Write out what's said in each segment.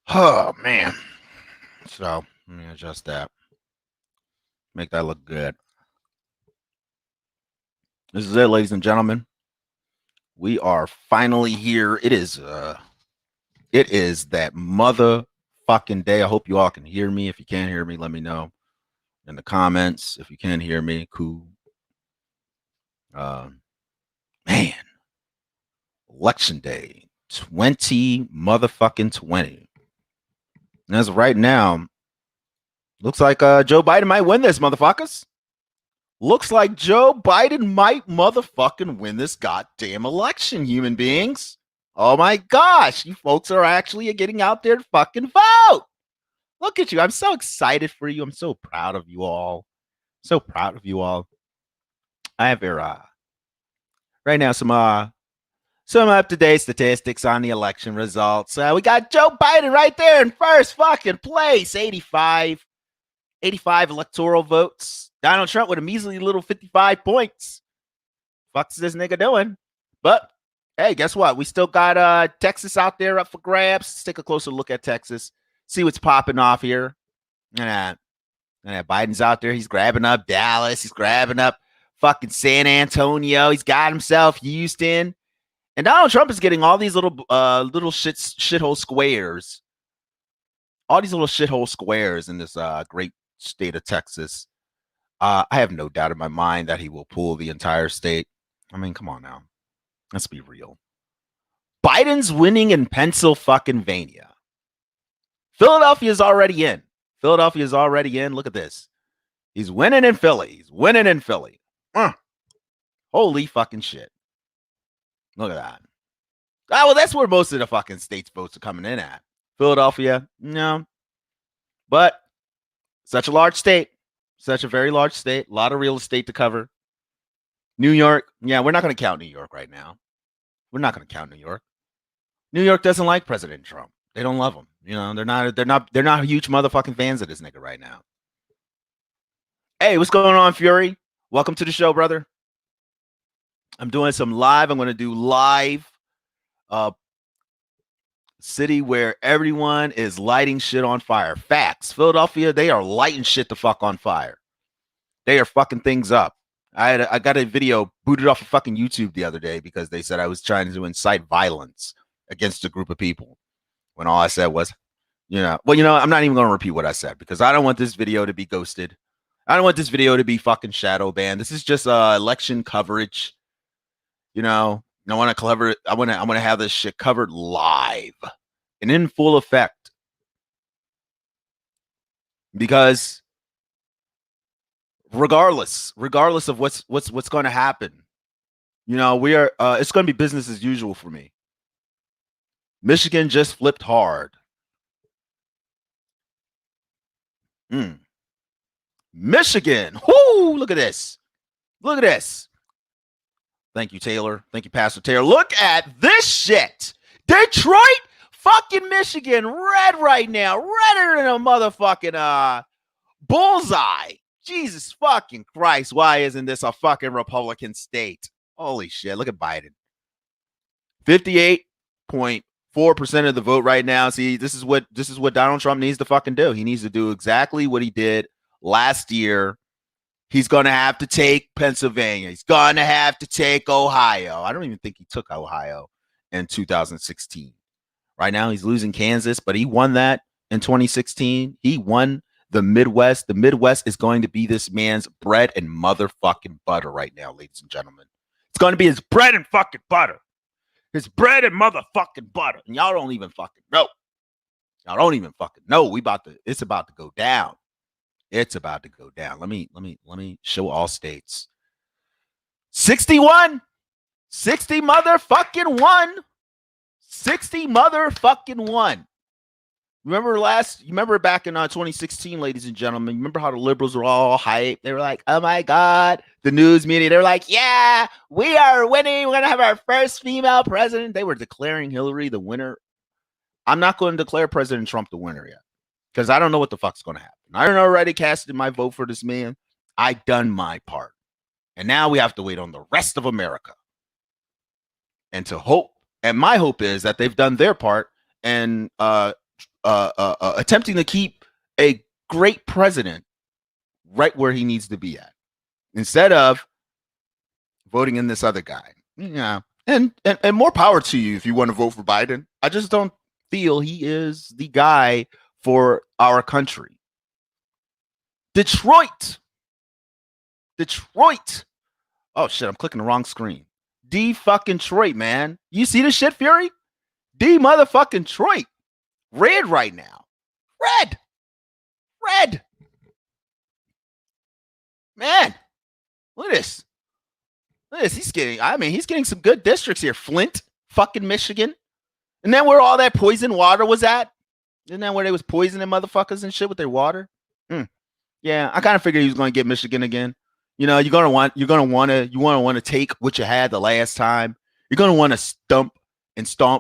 Oh man. So let me adjust that. Make that look good. This is it, ladies and gentlemen. We are finally here. It is that motherfucking day. I hope you all can hear me. If you can't hear me, let me know in the comments. If you can hear me, cool. Uh, man, election day 20 motherfucking 20. And as of right now, looks like Joe Biden might win this, motherfuckers. Looks like Joe Biden might motherfucking win this goddamn election, human beings. Oh my gosh, you folks are actually getting out there to fucking vote. Look at you. I'm so excited for you. I'm so proud of you all. So proud of you all. I have here right now some up to date statistics on the election results. We got Joe Biden right there in first fucking place, 85 electoral votes. Donald Trump with a measly little 55 points. Fuck's this nigga doing? But hey, guess what? We still got Texas out there up for grabs. Let's take a closer look at Texas. See what's popping off here. Biden's out there. He's grabbing up Dallas. He's grabbing up fucking San Antonio. He's got himself Houston. And Donald Trump is getting all these little shithole squares. All these little shithole squares in this great state of Texas. I have no doubt in my mind that he will pull the entire state. I mean, come on now. Let's be real. Biden's winning in Pennsylvania. Philadelphia's already in. Look at this. He's winning in Philly. Holy fucking shit. Look at that. Ah, well, that's where most of the fucking state's votes are coming in at. Philadelphia, no. But such a large state. Such a very large state. A lot of real estate to cover. New York, yeah, we're not going to count New York right now. We're not going to count New York. New York doesn't like President Trump. They don't love him. You know, they're not huge motherfucking fans of this nigga right now. Hey, what's going on, Fury? Welcome to the show, brother. I'm doing some live. I'm going to do live city where everyone is lighting shit on fire. Facts. Philadelphia, they are lighting shit the fuck on fire. They are fucking things up. I got a video booted off of fucking YouTube the other day because they said I was trying to incite violence against a group of people. When all I said was, I'm not even going to repeat what I said because I don't want this video to be ghosted. I don't want this video to be fucking shadow banned. This is just election coverage. I want to have this shit covered live and in full effect. Because regardless of what's going to happen, we are it's going to be business as usual for me. Michigan just flipped hard. Michigan. Whoo, look at this. Thank you, Taylor. Thank you, Pastor Taylor. Look at this shit. Detroit, fucking Michigan, red right now. Redder than a motherfucking bullseye. Jesus fucking Christ. Why isn't this a fucking Republican state? Holy shit. Look at Biden. 58.4% of the vote right now. See, this is what Donald Trump needs to fucking do. He needs to do exactly what he did last year. He's going to have to take Pennsylvania. He's going to have to take Ohio. I don't even think he took Ohio in 2016. Right now, he's losing Kansas, but he won that in 2016. He won the Midwest. The Midwest is going to be this man's bread and motherfucking butter right now, ladies and gentlemen. It's going to be his bread and fucking butter. His bread and motherfucking butter. And y'all don't even fucking know. It's about to go down. It's about to go down. Let me show all states. 61. 60 motherfucking 1. 60 motherfucking 1. Remember back in 2016, ladies and gentlemen, remember how the liberals were all hyped? They were like, oh my God, the news media, they were like, yeah, we are winning. We're going to have our first female president. They were declaring Hillary the winner. I'm not going to declare President Trump the winner yet because I don't know what the fuck's going to happen. I already casted my vote for this man. I done my part. And now we have to wait on the rest of America. And my hope is that they've done their part and attempting to keep a great president right where he needs to be at, instead of voting in this other guy. Yeah, and more power to you if you want to vote for Biden. I just don't feel he is the guy for our country. Detroit. Oh shit, I'm clicking the wrong screen. D fucking Detroit, man. You see this shit, Fury? D motherfucking Detroit. Red right now. Red. Man, look at this. He's getting some good districts here. Flint, fucking Michigan. And then where all that poison water was at? Isn't that where they was poisoning motherfuckers and shit with their water? Yeah, I kind of figured he was going to get Michigan again. You know, you're gonna want to take what you had the last time. You're gonna want to stomp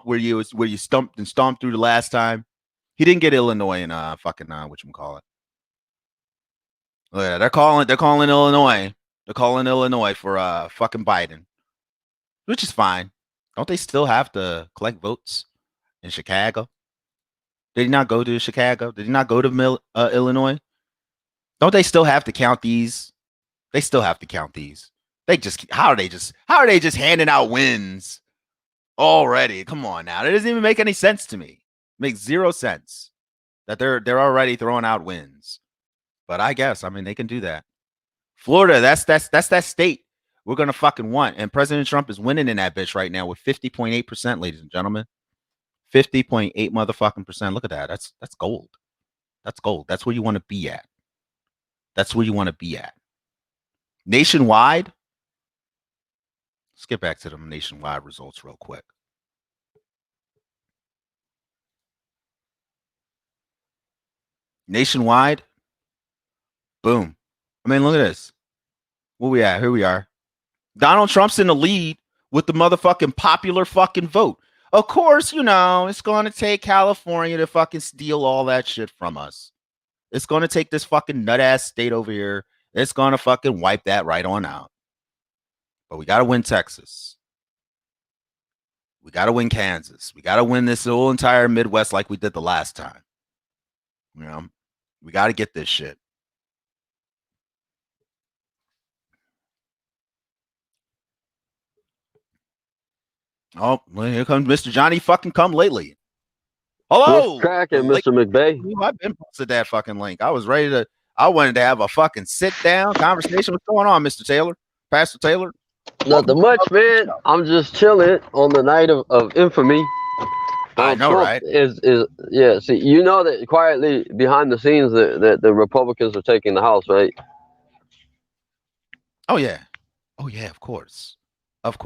where you stumped and stomped through the last time. He didn't get Illinois and whatchamacallit. Look at that. They're calling Illinois. They're calling Illinois for fucking Biden, which is fine. Don't they still have to collect votes in Chicago? Did he not go to Chicago? Did he not go to Illinois? Don't they still have to count these? They still have to count these. How are they just handing out wins already? Come on now. That doesn't even make any sense to me. It makes zero sense that they're already throwing out wins. But I guess, they can do that. Florida, that's that state we're gonna fucking want. And President Trump is winning in that bitch right now with 50.8%, ladies and gentlemen. 50.8 motherfucking percent. Look at that. That's gold. That's gold. That's where you want to be at. Nationwide. Let's get back to the nationwide results real quick. Nationwide. Boom. Look at this. Where we at? Here we are. Donald Trump's in the lead with the motherfucking popular fucking vote. Of course, it's going to take California to fucking steal all that shit from us. It's going to take this fucking nut-ass state over here. It's going to fucking wipe that right on out. But we got to win Texas. We got to win Kansas. We got to win this whole entire Midwest like we did the last time. We got to get this shit. Oh, well, here comes Mr. Johnny fucking come lately. Hello. What's cracking, Mr. McVay? I've been posted that fucking link. I wanted to have a fucking sit down conversation. What's going on, Mr. Taylor? Pastor Taylor? Nothing much, man. I'm just chilling on the night of infamy. I know, Trump right? Yeah, see, you know that quietly behind the scenes that the Republicans are taking the House, right? Oh yeah, of course. That's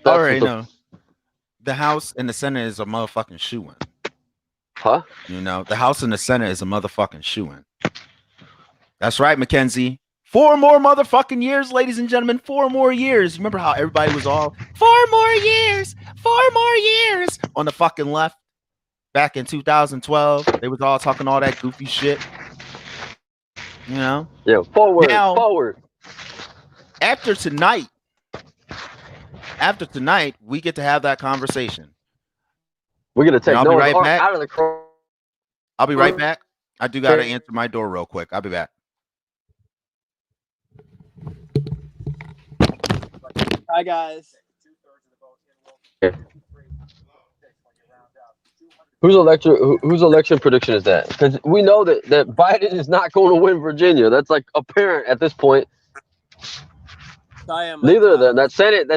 already know. The House and the Senate is a motherfucking shoo-in. Huh? The House and the Senate is a motherfucking shoo-in. That's right, Mackenzie. 4 more motherfucking years, ladies and gentlemen. 4 more years. Remember how everybody was all 4 more years on the fucking left back in 2012? They was all talking all that goofy shit. Yeah, forward. After tonight, we get to have that conversation. We're gonna take Noah right back. Out of the car. I'll be right back. I do gotta answer my door real quick. I'll be back. Hi guys. Whose election prediction is that? Because we know that Biden is not going to win Virginia. That's like apparent at this point. Neither of them. That Senate.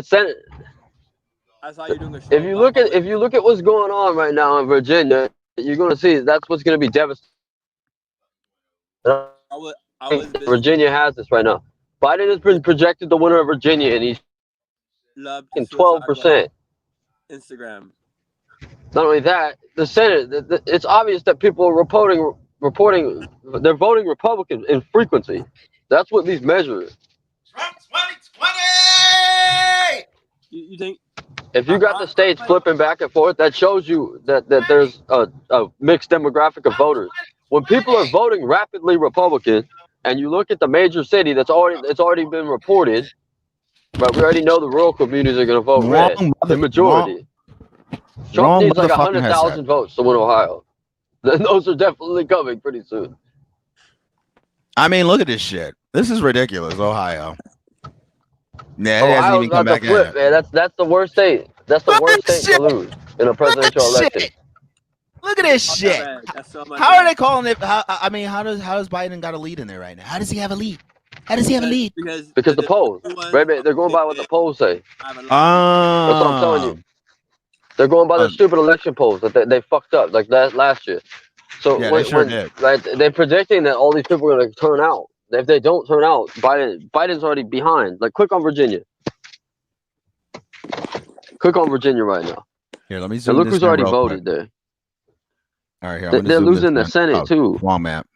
I saw you doing the show. If you look at what's going on right now in Virginia, you're going to see that's what's going to be devastating. Virginia has this right now. Biden has been projected the winner of Virginia, and he's 12%. Instagram. Not only that, the Senate. It's obvious that people are reporting they're voting Republican in frequency. That's what these measure. Trump 2020. You think? If you got the states flipping back and forth, that shows you that there's a mixed demographic of voters. When people are voting rapidly Republican, and you look at the major city it's already been reported, but we already know the rural communities are going to vote red. The majority. Trump needs like 100,000 votes to win Ohio. Those are definitely coming pretty soon. I mean, look at this shit. This is ridiculous, Ohio. Yeah, it hasn't Ohio's even come about back to flip, in. man. That's the worst state. That's the Look at worst this state to shit. lose in a Look at presidential this election. shit. Look at this Not shit. that bad. That's so much How are better. they calling it? I mean, how does Biden got a lead in there right now? How does he have a lead? How does he have a lead? Because Because the polls, new ones right? They're going by what the polls say. have a lot. That's what I'm telling you. They're going by the stupid election polls that they fucked up like that last year. So Yeah, they sure did. right, they're predicting that all these people are going to turn out. If they don't turn out, Biden's already behind. Like, click on Virginia. Click on Virginia right now. Here, let me And zoom look this who's in already real voted quick. there. All right, here. They're losing the Senate too. Wrong map.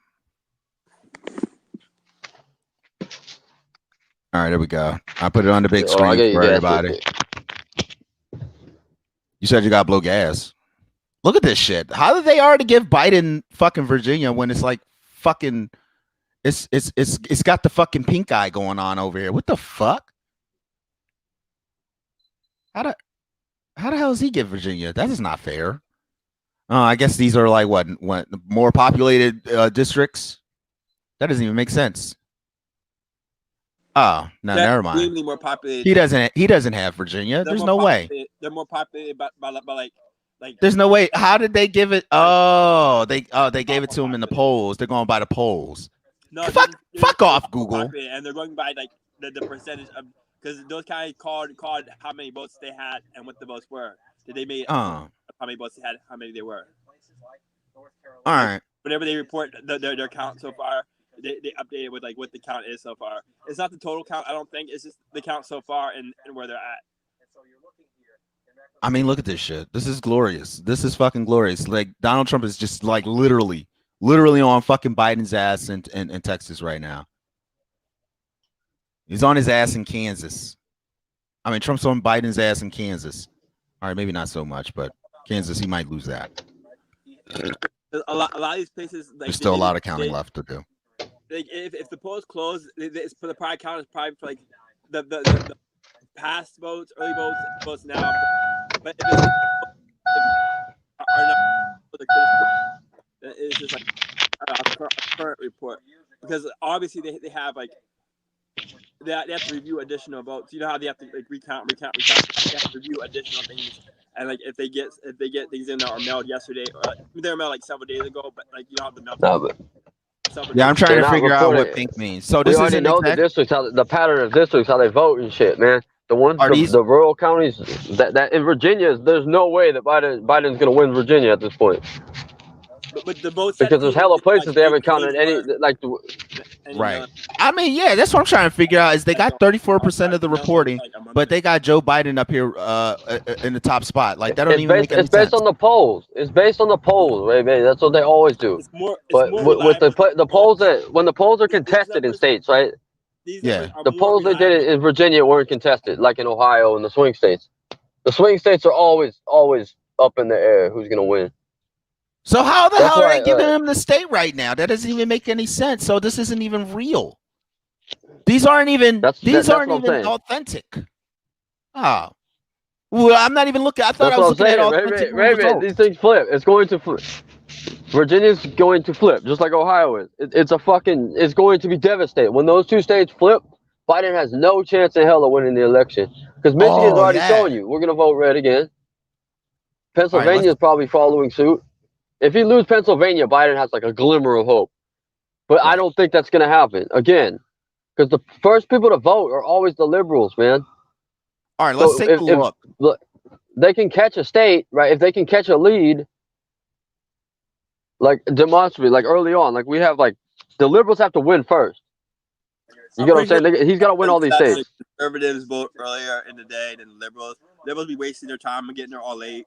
All right, there we go. I put it on the big Oh, I screen get you for gas everybody. ticket. You said you got to blow gas. Look at this shit. How did they already give Biden fucking Virginia when it's like fucking it's got the fucking pink eye going on over here? What the fuck? How the hell does he get Virginia? That is not fair. Oh, I guess these are like what more populated districts. That doesn't even make sense. Oh, no, never mind. Extremely more populated. He doesn't have Virginia. They're There's more no way. populated- They're more populated by like. There's no way. How did they give it? Oh, they gave it to him in the polls. They're going by the polls. No, Fuck off, Google. And they're going by like the percentage of because those guys called how many votes they had and what the votes were. Did they make how many votes they had, how many they were. All right. Whenever they report their count so far, they update it with like what the count is so far. It's not the total count, I don't think. It's just the count so far and where they're at. I mean, look at this shit. This is glorious. This is fucking glorious. Like Donald Trump is just like literally on fucking Biden's ass in Texas right now. He's on his ass in Kansas. I mean, Trump's on Biden's ass in Kansas. All right, maybe not so much, but Kansas, he might lose that. A lot of these places, like, there's still a lot of counting left to do. Like, if the polls close, it's for the probably count is probably for like the past votes, early votes now. But if it's are not for the it's just like a current report because obviously they have like they have to review additional votes. You know how they have to like recount. They have to review additional things. And like if they get things in that are mailed yesterday, or they were mailed like several days ago, but like you don't have the mail. Yeah, I'm trying They're to not figure out what reporting. pink means. So We this already isn't know the districts, how the pattern of districts, how they vote and shit, man. The ones, the rural counties, that in Virginia, there's no way that Biden's gonna win Virginia at this point. But the votes Because there's hella places like, they haven't counted any like. Right. I mean, yeah, that's what I'm trying to figure out. Is they got 34% of the reporting, but they got Joe Biden up here in the top spot. Like that don't even make any sense. It's based on the polls. It's based on the polls, right, man? That's what they always do. But with the polls when the polls are contested in states, right? Yeah. The polls they did in Virginia weren't contested, like in Ohio and the swing states. The swing states are always up in the air. Who's gonna win? So how the hell are they giving him the state right now? That doesn't even make any sense. So this isn't even real. These aren't even authentic. Oh. Well, I'm not even looking. I thought I was looking at authentic results. These things flip. It's going to flip. Virginia's going to flip, just like Ohio is. It's going to be devastating. When those two states flip, Biden has no chance in hell of winning the election. Because Michigan's already showing you. We're going to vote red again. Pennsylvania's probably following suit. If he loses Pennsylvania, Biden has like a glimmer of hope. But I don't think that's going to happen. Again, because the first people to vote are always the liberals, man. All right, let's take a look. Look, they can catch a state, right? If they can catch a lead, like demonstrably, like early on, like we have like the liberals have to win first. You get what I'm saying? He's got to win all these states. Like conservatives vote earlier in the day than liberals. Liberals be wasting their time and getting there all late.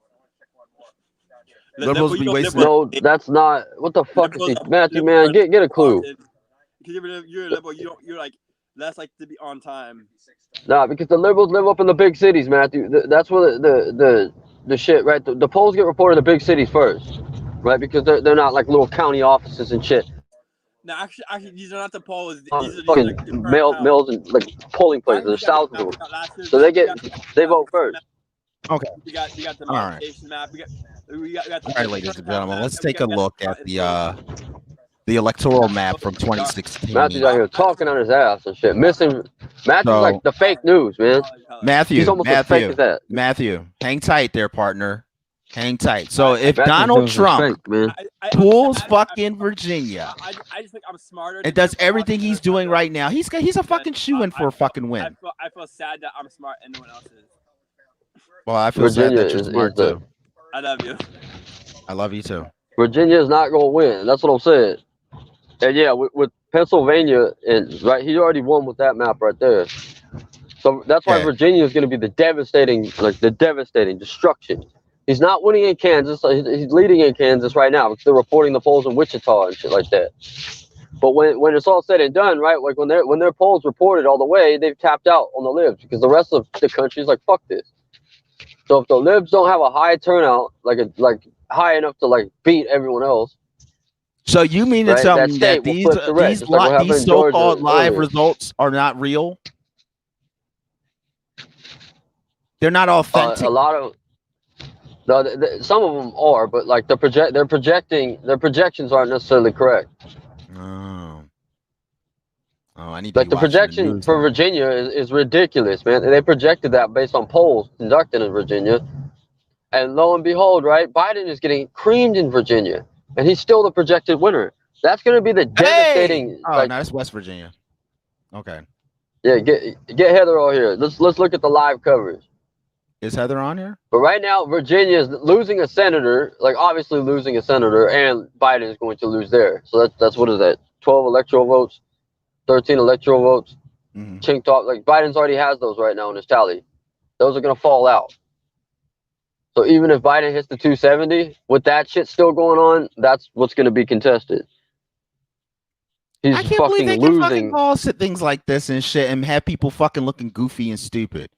Liberals be wasting. No, that's not. What the fuck is he, Matthew? Man, get a clue. Because you're a liberal, you're like less like to be on time. Nah, because the liberals live up in the big cities, Matthew. That's where the shit, right? The polls get reported in the big cities first, right? Because they're not like little county offices and shit. No, actually, these are not the polls. These are fucking like mills and like polling places. There's thousands of them, so they vote first. Okay. We got the demarcation map. All right, ladies and gentlemen, let's take a look at the electoral map from 2016. Matthew's out here talking on his ass and shit. Matthew's So- like the fake news, man. He's almost as fake as that. Matthew, hang tight there, partner. Hang tight. So if Matthew's Donald news is Trump fake, man. pulls fucking Virginia I just think I'm smarter. and does everything he's doing right now, he's a fucking shoe-in for a fucking win. I feel sad that I'm smart and no one else is. Well, I feel sad Virginia that you're is smart the- too. I love you. I love you too. Virginia is not going to win. That's what I'm saying. And yeah, with Pennsylvania, and right, he already won with that map right there. So that's why Yeah. Virginia is going to be the devastating destruction. He's not winning in Kansas. He's leading in Kansas right now because they're reporting the polls in Wichita and shit like that. But when it's all said and done, right, like when their polls reported all the way, they've tapped out on the libs because the rest of the country is like, fuck this. So if the libs don't have a high turnout, like high enough to like beat everyone else. So you mean to Right, tell that me state that will flip the red, these just like what happened in so-called Georgia live earlier. results are not real? They're not authentic. A lot of some of them are, but like their projections aren't necessarily correct. I need to Like be the watching projection news for now. Virginia is ridiculous, man. They projected that based on polls conducted in Virginia, and lo and behold, right, Biden is getting creamed in Virginia, and he's still the projected winner. That's going to be the devastating. Hey! Oh, like, no, that's West Virginia. Okay. yeah, get Heather all here. Let's look at the live coverage. Is Heather on here? But right now, Virginia is losing a senator, like obviously losing a senator, and Biden is going to lose there. So that's what is that? 12 electoral votes, 13 electoral votes, Mhm. chinked off. Like Biden's already has those right now in his tally. Those are gonna fall out. So even if Biden hits the 270, with that shit still going on, that's what's gonna be contested. He's I can't believe fucking they can fucking losing. call things like this and shit and have people fucking looking goofy and stupid.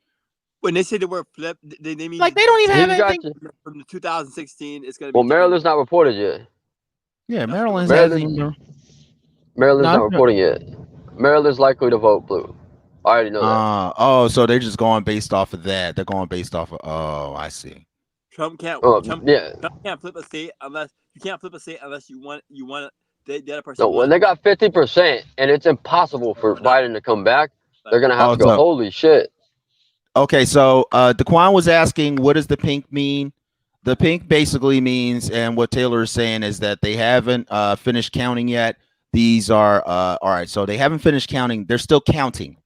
When they say the word flip, they mean Like they don't even have He's got anything. you. from the 2016. It's gonna be Well, different. Maryland's not reported yet. Yeah, Maryland's Maryland- hasn't even. Maryland's No, not I'm- reporting yet. Maryland's likely to vote blue. I already know that. So they're just going based off of that. They're going based off of. Oh, I see. Trump can't. Oh, Trump yeah. can't flip a state unless you want the other person. No, when they got 50%, and it's impossible for Biden to come back, they're gonna have to go. so- Holy shit! Okay, so Daquan was asking, what does the pink mean? The pink basically means, and what Taylor is saying is that they haven't finished counting yet. These are all right. So they haven't finished counting. They're still counting.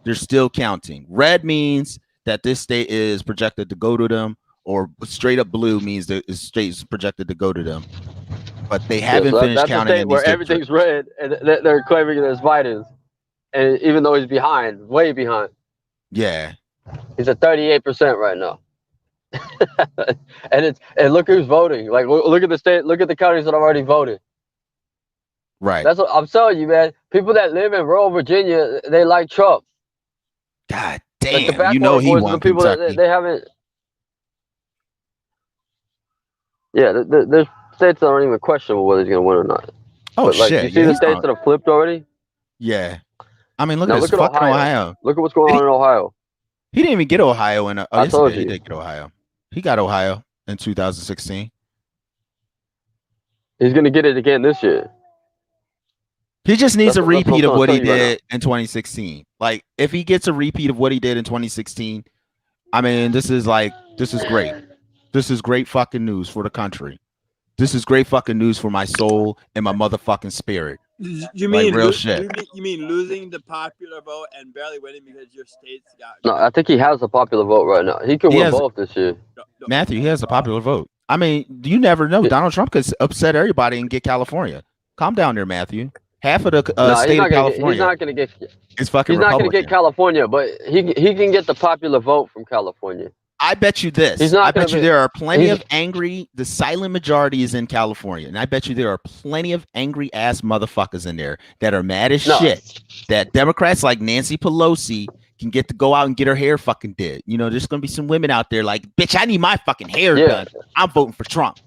They're still counting. Red means that this state is projected to go to them, or straight up blue means that the state is projected to go to them. But they haven't So finished that's a counting. state in where these everything's red, and they're claiming it as Biden's, and even though he's behind, way behind, Yeah. he's at 38% right now. and look who's voting. Like look at the state, look at the counties that have already voted. Right. That's what I'm telling you, man. People that live in rural Virginia, they like Trump. God Like the damn. You know backwater he boys are won the people Kentucky. that they haven't. Yeah, there's states that aren't even questionable whether he's gonna win or not. Oh But like, shit. you see Yeah, the he's states not- that have flipped already? yeah. I mean, look Now at this look at fucking Ohio. Ohio. Look at what's going on in Ohio. He didn't even get Ohio in. I Yes, told he you. did get Ohio. He got Ohio in 2016. He's gonna get it again this year. He just needs That's a what I'm repeat of what he telling you right did in 2016. Like, if he gets a repeat of what he did in 2016, I mean, this is great. This is great fucking news for the country. This is great fucking news for my soul and my motherfucking spirit. You Like mean real shit. You mean losing the popular vote and barely winning because your state's got No, I think he has a popular vote right now. He could He win has- both this year. no. Matthew, he has a popular vote. I mean, you never know. Yeah. Donald Trump could upset everybody and get California. Calm down there, Matthew. Half of the No, state of California he's not gonna get. is fucking He's not gonna Republican. get California, but he can get the popular vote from California. I bet you this. He's not I bet gonna you be- there are plenty he's- of angry. The silent majority is in California, and I bet you there are plenty of angry ass motherfuckers in there that are mad as No. shit. That Democrats like Nancy Pelosi can get to go out and get her hair fucking did. You know, there's gonna be some women out there like, bitch, I need my fucking hair Yeah. done. I'm voting for Trump,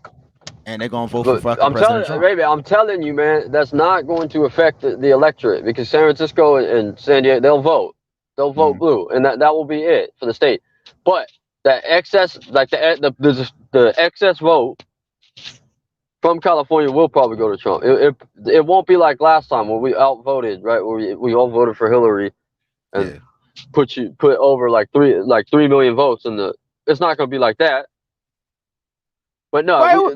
and they're gonna vote for But fucking I'm President telling, Trump. baby, I'm telling you, man, that's not going to affect the electorate because San Francisco and San Diego, they'll vote Mm-hmm. blue, and that will be it for the state. But that excess, like the the excess vote from California will probably go to Trump. It won't be like last time when we outvoted, right? Where we all voted for Hillary and put over like 3 million votes in the. It's not going to be like that. But no,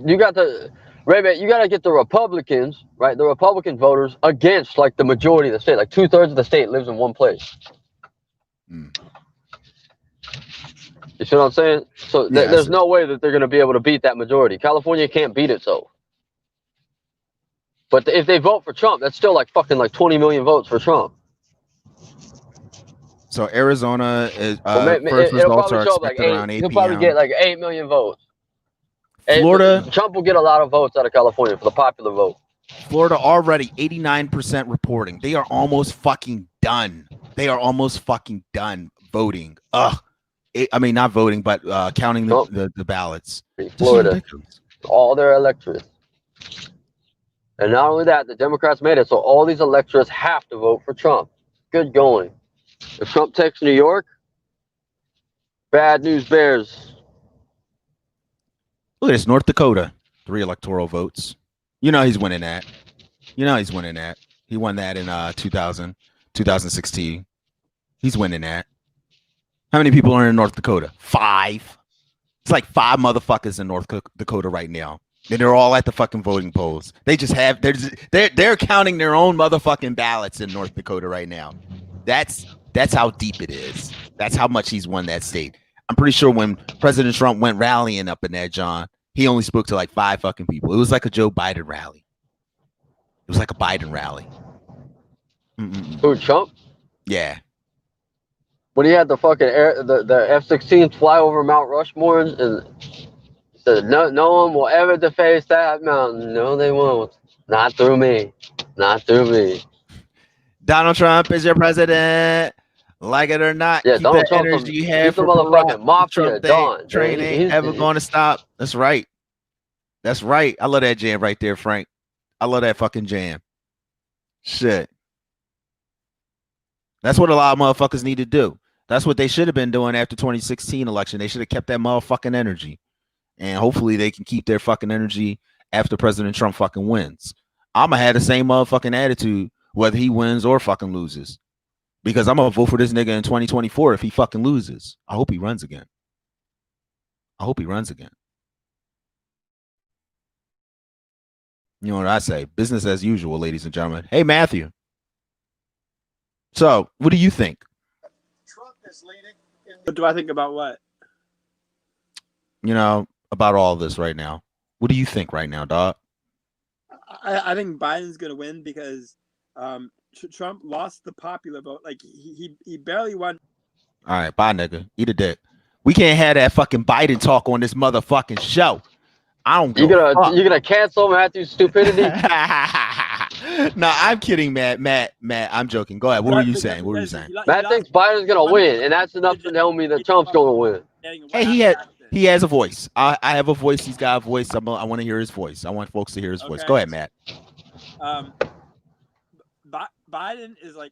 you got to Ray-Ban, you got to get the Republicans, right? The Republican voters against like the majority of the state, like 2/3 of the state lives in one place. Mm. You see what I'm saying? So there's no way that they're going to be able to beat that majority. California can't beat itself. But if they vote for Trump, that's still like fucking like 20 million votes for Trump. So Arizona is first results are expected around 8 p.m. He'll probably get like 8 million votes. Florida, Trump will get a lot of votes out of California for the popular vote. Florida already 89% reporting. They are almost fucking done. They are almost fucking done voting. I mean, not voting, but counting the ballots. Florida, all their electorates. And not only that, the Democrats made it so all these electorates have to vote for Trump. Good going. If Trump takes New York, bad news bears. Look at this, North Dakota, 3 electoral votes. You know he's winning that. He won that in 2016. He's winning that. How many people are in North Dakota? 5. It's like 5 motherfuckers in North Dakota right now. And they're all at the fucking voting polls. They just have they're counting their own motherfucking ballots in North Dakota right now. That's how deep it is. That's how much he's won that state. I'm pretty sure when President Trump went rallying up in there, John, he only spoke to like 5 fucking people. It was like a Joe Biden rally. It was like a Biden rally. Who, Trump? Yeah. When he had the fucking the F-16 fly over Mount Rushmore and said, no one will ever deface that mountain. No, they won't. Not through me. Not through me. Donald Trump is your president. Like it or not, yeah, keep Donald that Trump energy you have for the motherfucking mafia. Train ain't ever going to stop. That's right. That's right. I love that jam right there, Frank. I love that fucking jam. Shit. That's what a lot of motherfuckers need to do. That's what they should have been doing after 2016 election. They should have kept that motherfucking energy. And hopefully they can keep their fucking energy after President Trump fucking wins. I'ma have the same motherfucking attitude whether he wins or fucking loses. Because I'm gonna vote for this nigga in 2024 if he fucking loses. I hope he runs again. You know what I say? Business as usual, ladies and gentlemen. Hey, Matthew. So, what do you think? Trump is leading. What do I think about what? You know, about all this right now. What do you think right now, dog? I think Biden's gonna win because Trump lost the popular vote. Like he barely won. All right, bye, nigga. Eat a dick. We can't have that fucking Biden talk on this motherfucking show. I don't. You're gonna cancel Matthew's stupidity? No, I'm kidding, Matt. I'm joking. Go ahead. What were you saying? Matt thinks Biden's gonna win, and that's enough to tell me that Trump's gonna win. Hey, he has a voice. I have a voice. He's got a voice. I want to hear his voice. I want folks to hear his voice. Go ahead, Matt. Biden is like,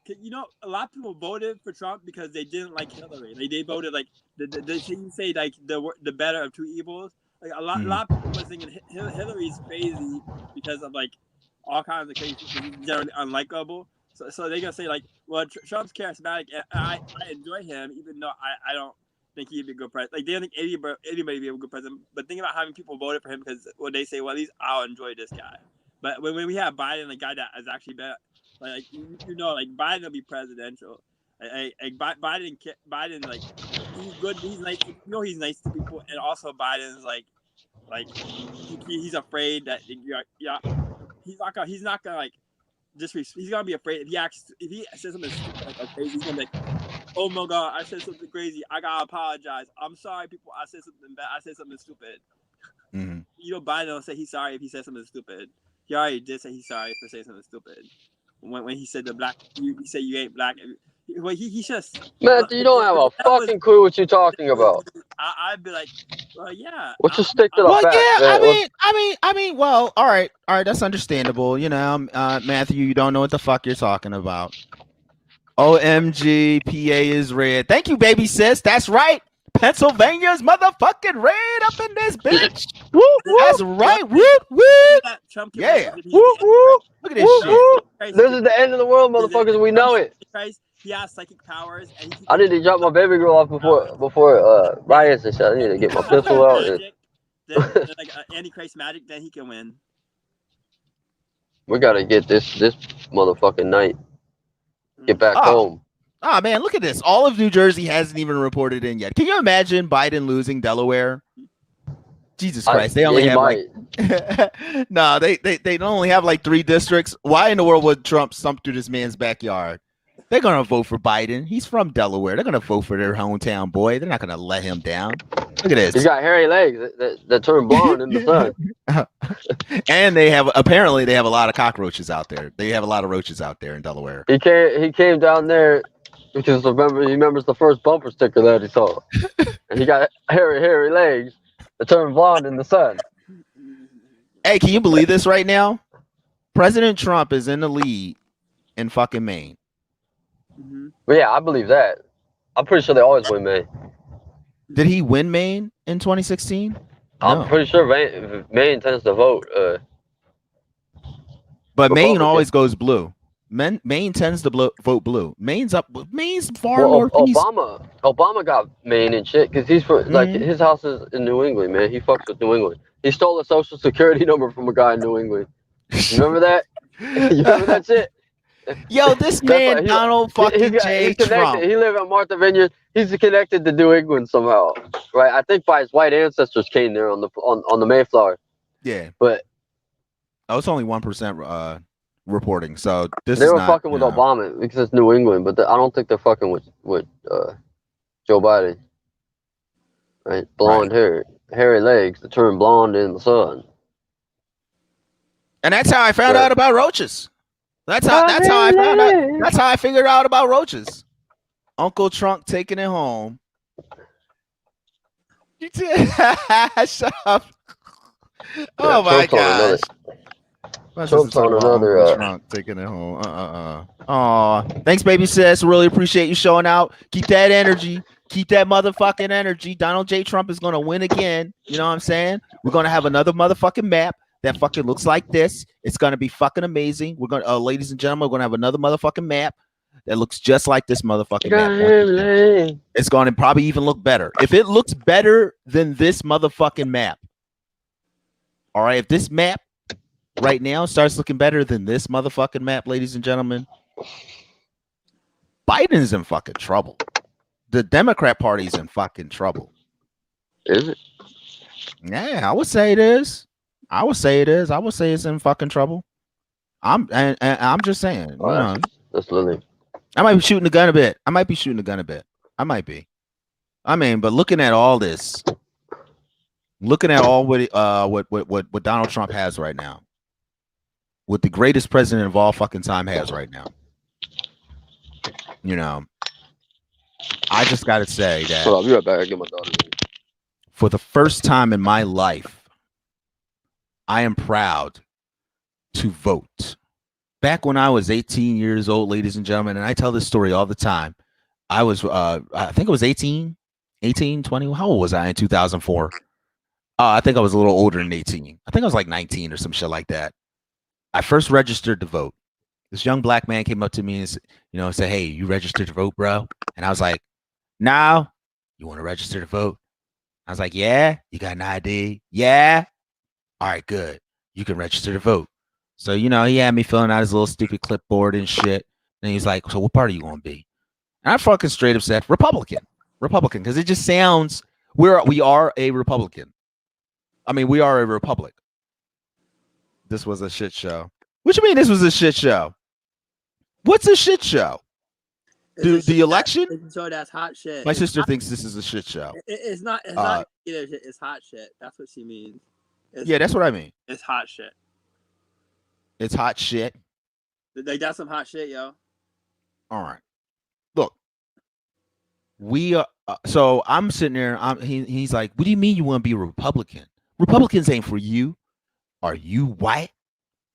you know, a lot of people voted for Trump because they didn't like Hillary. Like they voted like you say like the better of two evils. Like a lot of people were thinking Hillary's crazy because of like all kinds of crazy. She's generally unlikable. So they're gonna say like, well, Trump's charismatic, and I enjoy him, even though I don't think he'd be a good president. Like they don't think anybody would be a good president. But think about how many people voted for him because when they say, well, at least I'll enjoy this guy. But when we have Biden, the guy that is actually better. Like you know, like Biden will be presidential. Like Biden, like he's good. He's nice. You know, he's nice to people, and also Biden's like he's afraid that he's not gonna like he's gonna be afraid if he says something stupid like crazy. He's gonna be like, oh my god, I said something crazy. I gotta apologize. I'm sorry, people. I said something bad. I said something stupid. Mm-hmm. You know, Biden will say he's sorry if he said something stupid. He already did say he's sorry for saying something stupid. When he said he said you ain't black. Well, he just. Man, you don't have a fucking clue what you're talking about. I'd be like, well, yeah. What's your stick to the fact? Yeah, I mean, well, all right, that's understandable. You know, Matthew, you don't know what the fuck you're talking about. OMG, PA is red. Thank you, baby sis. That's right. Pennsylvania's motherfucking red up in this bitch. Woo, woo. That's right. Woo, woo. That Trump can Yeah. win. Woo, woo. Look at this Woo, shit. woo. Christ, This is the end of the world, motherfuckers. We know it. Christ, he has psychic powers, and he can I need to drop my baby girl off before riots and shit. I need to get my pistol out. And magic, then, like Antichrist magic, then he can win. we gotta get this motherfucking night. Get back Oh. home. Oh man, look at this. All of New Jersey hasn't even reported in yet. Can you imagine Biden losing Delaware? Jesus Christ, they only he have might. like no, they only have like 3 districts. Why in the world would Trump stump through this man's backyard? They're gonna vote for Biden. He's from Delaware. They're gonna vote for their hometown boy. They're not gonna let him down. Look at He's this. got hairy legs that turn blonde in the sun. And they have apparently they have a lot of cockroaches out there. They have a lot of roaches out there in Delaware. He came down there because he remembers the first bumper sticker that he saw, and he got hairy legs that turn blonde in the sun. Hey, can you believe this right now? President Trump is in the lead in fucking Maine. Mm-hmm. But yeah, I believe that. I'm pretty sure they always win, man. Did he win Maine in 2016? I'm No. pretty sure Maine tends to vote. But Maine Republican. always goes blue. Maine tends to vote blue. Maine's far Well, northeast. Obama got Maine and shit because he's from like Mhm. his house is in New England, man. He fucks with New England. He stole a social security number from a guy in New England. You remember that? You remember that shit? Yo, this That's man why Donald fucking J. he's connected. Trump. He live at Martha Vineyard. He's connected to New England somehow, right? I think by his white ancestors came there on the Mayflower. Yeah, But oh, it's only 1% reporting. So this they is were not, fucking with Obama because it's New England. But I don't think they're fucking with Joe Biden. Right? Blonde hair, hairy legs that turn blonde in the sun. And that's how I found Right. out about roaches. That's how I found out. That's how I figured out about roaches. Uncle Trump taking it home. You did. Shut up. Oh my Trump's on another- gosh. Trump's on another, Trump taking it home. Aw. Thanks, baby sis. Really appreciate you showing out. Keep that energy. Keep that motherfucking energy. Donald J. Trump is gonna win again. You know what I'm saying? We're gonna have another motherfucking map that fucking looks like this. It's gonna be fucking amazing. We're gonna, ladies and gentlemen, we're gonna have another motherfucking map that looks just like this motherfucking map. It's gonna probably even look better. If it looks better than this motherfucking map, all right. If this map right now starts looking better than this motherfucking map, ladies and gentlemen, Biden's in fucking trouble. The Democrat Party's in fucking trouble. Is it? Yeah, I would say it is. I would say it's in fucking trouble. I'm just saying. You know, That's Lily. I might be shooting the gun a bit. I might be. I mean, but looking at all this, looking at all what Donald Trump has right now, what the greatest president of all fucking time has right now, you know, I just got to say that Hold on, be right back. I get my daughter. for the first time in my life, I am proud to vote. Back when I was 18 years old, ladies and gentlemen, and I tell this story all the time, I was, I think I was 18, 20. How old was I in 2004? I think I was a little older than 18. I think I was like 19 or some shit like that. I first registered to vote. This young black man came up to me and said, "Hey, you registered to vote, bro?" And I was like, "No." "You want to register to vote?" I was like, "Yeah." "You got an ID?" "Yeah." "All right, good. You can register to vote." So, he had me filling out his little stupid clipboard and shit. And he's like, "So what party you going to be?" And I fucking straight up said, Republican, because it just sounds, we are a Republican. I mean, we are a republic. This was a shit show. What you mean this was a shit show? What's a shit show? The election? So that's hot shit. My sister thinks this is a shit show. It's not. It's not either shit. It's hot shit. That's what she means. Yeah, that's what I mean. It's hot shit. It's hot shit. They got some hot shit, yo. All right. Look, we are. So I'm sitting there. He's like, "What do you mean you want to be a Republican? Republicans ain't for you. Are you white?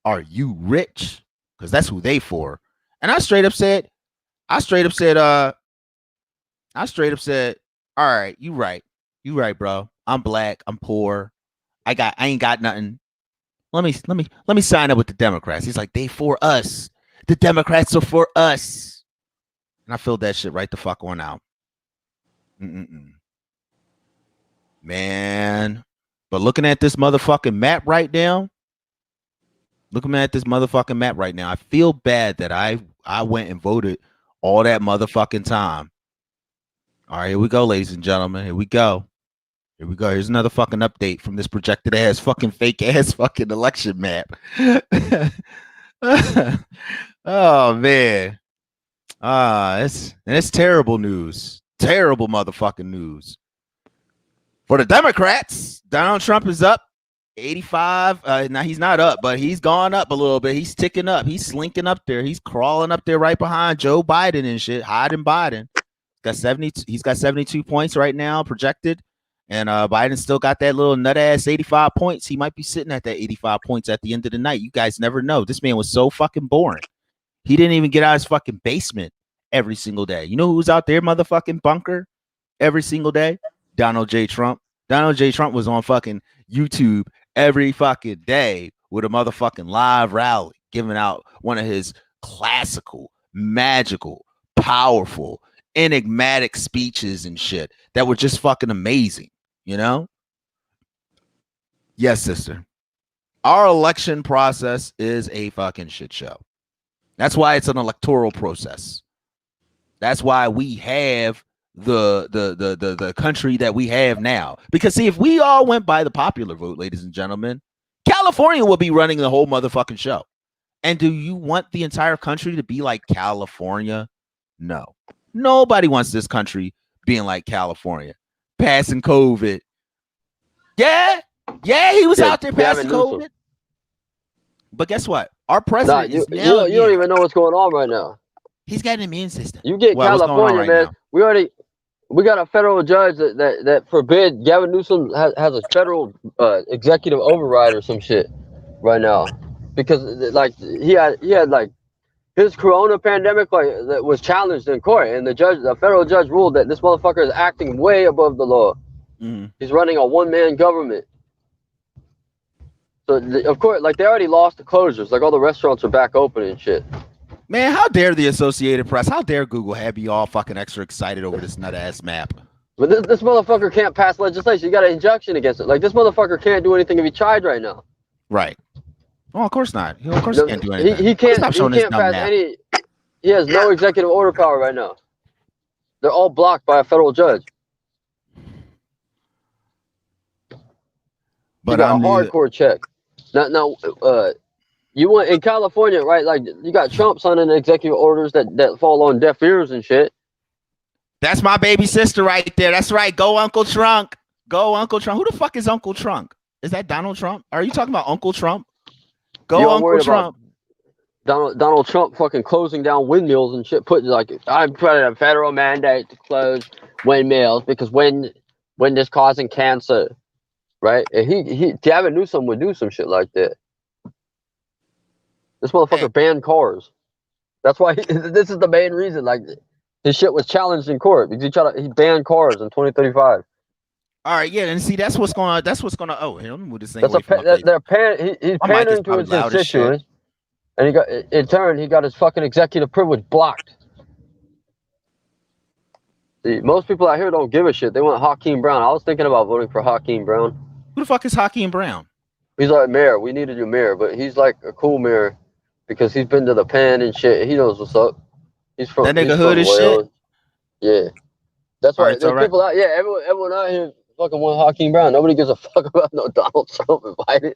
Are you rich? Because that's who they for." And I straight up said, "All All right, you right. You right, bro. I'm black. I'm poor. I ain't got nothing. Let me sign up with the Democrats. He's like, they for us. The Democrats are for us. And I filled that shit right the fuck on out. Man. But looking at this motherfucking map right now, I feel bad that I went and voted all that motherfucking time. All right, here we go, ladies and gentlemen. Here we go. Here's another fucking update from this projected ass fucking fake ass fucking election map. Oh man. It's terrible news. Terrible motherfucking news. For the Democrats, Donald Trump is up 85. Now he's not up, but he's gone up a little bit. He's ticking up. He's slinking up there. He's crawling up there right behind Joe Biden and shit, hiding Biden. He's got 72 points right now projected. And Biden still got that little nut ass 85 points. He might be sitting at that 85 points at the end of the night. You guys never know. This man was so fucking boring. He didn't even get out of his fucking basement every single day. You know who's out there, motherfucking bunker, every single day? Donald J. Trump. Donald J. Trump was on fucking YouTube every fucking day with a motherfucking live rally, giving out one of his classical, magical, powerful, enigmatic speeches and shit that were just fucking amazing, you know? Yes, sister. Our election process is a fucking shit show. That's why it's an electoral process. That's why we have the country that we have now. Because see, if we all went by the popular vote, ladies and gentlemen, California will be running the whole motherfucking show. And do you want the entire country to be like California? No. Nobody wants this country being like California, passing COVID. Yeah, he was out there passing COVID. But guess what? Our president is now. You don't even know what's going on right now. He's got an immune system. You get California, man. Now? We got a federal judge that forbid Gavin Newsom has a federal executive override or some shit right now because like he had like his corona pandemic that was challenged in court, and the federal judge ruled that this motherfucker is acting way above the law. Mm-hmm. He's running a one-man government. So of course, like they already lost the closures. Like all the restaurants are back open and shit. Man, how dare the Associated Press? How dare Google have you all fucking extra excited over this nut ass map? But this motherfucker can't pass legislation. You got an injunction against it. Like this motherfucker can't do anything if he tried right now. Right. Oh, of course not. Of course he can't do anything. He can't pass any. He has no executive order power right now. They're all blocked by a federal judge. But got a hardcore check. Now, you want in California, right? Like you got Trump signing executive orders that fall on deaf ears and shit. That's my baby sister right there. That's right. Go Uncle Trump. Go Uncle Trump. Who the fuck is Uncle Trump? Is that Donald Trump? Are you talking about Uncle Trump? Go Uncle Trump. Donald Trump fucking closing down windmills and shit. Putting like I'm putting a federal mandate to close windmills because wind is causing cancer, right? And Gavin Newsom would do some shit like that. This motherfucker banned cars. That's why this is the main reason. Like his shit was challenged in court because he banned cars in 2035. All right, yeah, and see that's what's going on. That's what's going to. Oh, let me move this thing. He's pandering to his constituents, and in turn he got his fucking executive privilege blocked. See, most people out here don't give a shit. They want Hakeem Brown. I was thinking about voting for Hakeem Brown. Who the fuck is Hakeem Brown? He's like mayor. We needed your mayor, but he's like a cool mayor because he's been to the pen and shit. He knows what's up. He's from that nigga hood as shit. Yeah, that's why there's people out. Yeah, everyone out here fucking want Hakeem Brown. Nobody gives a fuck about no Donald Trump invited.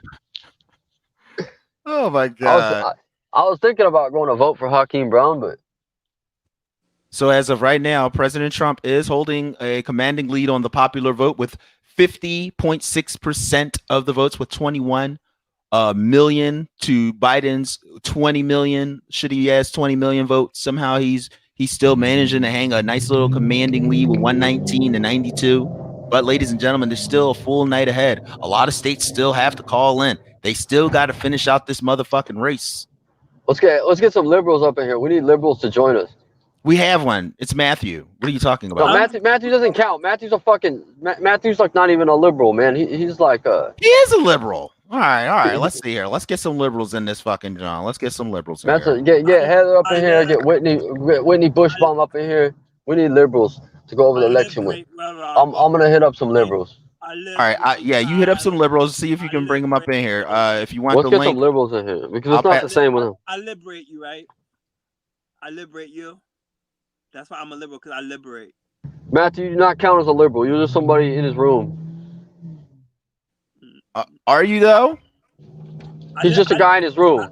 Oh my god! I was thinking about going to vote for Hakeem Brown, but so as of right now, President Trump is holding a commanding lead on the popular vote with 50.6% of the votes, with 21 million to Biden's 20 million. Should he has 20 million votes, somehow he's still managing to hang a nice little commanding lead with 119 to 92. But ladies and gentlemen, there's still a full night ahead. A lot of states still have to call in. They still got to finish out this motherfucking race. Let's get some liberals up in here. We need liberals to join us. We have one. It's Matthew. What are you talking No, about? Matthew doesn't count. Matthew's a fucking Matthew's like not even a liberal, man. He's like He is a liberal. All right. Let's see here. Let's get some liberals in this fucking John. Let's get some liberals in here. Get Heather up in here. Get Whitney Bushbaum up in here. We need liberals to go over the election with. I'm gonna hit up some liberals. All right. Yeah, you hit up some liberals. See if you can bring them up in here. If you want Let's the get link. some liberals in here because it's I'll not the same with him. I liberate you, right? I liberate you. That's why I'm a liberal, because I liberate. Matthew, you do not count as a liberal. You're just somebody in his room. Are you though? He's just a guy in his room.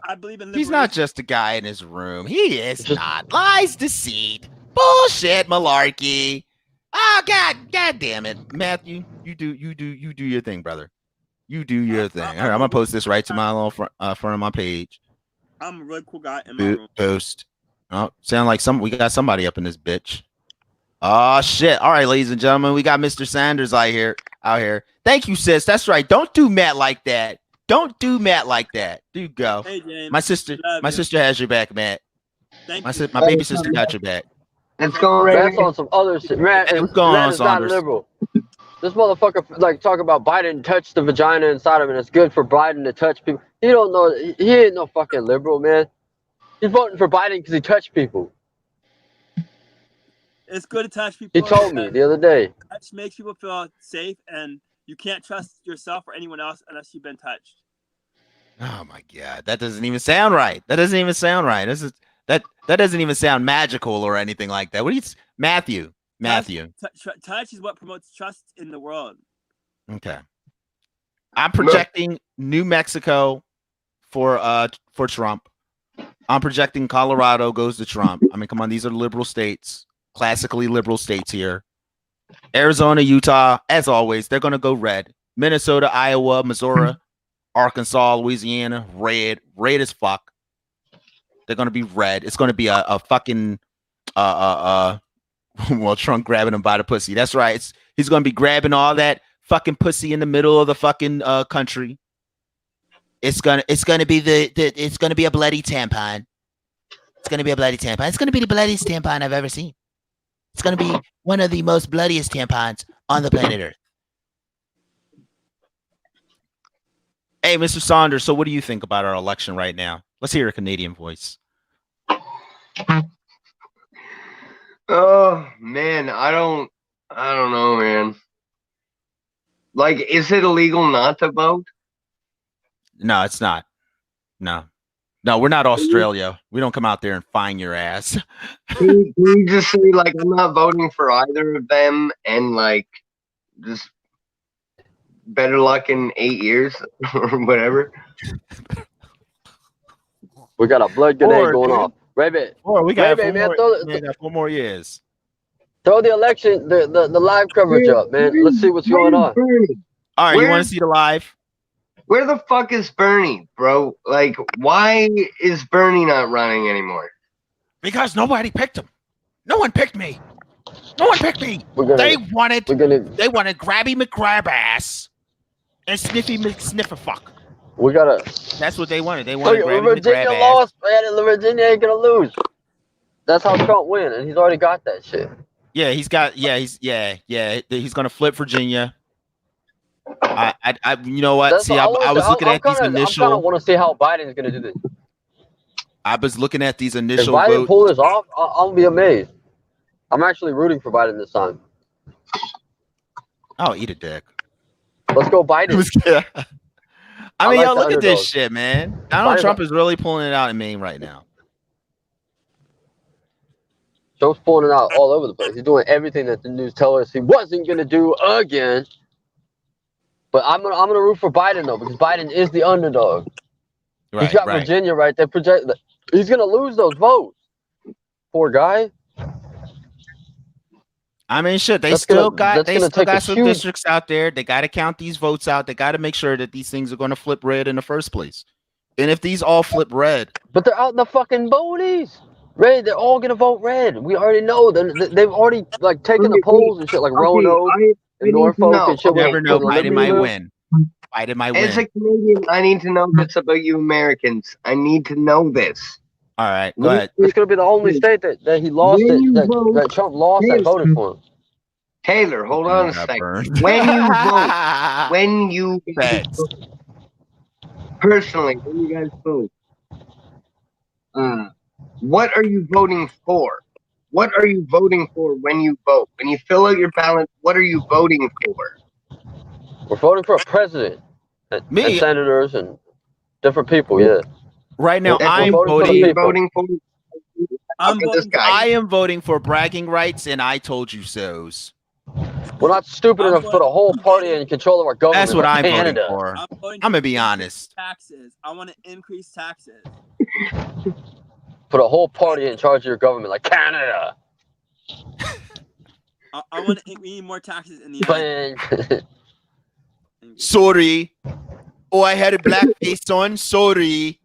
I believe in liberation. He's not just a guy in his room. He is not. Lies, deceit, bullshit, malarkey. Oh God damn it, Matthew. You do your thing, brother. You do your thing. All right, I'm gonna post this right to my little front of my page. I'm a really cool guy in my room. Post. Oh, sound like we got somebody up in this bitch. Oh shit! All right, ladies and gentlemen, we got Mr. Sanders out here. Thank you, sis. That's right. Don't do Matt like that. Don't do Matt like that. Dude, go. Hey, James, my sister has your back, Matt. Thank my you. My baby sister got your back. Let's go right Matt's on some other shit. Matt is not liberal. This motherfucker like talk about Biden touched the vagina inside him and it's good for Biden to touch people. He don't know. He ain't no fucking liberal, man. He's voting for Biden because he touched people. It's good to touch people. He told me the other day. Touch makes people feel safe, and you can't trust yourself or anyone else unless you've been touched. Oh my God, that doesn't even sound right. That doesn't even sound right. That doesn't even sound magical or anything like that. What are you, Matthew? Touch is what promotes trust in the world. Okay. I'm projecting New Mexico for Trump. I'm projecting Colorado goes to Trump. I mean, come on, these are liberal states, classically liberal states here. Arizona, Utah, as always, they're going to go red. Minnesota, Iowa, Missouri, Arkansas, Louisiana, red as fuck. They're going to be red. It's going to be a fucking well, Trump grabbing him by the pussy. That's right. He's going to be grabbing all that fucking pussy in the middle of the fucking country. It's gonna be it's gonna be a bloody tampon. It's gonna be a bloody tampon. It's gonna be the bloodiest tampon I've ever seen. It's gonna be one of the most bloodiest tampons on the planet Earth. Hey, Mr. Saunders. So, what do you think about our election right now? Let's hear a Canadian voice. Oh man, I don't know, man. Like, is it illegal not to vote? No, it's not. No, we're not Australia. We don't come out there and fine your ass. Can you just say, like, I'm not voting for either of them, and, like, just better luck in 8 years or whatever? We got a blood grenade going off. Rabbit. We got man, 4 more years. Throw the election, the live coverage up, man. Let's see what's going on. All right, you want to see the live? Where the fuck is Bernie, bro? Like, why is Bernie not running anymore? Because nobody picked him. No one picked me. No one picked me. They wanted Grabby McGrab ass and Sniffy McSniffer fuck. That's what they wanted. They wanted Grabby Virginia McGrab lost, man. Virginia ain't gonna lose. That's how Trump win, and he's already got that shit. Yeah, he's gonna flip Virginia. You know what? I was looking at these initial. I kind of want to see how Biden's gonna do this. I was looking at these initial. If Biden pull this off, I'll be amazed. I'm actually rooting for Biden this time. Oh, eat a dick. Let's go, Biden. I mean, yo, look at this shit, man. Donald Trump is really pulling it out in Maine right now. Trump's pulling it out all over the place. He's doing everything that the news tell us he wasn't gonna do again. But I'm gonna root for Biden though, because Biden is the underdog. Right, he's got Virginia right there. He's gonna lose those votes. Poor guy. I mean, shit. They still got some districts out there. They got to count these votes out. They got to make sure that these things are going to flip red in the first place. And if these all flip red, but they're out in the fucking boonies. Red, they're all gonna vote red. We already know. They've already like taken the polls and shit, like Roanoke and Norfolk and shit. You never know. Biden might win. Biden might win. As a Canadian, I need to know this about you Americans. I need to know this. All right, go ahead. It's going to be the only state that he lost When you it, vote- that Trump lost that voted for him. Taylor, hold on a Got second. burned. When you Facts. personally, when you guys vote, what are you voting for? What are you voting for when you vote? When you fill out your ballot, what are you voting for? We're voting for a president and Me? senators and different people. Yeah. Right now, Well, I'm we're voting for the voting. people. Voting for I'm this voting for guy. I am voting for bragging rights, and I told you so's. We're not stupid I'm enough to put a whole party in control of our government. That's what like I'm Canada. voting for. I'm voting I'm to gonna be increase honest. Taxes. I want to increase taxes. Put a whole party in charge of your government, like Canada. I want to. We need more taxes in the United Bang. Sorry. Oh, I had a blackface on. Sorry.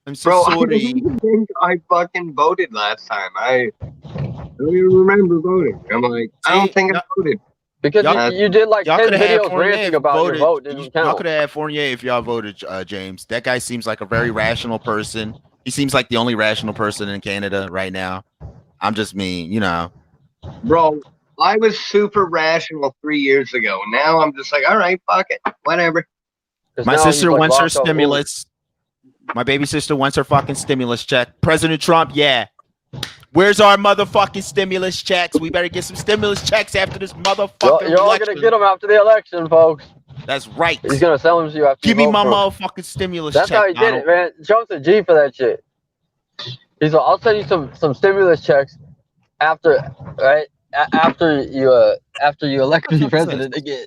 I'm so Bro, I don't sorry. even think I fucking voted last time. I don't even remember voting. I'm like, I don't See, think I voted. Because Y'all- you did like Y'all 10 could have had videos Fournier ranting if about voted. your vote. Didn't Y'all count. could have had Fournier if y'all voted James. That guy seems like a very rational person. He seems like the only rational person in Canada right now. I'm just mean, you know. Bro, I was super rational 3 years ago. Now I'm just like, all right, fuck it. Whatever. 'Cause My now sister he's, like, wants her locked up. stimulus. My baby sister wants her fucking stimulus check. President Trump, yeah. Where's our motherfucking stimulus checks? We better get some stimulus checks after this motherfucking You're all election. gonna get him after the election, folks. That's right. He's gonna sell them to you after Give you me vote my for him. motherfucking stimulus That's check, how he did Donald. it, man. Trump's a G for that shit. He's like, I'll send you some stimulus checks after, right? After you elect me What the fuck is president again.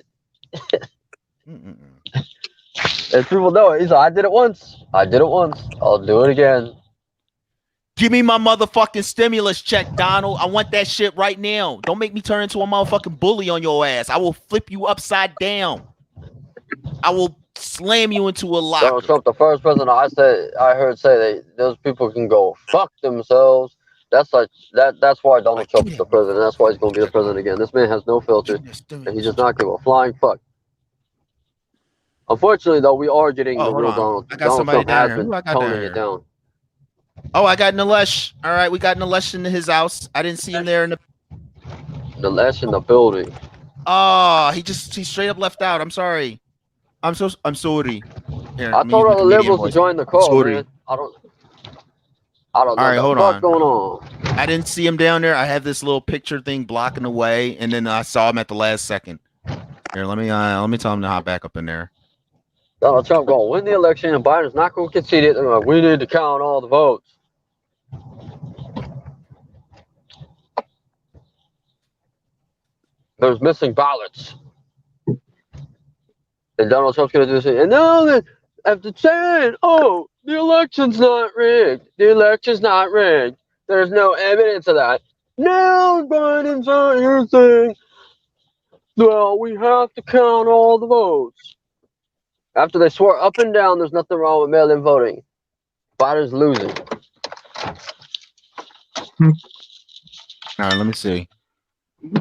Mm-mm-mm. And people know it. He's like, I did it once. I'll do it again. Give me my motherfucking stimulus check, Donald. I want that shit right now. Don't make me turn into a motherfucking bully on your ass. I will flip you upside down. I will slam you into a Donald locker. Trump, the first president I heard say those people can go fuck themselves. That's why Donald Like, Trump's give me the that president. That's why he's gonna be the president again. This man has no filter, Give me that and he stimulus does check. not give a flying fuck. Unfortunately, though, we are getting Oh, the hold real on. Donald. I got Donald somebody Trump down has here. been Who I got down toning here? it down. Oh, I got Nilesh. All right, we got Nilesh in his house. I didn't see him there in the. The less in the building. Oh, he straight up left out. I'm sorry. I'm sorry. Here, I let me told use all the my comedian liberals to voice. join the call, Sorry. man. I don't All know right, what hold the fuck on. going on. I didn't see him down there. I have this little picture thing blocking the way, and then I saw him at the last second. Here, let me tell him to hop back up in there. Donald Trump going to win the election, and Biden's not going to concede it. They're like, we need to count all the votes. There's missing ballots. And Donald Trump's going to do this. And now that after saying, oh, the election's not rigged. The election's not rigged. There's no evidence of that. Now Biden's out here saying, well, we have to count all the votes. After they swore up and down there's nothing wrong with mail-in voting. Biden's losing. All right, let me see.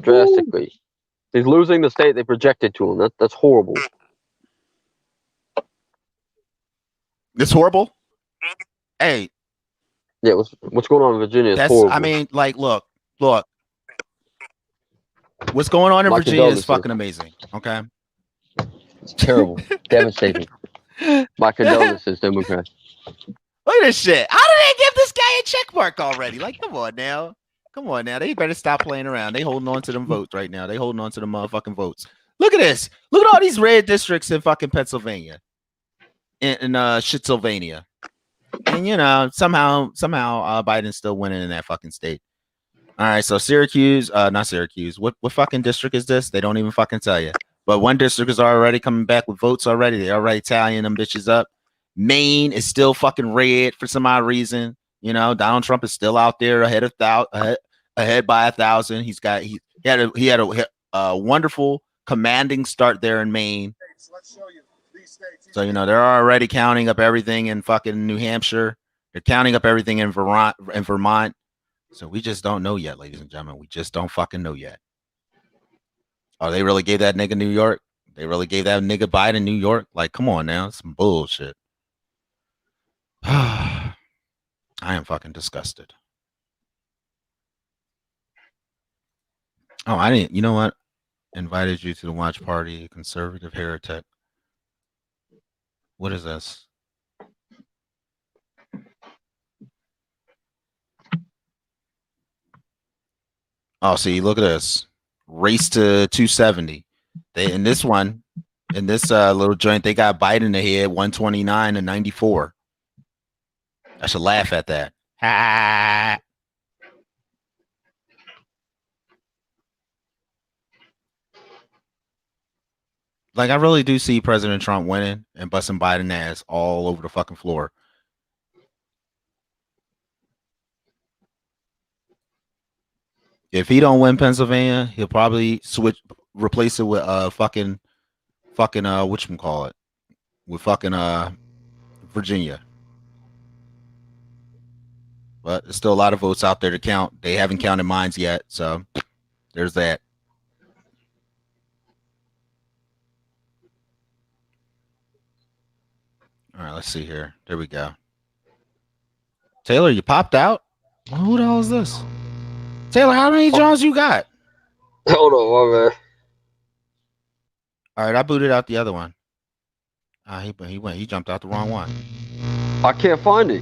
Drastically. He's losing the state they projected to him. That's horrible. It's horrible. Hey, Yeah, what's going on in Virginia is that's. horrible. I mean, like, look. What's going on in My Virginia is condolences. fucking amazing. Okay. It's terrible. Devastating. My condolences, Democrats. Look at this shit. How did they give this guy a check mark already? Like, come on now. Come on now. They better stop playing around. They holding on to them votes right now. They holding on to the motherfucking votes. Look at this. Look at all these red districts in fucking Pennsylvania. In Shitsylvania. And you know, somehow Biden's still winning in that fucking state. All right, so Syracuse, not Syracuse. What fucking district is this? They don't even fucking tell you. But one district is already coming back with votes already. They already tallying them bitches up. Maine is still fucking red for some odd reason. You know, Donald Trump is still out there ahead by 1,000. He had a wonderful commanding start there in Maine. So you know they're already counting up everything in fucking New Hampshire. They're counting up everything in Vermont. So we just don't know yet, ladies and gentlemen. We just don't fucking know yet. Oh, they really gave that nigga New York? They really gave that nigga Biden New York? Like, come on now. Some bullshit. I am fucking disgusted. Oh, I didn't. You know what? Invited you to the watch party, conservative heretic. What is this? Oh, see, look at this. Race to 270. They in this one, in this little joint, they got Biden ahead 129 to 94. I should laugh at that. Ha! Like, I really do see President Trump winning and busting Biden ass all over the fucking floor. If he don't win Pennsylvania, he'll probably replace it with fucking whatchamacallit, with fucking Virginia. But there's still a lot of votes out there to count. They haven't counted mine yet, so there's that. All right, let's see here. There we go. Taylor, you popped out? Well, who the hell is this? Taylor, how many Johns you got? Hold on, my man. All right, I booted out the other one. He jumped out the wrong one. I can't find it.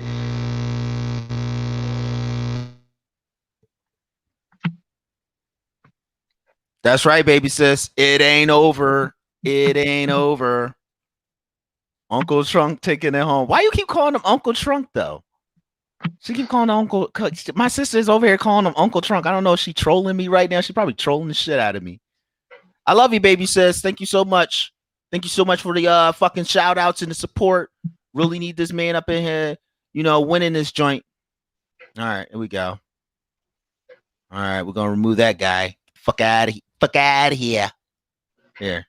That's right, baby sis. It ain't over. It ain't over. Uncle Trunk taking it home. Why you keep calling him Uncle Trunk though? She keep calling him Uncle. My sister's over here calling him Uncle Trunk. I don't know if she's trolling me right now. She's probably trolling the shit out of me. I love you, baby sis. Thank you so much. Thank you so much for the fucking shout outs and the support. Really need this man up in here, winning this joint. All right, here we go. All right, we're gonna remove that guy. Fuck out of here. Here.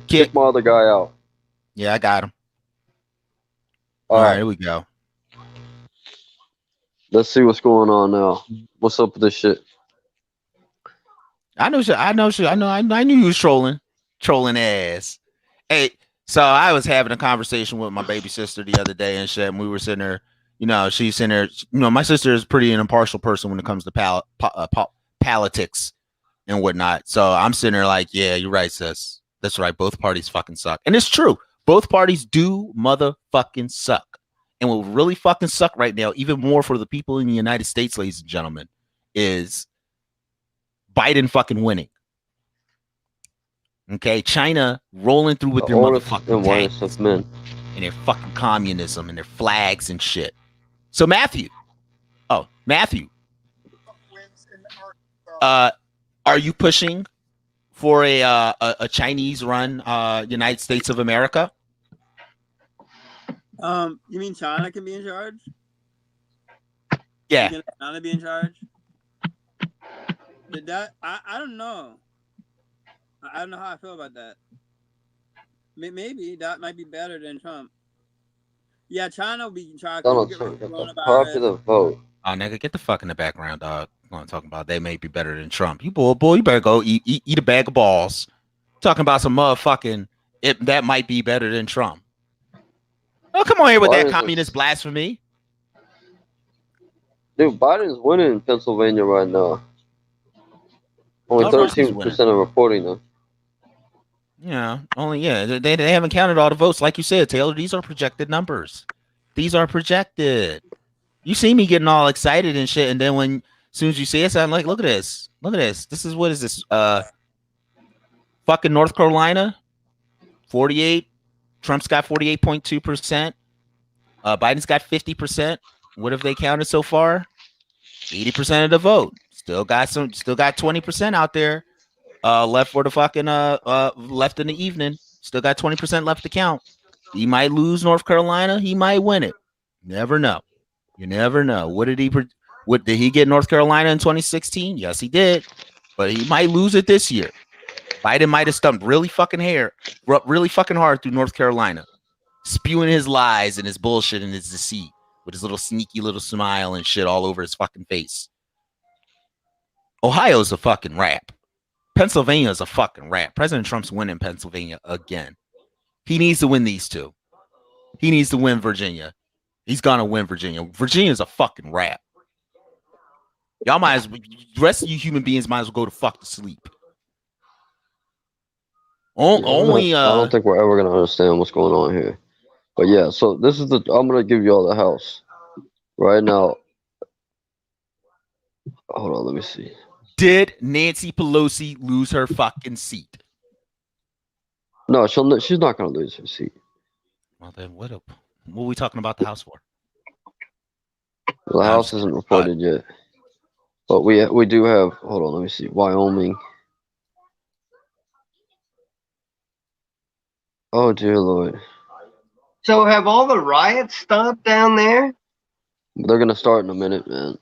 Kick my other guy out. Yeah, I got him. All All right, right, here we go. let's see what's going on now. What's up with this shit? I knew you was trolling ass. Hey, so I was having a conversation with my baby sister the other day and shit, and we were sitting there, she's sitting there, my sister is pretty an impartial person when it comes to politics and whatnot. So I'm sitting there like, yeah, you're right, sis. That's right. Both parties fucking suck. And it's true. Both parties do motherfucking suck. And what really fucking suck right now, even more for the people in the United States, ladies and gentlemen, is Biden fucking winning. Okay, China rolling through with their motherfucking tanks of men and their fucking communism and their flags and shit. So Matthew, are you pushing for a Chinese run United States of America? You mean China can be in charge? Yeah. Can China be in charge? I don't know. I don't know how I feel about that. Maybe that might be better than Trump. Yeah, China will be in charge. Donald Trump got the popular vote. Oh, nigga, get the fuck in the background, dog. I'm talking about they may be better than Trump. You boy, you better go eat a bag of balls. Talking about some motherfucking that might be better than Trump. Oh, come on here with that communist blasphemy. Dude, Biden's winning in Pennsylvania right now. Only 13% of reporting though. Yeah, they haven't counted all the votes, like you said, Taylor. These are projected numbers. These are projected. You see me getting all excited and shit, and then as soon as you see it, I'm like, look at this. This is what is this? Fucking North Carolina, 48. Trump's got 48.2%. Biden's got 50%. What have they counted so far? 80% of the vote. Still got 20% out there. Left for the fucking left in the evening. Still got 20% left to count. He might lose North Carolina. He might win it. Never know. You never know. What did he get North Carolina in 2016? Yes, he did. But he might lose it this year. Biden might have stumped really fucking hard through North Carolina, spewing his lies and his bullshit and his deceit with his little sneaky little smile and shit all over his fucking face. Ohio's a fucking rap. Pennsylvania's a fucking rap. President Trump's winning Pennsylvania again. He needs to win these two. he needs to win Virginia. He's gonna win Virginia. Virginia's a fucking wrap. Y'all might as well, the rest of you human beings might as well go to fuck to sleep. Only I don't think we're ever gonna understand what's going on here. But yeah, so this is I'm gonna give you all the house right now. Hold on, let me see. did Nancy Pelosi lose her fucking seat? No, she's not gonna lose her seat. Well, then what are we talking about the house for? The house isn't reported yet, but we do have. Hold on, let me see. Wyoming. Oh dear Lord. So have all the riots stopped down there? They're gonna start in a minute, man.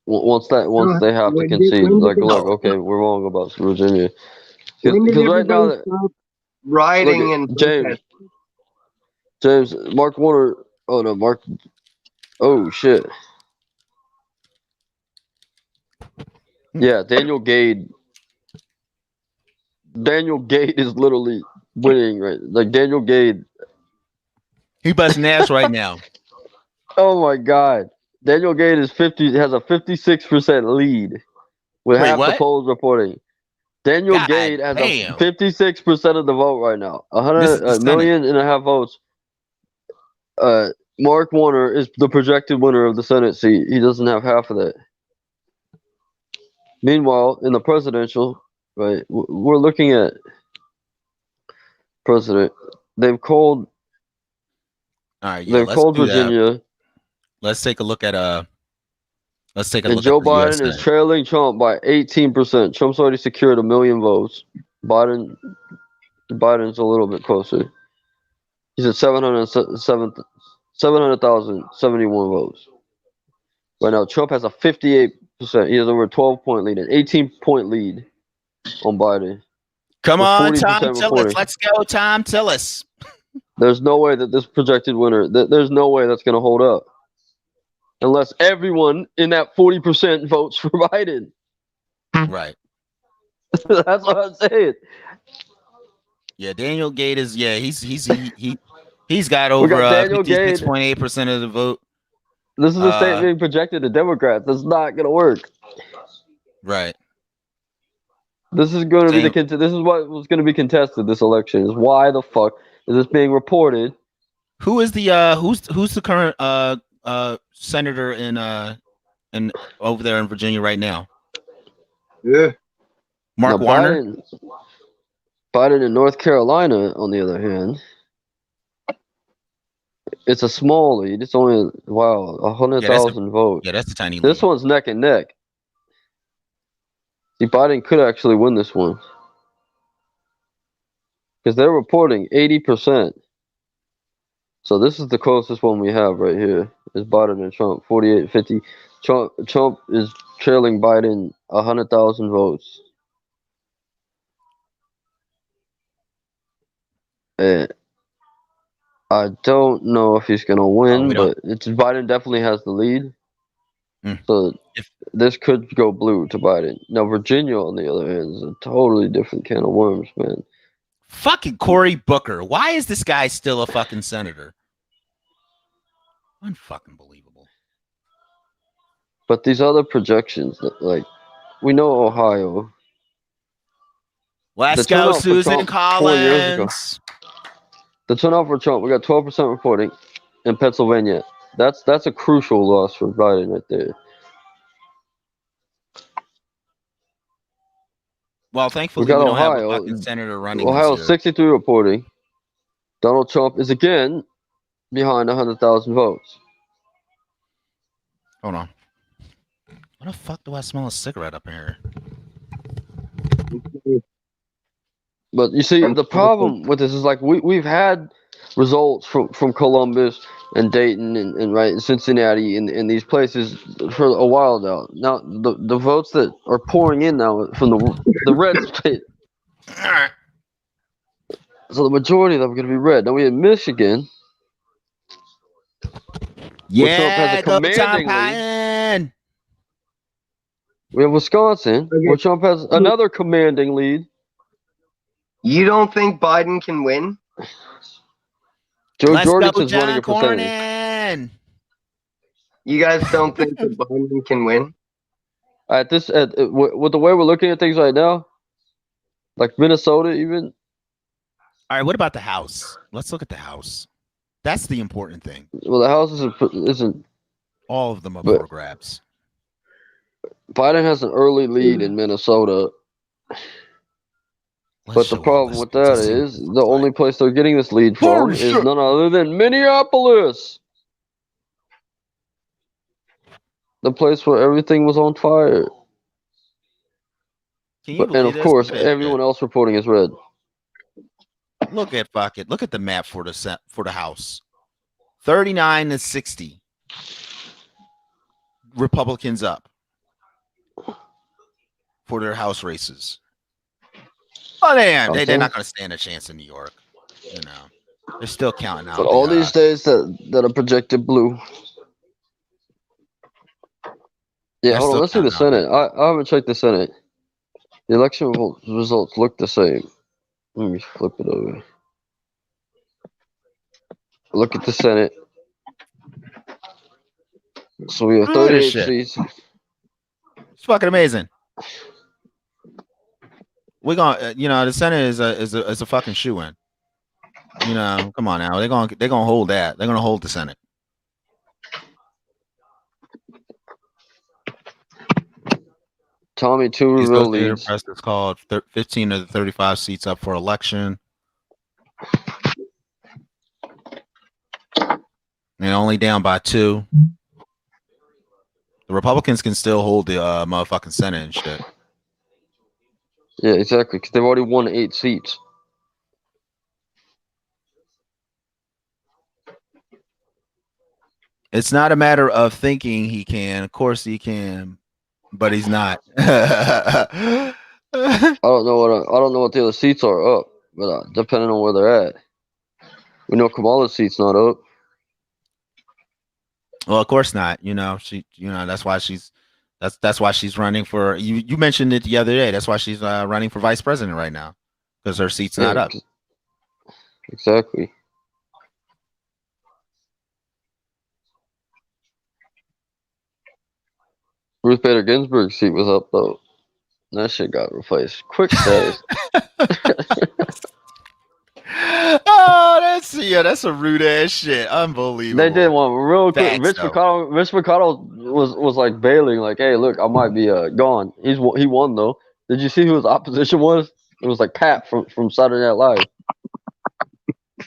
Once they have to When did- concede, when did like, they look, stop? okay, we're wrong about Virginia. When did Because right now, everybody stop rioting look at and James, protesting? Mark Warner. Oh no, Mark. Oh shit. Yeah, Daniel Gade. Daniel Gade is literally winning, right? Like Daniel Gade. He busting ass right now. Oh my God, Daniel Gade has a 56% lead with Wait, half the what? polls reporting. Daniel God Gade has damn. a 56% of the vote right now. This is the A Senate. million and a half votes. Mark Warner is the projected winner of the Senate seat. He doesn't have half of that. Meanwhile, in the presidential, right, we're looking at president. They've called. All right, yeah, They've let's called do that. Virginia. Let's take a look at And Joe at the Biden US is trailing Trump by 18%. Trump's already secured 1 million votes. Biden's a little bit closer. He's at 700,071 votes. Right now, Trump has a 58%. He has over a 12-point lead, an 18-point lead on Biden. Come with on, 40% Tom Tillis. reporting. Let's go, Tom Tillis. There's no way that this projected winner, there's no way that's going to hold up. Unless everyone in that 40% votes for Biden. Right. That's what I'm saying. Yeah, Daniel Gade is he's got We over got Daniel Gade. 56.8% of the vote. This is a state being projected to Democrats. That's not going to work. Right. This is going to be this is what was going to be contested this election. Is why the fuck is this being reported? Who is the who's the current senator in over there in Virginia right now? Yeah. Mark Now, Warner. Biden in North Carolina, on the other hand, it's a small lead. It's only 100,000 votes. Yeah, that's a tiny lead. This one's neck and neck. See, Biden could actually win this one because they're reporting 80%. So this is the closest one we have right here. Is Biden and Trump 48-50. Trump is trailing Biden 100,000 votes. And I don't know if he's gonna win, but Biden definitely has the lead. So this could go blue to Biden. Now Virginia, on the other hand, is a totally different can of worms, man. Fucking Cory Booker. Why is this guy still a fucking senator? Unfucking believable. But these other projections, like we know Ohio. Let's go, Susan Collins. The turnout for Trump, we got 12% reporting in Pennsylvania. That's a crucial loss for Biden right there. Well, thankfully, we don't have a fucking senator running. Ohio 63 reporting. Donald Trump is again behind 100,000 votes. Hold on. What the fuck do I smell a cigarette up in here? But you see, the problem with this is like we've had results from Columbus and Dayton and right in Cincinnati in these places for a while now. Now the votes that are pouring in now from the red state. So the majority of them are going to be red. Now we have Michigan. Yeah, Trump has a commanding lead. We have Wisconsin, where Trump has another commanding lead. You don't think Biden can win? Joe Let's go, Jorgensen's running John it for Senate. Cornyn. You guys don't think that Biden can win? With the way we're looking at things right now, like Minnesota, even. All right, what about the House? Let's look at the House. That's the important thing. Well, the House isn't. All of them are But- for grabs. Biden has an early lead in Minnesota, but the problem with that is the only place they're getting this lead from is none other than Minneapolis, the place where everything was on fire. Can you And believe of this? course, Look at everyone else reporting is red. Look at the map for the House. 39 to 60. Republicans up for their House races. Oh, they're not going to stand a chance in New York. You know, they're still counting out. But all these states that are projected blue. Yeah, They're hold on. still Let's see the counting Senate. I haven't checked the Senate. The election results look the same. Let me flip it over. Look at the Senate. So we have Look at this 38 shit. seats. It's fucking amazing. We're gonna, the Senate is a fucking shoe in. You know, come on now. They're gonna hold that. They're gonna hold the Senate. Tommy Tuberville Associated leads. Press is called 15 of the 35 seats up for election. And only down by 2. The Republicans can still hold the motherfucking Senate and shit. Yeah, exactly. Because they've already won 8 seats. It's not a matter of thinking he can. Of course he can, but he's not. I don't know what the other seats are up, but depending on where they're at, we know Kamala's seat's not up. Well, of course not. That's why she's running for. You mentioned it the other day. That's why she's running for vice president right now, because her seat's not up. Exactly. Ruth Bader Ginsburg's seat was up though. That shit got replaced. Quick status. Oh, that's a rude ass shit. Unbelievable. They did one real quick. Facts, Mitch though. McConnell was like bailing, like, "Hey, look, I might be gone." He won though. Did you see who his opposition was? It was like Pat from Saturday Night Live.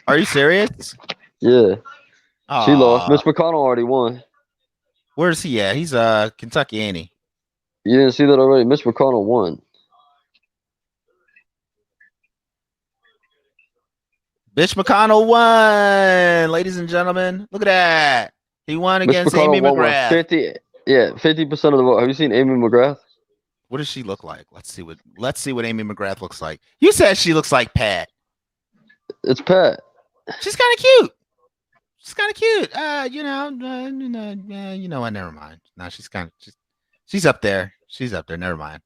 Are you serious? Yeah, she lost. Aw. Mitch McConnell already won. Where's he at? He's Kentucky, ain't he? You didn't see that already? Mitch McConnell won. Mitch McConnell won, ladies and gentlemen. Look at that. He won Mitch against McConnell Amy won with McGrath. 50% of the vote. Have you seen Amy McGrath? What does she look like? Let's see what Amy McGrath looks like. You said she looks like Pat. It's Pat. She's kind of cute. What? Never mind. No, she's up there. She's up there. Never mind.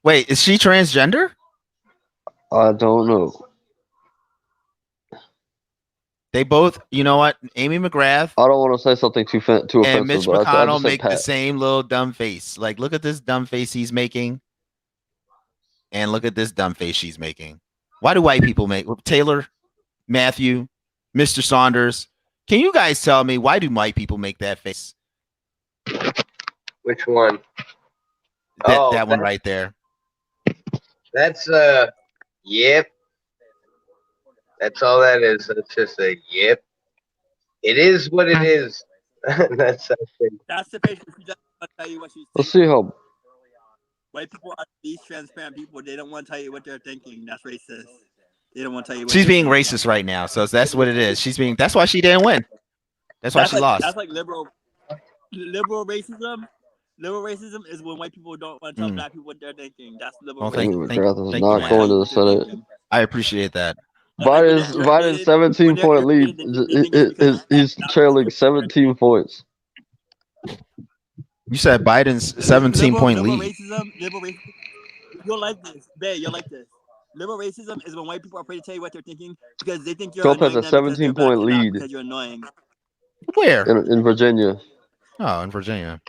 Wait, is she transgender? I don't know. They both, you know what? Amy McGrath I don't want to say something too offensive. and Mitch but I McConnell just said make the Pat. same little dumb face. Like, look at this dumb face he's making. And look at this dumb face she's making. Why do white people make Taylor, Matthew, Mr. Saunders? Can you guys tell me why do white people make that face? Which one? That one right there. That's yep. That's all that is. That's just a yep. It is what it is. That's That's the face she doesn't want to tell you what she's Let's thinking. see how. White people are these transparent people. They don't want to tell you what they're thinking. That's racist. They don't want to tell you. What She's they're being thinking. racist right now, so that's what it is. That's why she didn't win. That's why she lost. That's like liberal racism. Liberal racism is when white people don't want to tell black people what they're thinking. That's liberal Well, Amy racism. McGrath is thank not you, going to man. the Senate. I appreciate that. Biden's 17-point lead. He's trailing 17 points. You said Biden's 17-point lead. Liberal racism. You'll like this. Babe, you'll like this. liberal racism is when white people are afraid to tell you what they're thinking because they think you're Trump has annoying a them because they're black 17-point and not lead because you're annoying. Where? in Virginia. Oh, in Virginia.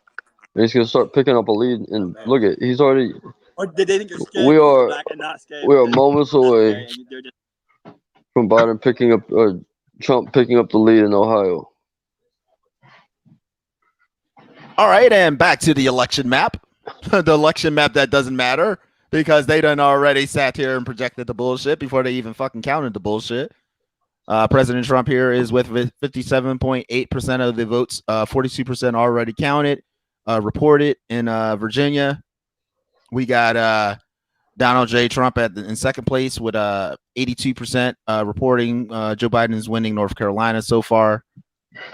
And he's gonna start picking up a lead. And look at, he's already. Or they think you're scared We because you're are black and not scared. we are because moments you're not away scary and they're just from Biden picking up Trump picking up the lead in Ohio. All right, and back to the election map. The election map that doesn't matter because they done already sat here and projected the bullshit before they even fucking counted the bullshit. President Trump here is with 57.8% of the votes, 42% already counted, reported in Virginia. We got Donald J. Trump in second place with 82% reporting. Joe Biden is winning North Carolina so far.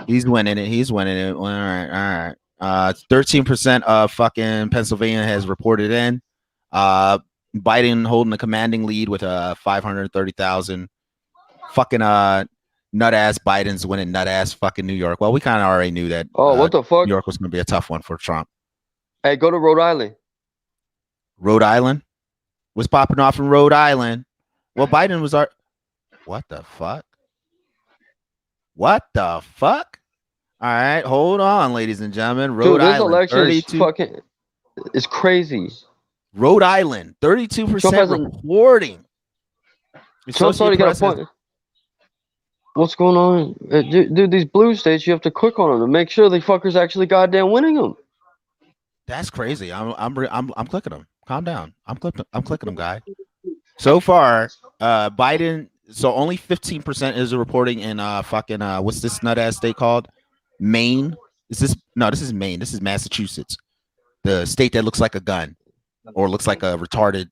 He's winning it. He's winning it. All right. 13% of fucking Pennsylvania has reported in. Biden holding a commanding lead with 530,000. Fucking nut ass Biden's winning nut ass fucking New York. Well, we kind of already knew that. Oh, what the fuck? New York was going to be a tough one for Trump. Hey, go to Rhode Island. Rhode Island was popping off in Rhode Island. Well, Biden was our. What the fuck? What the fuck? All right, hold on, ladies and gentlemen. Rhode Dude, this Island, election 32. is fucking. It's crazy. Rhode Island, 32% Trump reporting. Trump's already got a point. What's going on, dude? These blue states, you have to click on them to make sure the fuckers actually goddamn winning them. That's crazy. I'm clicking them. Calm down. I'm clicking them, guy. So far, Biden. So only 15% is reporting in fucking what's this nut ass state called? Maine. Is this no? This is Maine. This is Massachusetts, the state that looks like a gun or looks like a retarded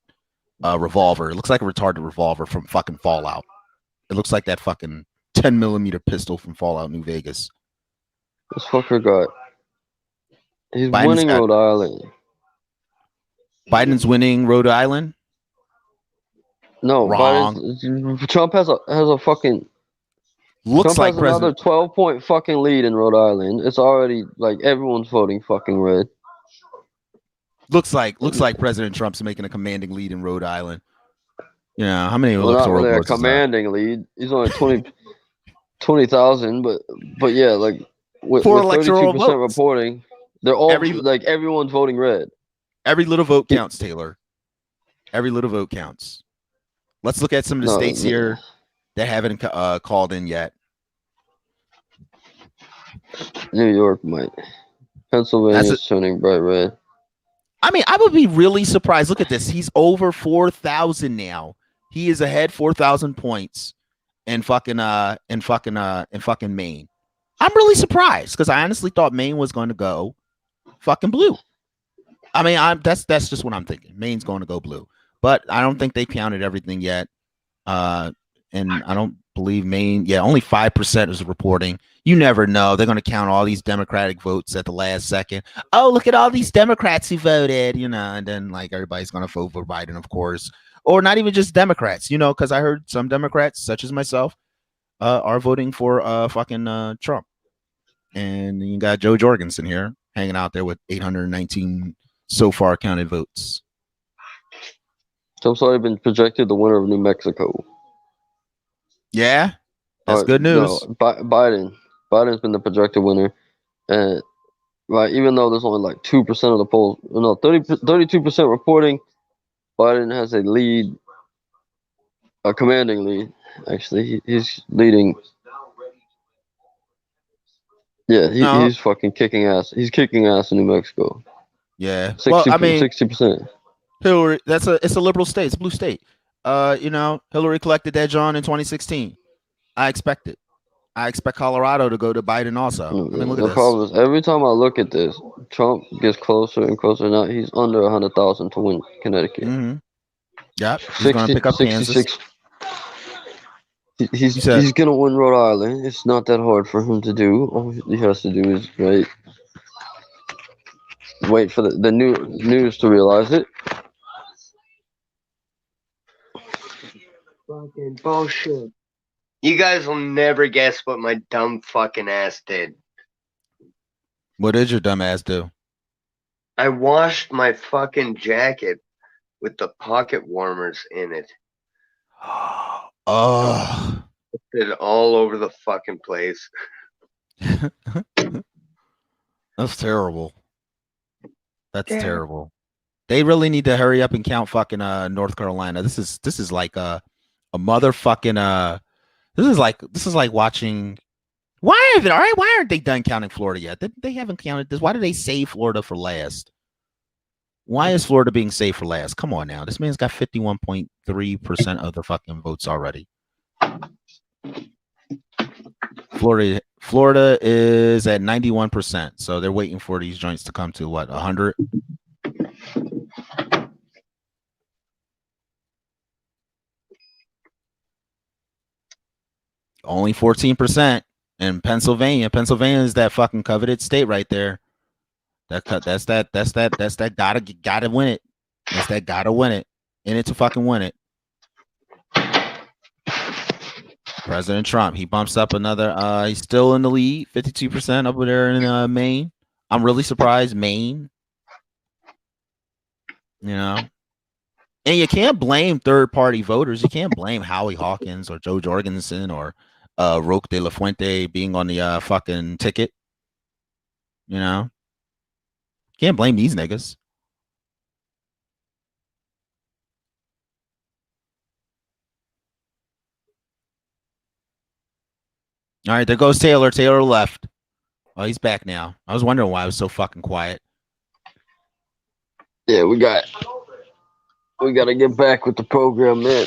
revolver. It looks like a retarded revolver from fucking Fallout. It looks like that fucking 10mm pistol from Fallout New Vegas. This fucker got. He's Biden's winning got- Rhode Island. Biden's winning Rhode Island. No, Wrong. Trump has a fucking. Looks Trump like has another President. 12-point fucking lead in Rhode Island. It's already like everyone's voting fucking red. Looks like President Trump's making a commanding lead in Rhode Island. You know how many Well, not electoral really a votes is that? commanding lead. He's only 20,000, but yeah, like with For electoral 32% votes. reporting, they're all Every- like everyone's voting red. Every little vote counts, Taylor. Every little vote counts. Let's look at some of the No, states here that haven't called in yet. New York might. Pennsylvania's turning bright red. I mean, I would be really surprised. Look at this. He's over 4,000 now. He is ahead 4,000 points in fucking Maine. I'm really surprised because I honestly thought Maine was going to go fucking blue. I mean, that's just what I'm thinking. Maine's going to go blue, but I don't think they counted everything yet. And I don't believe Maine. Yeah, only 5% is reporting. You never know. They're going to count all these Democratic votes at the last second. Oh, look at all these Democrats who voted, you know, and then like everybody's going to vote for Biden, of course, or not even just Democrats, you know, because I heard some Democrats, such as myself, are voting for fucking Trump. And you got Joe Jorgensen here hanging out there with 819 so far counted votes. Trump's already been projected the winner of New Mexico. Yeah, that's good news. No, Biden's been the projected winner, and right, even though there's only like 2% of the polls, 32% reporting, Biden has a lead, a commanding lead. Actually, he's leading. Yeah, he's fucking kicking ass. He's kicking ass in New Mexico. Yeah, 60%, well, I mean, 60%. Hillary, it's a liberal state, it's a blue state. You know, Hillary collected that John in 2016. I expect it. I expect Colorado to go to Biden also. I mean, look at The this. problem is every time I look at this, Trump gets closer and closer. Now he's under 100,000 to win Connecticut. Mm-hmm. Yep, he's going to pick up Kansas. He's gonna win Rhode Island. It's not that hard for him to do. All he has to do is wait for the news to realize it. Fucking bullshit. You guys will never guess what my dumb fucking ass did. What did your dumb ass do? I washed my fucking jacket with the pocket warmers in it. Oh, It all over the fucking place. that's terrible. That's Yeah. terrible. They really need to hurry up and count fucking North Carolina. This is like a motherfucking this is like watching. Why aren't they done counting Florida yet? They haven't counted this. Why did they save Florida for last? Why is Florida being saved for last? Come on now. This man's got 51.3% of the fucking votes already. Florida is at 91%. So they're waiting for these joints to come to what, 100? Only 14%. And Pennsylvania is that fucking coveted state right there. That's that gotta win it. That's that gotta win it. In it to fucking win it. President Trump, he bumps up another. He's still in the lead, 52% over there in Maine. I'm really surprised, Maine. You know, and you can't blame third-party voters. You can't blame Howie Hawkins or Joe Jorgensen or Roque de la Fuente being on the fucking ticket. You know, can't blame these niggas. All right, there goes Taylor. Taylor left. Oh, he's back now. I was wondering why I was so fucking quiet. Yeah, we got to get back with the program, man.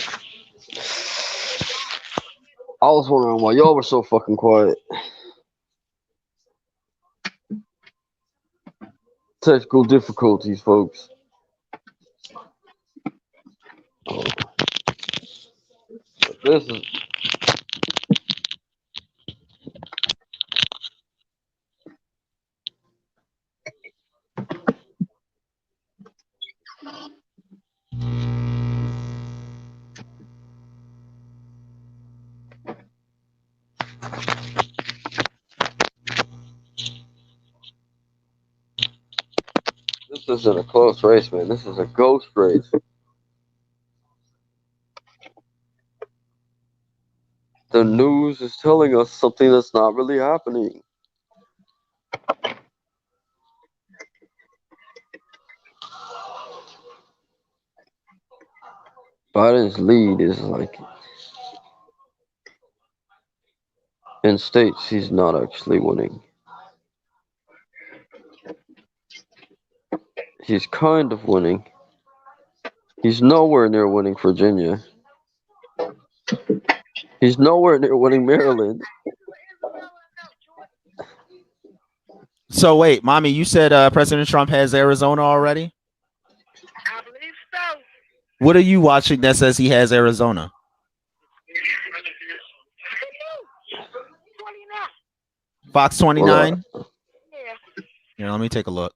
I was wondering why y'all were so fucking quiet. Technical difficulties, folks. Oh. This is. This isn't a close race, man. This is a ghost race. The news is telling us something that's not really happening. Biden's lead is like in states he's not actually winning. He's kind of winning. He's nowhere near winning Virginia. He's nowhere near winning Maryland. So wait, mommy, you said President Trump has Arizona already? I believe so. What are you watching that says he has Arizona? 29. Fox 29? Yeah. Here, let me take a look.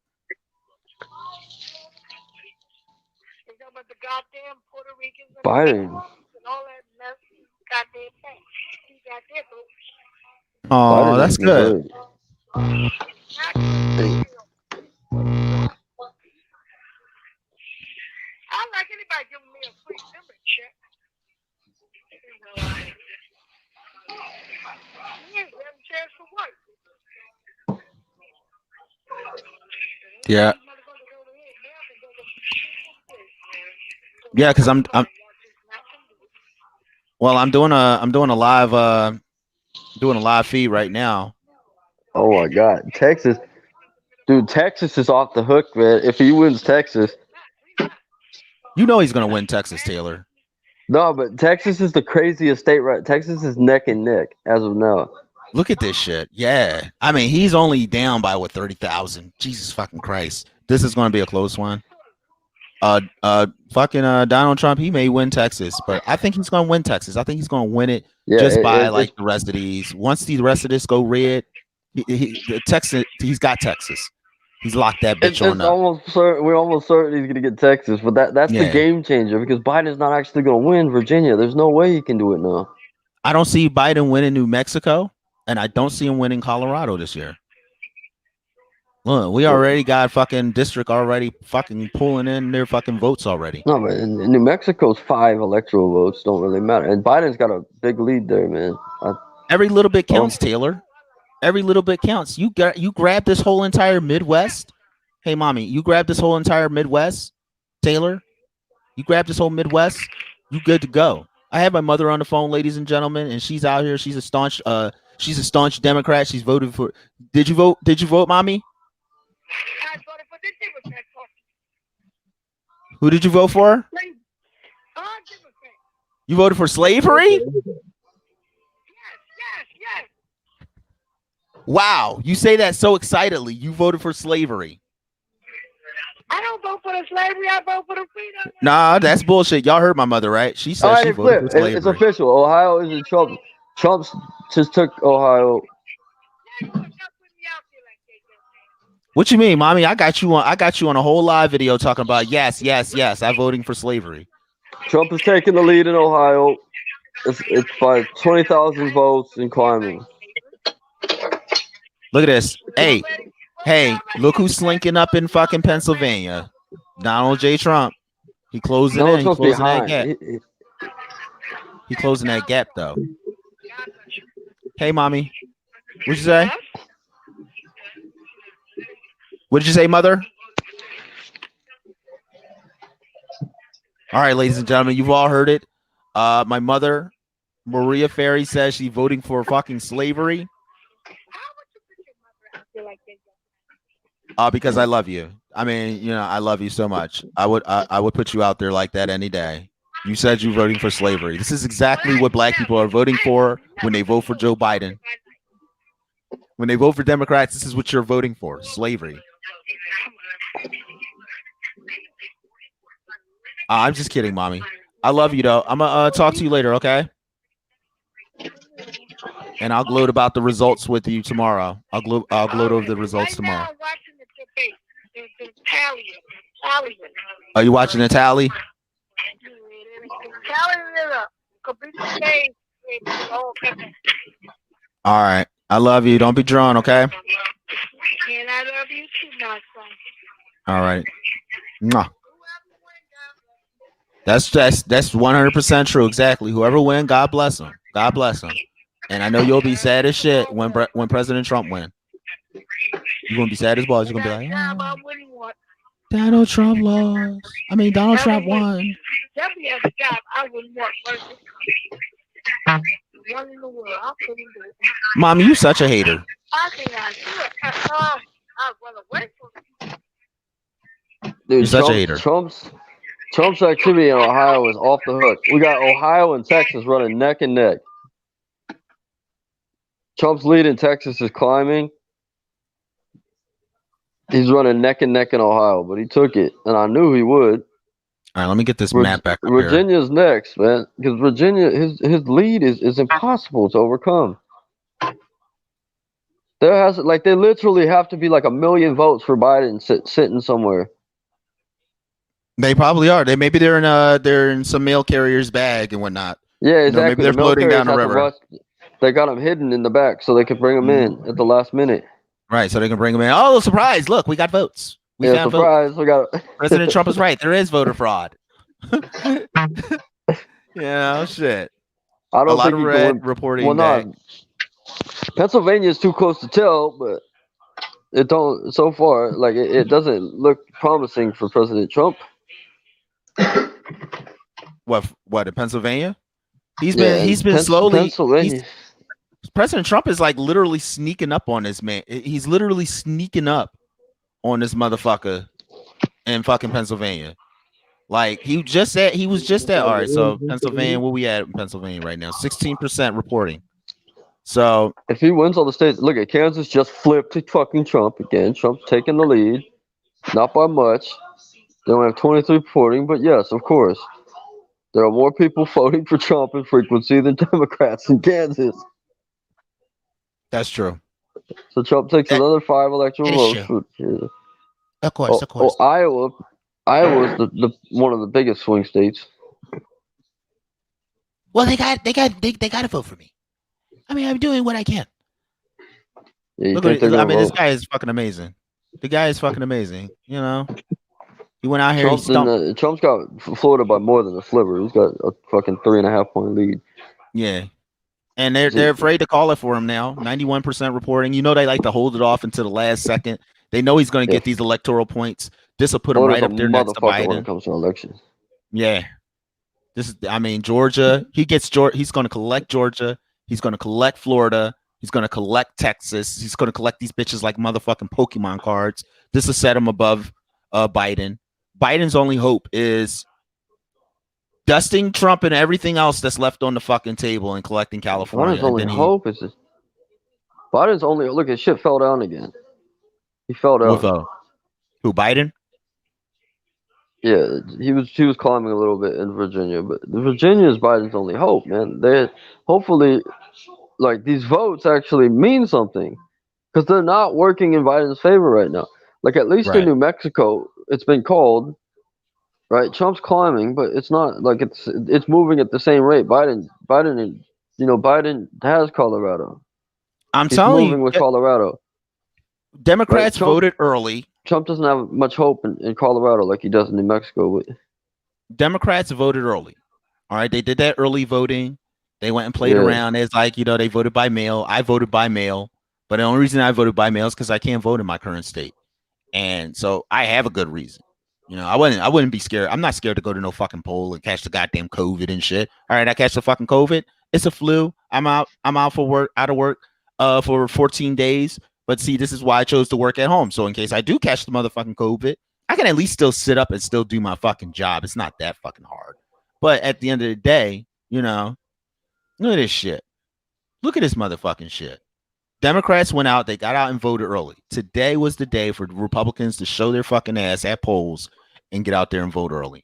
You know about the goddamn Puerto Ricans and Biden. and all that mess. Goddamn thing. He got their votes. Oh, Biden that's is good. I don't like anybody giving me a free memory check. You ain't getting a chance for what? Yeah. Yeah, because I'm doing a live feed right now. Oh my God, Texas, dude, Texas is off the hook, man. If he wins Texas, You know he's gonna win Texas, Taylor. no, but Texas is the craziest state, right? Texas is neck and neck as of now. Look at this shit. Yeah. I mean, he's only down by 30,000. Jesus fucking Christ. This is gonna be a close one. Donald Trump, he may win Texas, but I think he's gonna win Texas. I think he's gonna win it by like the rest of these. Once the rest of this go red, Texas, he's got Texas. He's locked that bitch on up. We're almost certain he's gonna get Texas, but that's the game changer because Biden's not actually gonna win Virginia. There's no way he can do it now. I don't see Biden winning New Mexico, and I don't see him winning Colorado this year. Look, we already got fucking district already fucking pulling in their fucking votes already. No, but in New Mexico's 5 electoral votes don't really matter, and Biden's got a big lead there, man. Every little bit Oh. counts, Taylor. Every little bit counts. You grab this whole entire Midwest. Hey, mommy, you grab this whole entire Midwest, Taylor. You grab this whole Midwest. You good to go. I have my mother on the phone, ladies and gentlemen, and she's out here. She's a staunch Democrat. She's voted for. Did you vote? Did you vote, mommy? I voted for the Democrat Party. Who did you vote for? Democrat. You voted for slavery? Yes. Wow, you say that so excitedly. You voted for slavery. I don't vote for the slavery. I vote for the freedom. Nah, that's bullshit. Y'all heard my mother, right? She said All she right, voted Flip. for slavery. It's official. Ohio is in Trump. Trump just took Ohio. What you mean, mommy? I got you on a whole live video talking about yes. I'm voting for slavery. Trump is taking the lead in Ohio. It's by 20,000 votes and climbing. Look at this. Hey, look who's slinking up in fucking Pennsylvania. Donald J. Trump. He closing in. He closing that gap. He closing that gap though. Hey, mommy. What'd you say? What did you say, mother? All right, ladies and gentlemen, you've all heard it. My mother, Maria Ferry, says she's voting for fucking slavery. Because I love you. I mean, I love you so much. I would put you out there like that any day. You said you're voting for slavery. This is exactly what black people are voting for when they vote for Joe Biden. When they vote for Democrats, this is what you're voting for: slavery. I'm just kidding, mommy. I love you though. I'm gonna talk to you later, okay? And I'll gloat about the results with you tomorrow. I'll gloat over the results tomorrow. I'm watching the debate. The tally. Are you watching the tally? Tallying it up. Complete the stage. All right. I love you. Don't be drawn, okay? And I love you too, my son. All right. Mwah. That's 100% true. Exactly. Whoever win, God bless them. God bless them. And I know you'll be sad as shit when President Trump win. You're gonna be sad as balls. You're gonna be like, oh, Donald Trump lost. I mean, Donald Trump won. Definitely has a job. I wouldn't want one in the world. I couldn't do it. Mommy, you such a hater. I cannot do it. I'd rather wait for it. Dude, You're such a hater. Trump's activity in Ohio is off the hook. We got Ohio and Texas running neck and neck. Trump's lead in Texas is climbing. He's running neck and neck in Ohio, but he took it, and I knew he would. All right, let me get this map back up here. Virginia's next, man, because Virginia, his lead is impossible to overcome. They literally have to be like 1 million votes for Biden sitting somewhere. They probably are. They're in some mail carrier's bag and whatnot. Yeah, exactly. Maybe they're floating down the river. They got them hidden in the back so they could bring them in at the last minute. Right, so they can bring them in. Oh, surprise! Look, we got votes. We found surprise! votes. We got President Trump is right. There is voter fraud. Yeah, shit. I don't a lot think of you red can reporting. Well, not Pennsylvania is too close to tell, but it don't so far. Like it doesn't look promising for President Trump. What in Pennsylvania? He's been slowly. Pennsylvania. President Trump is like literally sneaking up on this man. He's literally sneaking up on this motherfucker in fucking Pennsylvania. Like he was just at. All right, so Pennsylvania, where we at in Pennsylvania right now? 16% reporting. So if he wins all the states, look at Kansas just flipped to fucking Trump again. Trump's taking the lead, not by much. They only have 23 reporting, but yes, of course, there are more people voting for Trump in frequency than Democrats in Kansas. That's true. So Trump takes another 5 electoral votes. Of course. Iowa is the one of the biggest swing states. Well, they got to vote for me. I mean, I'm doing what I can. Yeah, Look at, I mean, this guy is fucking amazing. The guy is fucking amazing. You know, he went out here. He stumped. Trump's got Florida by more than a sliver. He's got a fucking 3.5 point lead. Yeah. And they're afraid to call it for him now. 91% reporting. You know, they like to hold it off until the last second. They know he's going to get these electoral points. This will put him right up there next to Biden. When it comes to elections. Yeah. This is, I mean, Georgia. He's going to collect Georgia. He's going to collect Florida. He's going to collect Texas. He's going to collect these bitches like motherfucking Pokemon cards. This will set him above Biden. Biden's only hope is dusting Trump and everything else that's left on the fucking table and collecting California. Biden's only hope is this. Biden's only look at shit fell down again. He fell down. Who, Biden? Yeah, he was climbing a little bit in Virginia, but Virginia is Biden's only hope, man. They hopefully like these votes actually mean something because they're not working in Biden's favor right now. Like at least in New Mexico, it's been called. Right, Trump's climbing, but it's not like it's moving at the same rate. Biden, Biden has Colorado. He's telling moving with Colorado. Democrats voted early. Trump doesn't have much hope in Colorado like he does in New Mexico. But Democrats voted early. All right, they did that early voting. They went and played around. It's like, they voted by mail. I voted by mail, but the only reason I voted by mail is because I can't vote in my current state, and so I have a good reason. I wouldn't be scared. I'm not scared to go to no fucking poll and catch the goddamn COVID and shit. All right, I catch the fucking COVID. It's a flu. I'm out of work for 14 days. But see, this is why I chose to work at home. So in case I do catch the motherfucking COVID, I can at least still sit up and still do my fucking job. It's not that fucking hard. But at the end of the day, look at this shit. Look at this motherfucking shit. Democrats went out. They got out and voted early. Today was the day for Republicans to show their fucking ass at polls and get out there and vote early.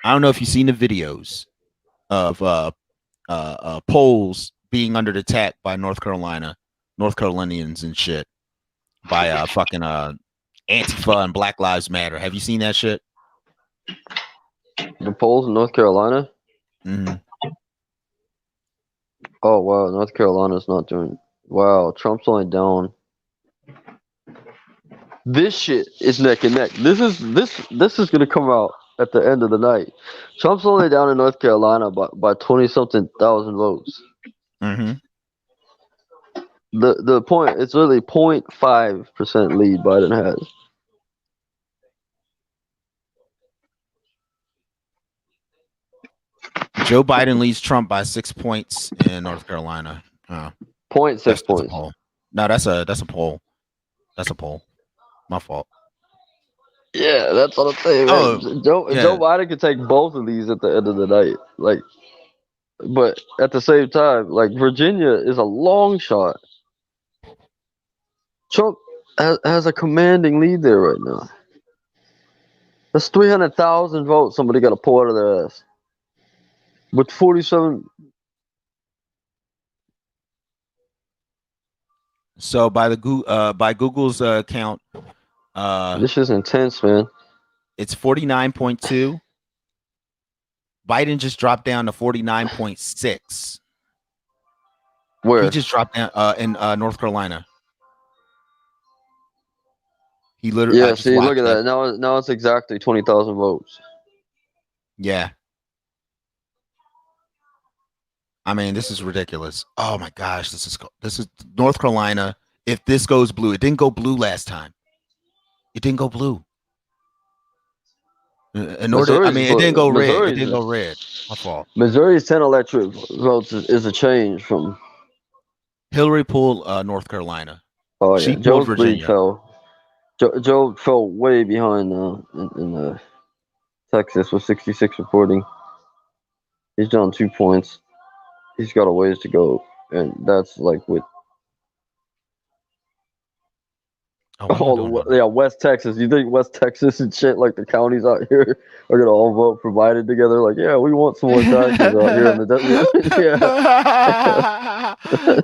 I don't know if you've seen the videos of polls being under attack by North Carolinians and shit, by fucking Antifa and Black Lives Matter. Have you seen that shit? The polls in North Carolina? Mm-hmm. Oh wow, North Carolina's not doing. Wow, Trump's only down. This shit is neck and neck. This is gonna come out at the end of the night. Trump's only down in North Carolina by 20-something thousand votes. Mm-hmm. The point, it's really 0.5% lead Biden has. Joe Biden leads Trump by 6 points in North Carolina. 0.6 points. No, that's a poll. That's a poll. My fault. Yeah, that's what I'm saying. Joe Biden could take both of these at the end of the night. But at the same time, Virginia is a long shot. Trump has a commanding lead there right now. That's 300,000 votes somebody got to pull out of their ass. With 47. So by Google's count, this is intense, man. It's 49.2. Biden just dropped down to 49.6. Where? He just dropped down in North Carolina. He literally. Yeah, see, look at that. Now it's exactly 20,000 votes. Yeah. I mean, this is ridiculous. Oh my gosh, this is North Carolina. If this goes blue, it didn't go blue last time. It didn't go blue. It didn't go red. It didn't go red. My fault. Missouri's 10 electorate votes is a change from Hillary pulled North Carolina. Oh yeah, Joe's lead fell. Joe fell way behind in Texas with 66 reporting. He's down 2 points. He's got a ways to go, and that's with West Texas. You think West Texas and shit, the counties out here are gonna all vote for Biden together? We want some more taxes out here in the desert.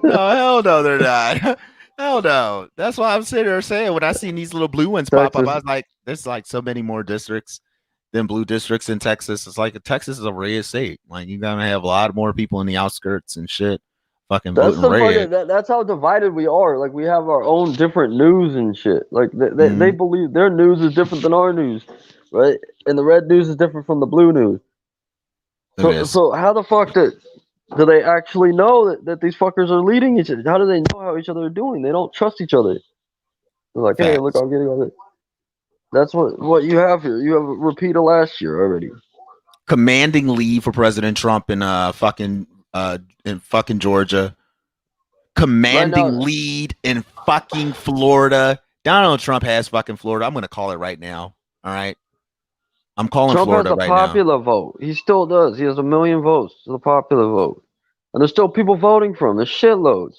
No, hell no, they're not. Hell no. That's why I'm sitting there saying when I seen these little blue ones pop up, I was like, there's so many more districts than blue districts in Texas. It's Texas is a red state. You're gonna have a lot more people in the outskirts and shit fucking That's voting the fucking. red. That's how divided we are. Like we have our own different news and shit. Like they believe their news is different than our news, right? And the red news is different from the blue news. Look at this. So how the fuck do they actually know that these fuckers are leading each other? How do they know how each other are doing? They don't trust each other. They're like, hey, look, Facts. I'm getting all this. That's what you have here. You have a repeat of last year already. Commanding lead for President Trump in fucking Georgia. Commanding Right now- lead in fucking Florida. Donald Trump has fucking Florida. I'm gonna call it right now. All right. I'm calling Trump Florida has a right popular vote. He still does. He has 1 million votes. It's a popular vote. And there's still people voting for him. There's shitloads.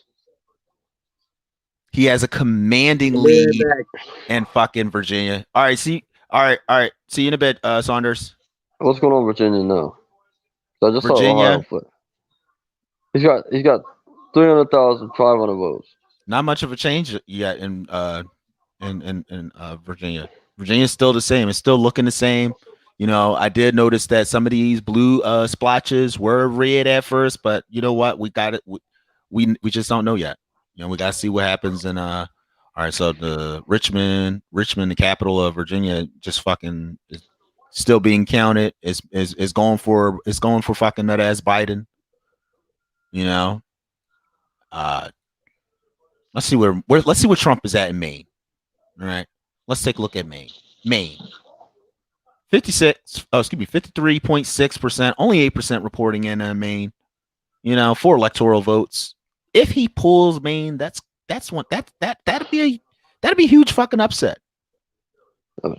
He has a commanding lead in fucking Virginia. All right, see you in a bit, Saunders. What's going on in Virginia now? I just Virginia. saw Ohio flip. He's got 300,500 votes. Not much of a change yet in Virginia. Virginia's still the same. It's still looking the same. You know, I did notice that some of these blue splotches were red at first, but you know what? We got it. We just don't know yet. You know, we got to see what happens in all right, so the Richmond, the capital of Virginia, just fucking is still being counted. Is going for fucking nut ass Biden. You know, let's see where Trump is at in Maine. All right, let's take a look at Maine. 53.6%, only 8% reporting in Maine. You know, 4 electoral votes. If he pulls Maine, that'd be a huge fucking upset.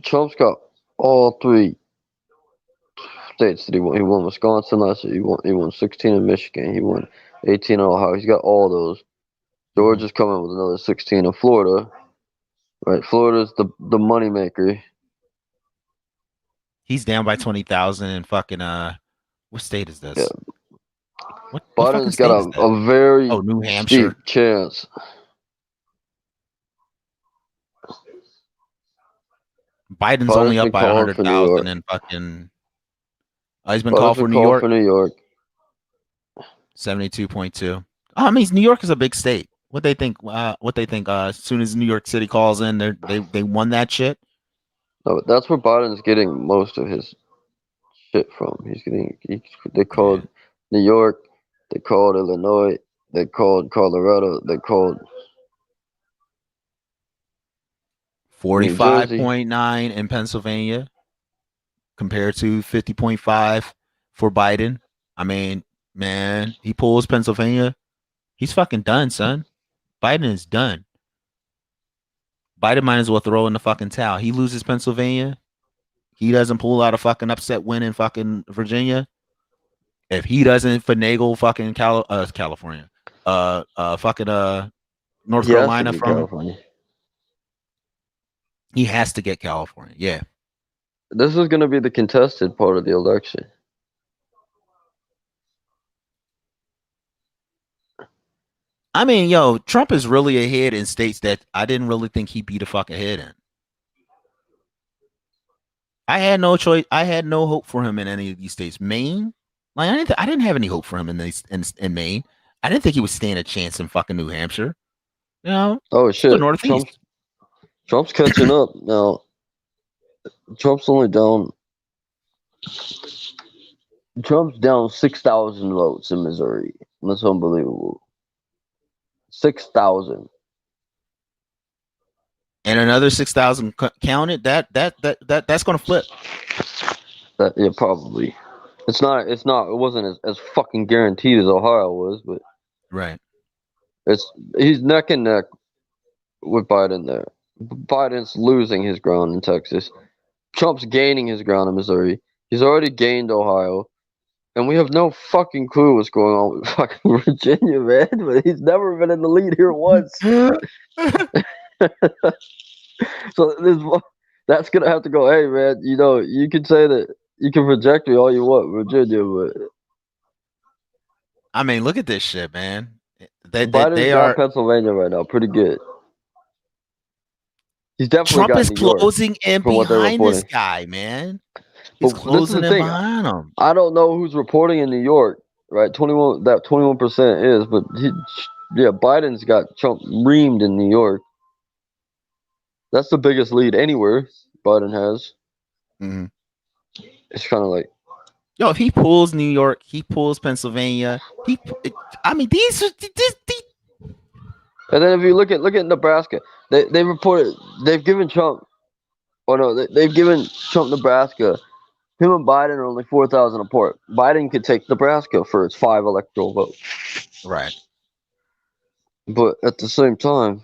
Trump's got all 3 states that he won. He won Wisconsin last year. He won 16 in Michigan. He won 18 in Ohio. He's got all those. Georgia's coming with another 16 in Florida. Right, Florida's the money maker. He's down by 20,000 in fucking what state is this? Yeah. What Biden's got a very New Hampshire steep chance. Biden's only up by 100,000 in fucking. He's been called for New York. 72.2. I mean, New York is a big state. What they think? As soon as New York City calls in, they won that shit. No, but that's where Biden's getting most of his shit from. They called New York, they called Illinois, they called Colorado, they called 45.9 in Pennsylvania compared to 50.5 for Biden. I mean, man, he pulls Pennsylvania. He's fucking done, son. Biden is done. Biden might as well throw in the fucking towel. He loses Pennsylvania. He doesn't pull out a fucking upset win in fucking Virginia. If he doesn't finagle fucking California, fucking North Carolina from California. He has to get California. Yeah. This is going to be the contested part of the election. I mean, yo, Trump is really ahead in states that I didn't really think he'd be the fuck ahead in. I had no choice. I had no hope for him in any of these states. Maine, like I didn't have any hope for him in Maine. I didn't think he would stand a chance in fucking New Hampshire. You know? Oh shit! The Northeast. Trump's catching up now. Trump's only down. Trump's down 6,000 votes in Missouri. That's unbelievable. 6,000. And another 6,000 counted. That's going to flip. Yeah, probably. It's not. It wasn't as fucking guaranteed as Ohio was, but right. He's neck and neck with Biden there. Biden's losing his ground in Texas. Trump's gaining his ground in Missouri. He's already gained Ohio. And we have no fucking clue what's going on with fucking Virginia, man. But he's never been in the lead here once. So that's going to have to go, hey, man, you know, you can say that you can project me all you want, Virginia, but... I mean, look at this shit, man. Biden's got Pennsylvania right now, pretty good. He's definitely Trump is closing in behind this guy, man. He's closing in behind him. I don't know who's reporting in New York, right? 21. That 21% is, but Biden's got Trump reamed in New York. That's the biggest lead anywhere Biden has. hmm It's kind of like, Yo, if he pulls New York, he pulls Pennsylvania. I mean, these. and then if you look at Nebraska, they reported they've given Trump, or no, they've given Trump Nebraska. Him and Biden are only 4,000 apart. Biden could take Nebraska for its 5 electoral votes, Right. but at the same time,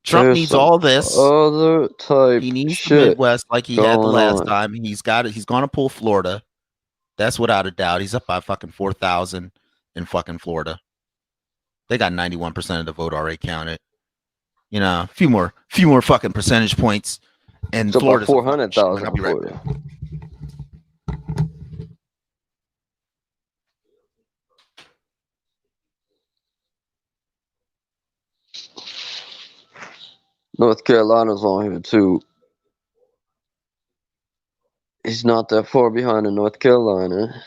Trump there's needs some all this. other type He needs the shit. Midwest like he had the going last on. time. He's got it. He's going to pull Florida. That's without a doubt. He's up by fucking 4,000 in fucking Florida. They got 91% of the vote already counted. You know, a few more fucking percentage points. And It's up by Florida's a fucking 400,000 shit. I'll be in right Florida. back. North Carolina's on here too. He's not that far behind in North Carolina.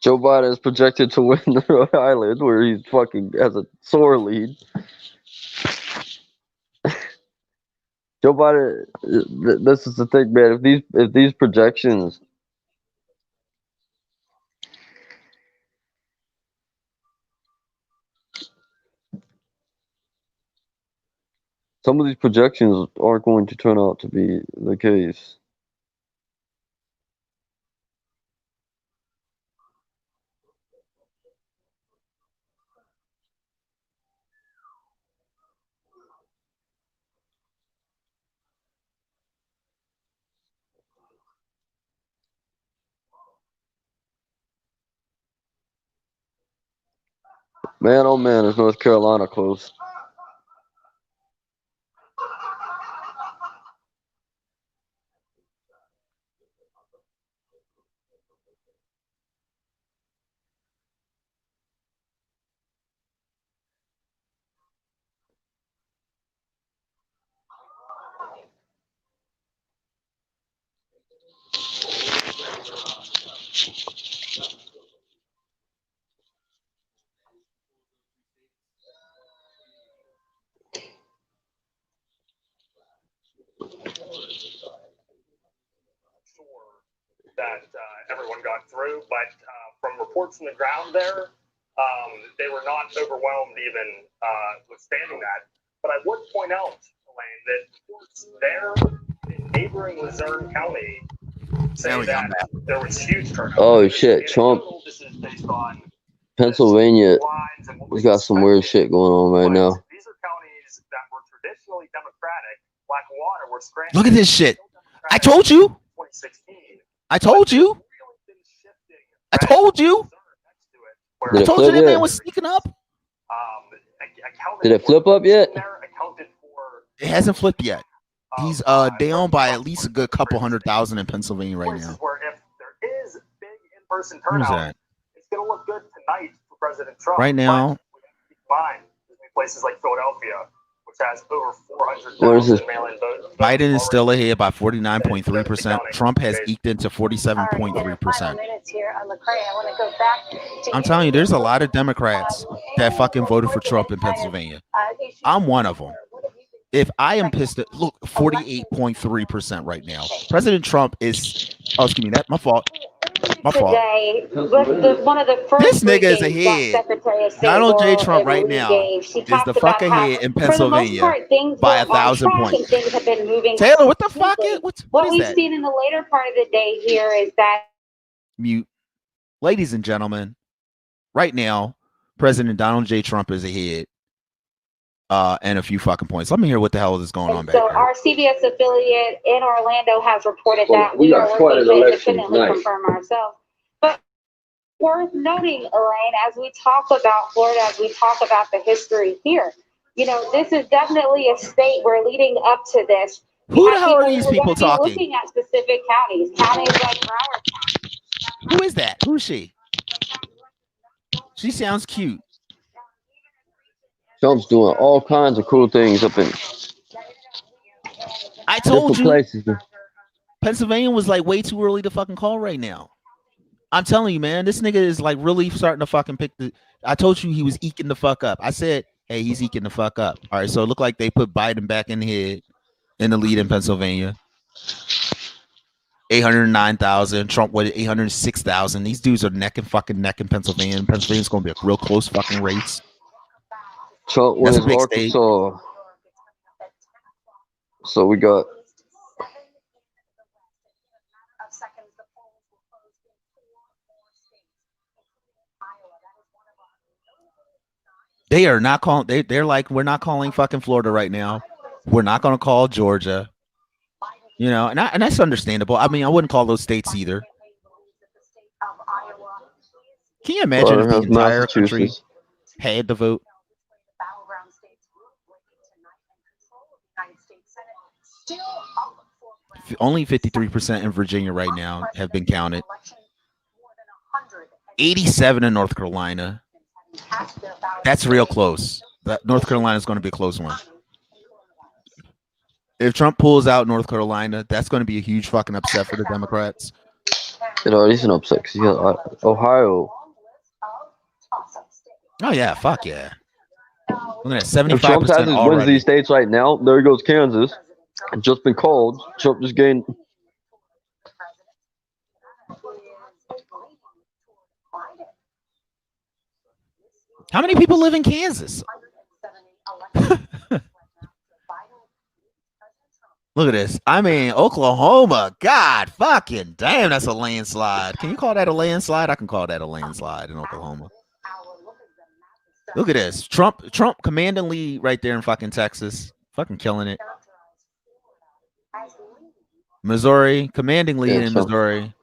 Joe Biden is projected to win Rhode Island, where he fucking has a sore lead. Joe Biden, this is the thing, man. If these projections, some of these projections aren't going to turn out to be the case. Man, oh man, is North Carolina close. That everyone got through, but from reports from the ground there, they were not overwhelmed even withstanding that. But I would point out, Elaine, that reports there in neighboring Luzerne County say that there was huge turnout. Oh shit, Trump. This is based on Pennsylvania, lines and what we was got some weird shit going on right now. These are counties that were traditionally Democratic. Blackwater, where Scranton. Look at this shit. I told you. 2016. I told you. I told you. Did I it told you flip that man yet? was sneaking up. Did it flip up yet? It hasn't flipped yet. He's down by at least a good couple 100,000 in Pennsylvania right now. Where if there is big in-person Who's turnout, that? it's going to look good tonight for President Trump. Right now. But we have to keep in mind, there's places like Philadelphia, which has over What is this? 400,000 mail-in votes. Biden is still ahead by 49.3%. Trump has eked into 47.3%. I'm telling you, there's a lot of Democrats that fucking voted for Trump in Pennsylvania. I'm one of them. If I am pissed at, look, 48.3% right now. President Trump is, oh, excuse me, that's my fault. My fault. One of the first This nigga is briefings ahead. that Secretary of State Donald J. Laura Trump right Moody now gave, she is talked the about fuck how, ahead in for the most Pennsylvania part, things by are on 1,000 track and points. things have been moving Taylor, what the fuck? smoothly. What What is we've that? seen in the later part of the day here is that Mute. Ladies and gentlemen, right now, President Donald J. Trump is ahead. And a few fucking points. Let me hear what the hell is going on back so there. our CBS affiliate in Orlando has reported Well, that we we got are quite working an to election independently tonight. confirm ourselves. But worth noting, Elaine, as we talk about Florida, as we talk about the history here, You know, this is definitely a state where leading up to this, Who the hell are who these were people gonna be talking? looking at specific counties like Broward County. Who is that? Who is she? She sounds cute. Trump's doing all kinds of cool things up in I told different you places. Pennsylvania was like way too early to fucking call right now. I'm telling you, man, this nigga is like really starting to fucking pick the. I told you he was eking the fuck up. I said, hey, he's eking the fuck up. All right, so it looked like they put Biden back in the lead in Pennsylvania. 809,000. Trump with 806,000. These dudes are neck and neck in Pennsylvania. And Pennsylvania's going to be a real close fucking race. Trump That's wins a big Arkansas. So we got. They are not calling. They're like, we're not calling fucking Florida right now. We're not going to call Georgia. You know, and that's understandable. I mean, I wouldn't call those states either. Can you imagine if the entire country had to vote? Only 53% in Virginia right now have been counted. 87 in North Carolina. That's real close. That North Carolina is going to be a close one. If Trump pulls out North Carolina, that's going to be a huge fucking upset for the Democrats. It already is an upset. Ohio. Oh yeah, fuck yeah. Look at that, 75% If Trump has his wins already. these states right now, there goes Kansas. Just been called. Trump just gained. How many people live in Kansas? Look at this. I mean, Oklahoma. God fucking damn, that's a landslide. Can you call that a landslide? I can call that a landslide in Oklahoma. Look at this. Trump commanding lead right there in fucking Texas. Fucking killing it. Missouri, commanding lead in Missouri.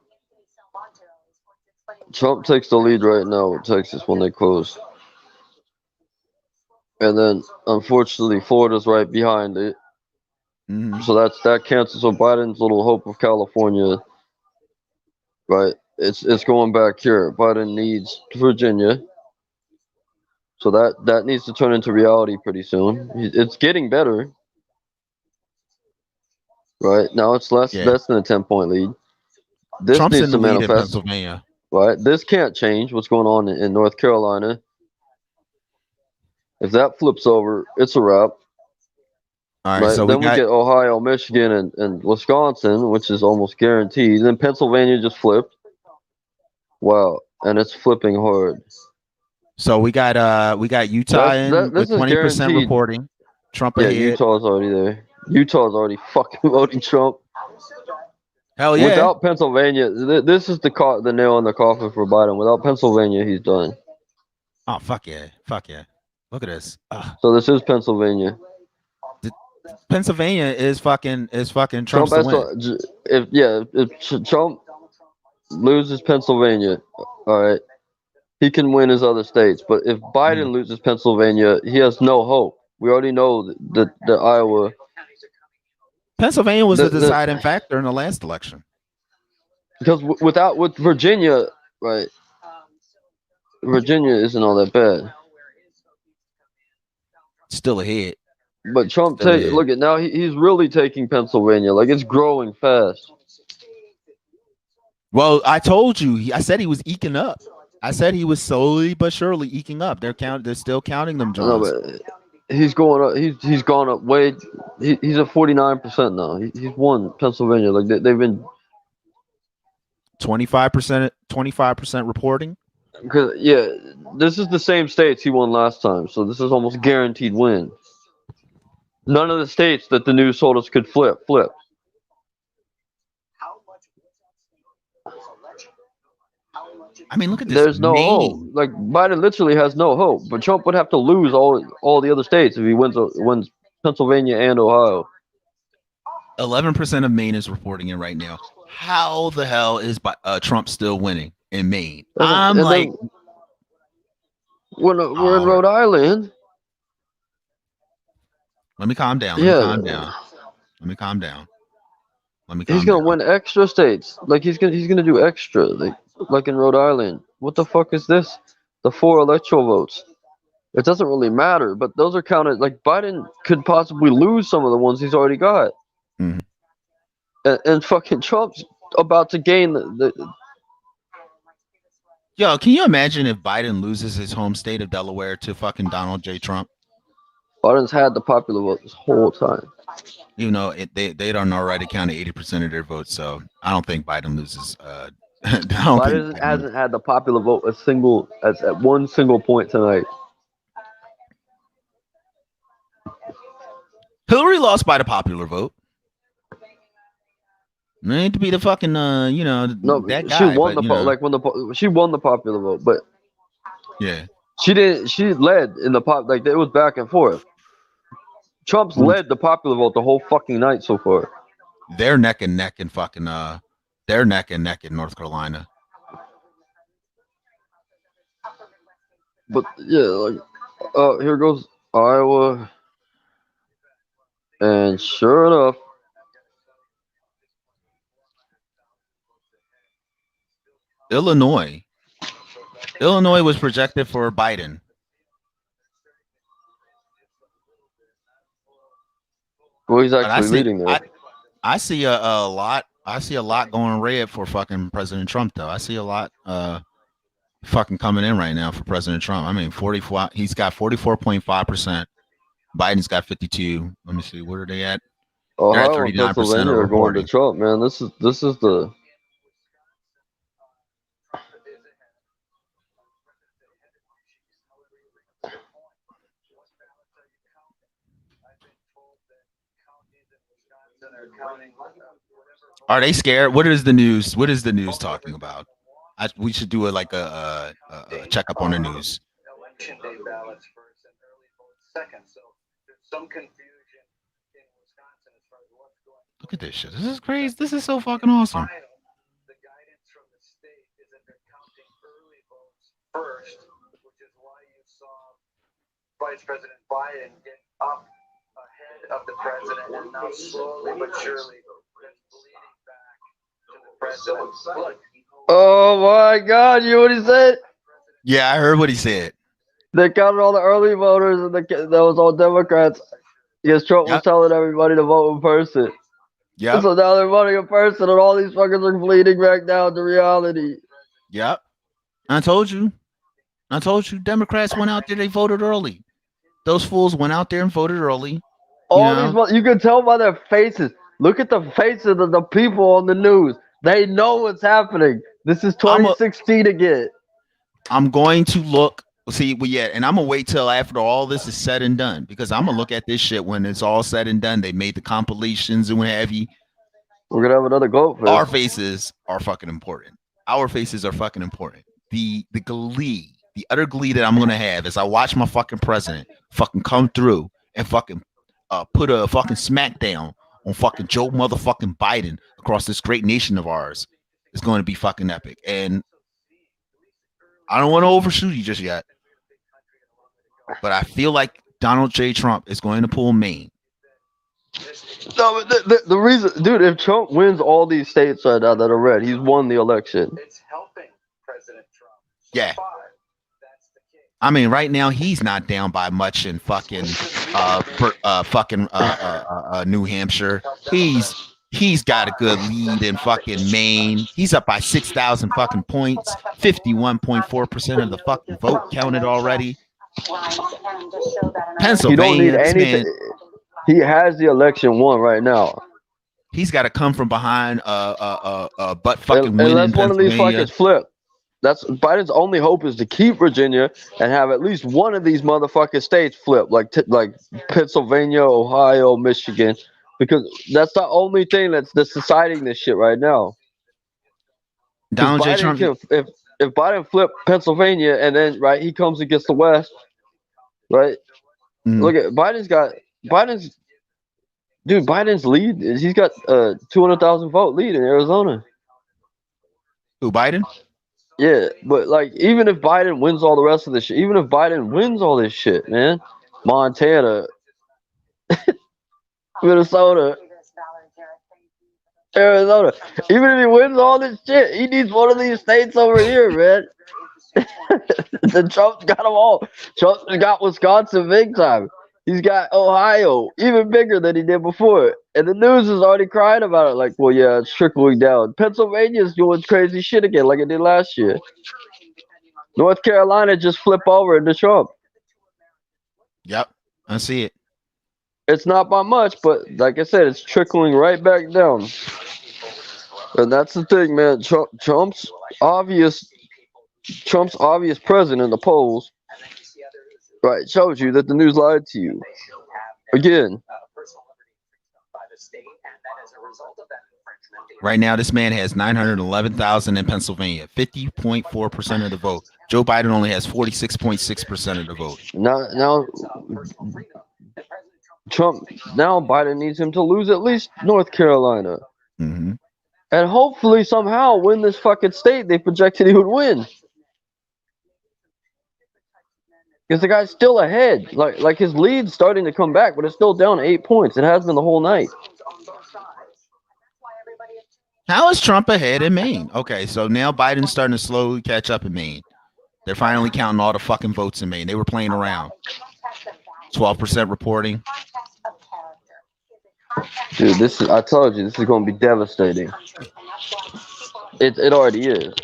Trump takes the lead right now with Texas when they close. And then, unfortunately, Florida's right behind it. Mm-hmm. So that cancels on Biden's little hope of California. Right? It's going back here. Biden needs Virginia. So that needs to turn into reality pretty soon. It's getting better. Right? Now it's less than a 10-point lead. This Trump's needs in to the lead in manifest. Pennsylvania. Right? This can't change what's going on in North Carolina. If that flips over, it's a wrap. All right, right? so then we get Ohio, Michigan, and Wisconsin, which is almost guaranteed. Then Pennsylvania just flipped. Wow, and it's flipping hard. So we got Utah with 20% reporting. Trump ahead. Utah's already there. Utah's already fucking voting Trump. Hell yeah. Without Pennsylvania, this is the nail in the coffin for Biden. Without Pennsylvania, he's done. Oh fuck yeah. Look at this. So this is Pennsylvania. Pennsylvania is fucking Trump's to win. If Trump loses Pennsylvania, all right, he can win his other states. But if Biden loses Pennsylvania, he has no hope. We already know that Iowa. Pennsylvania was the deciding factor in the last election. Because with Virginia, right? Virginia isn't all that bad. Still ahead. But Trump, look at now, he's really taking Pennsylvania. Like, it's growing fast. Well, I told you. I said he was eking up. I said he was slowly but surely eking up. They're still counting them, John. No, but he's going up. He's gone up way. He's at 49% now. He's won Pennsylvania. Like they've been 25% reporting. Because this is the same states he won last time, so this is almost guaranteed win. None of the states that the news told us could flip. I mean, look at this. There's no hope. Like Biden literally has no hope. But Trump would have to lose all the other states if he wins Pennsylvania and Ohio. 11% of Maine is reporting it right now. How the hell is Trump still winning in Maine? We're in Rhode Island. Let me calm down. Let Yeah. me calm down. Let me calm down. Let me calm He's gonna down. win extra states. Like he's gonna do extra. Like in Rhode Island. What the fuck is this? The 4 electoral votes. It doesn't really matter, but those are counted. Like Biden could possibly lose some of the ones he's already got. Mhm. And fucking Trump's about to gain the Yo, can you imagine if Biden loses his home state of Delaware to fucking Donald J. Trump? Biden's had the popular vote this whole time. You know, they don't already counted 80% of their votes, so I don't think Biden loses. I don't think Biden hasn't had the popular vote at one single point tonight. Hillary lost by the popular vote. It ain't to be the fucking No, that guy. she won but, she won the popular vote, but yeah. she didn't. She led in the pop. Like it was back and forth. Trump's led the popular vote the whole fucking night so far. They're neck and neck in fucking they're neck and neck in North Carolina. But yeah, like here goes Iowa, and sure enough, Illinois was projected for Biden. well, he's But actually leading there. I see a lot. I see a lot going red for fucking President Trump, though. I see a lot fucking coming in right now for President Trump. I mean, 44. He's got 44.5%. Biden's got 52. Let me see. Where are they at? They're at Ohio and 39% Pennsylvania of are going to reporting. Trump, man. This is the Are they scared? What is the news? What is the news talking about? We should do like a checkup on the news. Election day ballots first and early votes second. So there's some confusion in Wisconsin as far as what's going on. Look at this shit. This is crazy. This is so fucking awesome. The guidance from the state is that they're counting early votes first, which is why you saw Vice President Biden get up ahead of the president, and now slowly but surely that's bleeding back to the president. Look, oh my God! You know what he said? Yeah, I heard what he said. They counted all the early voters, and that was all Democrats. Because Trump was telling everybody to vote in person. Yeah. So now they're voting in person, and all these fuckers are bleeding back down to reality. Yep. I told you. Democrats went out there. They voted early. Those fools went out there and voted early. You can tell by their faces. Look at the faces of the people on the news. They know what's happening. This is 2016 again. I'm going to look. See, and I'm gonna wait till after all this is said and done, because I'm gonna look at this shit when it's all said and done. They made the compilations and what have you. We're gonna have another goat fest. Our faces are fucking important. Our faces are fucking important. The glee, the utter glee that I'm gonna have as I watch my fucking president fucking come through and fucking put a fucking smackdown on fucking Joe motherfucking Biden across this great nation of ours is going to be fucking epic. And I don't want to overshoot you just yet, but I feel like Donald J. Trump is going to pull Maine. No, the reason, dude, if Trump wins all these states right now that are red, he's won the election. it's helping President Trump. Yeah. I mean, right now he's not down by much in fucking New Hampshire. He's got a good lead in fucking Maine. He's up by 6,000 fucking points. 51.4% of the fucking vote counted already. Pennsylvania. You don't need anything. He has the election won right now. He's got to come from behind butt fucking win unless in one of these Pennsylvania. fuckers flip. That's Biden's only hope is to keep Virginia and have at least one of these motherfucking states flip, like Pennsylvania, Ohio, Michigan, because that's the only thing that's deciding this shit right now. Donald J. Trump. If Biden flip Pennsylvania and then he comes against the West, right? Look at Biden's lead. He's got 200,000 vote lead in Arizona. Who, Biden? Yeah, but even if Biden wins all the rest of this shit, even if Biden wins all this shit, man, Montana, Minnesota, Arizona. Even if he wins all this shit, he needs one of these states over here, man. Then Trump's got them all. Trump's got Wisconsin big time. He's got Ohio even bigger than he did before. And the news is already crying about it. Like, well, yeah, it's trickling down. Pennsylvania's doing crazy shit again like it did last year. North Carolina just flip over into Trump. Yep, I see it. It's not by much, but like I said, it's trickling right back down. And that's the thing, man. Trump's obvious presence in the polls, right, shows you that the news lied to you. Again. Right now, this man has 911,000 in Pennsylvania, 50.4% of the vote. Joe Biden only has 46.6% of the vote. Now Biden needs him to lose at least North Carolina. Mm-hmm. And hopefully somehow win this fucking state they projected he would win. Because the guy's still ahead. Like his lead's starting to come back, but it's still down 8 points. It has been the whole night. How is Trump ahead in Maine? Okay, so now Biden's starting to slowly catch up in Maine. They're finally counting all the fucking votes in Maine. They were playing around. 12% reporting. Dude, I told you, this is going to be devastating. It already is.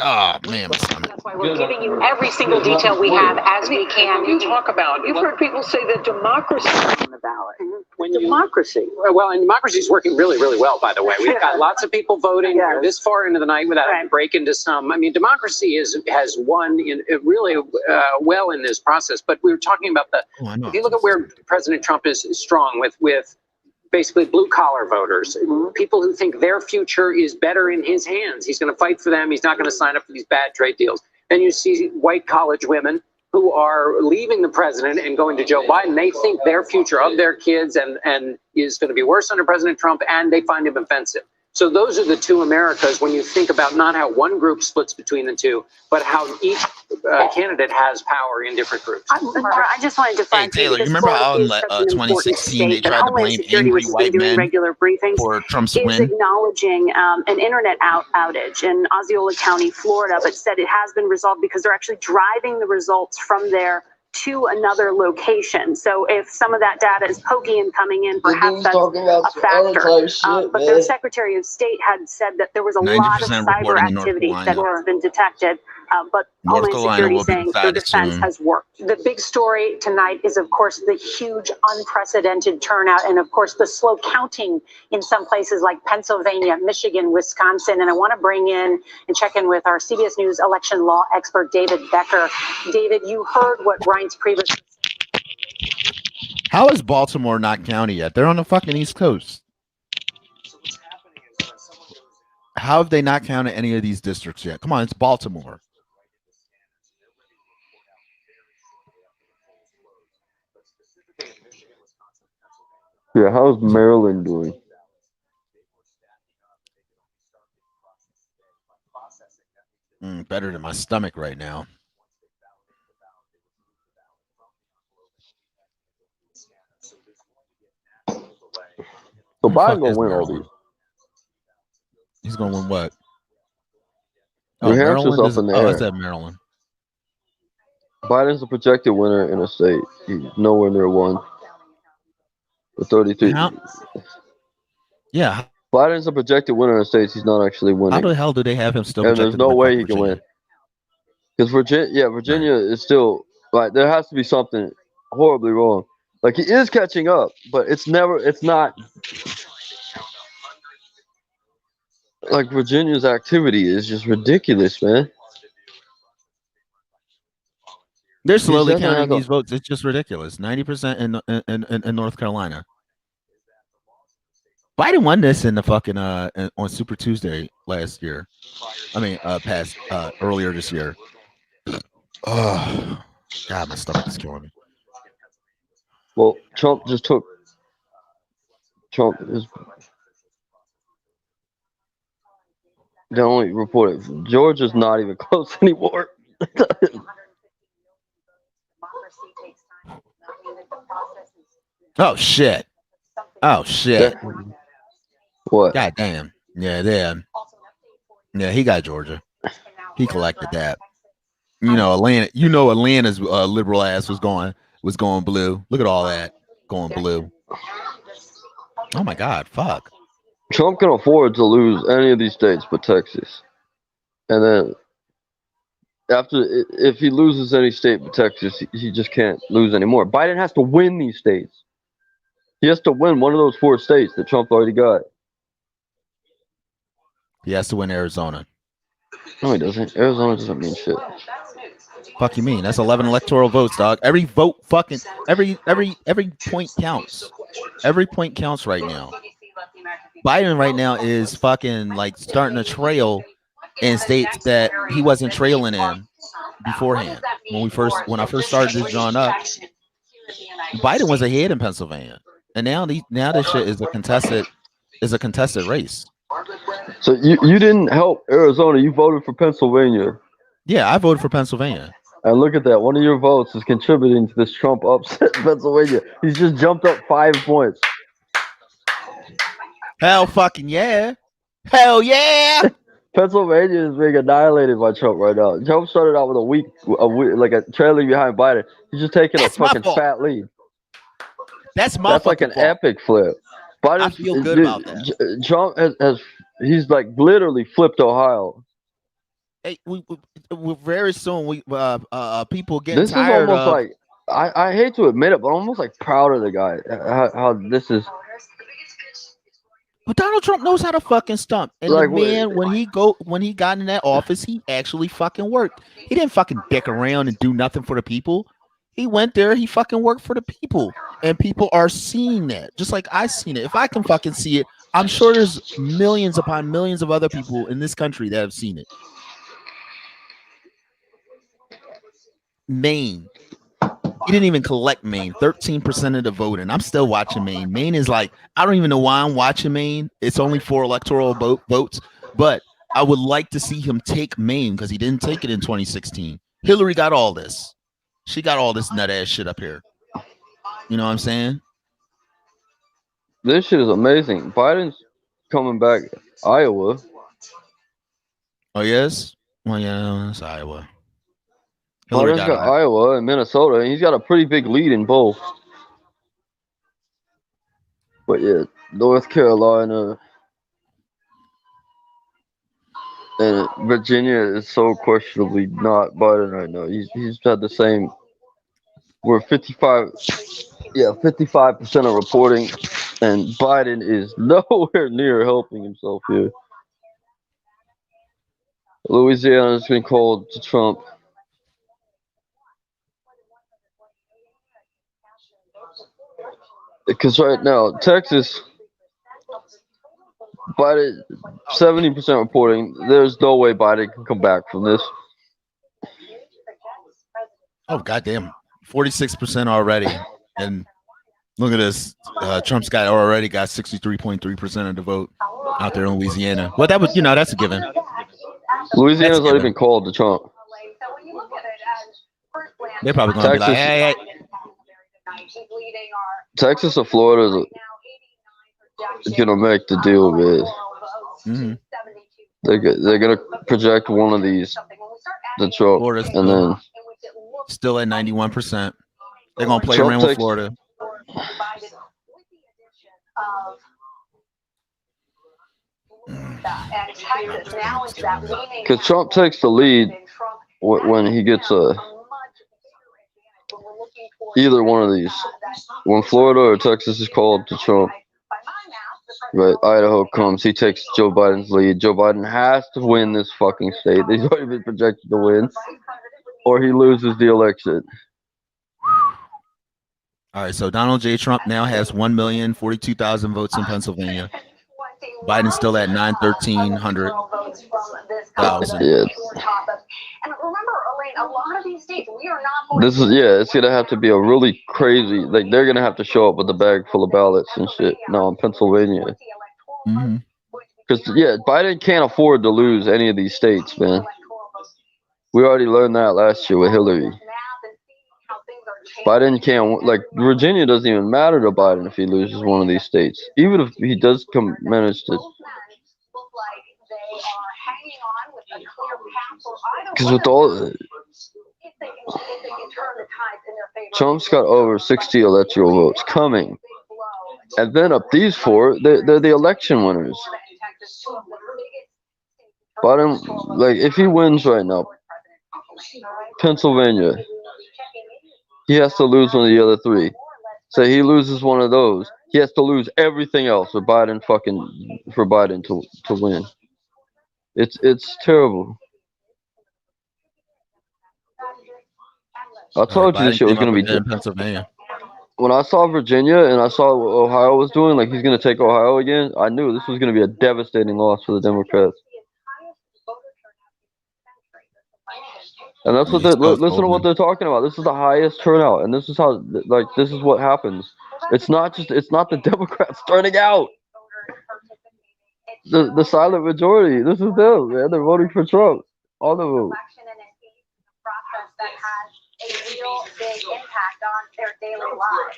Oh, man, my stomach. That's why we're giving you every single detail we have as we can. You talk about, you've heard people say that democracy is on the ballot. Democracy. Well, and democracy is working really, really well, by the way. We've got lots of people voting this far into the night without a break into some. I mean, democracy has won really well in this process. But we were talking about if you look at where President Trump is strong with basically blue-collar voters, people who think their future is better in his hands. He's going to fight for them. He's not going to sign up for these bad trade deals. Then you see white college women who are leaving the president and going to Joe Biden. They think their future of their kids and is going to be worse under President Trump, and they find him offensive. So those are the two Americas when you think about not how one group splits between the two, but how each candidate has power in different groups. I just wanted to find Taylor, you remember how in 2016 they tried to blame angry white men regular briefings for Trump's is win? acknowledging an internet outage in Osceola County, Florida, but said it has been resolved because they're actually driving the results from there to another location. So if some of that data is pokey and coming in, perhaps that's a factor. But their Secretary of State had said that there was a lot of cyber activity that has been detected. But Homeland Security saying the defense has worked. The big story tonight is, of course, the huge unprecedented turnout and, of course, the slow counting in some places like Pennsylvania, Michigan, Wisconsin. And I want to bring in and check in with our CBS News election law expert, David Becker. David, you heard what Reince Priebus said. How is Baltimore not county yet? They're on the fucking East Coast. How have they not counted any of these districts yet? Come on, it's Baltimore. Yeah, how's Maryland doing? Better than my stomach right now. So Biden gonna win all these. He's gonna win what? New Hampshire's up in the air. I said Maryland. Biden's the projected winner in a state. He's nowhere near one. With 33. Yeah. Biden's a projected winner in states. He's not actually winning. How the hell do they have him still? And there's no way he can win. Because Virginia is still like there has to be something horribly wrong. Like he is catching up, but it's not like Virginia's activity is just ridiculous, man. They're slowly counting these votes. It's just ridiculous. 90% in North Carolina. Biden won this in the fucking on Super Tuesday last year. I mean, earlier this year. Oh, God, my stomach is killing me. Well, Trump is the only reported. Georgia's not even close anymore. Oh shit! Oh shit! What? God damn. Yeah, then. Yeah, he got Georgia. He collected that. You know, Atlanta. You know, Atlanta's liberal ass was going blue. Look at all that going blue. Oh my God! Fuck. Trump can afford to lose any of these states but Texas, and then if he loses any state but Texas, he just can't lose anymore. Biden has to win these states. He has to win one of those 4 states that Trump already got. He has to win Arizona. No, he doesn't. Arizona doesn't mean shit. Fuck you mean? That's 11 electoral votes, dog. Every vote, fucking every point counts. Every point counts right now. Biden right now is fucking like starting to trail in states that he wasn't trailing in beforehand. When I first started this drawing up, Biden was ahead in Pennsylvania, and now this shit is a contested race. So you didn't help Arizona. You voted for Pennsylvania. Yeah, I voted for Pennsylvania. And look at that. One of your votes is contributing to this Trump upset in Pennsylvania. He's just jumped up 5 points. Hell fucking yeah. Hell yeah. Pennsylvania is being annihilated by Trump right now. Trump started out with a week, like a trailing behind Biden. He's just taking a fucking fat lead. That's like an epic flip. Biden, I feel good about that. Trump he's like literally flipped Ohio. Hey, we very soon people getting This tired is almost of, like I hate to admit it, but I'm almost like proud of the guy. How this is. But Donald Trump knows how to fucking stump. And Like, the man, when he got in that office, he actually fucking worked. He didn't fucking dick around and do nothing for the people. He went there, he fucking worked for the people. And people are seeing that. Just like I seen it. If I can fucking see it, I'm sure there's millions upon millions of other people in this country that have seen it. Maine. He didn't even collect Maine. 13% of the vote, and I'm still watching Maine. Maine is like, I don't even know why I'm watching Maine. It's only 4 electoral votes, but I would like to see him take Maine because he didn't take it in 2016. Hillary got all this. She got all this nut ass shit up here. You know what I'm saying? This shit is amazing. Biden's coming back Iowa. Oh yes? Well, yeah, it's Iowa. Biden's got Iowa and Minnesota, and he's got a pretty big lead in both. But yeah, North Carolina and Virginia is so questionably not Biden right now. He's had the same. We're 55% of reporting, and Biden is nowhere near helping himself here. Louisiana has been called to Trump. Because right now, Texas, Biden, 70% reporting. There's no way Biden can come back from this. Oh, goddamn. 46% already. And look at this. Trump's already got 63.3% of the vote out there in Louisiana. Well, that was, that's a given. Louisiana's already been called to Trump. They're probably going to be like, hey. Texas or Florida is going to make the deal with. Mm-hmm. They're going to project one of these to Trump. And then still at 91%. They're going to play around with Florida. Because Trump takes the lead when he gets either one of these. When Florida or Texas is called to Trump, right? Idaho comes, he takes Joe Biden's lead. Joe Biden has to win this fucking state. He's already been projected to win, or he loses the election. All right, so Donald J. Trump now has 1,042,000 votes in Pennsylvania. Biden's still at 913,000. Yeah. And remember, Elaine, a lot of these states, we are not. It's gonna have to be a really crazy. Like they're gonna have to show up with a bag full of ballots and shit. No, in Pennsylvania. Mm-hmm. Because Biden can't afford to lose any of these states, man. We already learned that last year with Hillary. Biden can't, like, Virginia doesn't even matter to Biden if he loses one of these states. Even if he does manage to. Because with all. Trump's got over 60 electoral votes coming. And then up these four, they're the election winners. Biden, like, if he wins right now, Pennsylvania, he has to lose one of the other three. Say he loses one of those, he has to lose everything else for Biden to win. It's terrible. I told you this shit was gonna be in Pennsylvania. When I saw Virginia and I saw what Ohio was doing, like he's gonna take Ohio again, I knew this was gonna be a devastating loss for the Democrats. And that's what listen to what they're talking about. This is the highest turnout, and this is how, like, this is what happens. It's not the Democrats turning out. The silent majority. This is them, man. They're voting for Trump. All of them.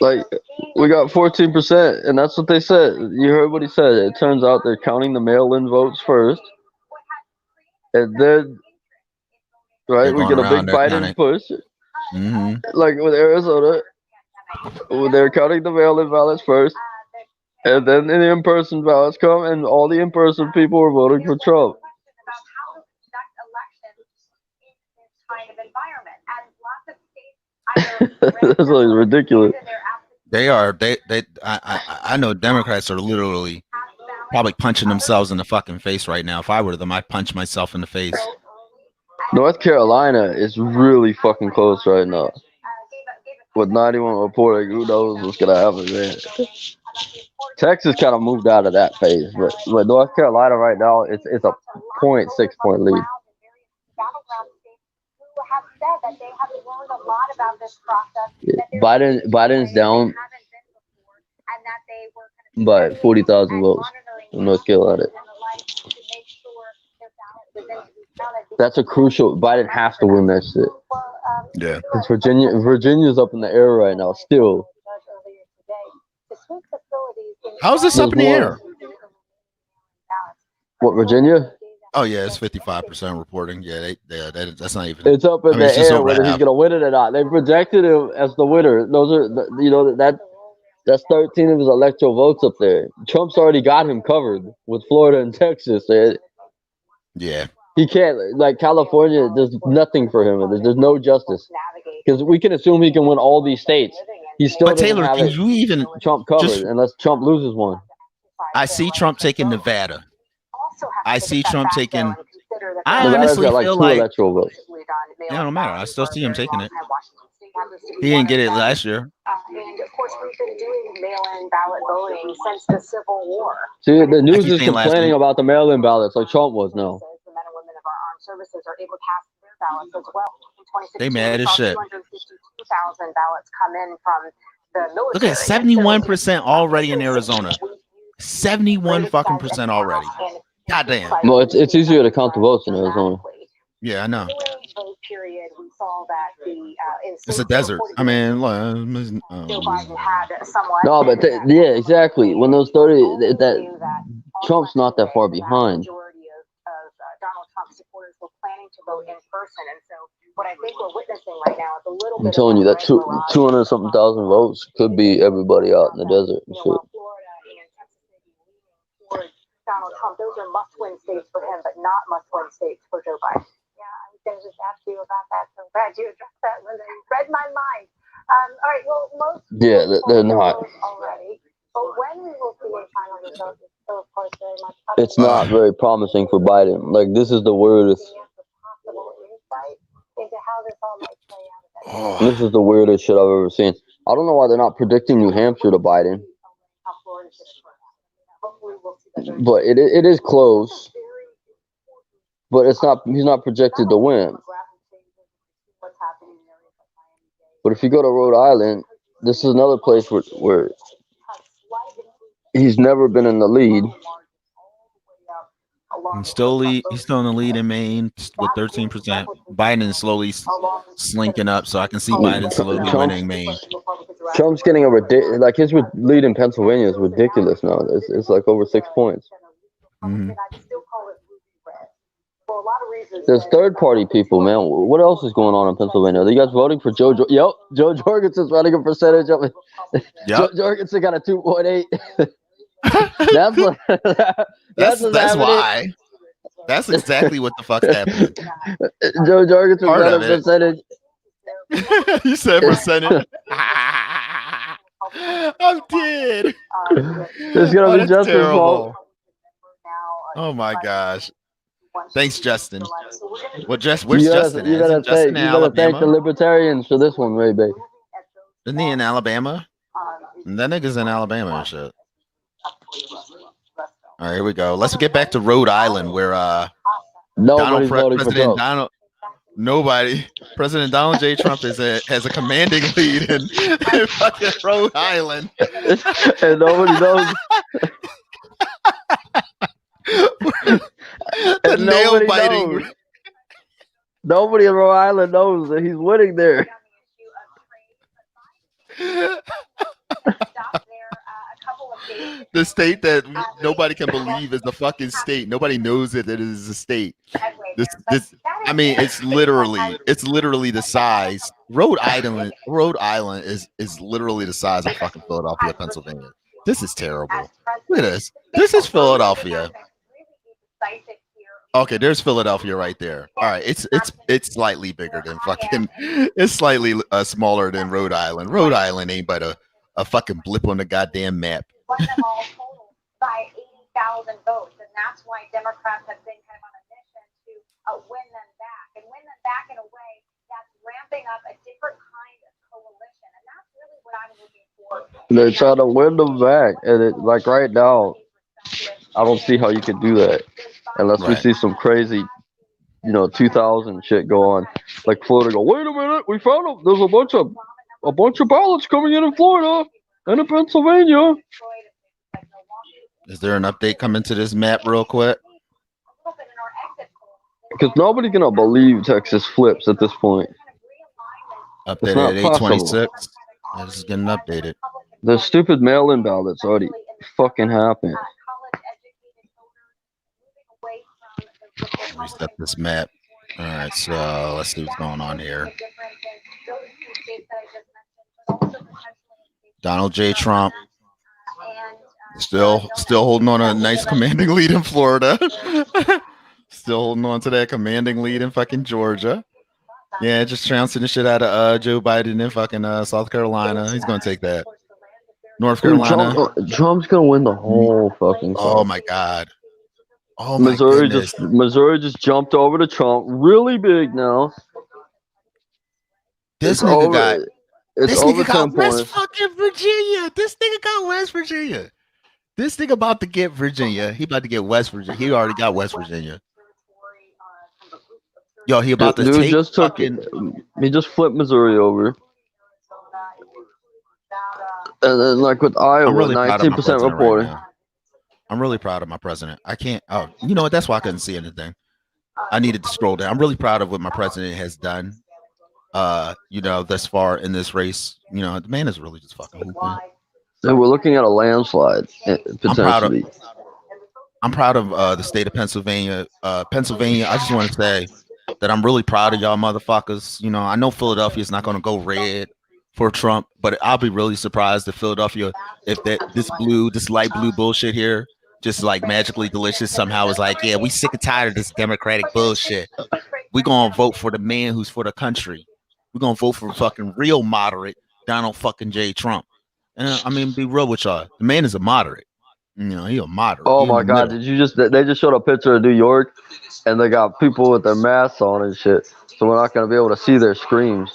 Like, we got 14%, and that's what they said. You heard what he said. It turns out they're counting the mail-in votes first, and then, right, we get a big Biden push. Mm-hmm. Like with Arizona, they're counting the mail-in ballots first, and then the in-person ballots come, and all the in-person people are voting for Trump. That's like ridiculous. They are. I know Democrats are literally probably punching themselves in the fucking face right now. If I were them, I'd punch myself in the face. North Carolina is really fucking close right now. With 91 reporting, who knows what's gonna happen, man. Texas kind of moved out of that phase, but North Carolina right now, it's a 0.6 point lead. Biden's down by 40,000 votes in North Carolina. That's a crucial. Biden has to win that shit. Yeah. Because Virginia's up in the air right now still. How's this up in the air? What, Virginia? Oh yeah, it's 55% reporting. Yeah, that's not even. It's up in the air whether he's gonna win it or not. They projected him as the winner. Those are that's 13 of his electoral votes up there. Trump's already got him covered with Florida and Texas. Yeah. He can't, like, California. There's nothing for him. There's no justice because we can assume he can win all these states. He still doesn't Taylor, have can you even Trump covered unless Trump loses one. I see Trump taking Nevada. I see Trump taking. I Nevada's honestly got like feel 2 like electoral votes. it don't matter. I still see him taking it. He didn't get it last year. And of course, we've been doing mail-in ballot voting since the Civil War. See, the news is complaining about the mail-in ballots like Trump was now. The men and women of our armed services are able to cast their ballots as well. In 2016, They mad as shit. 252,000 ballots come in from the military. Look at 71% already in Arizona. 71 fucking percent already. Goddamn. Well, it's easier to count the votes in Arizona. Yeah, I know. Period, we saw that It's a desert. I mean, no, but yeah, exactly. When those 30, Trump's not that far behind. Donald Trump supporters were planning to vote in person, and so what I think we're witnessing right now is a little bit. I'm telling you that 200 something thousand votes could be everybody out in the desert and shit. Donald Trump, those are must-win states for him, but not must-win states for Joe Biden. Yeah, I was going to just ask you about that. So glad you addressed that, Linda. You read my mind. All right. Well, most. Yeah, they're not. Already, but when we will see a final result is still, of course, very much. It's not very promising for Biden. Like, this is the weirdest. Possible insight into how this all might play out. This is the weirdest shit I've ever seen. I don't know why they're not predicting New Hampshire to Biden. But it is close. But it's not. He's not projected to win. But if you go to Rhode Island, this is another place where he's never been in the lead. He's still in the lead in Maine with 13%. Biden is slowly slinking up, so I can see Biden slowly winning Maine. Trump's getting like his lead in Pennsylvania is ridiculous now. It's like over 6 points. Mhm. There's third-party people, man. What else is going on in Pennsylvania? Are you guys voting for Joe? Yep, Joe Jorgensen's running a percentage of it. Yep. Joe Jorgensen got a 2.8. That's why. That's exactly what the fuck's happening. Joe Jorgensen Part got a of it. percentage. You said percentage. I'm dead. It's gonna be that's Justin's terrible. fault. Oh my gosh. Thanks, Justin. Where's You Justin? gotta Isn't Justin in thank the Alabama? libertarians for this one, Ray Bay. Isn't he in Alabama? That nigga's in Alabama and shit. All right, here we go. Let's get back to Rhode Island, where Nobody's voting for Trump. President Donald J. Trump has a commanding lead in fucking Rhode Island. And nobody knows. The And nail nobody biting. knows. Nobody in Rhode Island knows that he's winning there. The state that nobody can believe is the fucking state. Nobody knows it is a state. I mean, it's literally the size. Rhode Island is literally the size of fucking Philadelphia, Pennsylvania. This is terrible. Look at this. This is Philadelphia. Okay, there's Philadelphia right there. All right, it's slightly bigger than fucking. It's slightly smaller than Rhode Island. Rhode Island ain't but a fucking blip on the goddamn map. Won them all total by 80,000 votes, and that's why Democrats have been kind of on a mission to win them back, and win them back in a way that's ramping up a different kind of coalition, and that's really what I'm looking for. They're trying to win them back, and like right now, I don't see how you could do that unless we see some crazy, 2000 shit go on. Like Florida go, wait a minute, we found them. There's a bunch of ballots coming in Florida and in Pennsylvania. Is there an update coming to this map real quick? Because nobody's gonna believe Texas flips at this point. Updated at 8:26. This is getting updated. The stupid mail-in ballots already fucking happened. Reset this map. All right, so let's see what's going on here. Donald J. Trump still holding on a nice commanding lead in Florida. Still holding on to that commanding lead in fucking Georgia. Yeah, just trouncing the shit out of Joe Biden in fucking South Carolina. He's gonna take that. North Carolina. Trump's gonna win the whole fucking thing. Oh my god. Oh my Missouri just jumped over to Trump really big now. This nigga got It's over 10 West points. fucking Virginia. This nigga got West Virginia. This nigga about to get Virginia. He about to get West Virginia. He already got West Virginia. Yo, he about to take just he just flipped Missouri over. And then like with Iowa, 19% reporting. I'm really proud of my president. I can't. Oh, you know what? That's why I couldn't see anything. I needed to scroll down. I'm really proud of what my president has done. Thus far in this race. The man is really just fucking hooping. And we're looking at a landslide potentially. I'm proud of the state of Pennsylvania. Pennsylvania. I just want to say that I'm really proud of y'all motherfuckers. I know Philadelphia is not going to go red for Trump, but I'll be really surprised if Philadelphia, if this light blue bullshit here, just like magically delicious somehow is like, yeah, we sick and tired of this Democratic bullshit. We gonna vote for the man who's for the country. We're gonna vote for fucking real moderate Donald fucking J. Trump. And be real with y'all. The man is a moderate. He a moderate. Oh my god, they just showed a picture of New York and they got people with their masks on and shit. So we're not gonna be able to see their screams.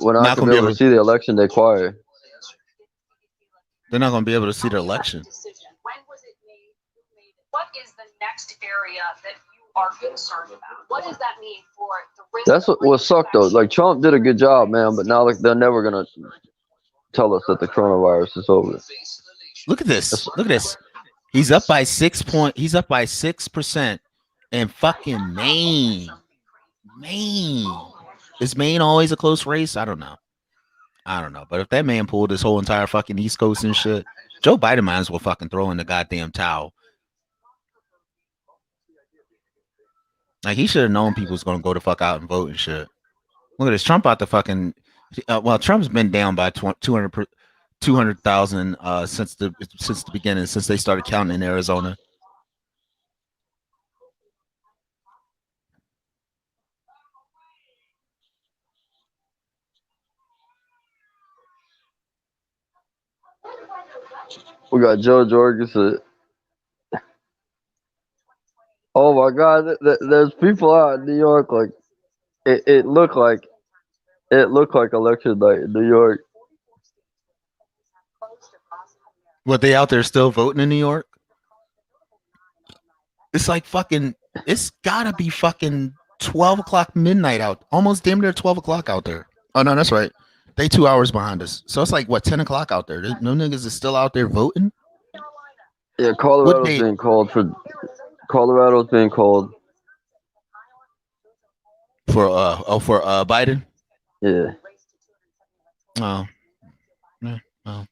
We're not gonna be able to see the election day choir. They're not gonna be able to see the election. When was it made? What is the next area that you are concerned about? What does that mean for the risk? That's what sucked though. Like Trump did a good job, man, but now they're never gonna tell us that the coronavirus is over. Look at this. Look at this. He's up by 6%. And fucking Maine. Is Maine always a close race? I don't know. But if that man pulled this whole entire fucking East Coast and shit, Joe Biden might as well fucking throw in the goddamn towel. Like, he should have known people was gonna go the fuck out and vote and shit. Look at this. Trump out the fucking. Well, Trump's been down by 200,000 since the beginning, since they started counting in Arizona. We got Joe Jorgensen. Oh my God! There's people out in New York. Like it looked like election night in New York. What, they out there still voting in New York? It's like fucking. It's gotta be fucking 12 o'clock midnight out. Almost damn near 12 o'clock out there. Oh no, that's right. They 2 hours behind us. So it's like what, 10 o'clock out there. No niggas is still out there voting. Yeah, Colorado's being called for. Colorado's being called for Biden. Yeah. Oh. Yeah. Oh.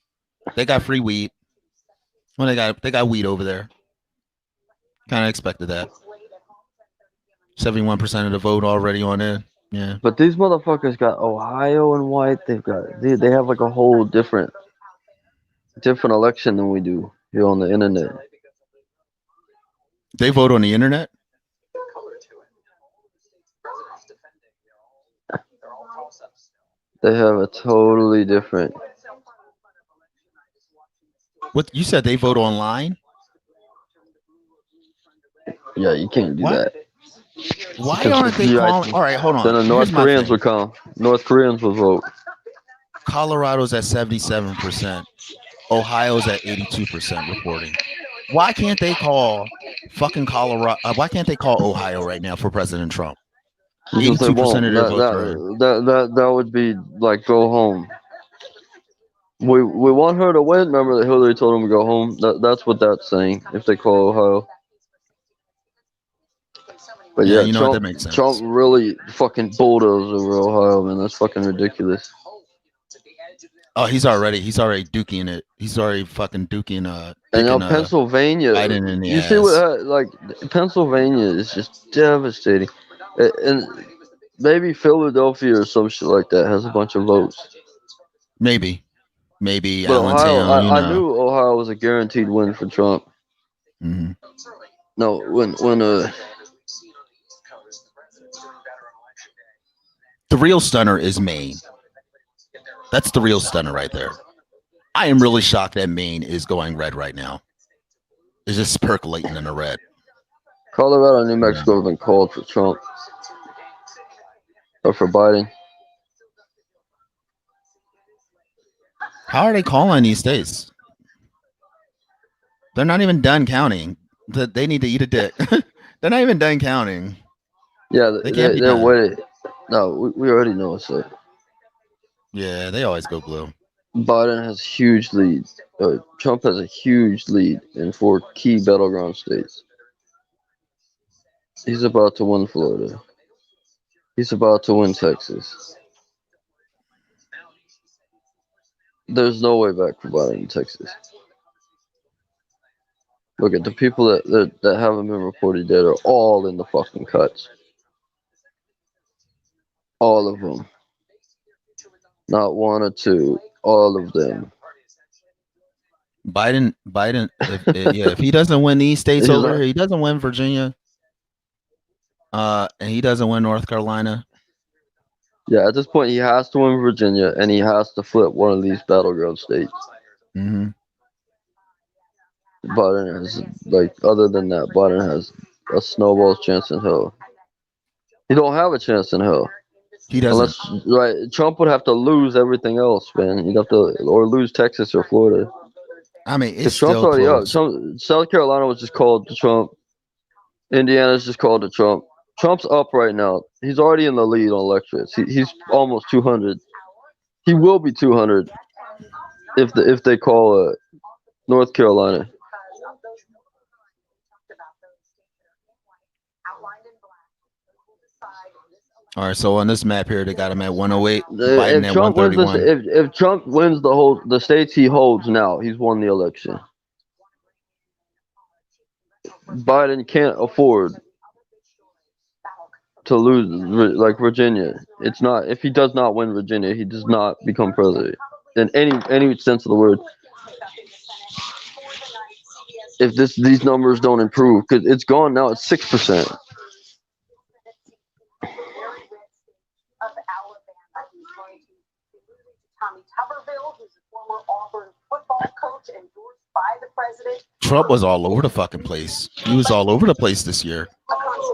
They got free weed. Well, they got weed over there. Kind of expected that. 71% of the vote already on it. Yeah. But these motherfuckers got Ohio and white. They have like a whole different election than we do here on the internet. They vote on the internet? They have a totally different. What you said? They vote online? Yeah, you can't do that. Why aren't they calling? All right, hold on. Then the North Koreans would come. North Koreans would vote. Colorado's at 77%. Ohio's at 82% reporting. Why can't they call fucking Colorado? Why can't they call Ohio right now for President Trump? 82% of their votes. That would be like go home. We want her to win. Remember that Hillary told him to go home. That's what that's saying. If they call Ohio. But yeah, you know what, that makes sense. Trump really fucking bulldozed over Ohio, man. That's fucking ridiculous. Oh, he's already duking it. He's already fucking duking. And now Pennsylvania. Biden in the you ass. see what like Pennsylvania is just devastating, and maybe Philadelphia or some shit like that has a bunch of votes. Maybe But Allentown. Ohio, I knew Ohio was a guaranteed win for Trump. Mm-hmm. No, when the real stunner is Maine. That's the real stunner right there. I am really shocked that Maine is going red right now. It's just percolating in the red. Colorado and New Mexico have been called for Trump or for Biden. How are they calling these states? They're not even done counting. They need to eat a dick. They're not even done counting. Yeah, they're waiting. No, we already know it's it. Yeah, they always go blue. Biden has a huge lead. Trump has a huge lead in 4 key battleground states. He's about to win Florida. He's about to win Texas. There's no way back for Biden in Texas. Look at the people that haven't been reported dead are all in the fucking cuts. All of them. Not 1 or 2. All of them. Biden. If he doesn't win these states over here, he doesn't win Virginia. And he doesn't win North Carolina. Yeah, at this point, he has to win Virginia, and he has to flip one of these battleground states. Mm-hmm. Biden has, other than that, Biden has a snowball's chance in hell. He don't have a chance in hell. He doesn't. Unless, Trump would have to lose everything else, man. He'd have to, or lose Texas or Florida. I mean, it's Trump's still already close. up. South Carolina was just called to Trump. Indiana's just called to Trump. Trump's up right now. He's already in the lead on electorates. He's almost 200. He will be 200 if they call North Carolina. All right, so on this map here, they got him at 108, If Biden at Trump wins 131. if Trump wins the states he holds now, he's won the election. Biden can't afford to lose like Virginia. It's not if he does not win Virginia, he does not become president in any sense of the word. If these numbers don't improve, because it's gone now, it's 6%. Tommy Tuberville, who's a former Auburn football coach endorsed by the president. Trump was all over the fucking place. He was all over the place this year.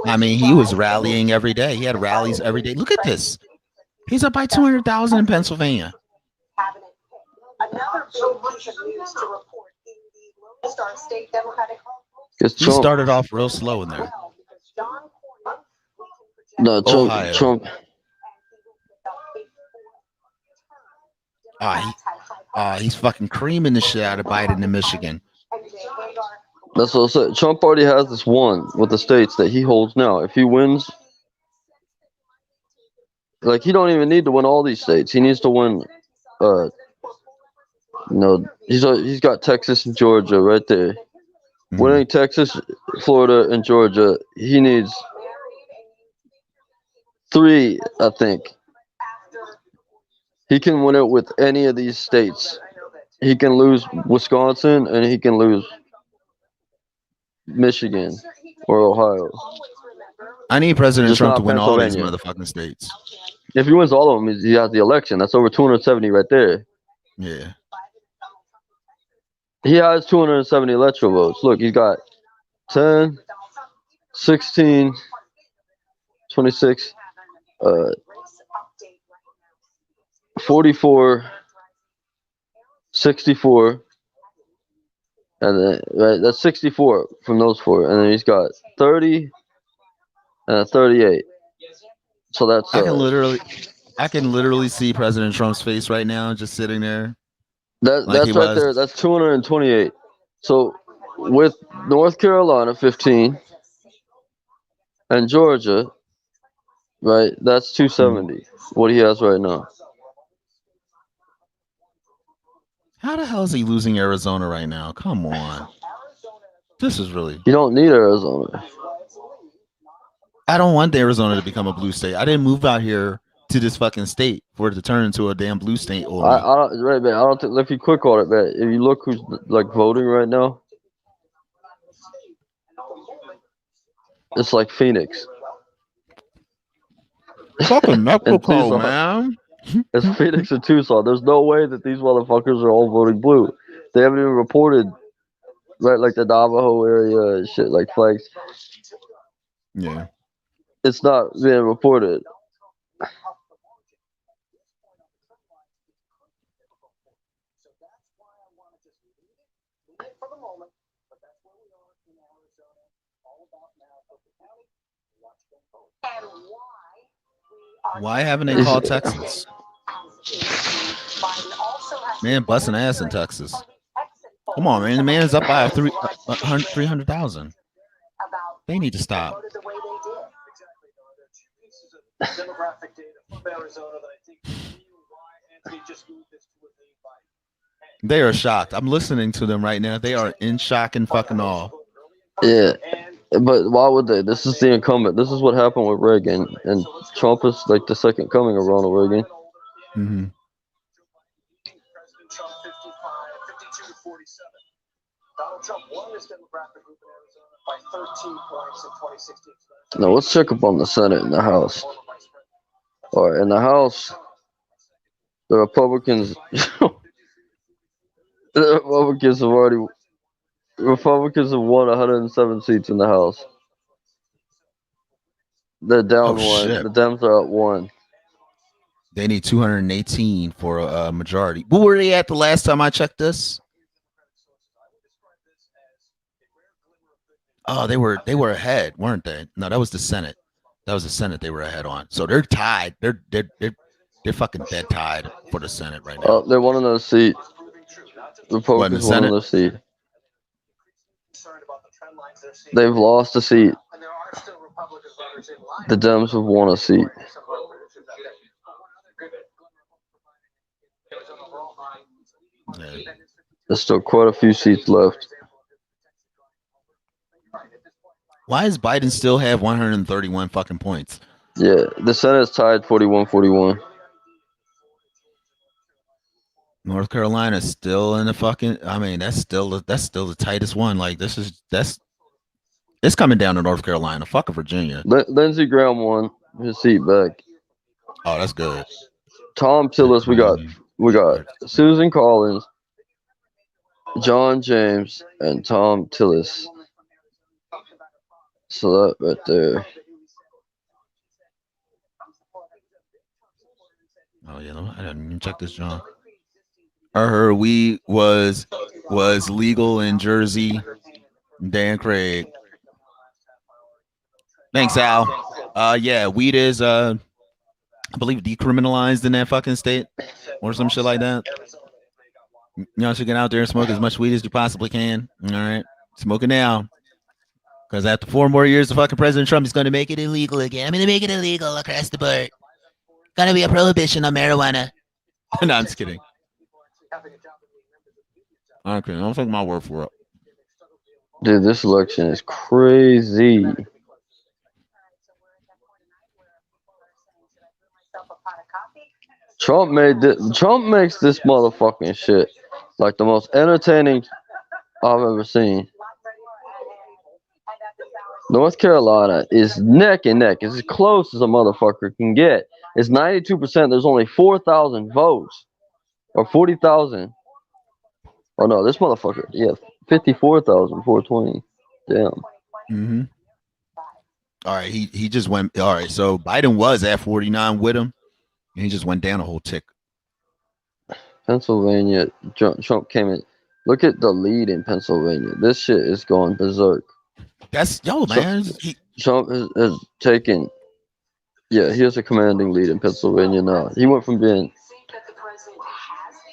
I mean, he was rallying every day. He had rallies every day. Look at this. He's up by 200,000 in Pennsylvania. Another big piece of news to report in the Lone Star State Democratic. He started off real slow in there. No, Ohio. Trump. He's fucking creaming the shit out of Biden in Michigan. That's what I said. Trump already has this one with the states that he holds now. If he wins, like he don't even need to win all these states. He needs to win. He's got Texas and Georgia right there. Mm-hmm. Winning Texas, Florida, and Georgia, he needs 3, I think. He can win it with any of these states. He can lose Wisconsin and he can lose Michigan or Ohio. I need President Just Trump not to win all these Pennsylvania. motherfucking states. If he wins all of them, he has the election. That's over 270 right there. Yeah. He has 270 electoral votes. Look, he's got 10, 16, 26, 44, 64, and then right, that's 64 from those 4, and then he's got 30 and 38. So that's I can literally see President Trump's face right now, just sitting there. That's right there. That's 228. So with North Carolina 15 and Georgia, right? That's 270. What he has right now. How the hell is he losing Arizona right now? Come on. This is really. You don't need Arizona. I don't want Arizona to become a blue state. I didn't move out here to this fucking state for it to turn into a damn blue state. I don't, right, man. I don't think. If you click on it, man, if you look who's like voting right now, it's like Phoenix. Fucking Mexico, Tucson. man. It's Phoenix and Tucson. There's no way that these motherfuckers are all voting blue. They haven't even reported, right? Like the Navajo area and shit, like flags. Yeah. It's not being reported. Why haven't they called Texas? Man, busting ass in Texas. Come on, man. The man is up by 300,000. They need to stop. Demographic data from Arizona that I think Anthony just moved this to a lead by. They are shocked. I'm listening to them right now. They are in shock and fucking awe. Yeah, but why would they? This is the incumbent. This is what happened with Reagan, and Trump is like the second coming of Ronald Reagan. Mm-hmm. President Trump 52 to 47. Donald Trump won this demographic group in Arizona by 13 points in 2016. Now let's check up on the Senate and the House. All right, in the House, the Republicans, Republicans have won 107 seats in the House. They're down one. Shit. The Dems are up 1. They need 218 for a majority. Where were they at the last time I checked this? Oh, they were ahead, weren't they? No, that was the Senate. That was the Senate they were ahead on. So they're tied. They're fucking dead tied for the Senate right now. They won another seat. Republicans won another seat. concerned about the trend lines they're seeing. They've lost a seat. And there are still Republican voters in line. The Dems have won a seat. Yeah. There's still quite a few seats left. Why does Biden still have 131 fucking points? Yeah, the Senate's tied 41-41. North Carolina still in the fucking. I mean, that's still the tightest one. Like it's coming down to North Carolina. Fuck Virginia. Lindsey Graham won his seat back. Oh, that's good. Tom Tillis, we got Susan Collins, John James, and Tom Tillis. So that right there. Oh yeah, I didn't even check this, John. I heard weed was legal in Jersey. Dan Craig. Thanks, Al. Yeah, weed is I believe decriminalized in that fucking state or some shit like that. Y'all should get out there and smoke as much weed as you possibly can. All right, smoke it now. Because after 4 more years, the fucking President Trump is going to make it illegal again. I'm going to make it illegal across the board. Going to be a prohibition on marijuana. No, I'm just kidding. Okay, don't take my word for it. Dude, this election is crazy. Trump makes this motherfucking shit like the most entertaining I've ever seen. North Carolina is neck and neck. It's as close as a motherfucker can get. It's 92%. There's only 4,000 votes. Or 40,000. Oh no, this motherfucker. Yeah, 54,420. Damn. Mm-hmm. All right, he just went. All right, so Biden was at 49 with him, and he just went down a whole tick. Pennsylvania, Trump came in. Look at the lead in Pennsylvania. This shit is going berserk. That's man. Trump has taken. Yeah, he has a commanding lead in Pennsylvania now. He went from being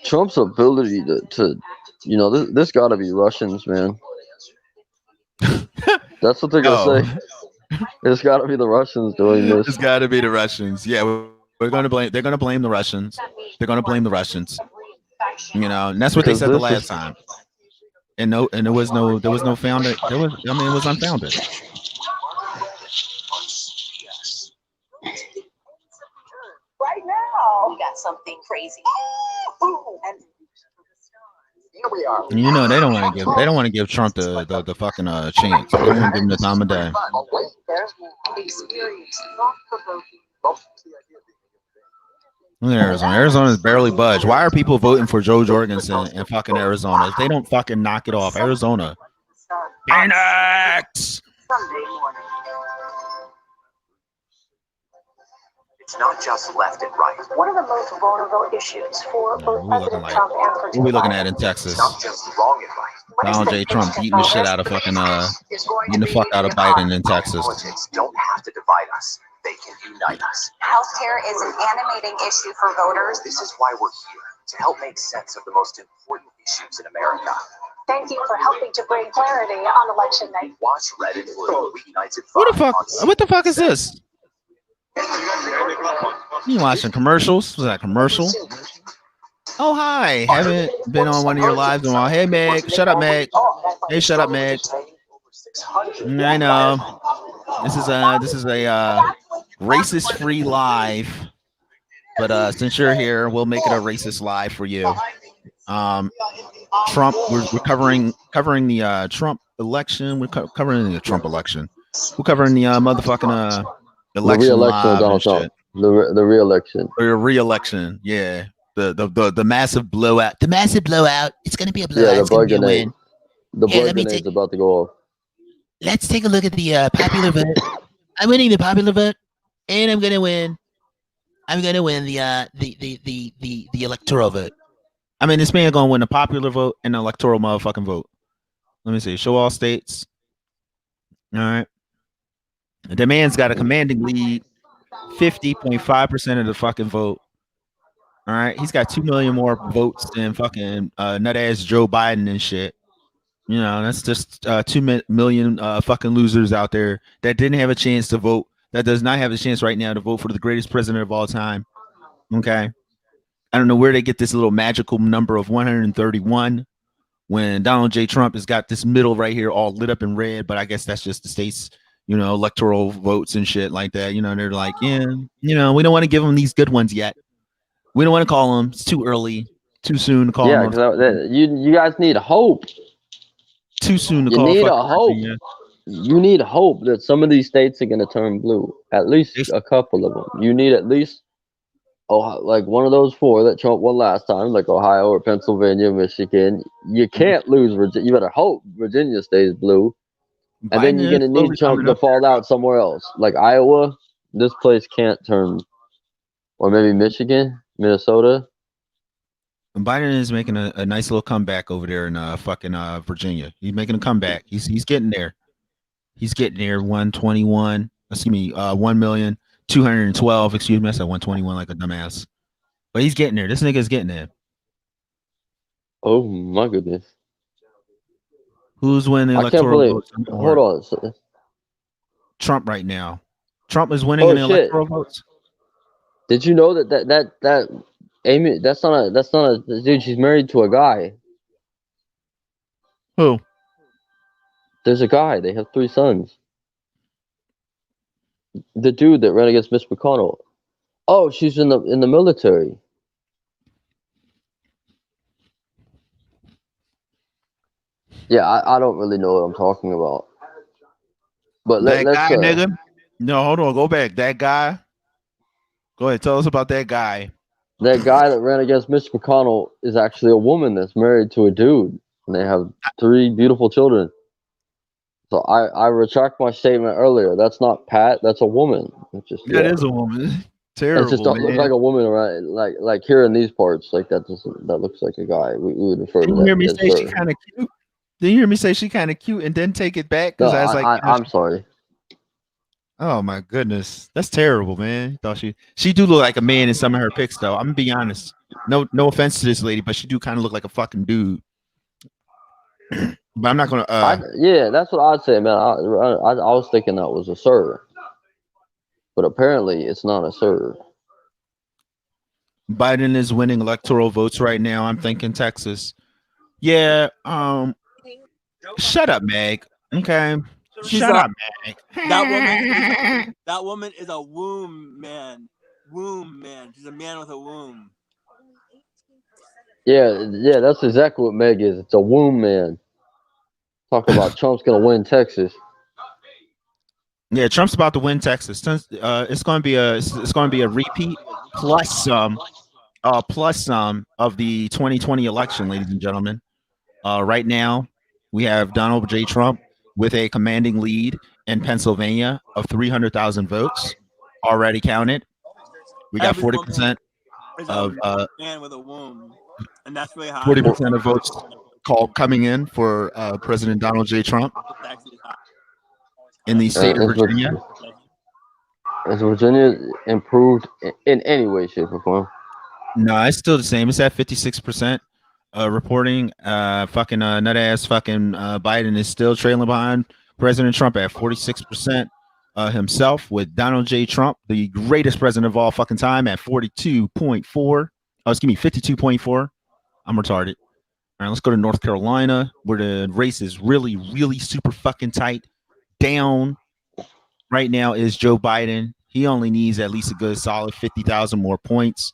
Trump's ability to you know, this got to be Russians, man. That's what they're gonna say. It's got to be the Russians doing this. It's got to be the Russians. Yeah, we're gonna blame. They're gonna blame the Russians. They're gonna blame the Russians. You know, and that's what they said the last time. And there was no founded. It was unfounded. Right now, we got something crazy. And here we are. And you know they don't want to give Trump the fucking chance. They don't want to give him the time of day. Look at Arizona. Arizona's barely budged. Why are people voting for Joe Jorgensen in fucking Arizona? If they don't fucking knock it off, Arizona. Phoenix! Sunday morning. It's not just left and right. One of the most vulnerable issues for both President Trump and for What are we looking at in Texas? not just wrong and right. Donald J. Trump beating the shit out of fucking beating the fuck out of Biden in Texas. Politics don't have to divide us. They can unite us. Healthcare is an animating issue for voters. This is why we're here, to help make sense of the most important issues in America. Thank you for helping to bring clarity on election night. Watch Red and Blue weeknights at 5. What the fuck is this? You watching commercials? Was that a commercial? Oh hi, haven't been on one of your lives in a while. Hey Meg, shut up Meg. Hey, shut up Meg. I know. This is a racist-free live, but since you're here, we'll make it a racist live for you. Trump, we're covering the Trump election. We're covering the Trump election. We're covering the motherfucking election. The re-election of Donald Trump. The re-election. Or re-election, yeah. The massive blowout. The massive blowout. It's gonna be a blowout. Yeah, the blood grenade. The blood grenade's about to go off. Let's take a look at the popular vote. I'm winning the popular vote, and I'm gonna win. I'm gonna win the electoral vote. I mean, this man gonna win the popular vote and the electoral motherfucking vote. Let me see. Show all states. All right. The man's got a commanding lead, 50.5% of the fucking vote. All right. He's got 2 million more votes than fucking nut ass Joe Biden and shit. You know, that's just 2 million fucking losers out there that didn't have a chance to vote. That does not have a chance right now to vote for the greatest president of all time. Okay. I don't know where they get this little magical number of 131 when Donald J. Trump has got this middle right here all lit up in red, but I guess that's just the state's, electoral votes and shit like that. They're like, yeah, we don't want to give them these good ones yet. We don't want to call them. It's too early, too soon to call Yeah, them. because you guys need hope. Too soon to You call. need a hope. You need hope that some of these states are going to turn blue. At least a couple of them. You need at least, like one of those 4 that Trump won last time, like Ohio or Pennsylvania, Michigan. You can't lose Virginia. You better hope Virginia stays blue. And then you're going to need Trump to fall out somewhere else. Like Iowa, this place can't turn. Or maybe Michigan, Minnesota. And Biden is making a nice little comeback over there in fucking Virginia. He's making a comeback. He's getting there. He's getting there. 121. Excuse me. 1,212,000. Excuse me. I said 121 like a dumbass. But he's getting there. This nigga's getting there. Oh my goodness. Who's winning I can't electoral believe. votes? Hold on. Trump right now. Trump is winning in electoral votes. Did you know that Amy? That's not a dude. She's married to a guy. Who? There's a guy. They have 3 sons. The dude that ran against Mitch McConnell. Oh, she's in the military. Yeah, I don't really know what I'm talking about. But That let's guy, nigga. No, hold on. Go back. That guy. Go ahead. Tell us about that guy. That guy that ran against Mitch McConnell is actually a woman that's married to a dude, and they have 3 beautiful children. So I retract my statement earlier. That's not Pat. That's a woman. That is a woman. Terrible. It just don't look like a woman, right? Like here in these parts, like that looks like a guy. We would refer to that. Did you hear me say she kind of cute? Did you hear me say she kind of cute and then take it back? No, I was like, I'm sorry. Oh my goodness, that's terrible, man. Thought she do look like a man in some of her pics, though. I'm gonna be honest. No offense to this lady, but she do kind of look like a fucking dude. But I'm not gonna. Yeah, that's what I'd say, man. I was thinking that was a sir, but apparently it's not a sir. Biden is winning electoral votes right now. I'm thinking Texas. Yeah. Shut up, Meg. Okay. Shut up, Meg. That woman is a womb man. Womb man. She's a man with a womb. Yeah, that's exactly what Meg is. It's a womb man. Talk about Trump's gonna win Texas. Yeah, Trump's about to win Texas. It's going to be a repeat plus some of the 2020 election, ladies and gentlemen. Right now, we have Donald J. Trump with a commanding lead in Pennsylvania of 300,000 votes already counted. We got 40% of man with a womb, and that's really high. 40% of votes coming in for President Donald J. Trump in the state of Virginia. Has Virginia improved in any way, shape, or form? No, it's still the same. It's at 56%. Reporting, fucking nut ass fucking Biden is still trailing behind President Trump at 46% himself, with Donald J. Trump, the greatest president of all fucking time, at 42.4. Oh, excuse me, 52.4. I'm retarded. All right, let's go to North Carolina, where the race is really, really super fucking tight. Down right now is Joe Biden. He only needs at least a good solid 50,000 more points.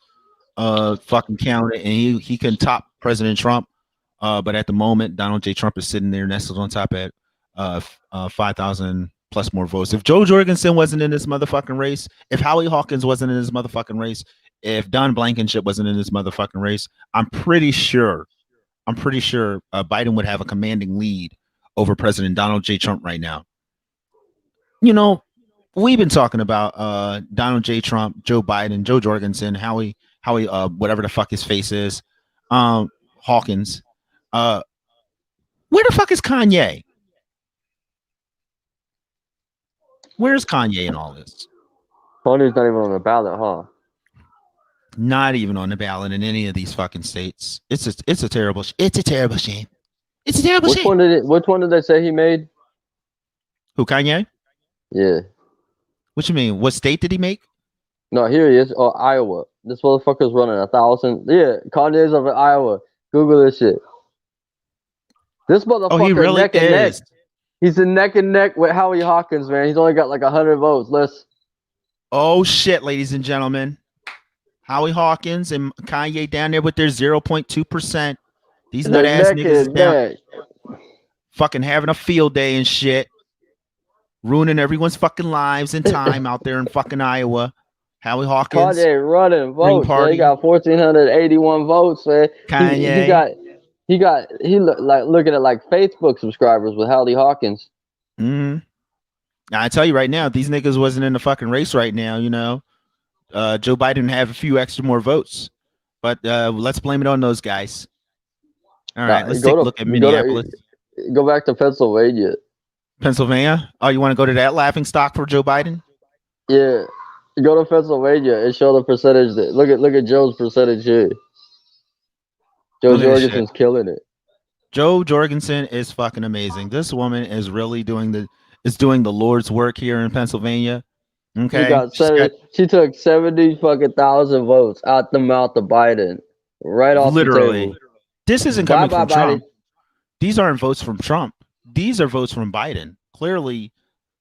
Fucking count it, and he can top President Trump. But at the moment, Donald J. Trump is sitting there nestled on top at 5,000 plus more votes. If Joe Jorgensen wasn't in this motherfucking race, if Howie Hawkins wasn't in this motherfucking race, if Don Blankenship wasn't in this motherfucking race, I'm pretty sure Biden would have a commanding lead over President Donald J. Trump right now. You know, we've been talking about Donald J. Trump, Joe Biden, Joe Jorgensen, Howie, whatever the fuck his face is, Hawkins. Where the fuck is Kanye? Where's Kanye in all this? Kanye's not even on the ballot, huh? Not even on the ballot in any of these fucking states. It's a terrible shame. It's It's terrible Which shit. Which one did they say he made? Who, Kanye? Yeah. What you mean? What state did he make? No, here he is. Oh, Iowa. This motherfucker's running 1,000. Yeah, Kanye's of Iowa. Google this shit. This motherfucker Oh, he really neck and neck. is. He's in neck and neck with Howie Hawkins, man. He's only got like 100 votes. Let's. Oh shit, ladies and gentlemen. Howie Hawkins and Kanye down there with their 0.2%. These nut ass niggas down, fucking having a field day and shit, ruining everyone's fucking lives and time out there in fucking Iowa. Howie Hawkins, Kanye running votes. Man. He got 1,481 votes, man. Kanye, he looking at like Facebook subscribers with Howie Hawkins. Mm-hmm. Now, I tell you right now, these niggas wasn't in the fucking race right now. You know, Joe Biden have a few extra more votes, but let's blame it on those guys. All right, let's take a look at Minneapolis. Go back to Pennsylvania. Pennsylvania? Oh, you want to go to that laughing stock for Joe Biden? Yeah. Go to Pennsylvania and show the percentage. Look at Joe's percentage here. Joe Jorgensen's killing it. Joe Jorgensen is fucking amazing. This woman is really doing the Lord's work here in Pennsylvania. Okay. She took 70,000 votes out the mouth of Biden. Right off the table. This isn't coming from Trump. These aren't votes from Trump. These are votes from Biden. Clearly,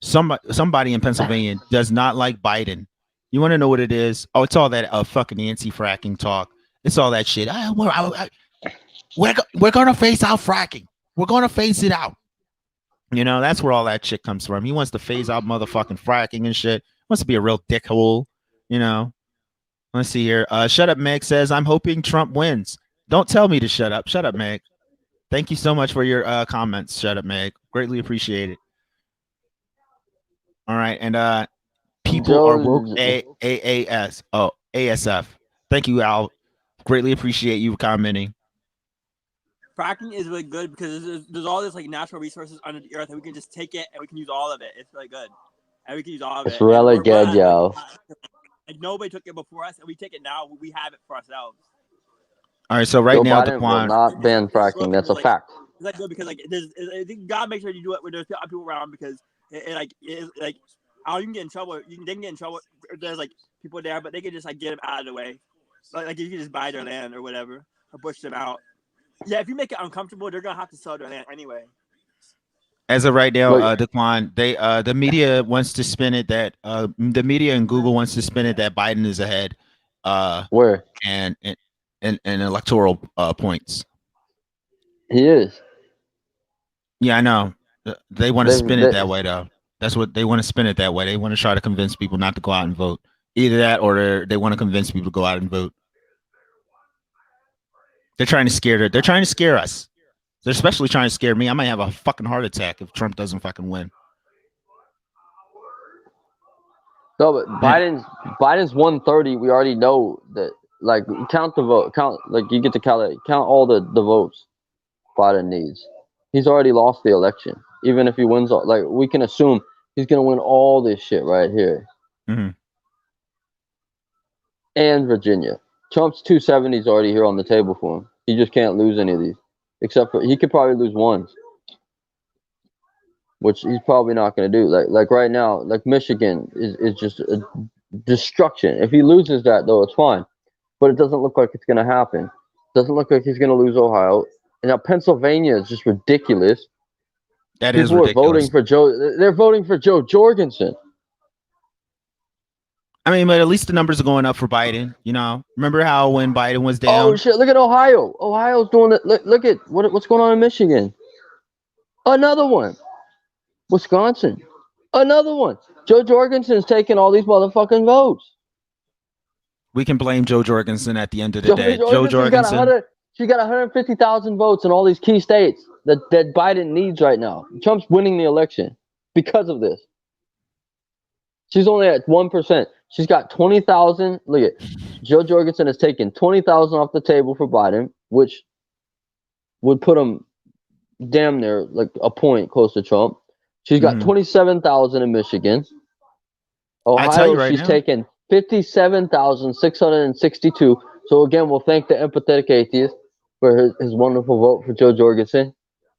somebody in Pennsylvania does not like Biden. You want to know what it is? Oh, it's all that fucking anti-fracking talk. It's all that shit. We're going to phase out fracking. We're going to phase it out. You know, that's where all that shit comes from. He wants to phase out motherfucking fracking and shit. Wants to be a real dickhole, you know. Let's see here. Shut Up Meg says, I'm hoping Trump wins. Don't tell me to shut up. Shut up, Meg. Thank you so much for your comments. Shut Up Meg. Greatly appreciate it. All right. And people are woke AAS. Oh, ASF. Thank you, Al. Greatly appreciate you commenting. Fracking is really good because there's all this like natural resources under the earth and we can just take it and we can use all of it. It's really good. And we can use all of it. It's really good, yo. Like nobody took it before us and we take it now. We have it for ourselves. All right, so right now, Biden will not ban fracking. That's a fact. It's like good because like I think God makes sure you do it when there's people around because you can get in trouble. They can get in trouble if there's like people there, but they can just like get them out of the way. Like you can just buy their land or whatever or push them out. Yeah, if you make it uncomfortable, they're gonna have to sell their land anyway. As of right now, Daquan, the media wants to spin it that the media and Google wants to spin it that Biden is ahead. Where? And electoral points. He is. Yeah, I know. They want to spin it that way, though. That's what they want to spin it that way. They want to try to convince people not to go out and vote. Either that, or they want to convince people to go out and vote. They're trying to scare. They're trying to scare us. They're especially trying to scare me. I might have a fucking heart attack if Trump doesn't fucking win. No, but Biden's 130. We already know that. Like count the vote. You get to count all the votes Biden needs. He's already lost the election. Even if he wins, like we can assume he's gonna win all this shit right here. Mm-hmm. And Virginia. Trump's 270 is already here on the table for him. He just can't lose any of these. Except for he could probably lose one. Which he's probably not gonna do. Like right now, like Michigan is just a destruction. If he loses that though, it's fine. But it doesn't look like it's gonna happen. It doesn't look like he's gonna lose Ohio. And now Pennsylvania is just ridiculous. People are voting for Joe. They're voting for Joe Jorgensen. I mean, but at least the numbers are going up for Biden. You know, remember how when Biden was down? Oh shit! Look at Ohio. Ohio's doing it. Look at what's going on in Michigan. Another one. Wisconsin. Another one. Joe Jorgensen's taking all these motherfucking votes. We can blame Joe Jorgensen at the end of the day. Joe Jorgensen. She got 150,000 votes in all these key states that Biden needs right now. Trump's winning the election because of this. She's only at 1%. She's got 20,000. Look at Joe Jorgensen has taken 20,000 off the table for Biden, which would put him damn near like a point close to Trump. She's got 27,000 in Michigan. Ohio, she's taken 57,662. So again, we'll thank the empathetic atheist for his wonderful vote for Joe Jorgensen.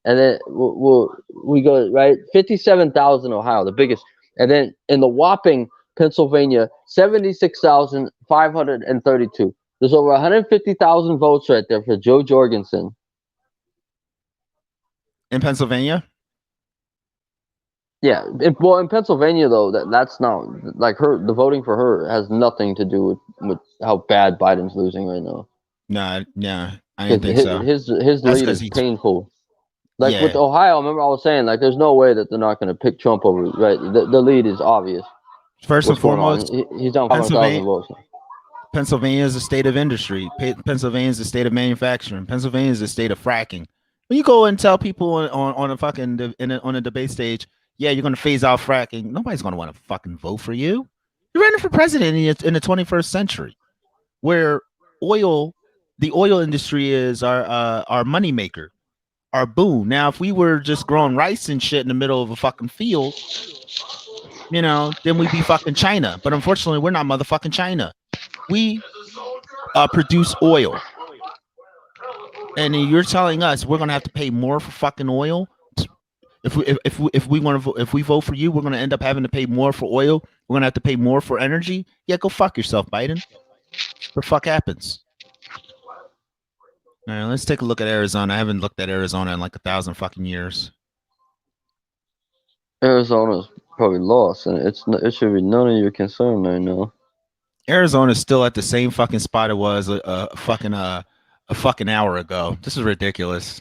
and then we go right 57,000 Ohio, the biggest, and then in the whopping Pennsylvania 76,532. There's over 150,000 votes right there for Joe Jorgensen in Pennsylvania. Yeah, in Pennsylvania though, that's not like her. The voting for her has nothing to do with how bad Biden's losing right now. No, I didn't think so. His lead is painful. Like with Ohio, remember I was saying like there's no way that they're not going to pick Trump over. Right, the lead is obvious. First and foremost, he's down 500,000 votes. Pennsylvania is a state of industry. Pennsylvania is a state of manufacturing. Pennsylvania is a state of fracking. When you go and tell people on a fucking on a debate stage, yeah, you're going to phase out fracking, nobody's going to want to fucking vote for you. You're running for president in the 21st century, where the oil industry is our moneymaker, our boon. Now, if we were just growing rice and shit in the middle of a fucking field, you know, then we'd be fucking China. But unfortunately, we're not motherfucking China. We produce oil. And you're telling us we're gonna have to pay more for fucking oil? If we vote for you, we're gonna end up having to pay more for oil. We're gonna have to pay more for energy. Yeah, go fuck yourself, Biden. What the fuck happens? All right, let's take a look at Arizona. I haven't looked at Arizona in like 1,000 fucking years. Arizona's probably lost, and it should be none of your concern right now. Arizona's still at the same fucking spot it was a fucking hour ago. This is ridiculous.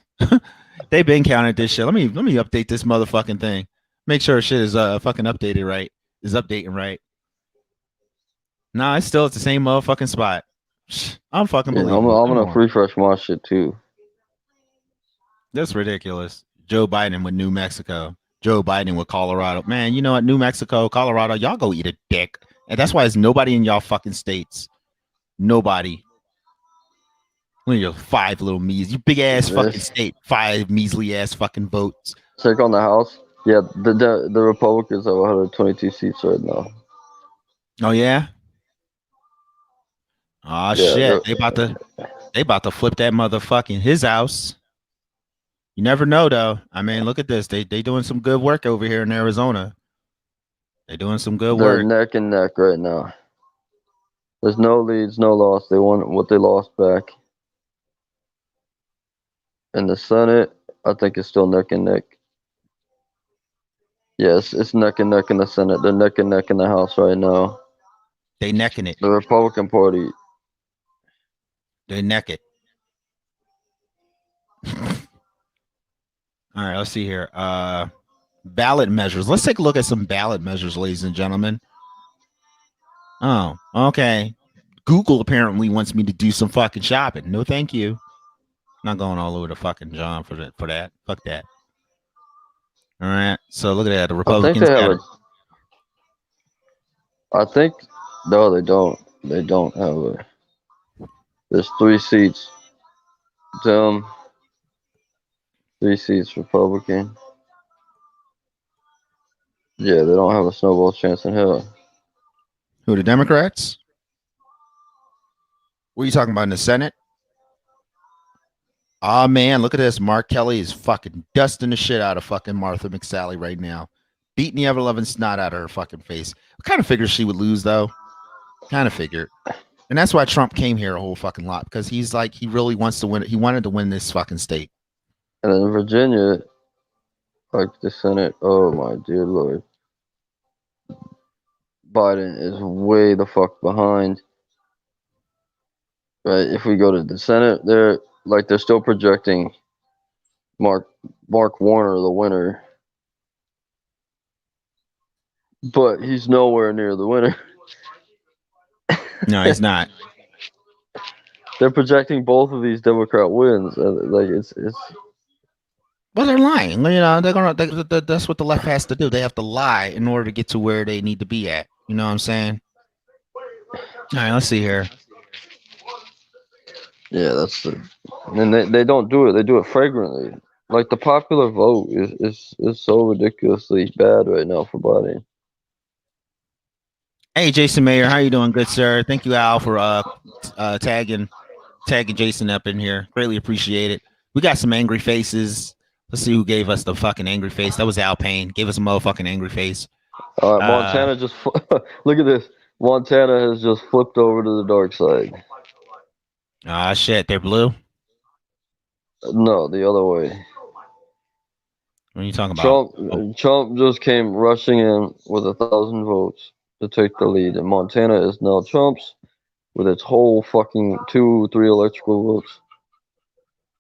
They've been counting this shit. Let me update this motherfucking thing. Make sure shit is fucking updated right. Is updating right. Nah, it's still at the same motherfucking spot. I'm fucking believing. I'm gonna refresh my shit too. That's ridiculous. Joe Biden with New Mexico. Joe Biden with Colorado. Man, you know what? New Mexico, Colorado, y'all go eat a dick. And that's why there's nobody in y'all fucking states. Nobody. Look at your 5 little measly, you big ass fucking state, 5 measly ass fucking votes. Check on the House. Yeah, the Republicans have 122 seats right now. Oh yeah. Oh shit! They about to flip that motherfucking his house. You never know though. I mean, look at this. They doing some good work over here in Arizona. They're doing some good work. They're neck and neck right now. There's no leads, no loss. They won what they lost back. In the Senate, I think it's still neck and neck. Yes, it's neck and neck in the Senate. They're neck and neck in the House right now. They necking it. The Republican Party. They neck it. All right, let's see here. Ballot measures. Let's take a look at some ballot measures, ladies and gentlemen. Oh, okay. Google apparently wants me to do some fucking shopping. No, thank you. Not going all over the fucking John for that. Fuck that. All right. So look at that. The Republicans. I think no, they don't. They don't have a. There's 3 seats. 3 seats Republican. Yeah, they don't have a snowball chance in hell. Who, the Democrats? What are you talking about in the Senate? Oh man, look at this. Mark Kelly is fucking dusting the shit out of fucking Martha McSally right now. Beating the ever-loving snot out of her fucking face. I kind of figured she would lose though. Kind of figured. And that's why Trump came here a whole fucking lot, because he's like, he really wants to win it. He wanted to win this fucking state. And in Virginia, like the Senate, oh my dear Lord. Biden is way the fuck behind. Right, if we go to the Senate, they're still projecting Mark Warner the winner. But he's nowhere near the winner. No, he's not. They're projecting both of these Democrat wins. Like it's. Well, they're lying. You know, that's what the left has to do. They have to lie in order to get to where they need to be at. You know what I'm saying? All right, let's see here. Yeah, that's the. And they don't do it. They do it flagrantly. Like the popular vote is so ridiculously bad right now for Biden. Hey, Jason Mayer, how you doing, good sir? Thank you, Al, for tagging Jason up in here. Greatly appreciate it. We got some angry faces. Let's see who gave us the fucking angry face. That was Al Payne. Gave us a motherfucking angry face. All right, Montana just look at this. Montana has just flipped over to the dark side. Ah, shit. They're blue. No, the other way. What are you talking about? Trump just came rushing in with 1,000 votes to take the lead, and Montana is now Trump's with its whole fucking 2-3 electoral votes.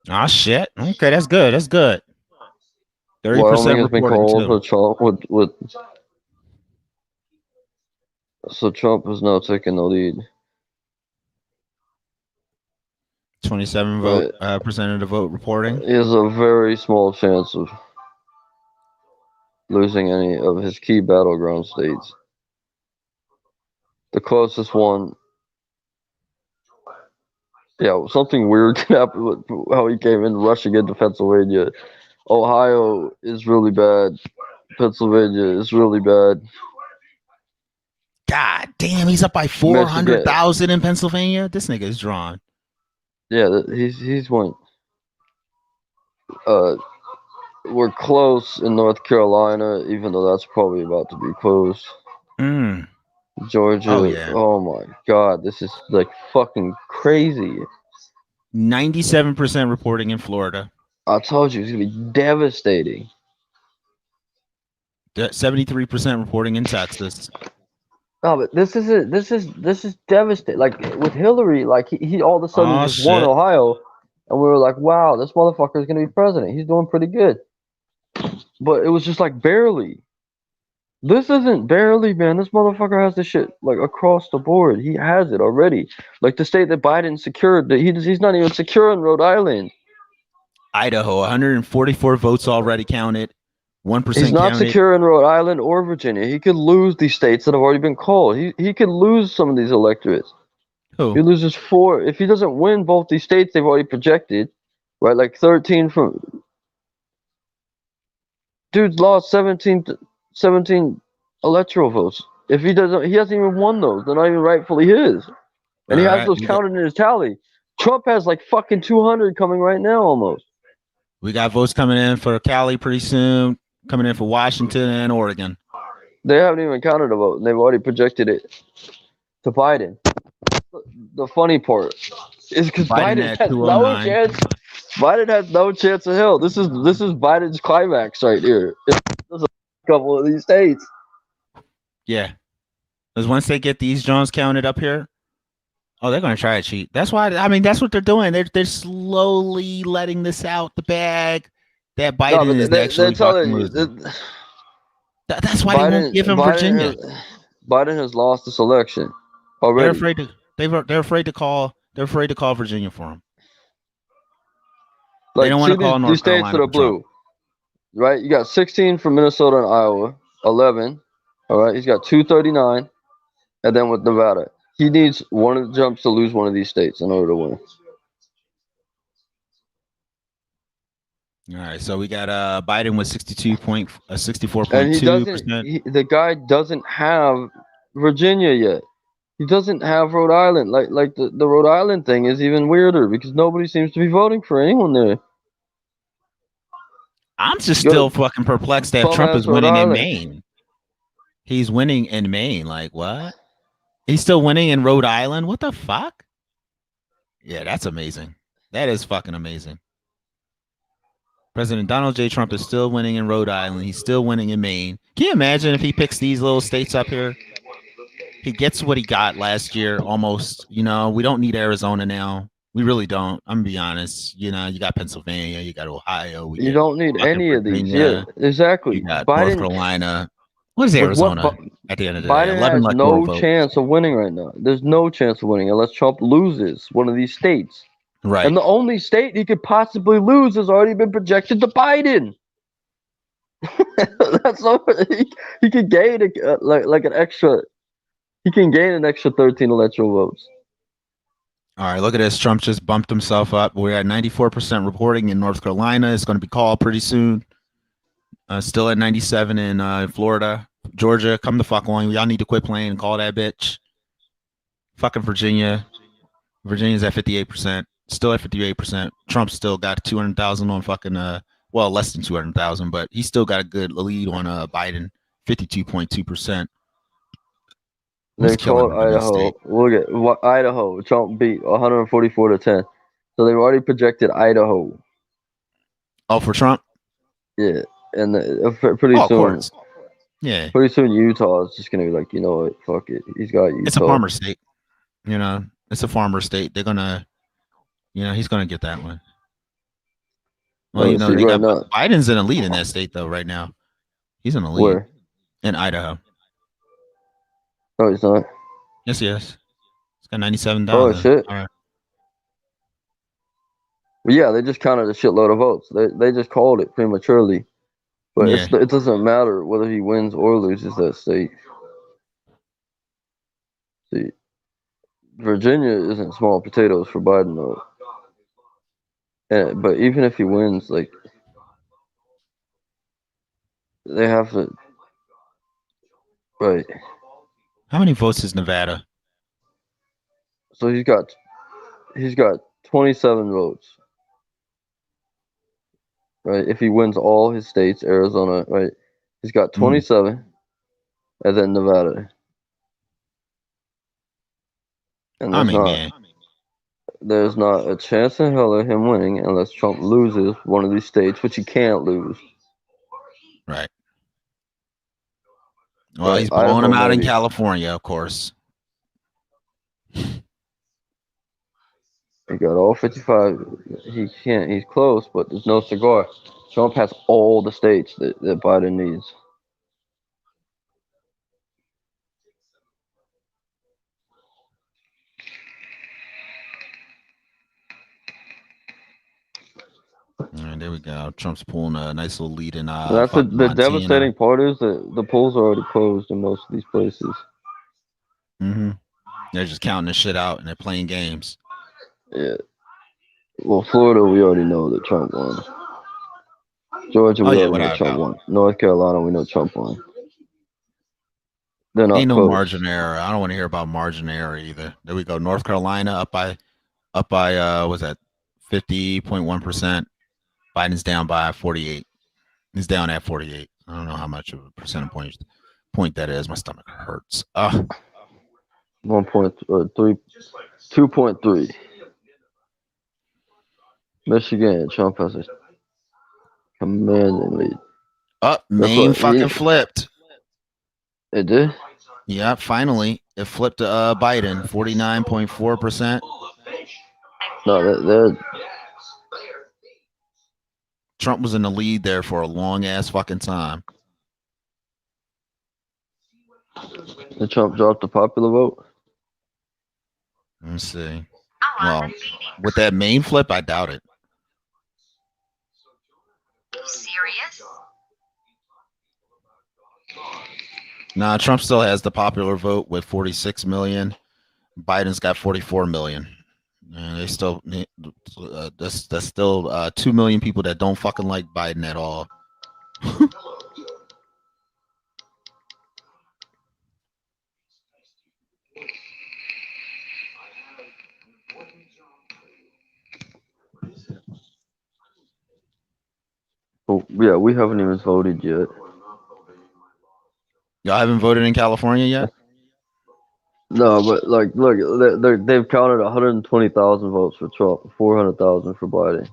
Ah, shit. Okay, that's good. That's good. 30% Wyoming has been called too. for Trump with so Trump is now taking the lead. 27% of the vote reporting. He has a very small chance of losing any of his key battleground states. The closest one, yeah, something weird can happen with how he came in rushing into Pennsylvania. Ohio is really bad. Pennsylvania is really bad. God damn, he's up by 400,000 in Pennsylvania. This nigga is drawn. Yeah, he's won. We're close in North Carolina, even though that's probably about to be closed. Georgia. Oh, yeah. Oh my God, this is like fucking crazy. 97% reporting in Florida. I told you it's gonna be devastating. 73% reporting in Texas. No, but this is devastating. Like with Hillary, like he all of a sudden just won Ohio, and we were like, wow, this motherfucker is gonna be president. He's doing pretty good. But it was just like barely. This isn't barely, man. This motherfucker has this shit like across the board. He has it already. Like the state that Biden secured, he's not even secure in Rhode Island. Idaho, 144 votes already counted. 1% He's not counted. secure in Rhode Island or Virginia. He could lose these states that have already been called. He could lose some of these electorates. Who? He loses 4. If he doesn't win both these states they've already projected, right? Like 13 from... Dude's lost 17 electoral votes. If he hasn't even won those. They're not even rightfully his. And he has those counted in his tally. Trump has like fucking 200 coming right now almost. We got votes coming in for Cali pretty soon. Coming in for Washington and Oregon. They haven't even counted a vote. They've already projected it to Biden. The funny part is because Biden has no chance. Biden has no chance of hell. This is Biden's climax right here. There's a couple of these states. Yeah, because once they get these Jones counted up here, oh, they're gonna try to cheat. That's why. I mean, that's what they're doing. They're slowly letting this out the bag. That Biden is actually fucking losing. That's why they won't give him Virginia. Biden has lost this election already. They're afraid to call. They're afraid to call Virginia for him. Like, they don't want to call North these states Carolina that are blue, right? You got 16 from Minnesota and Iowa, 11. All right, he's got 239, and then with Nevada, he needs one of the jumps to lose one of these states in order to win. All right, so we got Biden with 64.2%. The guy doesn't have Virginia yet. He doesn't have Rhode Island. Like the Rhode Island thing is even weirder because nobody seems to be voting for anyone there. I'm just still fucking perplexed that Trump is winning in Maine. He's winning in Maine. Like what? He's still winning in Rhode Island. What the fuck? Yeah, that's amazing. That is fucking amazing. President Donald J. Trump is still winning in Rhode Island. He's still winning in Maine. Can you imagine if he picks these little states up here? He gets what he got last year almost. You know, we don't need Arizona now. We really don't. I'm gonna be honest. You know, you got Pennsylvania, you got Ohio. You don't need any of these. Yeah, exactly. You got North Carolina. What is Arizona at the end of the day? Biden has no chance of winning right now. There's no chance of winning unless Trump loses one of these states. Right. And the only state he could possibly lose has already been projected to Biden. That's all. He could gain like an extra. He can gain an extra 13 electoral votes. All right, look at this. Trump just bumped himself up. We're at 94% reporting in North Carolina. It's going to be called pretty soon. Still at 97 in Florida. Georgia, come the fuck on. Y'all need to quit playing and call that bitch. Fucking Virginia. Virginia's at 58%. Still at 58%. Trump still got 200,000 on fucking well, less than 200,000, but he's still got a good lead on Biden, 52.2%. They called Idaho. Look at what Idaho. Trump beat 144 to 10. So they've already projected Idaho. Oh, for Trump? Yeah, and pretty Oh, of soon. course. Yeah. Pretty soon, Utah is just gonna be like, you know what? Fuck it. He's got Utah. It's a farmer state. You know, it's a farmer state. They're gonna, you know, he's gonna get that one. Well, you know, they got Biden's in the lead in that state though right now. He's in the lead. Where? In Idaho. No, he's not. Yes, he is. He's got 97,000. Oh shit. All right. Well, yeah, they just counted a shitload of votes. They just called it prematurely, but Yeah. it doesn't matter whether he wins or loses that state. See, Virginia isn't small potatoes for Biden though. But even if he wins, like, they have to. Right. How many votes is Nevada? So he's got 27 votes. Right. If he wins all his states, Arizona, right, he's got 27, and then Nevada. And there's not a chance in hell of him winning unless Trump loses one of these states, which he can't lose. Right. Well, he's blowing them out in California, of course. He got all 55. He can't. He's close, but there's no cigar. Trump has all the states that Biden needs. All right, there we go. Trump's pulling a nice little lead in. That's the devastating part is that the polls are already closed in most of these places. Mm-hmm. They're just counting the shit out and they're playing games. Yeah. Well, Florida, we already know that Trump won. Georgia, we already know Trump won. North Carolina, we know Trump won. They're not Ain't no close. margin error. I don't want to hear about margin error either. There we go. North Carolina up by was that 50.1%. Biden's down by 48. He's down at 48. I don't know how much of a percentage point that is. My stomach hurts. 2.3. Michigan, Trump has a commanding lead. Maine fucking flipped. It did? Yeah, finally. It flipped to Biden, 49.4%. No, Trump was in the lead there for a long ass fucking time. Did Trump drop the popular vote? Let me see. Well, with that Maine flip, I doubt it. Serious? Nah, Trump still has the popular vote with 46 million. Biden's got 44 million. And they still that's still 2 million people that don't fucking like Biden at all. Oh, yeah, we haven't even voted yet. Y'all haven't voted in California yet? No, but like, look, they've counted 120,000 votes for Trump, 400,000 for Biden.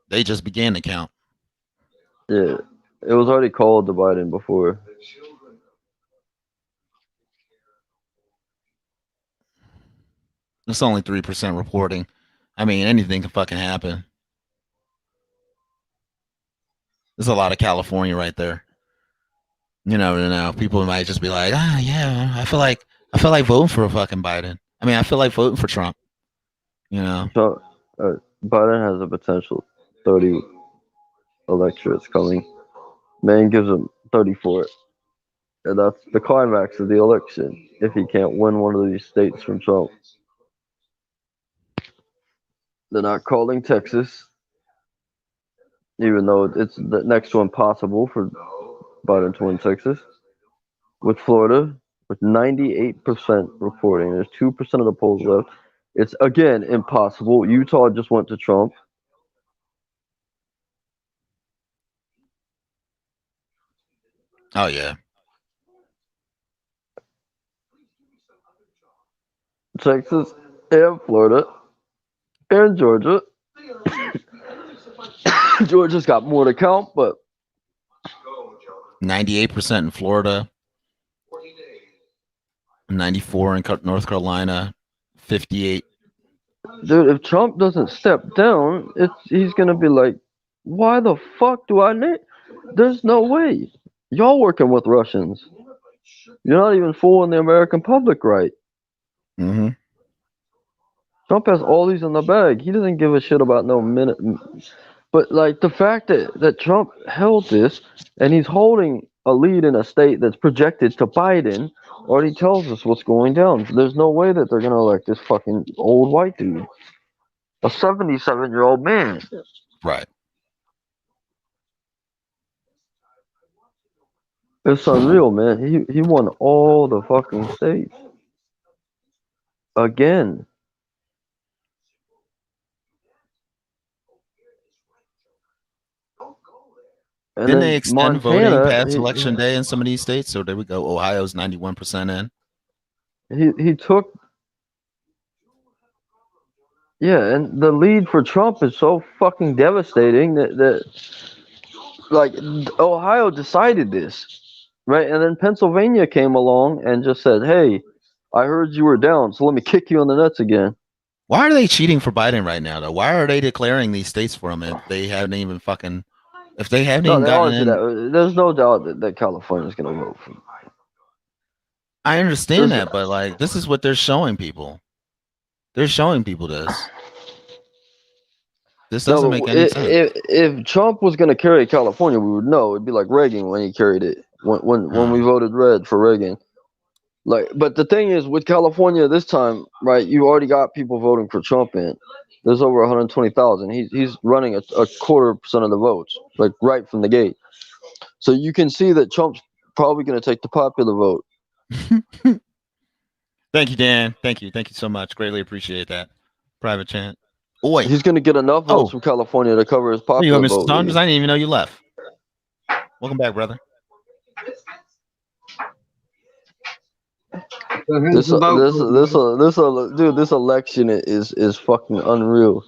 They just began to count. Yeah, it was already called to Biden before. It's only 3% reporting. I mean, anything can fucking happen. There's a lot of California right there. You know, people might just be like, yeah, I feel like voting for a fucking Biden. I mean, I feel like voting for Trump. You know, Trump, Biden has a potential 30 electorates coming. Maine gives him 34, and that's the climax of the election. If he can't win one of these states from Trump, they're not calling Texas, even though it's the next to impossible for Biden to win Texas. With Florida, with 98% reporting, there's 2% of the polls left. It's again impossible. Utah just went to Trump. Oh yeah. Texas and Florida and Georgia. Georgia's got more to count, but 98% in Florida, 94 in North Carolina, 58. dude, if Trump doesn't step down, he's gonna be like, why the fuck do I need? There's no way. Y'all working with Russians. You're not even fooling the American public, right? Mm-hmm. Trump has all these in the bag. He doesn't give a shit about no minute. But like the fact that Trump held this and he's holding a lead in a state that's projected to Biden already tells us what's going down. There's no way that they're gonna elect this fucking old white dude, a 77-year-old man. Right. It's unreal, man. He won all the fucking states again. And Didn't then they extend Montana, voting past election day in some of these states? So there we go. Ohio's 91% in. He took. Yeah, and the lead for Trump is so fucking devastating that like Ohio decided this, right? And then Pennsylvania came along and just said, "Hey, I heard you were down, so let me kick you on the nuts again." Why are they cheating for Biden right now, though? Why are they declaring these states for him if they haven't even fucking? If they haven't even they gotten always do in, that. There's no doubt that California's going to vote for him. I understand that, but like this is what they're showing people. They're showing people this. This doesn't make any sense. If Trump was going to carry California, we would know. It'd be like Reagan when he carried it. When we voted red for Reagan. Like, but the thing is, with California this time, right? You already got people voting for Trump in. There's over 120,000. He's running a 0.25% of the votes, like right from the gate. So you can see that Trump's probably going to take the popular vote. Thank you, Dan. Thank you so much. Greatly appreciate that. Private chant. Oi. He's going to get enough votes from California to cover his popular Mr. vote. Saunders? I didn't even know you left. Welcome back, brother. This election is fucking unreal.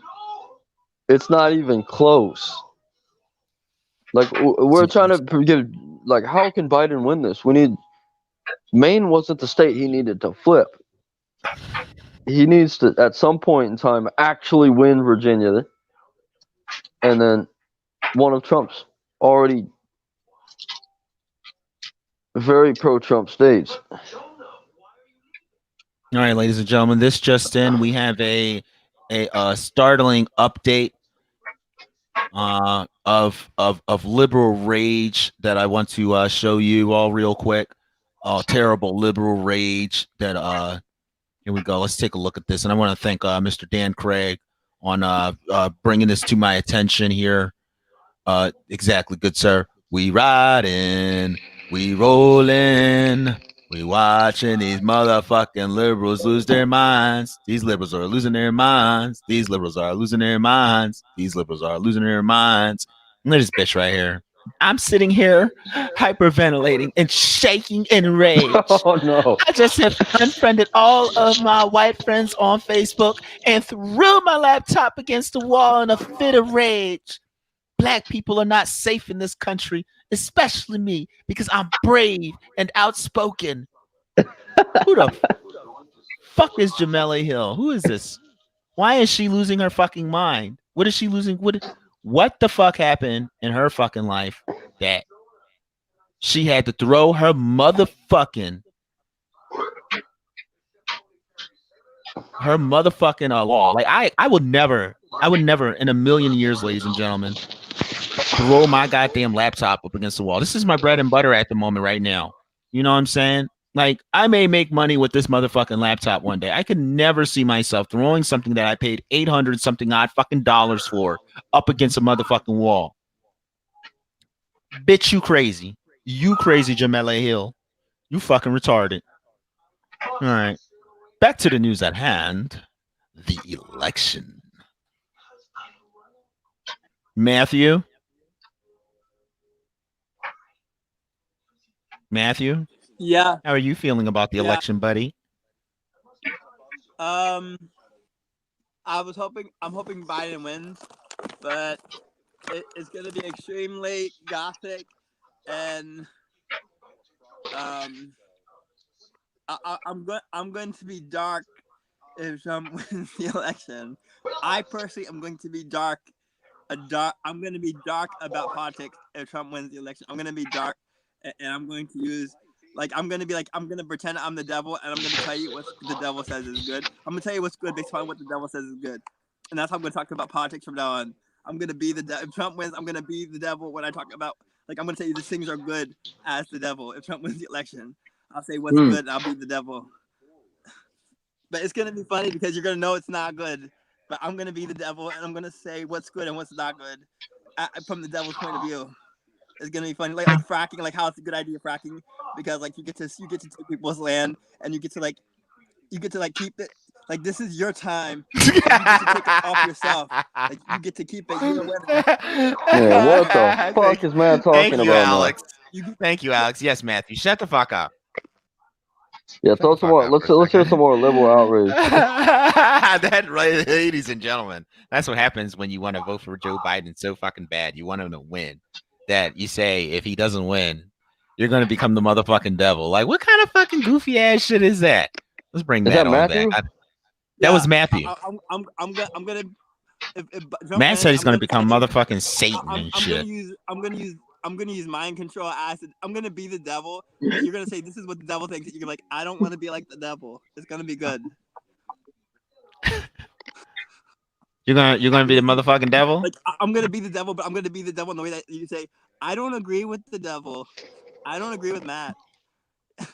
It's not even close. Like we're trying to give. Like, how can Biden win this? Maine wasn't the state he needed to flip. He needs to, at some point in time, actually win Virginia, and then one of Trump's already very pro-Trump states. All right, ladies and gentlemen, this just in. We have a startling update of liberal rage that I want to show you all real quick. Terrible liberal rage that here we go. Let's take a look at this, and I want to thank Mr. Dan Craig on bringing this to my attention here. Exactly, good sir. We riding, we rolling. We watching these motherfucking liberals lose their minds. These liberals are losing their minds. These liberals are losing their minds. These liberals are losing their minds. Look at this bitch right here. I'm sitting here hyperventilating and shaking in rage. Oh no. I just have unfriended all of my white friends on Facebook and threw my laptop against the wall in a fit of rage. Black people are not safe in this country, especially me, because I'm brave and outspoken. Who the fuck is Jamela Hill? Who is this? Why is she losing her fucking mind? What is she losing? What the fuck happened in her fucking life that she had to throw her motherfucking wall? Like I would never in a million years, ladies and gentlemen, throw my goddamn laptop up against the wall. This is my bread and butter at the moment right now. You know what I'm saying? Like, I may make money with this motherfucking laptop one day. I could never see myself throwing something that I paid 800 something odd fucking dollars for up against a motherfucking wall. Bitch, you crazy. You crazy, Jamela Hill. You fucking retarded. All right. Back to the news at hand. The election. Matthew? Matthew, Yeah. how are you feeling about the Yeah. election, buddy? I'm hoping Biden wins, but it's gonna be extremely gothic, and I'm going to be dark if Trump wins the election. I personally am going to be dark. I'm going to be dark about politics if Trump wins the election. I'm going to be dark, and I'm going to use. I'm going to pretend I'm the devil, and I'm going to tell you what the devil says is good. I'm going to tell you what's good based on what the devil says is good. And that's how I'm going to talk about politics from now on. I'm going to be the devil. If Trump wins, I'm going to be the devil when I talk about, I'm going to tell you these things are good as the devil. If Trump wins the election, I'll say what's good, and I'll be the devil. But it's going to be funny because you're going to know it's not good. But I'm going to be the devil, and I'm going to say what's good and what's not good from the devil's point of view. It's gonna be funny, like fracking, like how it's a good idea fracking, because you get to take people's land, and you get to keep it. Like, this is your time. You get to take it off yourself. Like, you get to keep it. You're the winner. Yeah, what the fuck is man talking Thank you, about, Alex. Thank you, Alex. Yes, Matthew. Shut the fuck up. Yeah, throw some more. Let's hear some more liberal outrage. That, right, ladies and gentlemen, that's what happens when you want to vote for Joe Biden so fucking bad. You want him to win. That you say if he doesn't win, you're gonna become the motherfucking devil. Like, what kind of fucking goofy ass shit is that? Let's bring that on back. That was Matthew. I'm gonna. Matt said he's gonna become motherfucking Satan and shit. I'm gonna use mind control acid. I'm gonna be the devil. And you're gonna say this is what the devil thinks. You're like, I don't want to be like the devil. It's gonna be good. You're gonna be the motherfucking devil? I'm gonna be the devil, but I'm gonna be the devil in the way that you say, I don't agree with the devil. I don't agree with Matt. And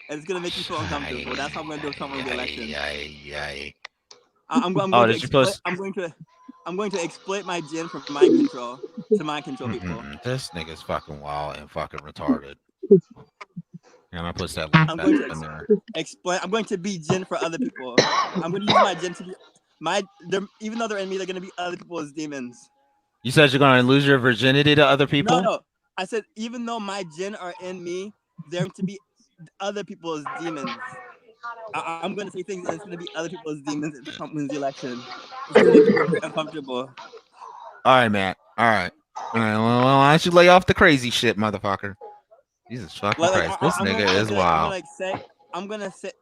it's gonna make you feel uncomfortable. That's how I'm gonna do something with the election. I'm going to exploit my gin for mind control to mind control people. This nigga's fucking wild and fucking retarded. And I put that in there. I'm going to be gin for other people. I'm going to use my gin to be even though they're in me, they're going to be other people as demons. You said you're going to lose your virginity to other people? No. I said even though my jinn are in me, they're going to be other people as demons. I'm going to say things that's going to be other people as demons if Trump wins the election. It's going to make you very uncomfortable. All right, Matt. All right. Well, why don't you lay off the crazy shit, motherfucker? Jesus fucking Christ. This nigga is wild. I'm gonna say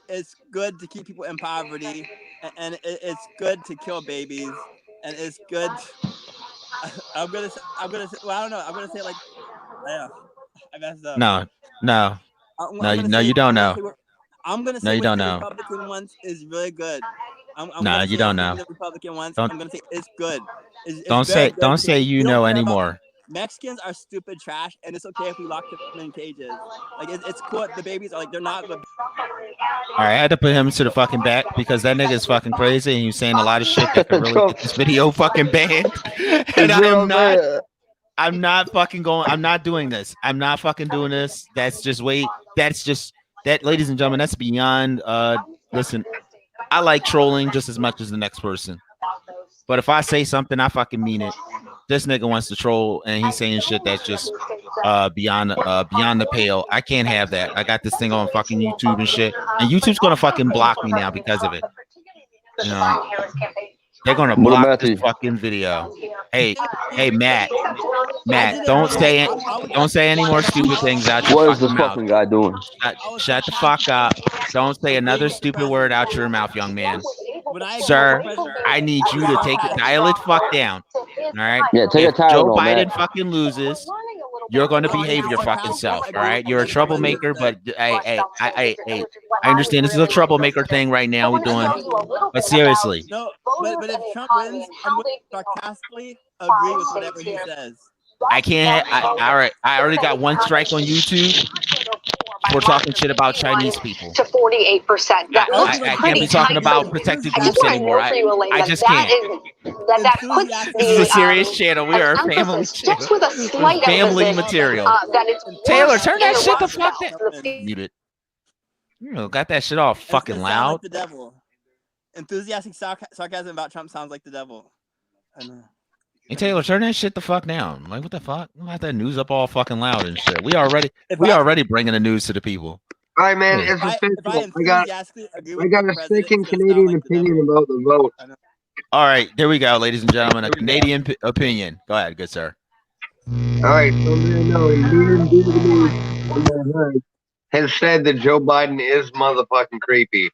it's good to keep people in poverty, and it's good to kill babies, and it's good. I'm gonna say. Well, I don't know. I'm gonna say I messed up. No, you don't know. I'm gonna say no, you don't the know. Republican ones is really good. No, you don't know. The Republican ones. I'm gonna say it's good. Don't say you know anymore. Mexicans are stupid trash, and it's okay if we lock them in cages. Like, it's cool. The babies are they're not good. All right, I had to put him to the fucking back because that nigga is fucking crazy and he's saying a lot of shit that could really get this video fucking banned. And I'm not fucking going. I'm not doing this. I'm not fucking doing this. That's just that, ladies and gentlemen. That's beyond. Listen, I like trolling just as much as the next person, but if I say something, I fucking mean it. This nigga wants to troll and he's saying shit that's just beyond the pale. I can't have that. I got this thing on fucking YouTube and shit, and YouTube's gonna fucking block me now because of it. You know, they're gonna block this fucking video. Hey, Matt, don't say any more stupid things out your What is this fucking guy doing? Shut the fuck up. Don't say another stupid word out your mouth, young man. Sir, I need you to dial it fuck down. All right? Yeah, take a time. Joe Biden fucking loses, you're going to behave your fucking self. All right? You're a troublemaker, but I understand this is a troublemaker thing right now we're doing. But seriously. No, but if Trump wins, I'm going to sarcastically agree with whatever he says. I can't. All right. I already got one strike on YouTube. We're talking shit about Chinese people. To 48%. I can't be talking about protected groups anymore. I just can't. That puts this is a serious channel. We are a family channel. Just with a slight family material. Taylor, turn that shit the fuck down. Mute it. You know, got that shit all fucking loud. Like the devil. Enthusiastic sarcasm about Trump sounds like the devil. I know. Hey Taylor, turn that shit the fuck down. Like, what the fuck? Why that news up all fucking loud and shit? We already bringing the news to the people. All right, man. Yeah. It's official. If I enthusiastically agree I with got the a president, second it's gonna sound Canadian like the devil. opinion about the vote. I know. All right, there we go, ladies and gentlemen. A Canadian opinion. Go ahead, good sir. All right, so has said that Joe Biden is motherfucking creepy.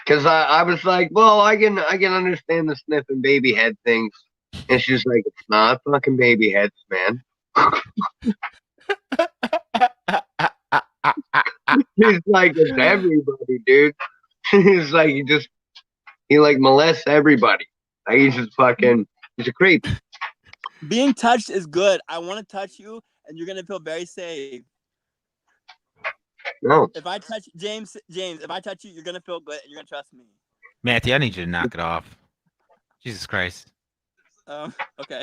Because I was like, well, I can understand the sniffing baby head things, and she's like, it's not fucking baby heads, man. He's like, it's everybody, dude. He's like, he like molests everybody. Like, he's just fucking, he's a creep. Being touched is good. I want to touch you, and you're gonna feel very safe. No. If I touch James, if I touch you, you're gonna feel good, and you're gonna trust me. Matthew, I need you to knock it off. Jesus Christ. Okay.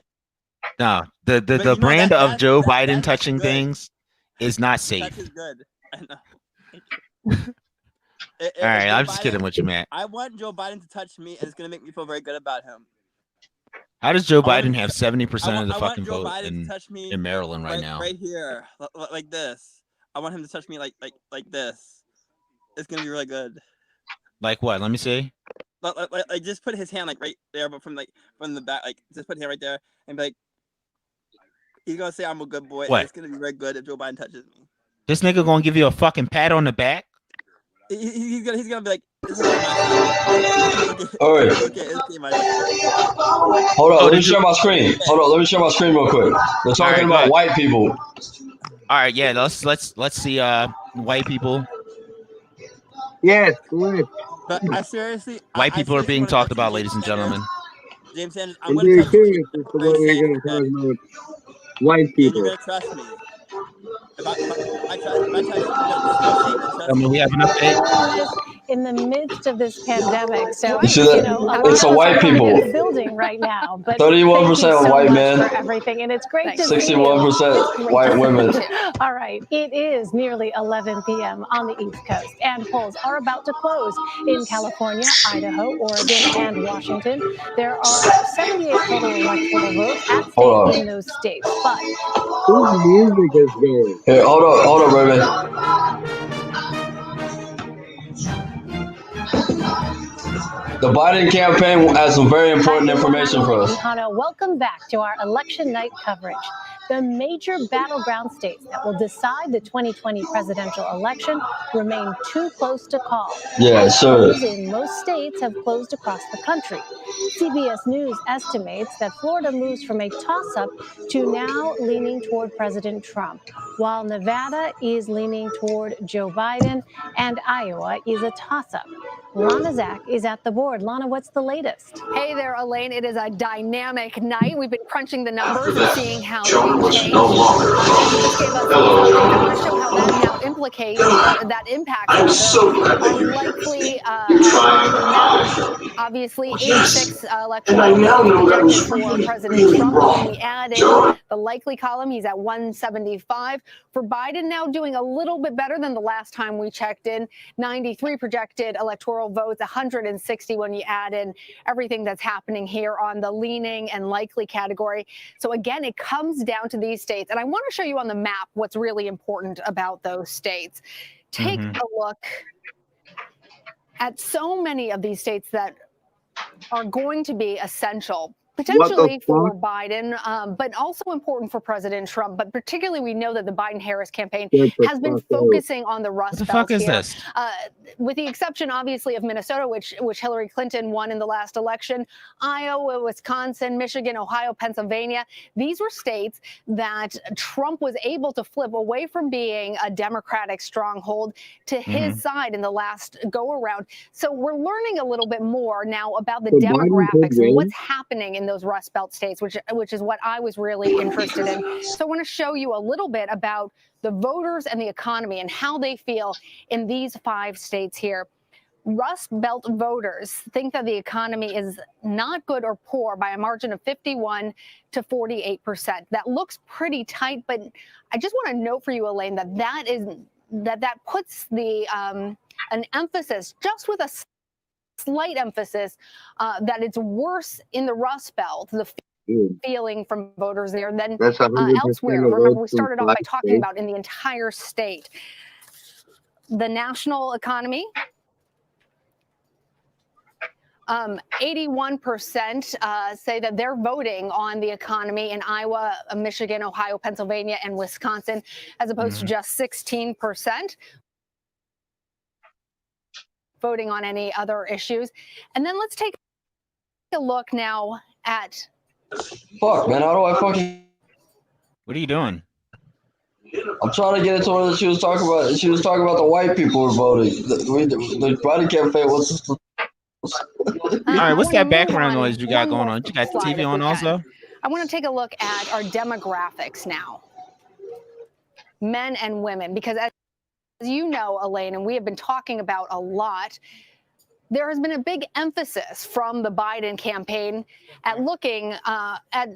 No, the brand of Joe Biden touching things is not safe. Touch is good. I know. All right, I'm just kidding with you, Matt. I want Joe Biden to touch me, and it's gonna make me feel very good about him. How does Joe Biden have 70% of the fucking Joe vote Biden touch me in Maryland right now? Right here, like this. I want him to touch me like this. It's gonna be really good. Like what? Let me see. Like just put his hand like right there, but from the back, like just put his hand right there, and be like, he's gonna say I'm a good boy. What? And it's gonna be very good if Joe Biden touches me. This nigga gonna give you a fucking pat on the back? He's gonna be like, this is All right. Hold on, let me share my screen. Let me share my screen real quick. They're talking about white people. All right, yeah, let's see white people. Yes, but I seriously, white people are being talked about, ladies and gentlemen. James Sanders, I'm very serious as to what we're gonna talk about white people. You're gonna trust me. If I we have an update. In the midst of this pandemic, so you see that? It's a white people building right now. But 31% of white men, for everything, and it's great to 61% white women. All right, it is nearly 11 p.m. on the East Coast, and polls are about to close in California, Idaho, Oregon, and Washington. There are 78 total electoral votes at stake in those states, but whose music is good? Here, hold on, baby. The Biden campaign has some very important information for us. Welcome back to our election night coverage. The major battleground states that will decide the 2020 presidential election remain too close to call. Yeah, sure. Polls in most states have closed across the country. CBS News estimates that Florida moves from a toss-up to now leaning toward President Trump, while Nevada is leaning toward Joe Biden and Iowa is a toss-up. Lana Zach is at the board. Lana, what's the latest? Hey there, Elaine. It is a dynamic night. We've been crunching the numbers and seeing how they change. No longer I want to show how that now implicates that impact. I'm so glad that you're likely, you're trying obviously 86 elections and I now know that was for really, President really Trump. wrong. We add in John. the likely column. He's at 175. For Biden, now doing a little bit better than the last time we checked in. 93 projected electoral votes, 160 when you add in everything that's happening here on the leaning and likely category. So again, it comes down to these states. And I want to show you on the map what's really important about those states. Take a look at so many of these states that are going to be essential, potentially for Biden, but also important for President Trump. But particularly, we know that the Biden-Harris campaign has been focusing on the Rust Belt. What the fuck is this? With the exception, obviously, of Minnesota, which Hillary Clinton won in the last election, Iowa, Wisconsin, Michigan, Ohio, Pennsylvania. These were states that Trump was able to flip away from being a Democratic stronghold to his side in the last go-around. So we're learning a little bit more now about the demographics and what's happening in those Rust Belt states, which is what I was really interested in. So I want to show you a little bit about the voters and the economy and how they feel in these 5 states here. Rust Belt voters think that the economy is not good or poor by a margin of 51 to 48%. That looks pretty tight, but I just want to note for you, Elaine, that puts the an emphasis, just with a slight emphasis, that it's worse in the Rust Belt. feeling from voters there than That's 100% elsewhere. of Remember, we votes in started off by 5 talking states. about in the entire state. The national economy, 81% say that they're voting on the economy in Iowa, Michigan, Ohio, Pennsylvania, and Wisconsin, as opposed to just 16% voting on any other issues. And then let's take a look now at... Fuck, man, how do I fucking... What are you doing? I'm trying to get into one that she was talking about. She was talking about the white people who were voting. The Biden campaign was... All right, what's that background noise you got going on? You got the TV on also? I want to take a look at our demographics now. Men and women, because as you know, Elaine, and we have been talking about a lot, there has been a big emphasis from the Biden campaign at looking at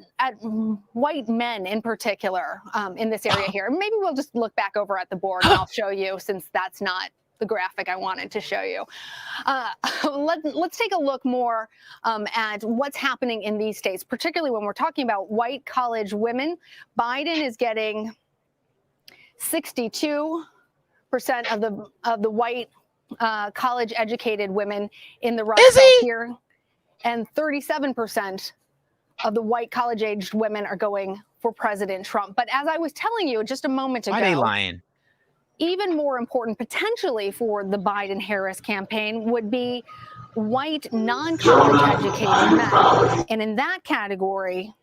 white men in particular in this area here. Maybe we'll just look back over at the board and I'll show you, since that's not the graphic I wanted to show you. Let's take a look more at what's happening in these states, particularly when we're talking about white college women. Biden is getting 62% of the white college-educated women in the Rust Belt here, and 37% of the white college-aged women are going for President Trump. But as I was telling you just a moment ago, Why are they lying? Even more important potentially for the Biden-Harris campaign would be white non-college educated men. And in that category,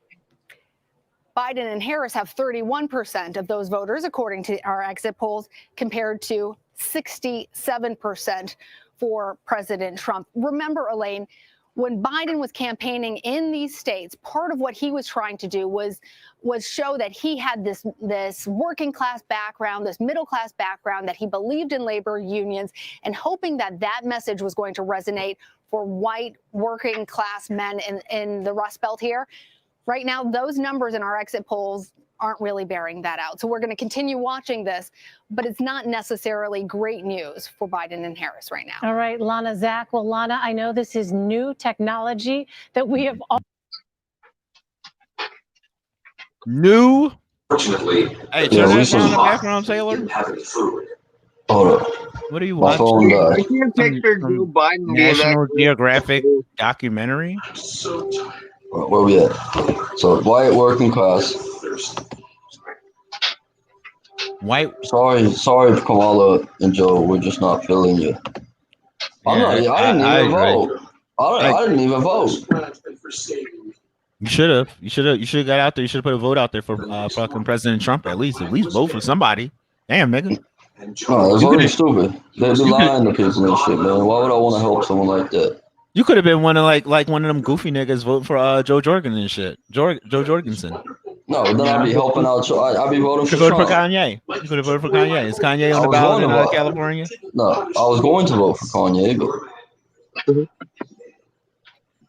Biden and Harris have 31% of those voters, according to our exit polls, compared to 67% for President Trump. Remember, Elaine, when Biden was campaigning in these states, part of what he was trying to do was show that he had this working class background, this middle class background, that he believed in labor unions, and hoping that that message was going to resonate for white working class men in the Rust Belt here. Right now, those numbers in our exit polls aren't really bearing that out. So we're going to continue watching this, but it's not necessarily great news for Biden and Harris right now. All right, Lana, Zach. Well, Lana, I know this is new technology that we have all. New? Fortunately, hey, turn that down in the background, Taylor. Hold on. What are you My watching? phone died. I can't picture Joe Biden being National that Geographic documentary. Where we at? So white working class. White. Sorry, Kamala and Joe. We're just not feeling you. I didn't even vote. I didn't even vote. You should have. You should have got out there. You should have put a vote out there for fucking President Trump. At least vote for somebody. Damn, nigga. No, they're voting stupid. They're lying to people and shit, man. Why would I want to help someone like that? You could have been one of like one of them goofy niggas voting for Joe Jordan and shit. Joe Jorgensen. No, then I'd be helping out. I'd be voting for Trump. Trump. For Kanye. You could have voted for Kanye. Is Kanye on the ballot in California? No, I was going to vote for Kanye, but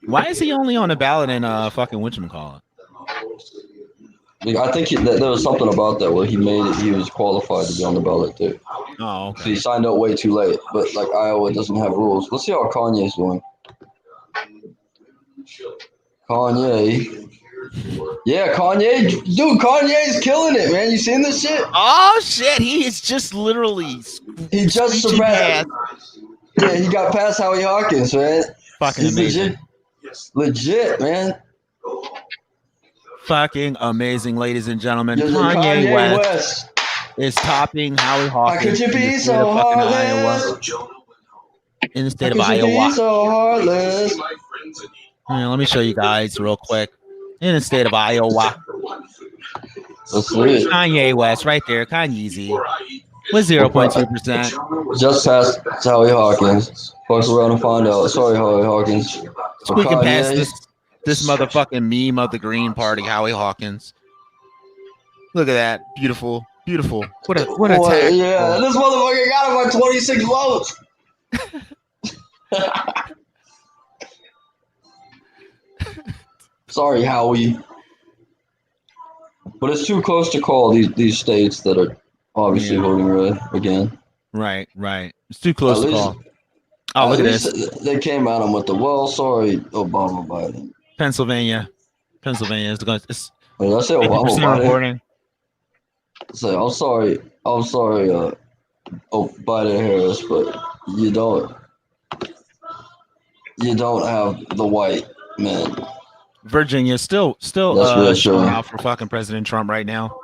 why is he only on the ballot in fucking whatchamacallit? I think that there was something about that where he made it. He was qualified to be on the ballot too. Oh, okay. So he signed up way too late. But like Iowa doesn't have rules. Let's see how Kanye's doing. Kanye. Yeah, Kanye. Dude, Kanye's killing it, man. You seen this shit? Oh, shit. He is just literally. He just surpassed. Yeah, he got past Howie Hawkins, man. Fucking amazing. Legit, man. Fucking amazing, ladies and gentlemen. Kanye West is topping Howie Hawkins. How could you be so heartless? In the state of Iowa. So heartless. Yeah, let me show you guys real quick. In the state of Iowa. Kanye West right there. Kanyeezy. With 0.2%. Just past Howie Hawkins. Fucks around and find out. Sorry, Howie Hawkins. Squeaking past this motherfucking meme of the Green Party, Howie Hawkins. Look at that. Beautiful. Beautiful. What a tag. Yeah, this motherfucker got him by 26 votes. Sorry, Howie. But it's too close to call these states that are obviously voting red again. Right. It's too close to call. Oh, look at this. They came at him with the, sorry, Obama, Biden. Pennsylvania. Pennsylvania is going. It's When I say 50% Obama reporting. say I'm sorry, Biden Harris, but you don't have the white men. Virginia still That's showing reassuring. out for fucking President Trump right now.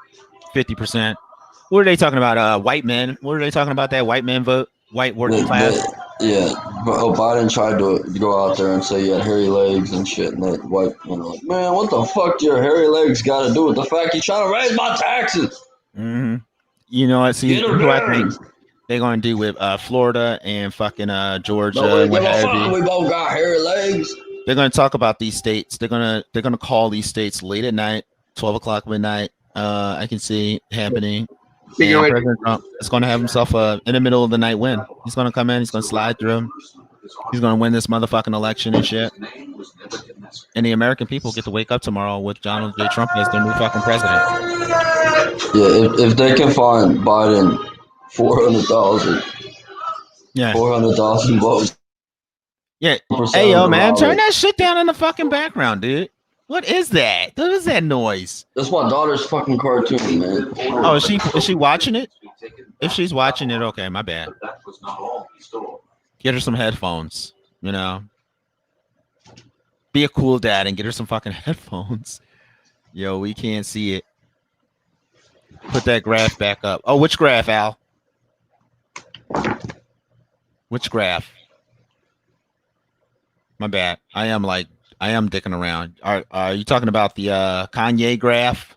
50%. What are they talking about? White men. What are they talking about? That white men vote, white working class. Yeah, but Biden tried to go out there and say you had hairy legs and shit, and that white men like, man, what the fuck do your hairy legs got to do with the fact you trying to raise my taxes? Mm-hmm. You know what? See, Get her who I think done. they're going to do with Florida and fucking Georgia. But we and what give a have fuck. you. We both got hairy legs. They're going to talk about these states. They're gonna call these states late at night, 12 o'clock midnight. I can see happening. And President Trump is going to have himself in the middle of the night win. He's going to come in. He's going to slide through him. He's going to win this motherfucking election and shit. And the American people get to wake up tomorrow with Donald J. Trump as their new fucking president. Yeah, if they can find Biden 400,000, 400,000 votes. Yeah. 4% Hey, yo, of the man, turn ballot. that shit down in the fucking background, dude. What is that? What is that noise? That's my daughter's fucking cartoon, man. Oh, is she watching it? If she's watching it, okay, my bad. Get her some headphones, you know. Be a cool dad and get her some fucking headphones. Yo, we can't see it. Put that graph back up. Oh, which graph, Al? Which graph? My bad. I am dicking around. Are you talking about the Kanye graph?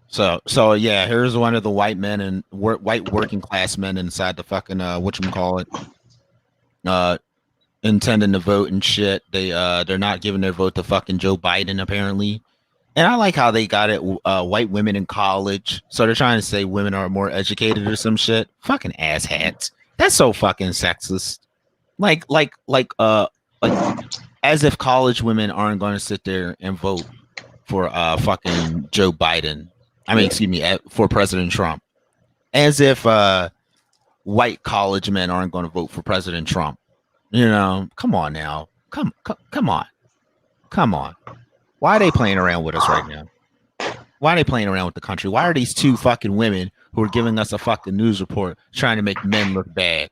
So yeah, here's one of the white men and white working class men inside the fucking whatchamacallit, intending to vote and shit. They're not giving their vote to fucking Joe Biden apparently. And I like how they got it white women in college. So they're trying to say women are more educated or some shit. Fucking asshats. That's so fucking sexist. Like as if college women aren't going to sit there and vote for fucking Joe Biden. I mean, excuse me, for President Trump. As if white college men aren't going to vote for President Trump. You know, come on now. Come on. Why are they playing around with us right now? Why are they playing around with the country? Why are these two fucking women who are giving us a fucking news report trying to make men look bad?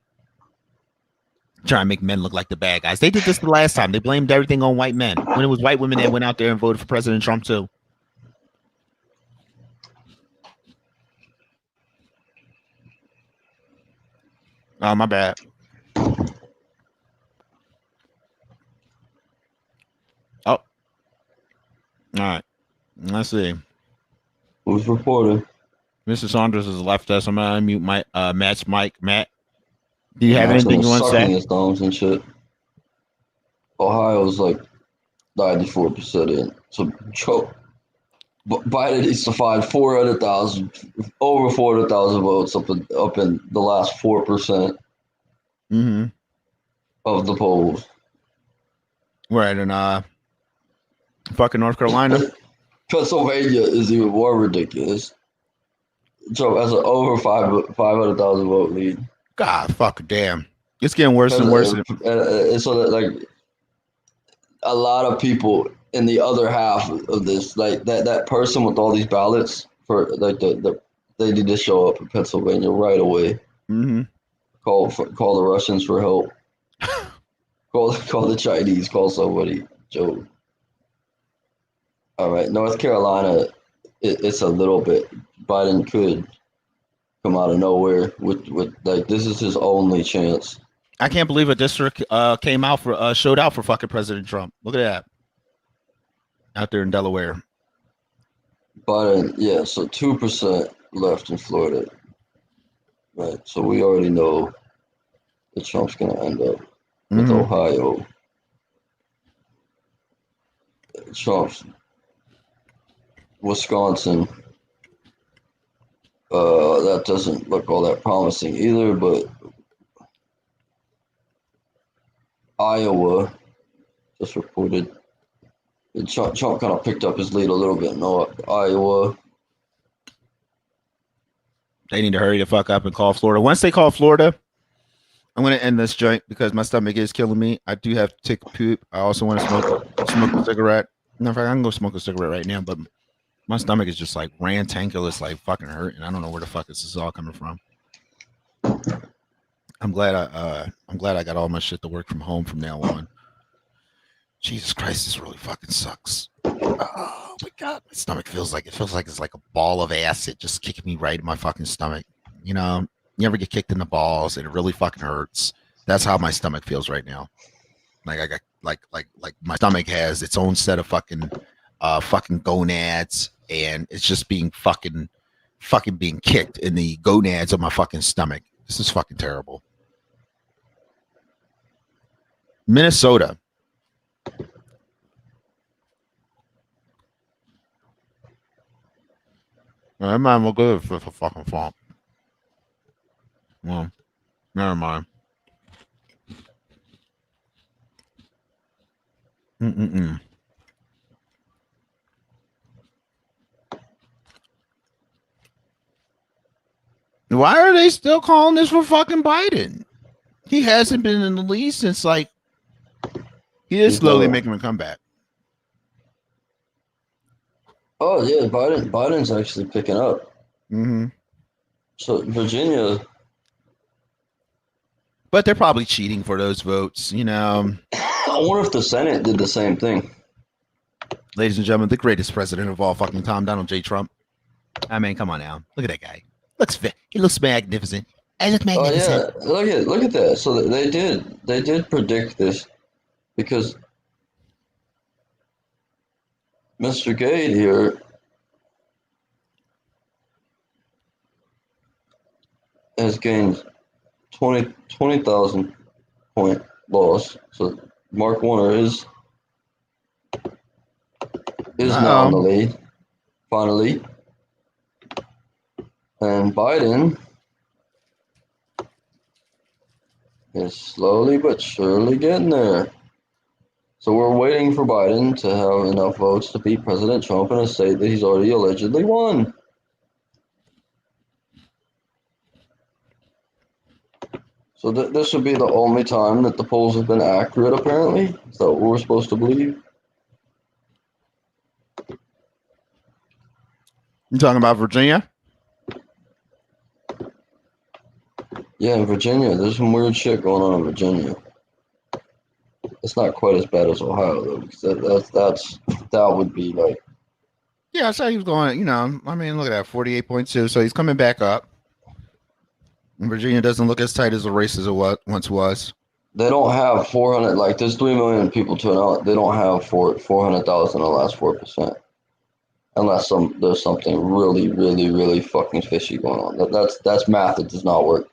Trying to make men look like the bad guys. They did this the last time. They blamed everything on white men. When it was white women that went out there and voted for President Trump too. Oh, my bad. Oh. All right. Let's see. Who's reporting? Mr. Saunders has left us. I'm gonna unmute my Matt's mic. Matt, do you have anything you want to say? His thumbs and shit. Ohio's like 94% in. So Joe Biden needs to find 400,000, over 400,000 votes up in the last 4% of the polls. Right in fucking North Carolina. Pennsylvania is even more ridiculous. Trump has an over 500,000 vote lead. God, fuck damn. It's getting worse and worse. And so that, like, a lot of people in the other half of this, like that person with all these ballots for like they need to show up in Pennsylvania right away. Call the Russians for help. call the Chinese. Call somebody. Joe. All right, North Carolina. It's a little bit. Biden could come out of nowhere with like this is his only chance. I can't believe a district came out for showed out for fucking President Trump. Look at that. Out there in Delaware. Biden, yeah, so 2% left in Florida. Right. So we already know that Trump's gonna end up with Ohio. Trump's Wisconsin. That doesn't look all that promising either, but Iowa just reported Trump kind of picked up his lead a little bit in Iowa. They need to hurry the fuck up and call Florida. Once they call Florida, I'm gonna end this joint because my stomach is killing me. I do have to take a poop. I also want to smoke a cigarette. No, in fact, I can go smoke a cigarette right now, but my stomach is just like rantankulous, like fucking hurting. I don't know where the fuck this is all coming from. I'm glad I got all my shit to work from home from now on. Jesus Christ, this really fucking sucks. Oh my god, my stomach feels like it's like a ball of acid just kicking me right in my fucking stomach. You know, you ever get kicked in the balls and it really fucking hurts. That's how my stomach feels right now. Like I got like my stomach has its own set of fucking gonads, and it's just being fucking being kicked in the gonads of my fucking stomach. This is fucking terrible. Minnesota. I might as well go for fucking funk. Well, never mind. Why are they still calling this for fucking Biden? He hasn't been in the lead since like he is slowly making a comeback. Oh yeah, Biden's actually picking up. Mm-hmm. So Virginia, but they're probably cheating for those votes, you know. I wonder if the Senate did the same thing. Ladies and gentlemen, the greatest president of all fucking time, Donald J. Trump. I mean, come on now, look at that guy. He looks magnificent. I look magnificent. Oh yeah, look at that. So they did predict this because Mr. Gade here has gained 20,000 point loss. So Mark Warner is now in the lead, finally. And Biden is slowly but surely getting there. So we're waiting for Biden to have enough votes to beat President Trump in a state that he's already allegedly won. So this would be the only time that the polls have been accurate, apparently. Is that what we're supposed to believe? You talking about Virginia? Yeah, in Virginia. There's some weird shit going on in Virginia. It's not quite as bad as Ohio, though, because that would be like... Yeah, I saw he was going, you know, I mean, look at that, 48.2. So he's coming back up. And Virginia doesn't look as tight as the race as it once was. They don't have 400, like there's 3 million people turn out. They don't have 400,000 in the last 4%. Unless there's something really, really, really fucking fishy going on. That's math that does not work.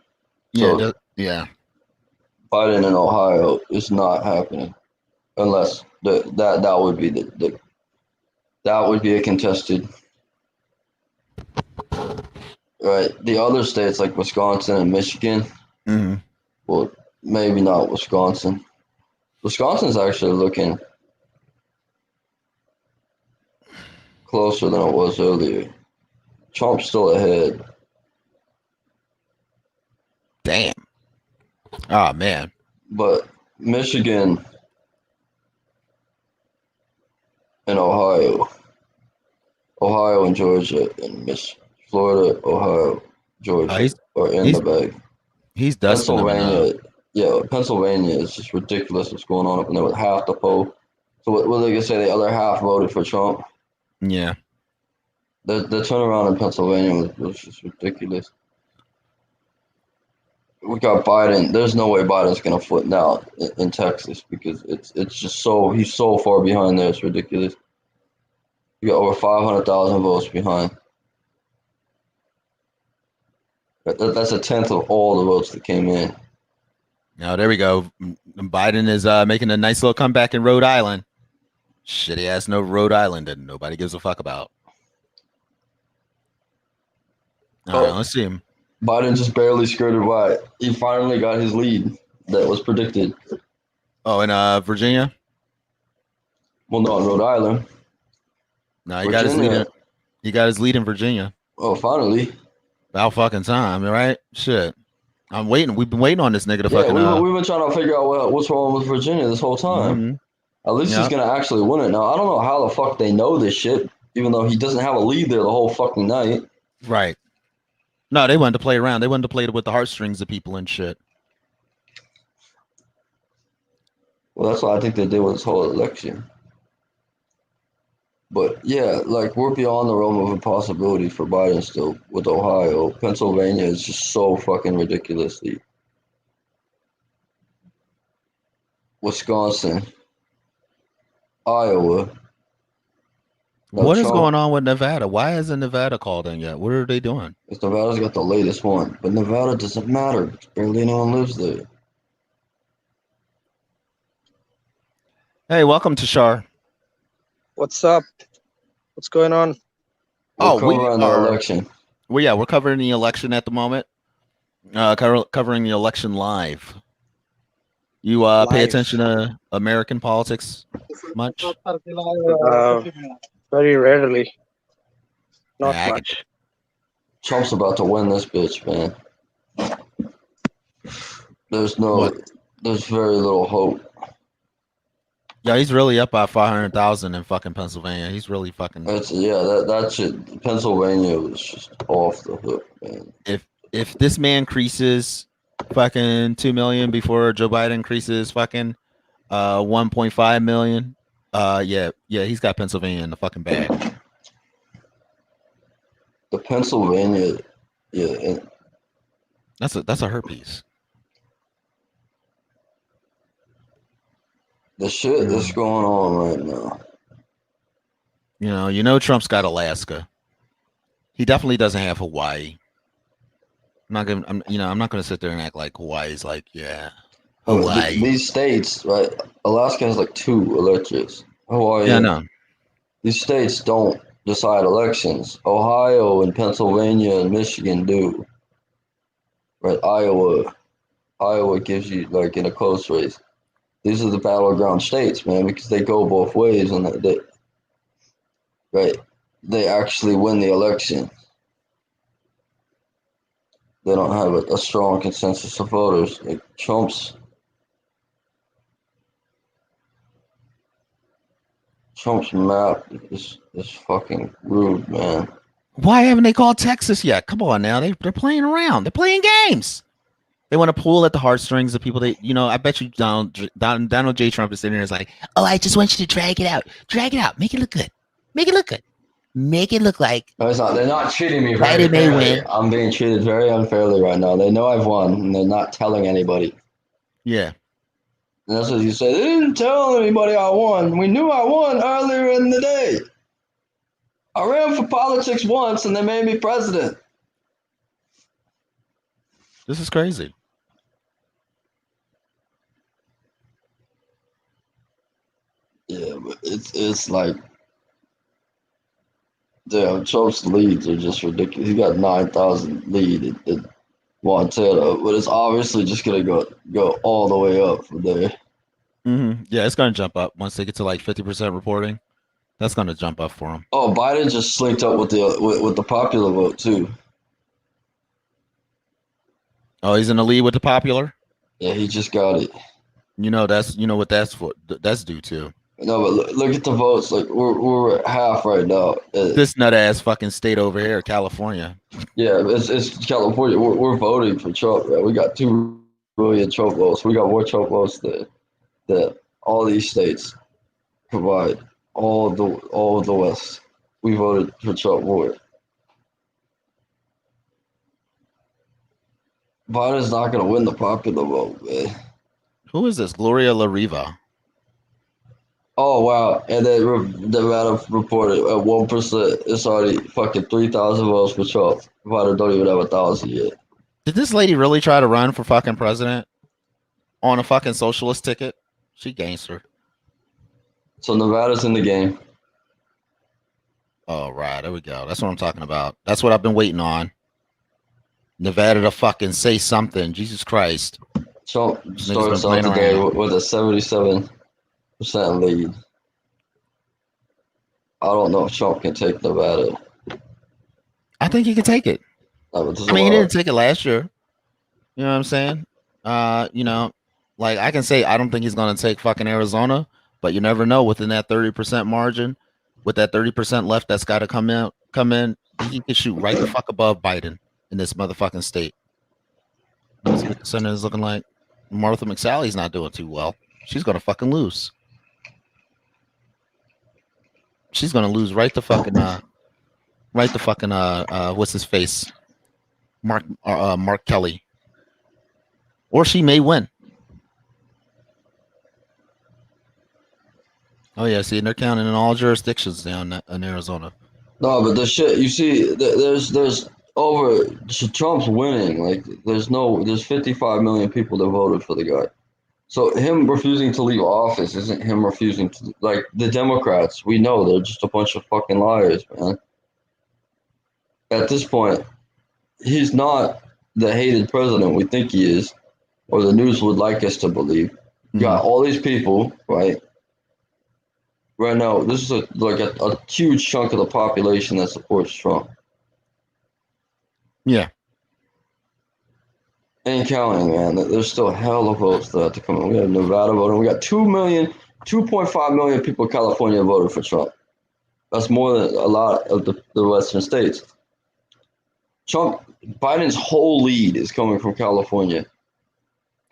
So, yeah. Biden in Ohio is not happening unless that would be that would be a contested. Right. The other states like Wisconsin and Michigan. Mm-hmm. Well, maybe not Wisconsin. Wisconsin's actually looking closer than it was earlier. Trump's still ahead. Damn. Oh man. But Michigan and Ohio and Georgia and Florida, Ohio, Georgia are in the bag. He's dusting Pennsylvania. Yeah, Pennsylvania is just ridiculous what's going on up in there with half the poll. So what they can say the other half voted for Trump. Yeah. The turnaround in Pennsylvania was just ridiculous. We got Biden. There's no way Biden's gonna flip now in Texas because it's just he's so far behind there. It's ridiculous. You got over 500,000 votes behind. That's a tenth of all the votes that came in. Now there we go. Biden is making a nice little comeback in Rhode Island. Shitty ass no Rhode Island that nobody gives a fuck about. All right, let's see him. Biden just barely skirted by. He finally got his lead that was predicted. Oh, in Virginia? Well, no, in Rhode Island. No, he got his lead. He got his lead in Virginia. Oh, finally. About fucking time, right? Shit. I'm waiting. We've been waiting on this nigga to Yeah, fucking. we've been trying to figure out what's wrong with Virginia this whole time. Mhm. At least he's Yeah. gonna actually win it. Now I don't know how the fuck they know this shit, even though he doesn't have a lead there the whole fucking night. Right. No, they wanted to play around. They wanted to play with the heartstrings of people and shit. Well, that's what I think they did with this whole election. But yeah, like we're beyond the realm of impossibility for Biden still with Ohio. Pennsylvania is just so fucking ridiculously. Wisconsin, Iowa. What is Trump- going on with Nevada? Why hasn't Nevada called in yet? What are they doing? Because Nevada's got the latest one, but Nevada doesn't matter. Barely anyone lives there. Hey, welcome to Shar. What's up? What's going on? Oh, we covering the are election. Well, yeah, we're covering the election at the moment. Covering the election live. You pay Live. attention to American politics much? Very rarely. Not Yeah, I much. Trump's about to win this bitch, man. There's very little hope. Yeah, he's really up by 500,000 in fucking Pennsylvania. He's really fucking. That shit. Pennsylvania was just off the hook, man. If this man increases fucking 2 million before Joe Biden increases fucking 1.5 million, yeah, he's got Pennsylvania in the fucking bag. The Pennsylvania, yeah, That's a herpes. the shit that's going on right now. You know, Trump's got Alaska. He definitely doesn't have Hawaii. I'm not gonna sit there and act like Hawaii's like, yeah, Hawaii. These states, right? Alaska has like 2 electorates. Hawaii. Yeah, I know. These states don't decide elections. Ohio and Pennsylvania and Michigan do. Right? Iowa gives you like in a close race. These are the battleground states, man, because they go both ways and they actually win the election. They don't have a strong consensus of voters. Like Trump's map is fucking rude, man. Why haven't they called Texas yet? Come on now, they're playing around. They're playing games. They want to pull at the heartstrings of people. I bet you Donald J. Trump is sitting there and is like, oh, I just want you to drag it out, make it look good, make it look like. No, it's not. They're not treating me Biden very may fairly. win. I'm being treated very unfairly right now. They know I've won, and they're not telling anybody. Yeah. And that's what you say. They didn't tell anybody I won. We knew I won earlier in the day. I ran for politics once, and they made me president. This is crazy. Yeah, but it's like, damn, Trump's leads are just ridiculous. He got 9,000 lead at Montana, but it's obviously just gonna go all the way up from there. Mm-hmm. Yeah, it's gonna jump up once they get to like 50% reporting. That's gonna jump up for him. Oh, Biden just slinked up with the popular vote too. Oh, he's in the lead with the popular. Yeah, he just got it. That's what that's due to. No, but look at the votes. Like we're at half right now. This nut ass fucking state over here, California. Yeah, it's California. We're voting for Trump. Right? We got 2 million Trump votes. We got more Trump votes than all these states provide. All of the West. We voted for Trump more. Biden's not gonna win the popular vote, man. Who is this? Gloria La Riva. Oh wow! And then Nevada reported at 1%. It's already fucking 3,000 votes for Trump. Nevada don't even have 1,000 yet. Did this lady really try to run for fucking president on a fucking socialist ticket? She gangster. So Nevada's in the game. Oh right, there we go. That's what I'm talking about. That's what I've been waiting on. Nevada to fucking say something. Jesus Christ. Trump starts out today with a 77% lead. I don't know if Trump can take Nevada. I think he can take it. No, he didn't take it last year. You know what I'm saying? You know, like I can say I don't think he's gonna take fucking Arizona, but you never know within that 30% margin, with that 30% left that's gotta come in, he can shoot right the fuck above Biden in this motherfucking state. That's what the Senate is looking like. Martha McSally's not doing too well. She's gonna fucking lose. She's gonna lose right the fucking what's his face? Mark Kelly. Or she may win. Oh yeah, see, they're counting in all jurisdictions down in Arizona. No, but the shit you see, there's over Trump's winning. Like there's 55 million people that voted for the guy. So him refusing to leave office isn't him refusing to, like the Democrats. We know they're just a bunch of fucking liars, man. At this point, he's not the hated president we think he is, or the news would like us to believe. You got all these people, right? Right now, this is a huge chunk of the population that supports Trump. Yeah. Ain't counting, man. There's still hell of votes that have to come in. We have Nevada voting. We got 2.5 million people in California voted for Trump. That's more than a lot of the Western states. Biden's whole lead is coming from California.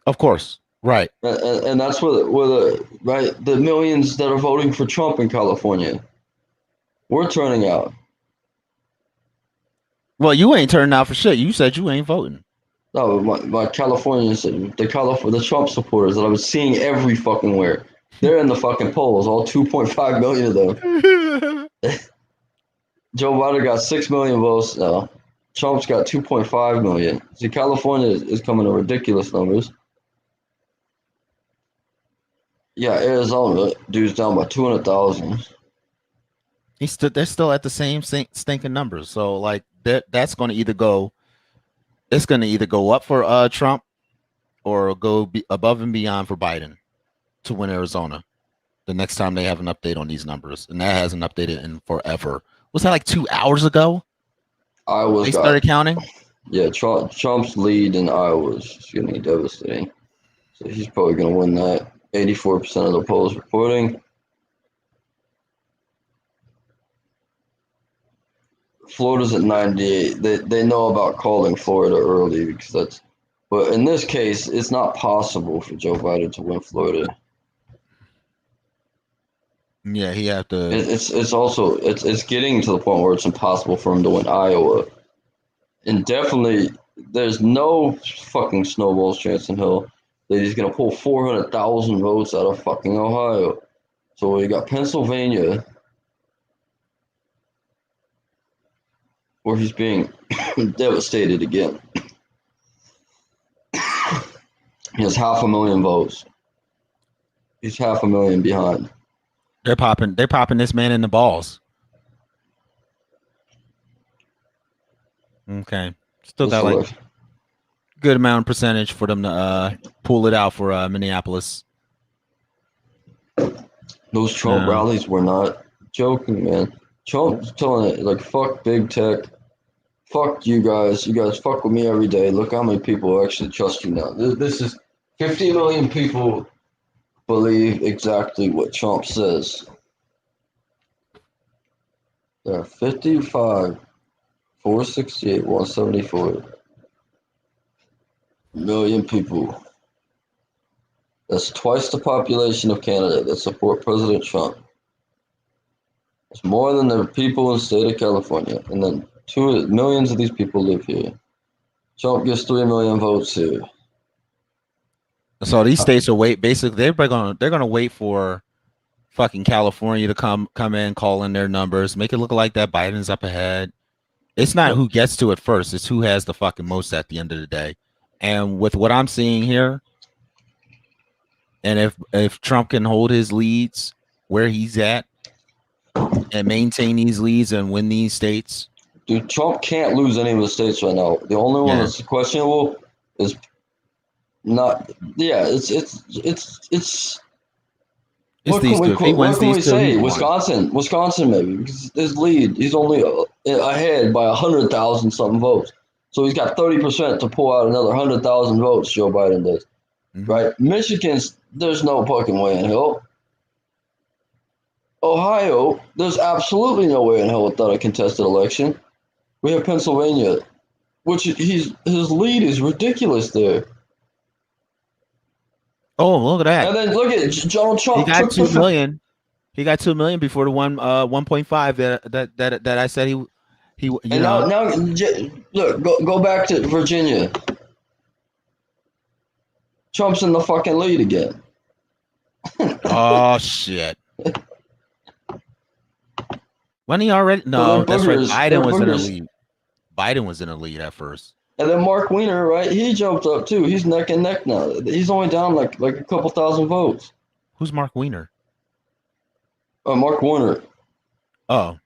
Of course. Right. And that's where the millions that are voting for Trump in California. We're turning out. Well, you ain't turning out for shit. You said you ain't voting. No, my Californians, the Trump supporters that I was seeing every fucking where. They're in the fucking polls, all 2.5 million of them. Joe Biden got 6 million votes now. Trump's got 2.5 million. See, California is coming to ridiculous numbers. Yeah, Arizona, dude's down by 200,000. They're still at the same stinking numbers. So like that's going to either go. It's going to either go up for Trump, or go above and beyond for Biden to win Arizona. The next time they have an update on these numbers, and that hasn't updated in forever. Was that like 2 hours ago? They started counting. Yeah, Trump's lead in Iowa is getting devastating. So he's probably going to win that. 84% of the polls reporting. Florida's at 98. They know about calling Florida early because that's. But in this case, it's not possible for Joe Biden to win Florida. Yeah, he have to. It's also getting to the point where it's impossible for him to win Iowa, and definitely there's no fucking snowball's chance in hell that he's gonna pull 400,000 votes out of fucking Ohio. So you got Pennsylvania, where he's being devastated again. He has 500,000 votes. He's 500,000 behind. They're popping this man in the balls. Okay. Still got like good amount of percentage for them to pull it out for Minneapolis. Those Trump rallies were not joking, man. Trump's telling it like, fuck big tech. Fuck you guys. You guys fuck with me every day. Look how many people actually trust you now. This is 50 million people believe exactly what Trump says. There are 55, 468, 174 million people. That's twice the population of Canada that support President Trump. It's more than the people in the state of California. And then millions of these people live here. Trump gets 3 million votes here. So these states are basically they're gonna wait for fucking California to come in, call in their numbers, make it look like that Biden's up ahead. It's not who gets to it first, it's who has the fucking most at the end of the day. And with what I'm seeing here, and if Trump can hold his leads where he's at and maintain these leads and win these states. Dude, Trump can't lose any of the states right now. The only one that's questionable is not. Yeah, it's. What can we say? Wisconsin maybe, because his lead, he's only ahead by 100,000 something votes. So he's got 30% to pull out another 100,000 votes, Joe Biden does. Right? Michigan's, there's no fucking way in hell. Ohio, there's absolutely no way in hell without a contested election. We have Pennsylvania, which his lead is ridiculous there. Oh, look at that. And then look at Donald Trump. He got 2 million. He got 2 million before the 1.5 that I said he you and know. now look, go back to Virginia. Trump's in the fucking lead again. Oh shit. When he already no, that's right. Biden was in the lead. Biden was in the lead at first. And then Mark Weiner, right? He jumped up too. He's neck and neck now. He's only down like a couple thousand votes. Who's Mark Weiner? Mark Warner. Oh.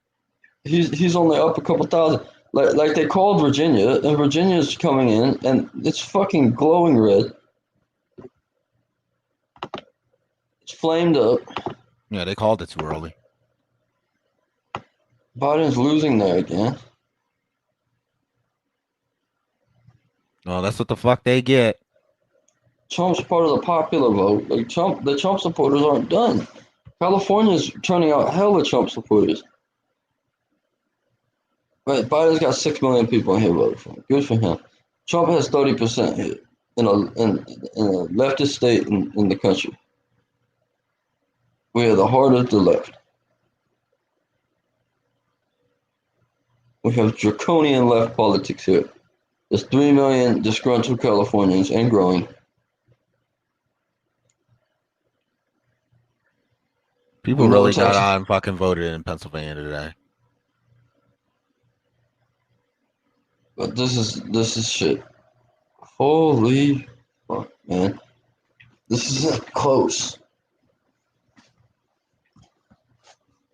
He's only up a couple thousand. Like they called Virginia, and Virginia's coming in, and it's fucking glowing red. It's flamed up. Yeah, they called it too early. Biden's losing there again. Oh, that's what the fuck they get. Trump's part of the popular vote. Like the Trump supporters aren't done. California's turning out hella Trump supporters. Right, Biden's got 6 million people in here voting for him. Good for him. Trump has 30% here in a leftist state in the country. We are the heart of the left. We have draconian left politics here. There's 3 million disgruntled Californians and growing. People really got on and fucking voted in Pennsylvania today. But this is shit. Holy fuck, man. This isn't close.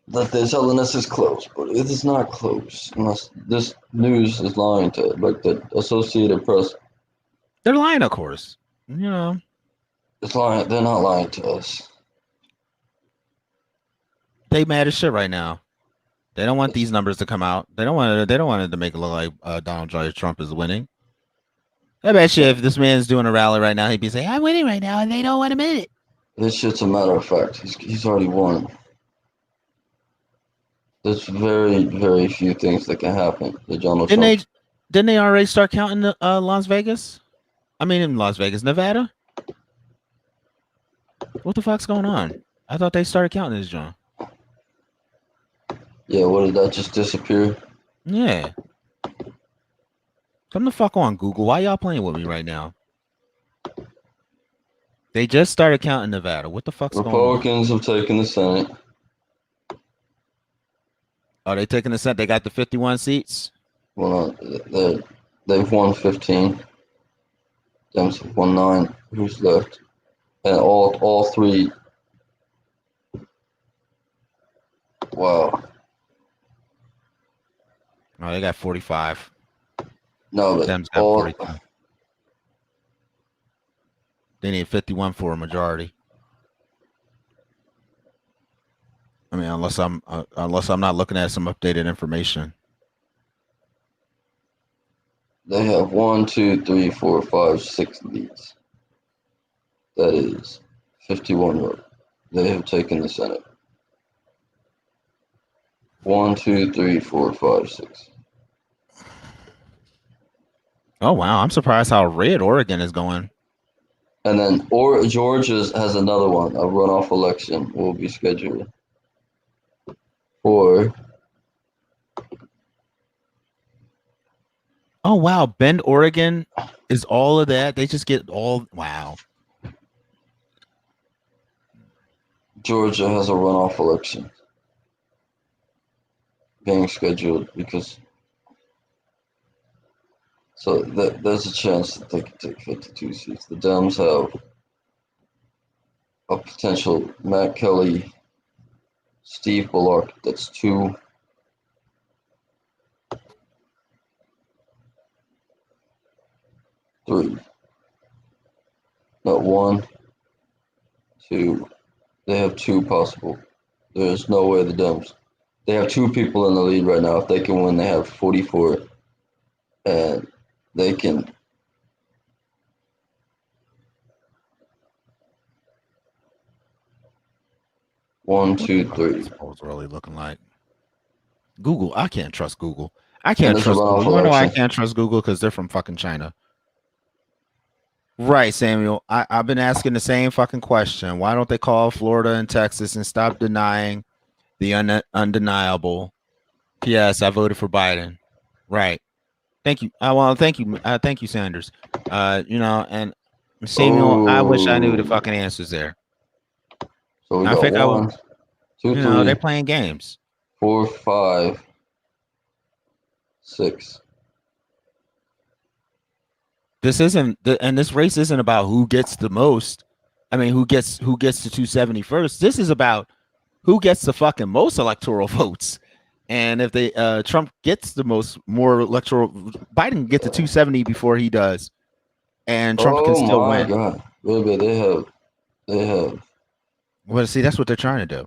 That they're telling us is close, but it is not close. Unless this news is lying to it, like the Associated Press. They're lying, of course. You know. It's lying. They're not lying to us. They mad as shit right now. They don't want these numbers to come out. They don't want it to make it look like Donald J. Trump is winning. I bet you if this man's doing a rally right now, he'd be saying, "I'm winning right now," and they don't want to admit it. This shit's a matter of fact. He's already won. There's very, very few things that can happen to Donald Trump. Didn't they already start counting Las Vegas? I mean, in Las Vegas, Nevada. What the fuck's going on? I thought they started counting this, John. Yeah, what did that just disappear? Yeah. Come the fuck on, Google. Why y'all playing with me right now? They just started counting Nevada. What the fuck's going on? Republicans have taken the Senate. Are they taking the Senate? They got the 51 seats? Well, they've won 15. Dems have won 9. Who's left? And all three. Wow. Oh, they got 45. No, but Dems got 45. They need 51 for a majority. I mean, unless I'm not looking at some updated information. They have 1, 2, 3, 4, 5, 6 leads. That is 51 votes. They have taken the Senate. 1, 2, 3, 4, 5, 6. Oh wow, I'm surprised how red Oregon is going. And then Georgia has another one. A runoff election will be scheduled for. Oh wow, Bend, Oregon is all of that. They just get all wow. Georgia has a runoff election being scheduled because so there's a chance that they could take 52 seats. The Dems have a potential Matt Kelly, Steve Bullock. That's 2. Three. Not 1, 2. They have 2 possible. There's no way the Dems. They have 2 people in the lead right now. If they can win, they have 44. And they can. One, two, three. What's really looking like? Google. I can't trust Google. I And can't there's a trust Google. runoff You wanna know why I election. can't trust Google? Because they're from fucking China. Right, Samuel. I've been asking the same fucking question. Why don't they call Florida and Texas and stop denying the undeniable? P.S. I voted for Biden. Right. Thank you. Well, thank you. Thank you, Sanders. And Samuel, I wish I knew the fucking answers there. So we I got think I one, would. two, They're three, playing games. 4, 5, 6. This isn't and this race isn't about who gets the most. I mean, who gets to 270 first. This is about who gets the fucking most electoral votes. And if they Trump gets the more electoral, Biden can get to 270 before he does, and Trump can still win. God, baby, they have. Well, see, that's what they're trying to do.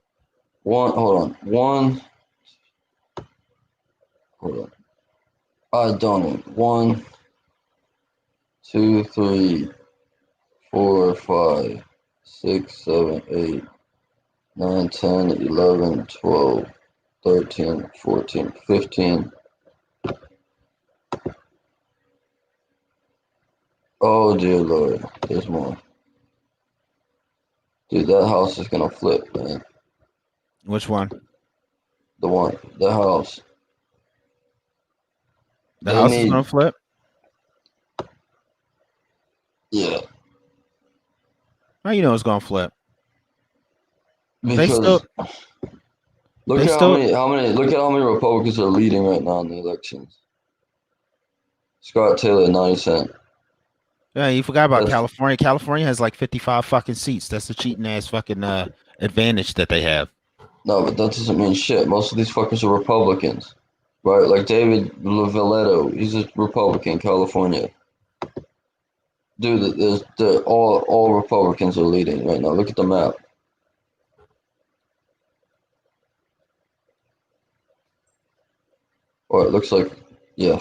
Hold on. I don't know. 1, 2, 3, 4, 5, 6, 7, 8, 9, 10, 11, 12, 13, 14, 15. Oh dear Lord, there's more. Dude, that house is gonna flip, man. Which one? The house. The house is gonna flip? Yeah. How you know it's gonna flip? Because look at how many Republicans are leading right now in the elections. Scott Taylor, 90%. Yeah, you forgot about California. California has like 55 fucking seats. That's the cheating ass fucking advantage that they have. No, but that doesn't mean shit. Most of these fuckers are Republicans, right? Like David Lovato, he's a Republican, California. Dude, all Republicans are leading right now. Look at the map. Or it looks like, yeah,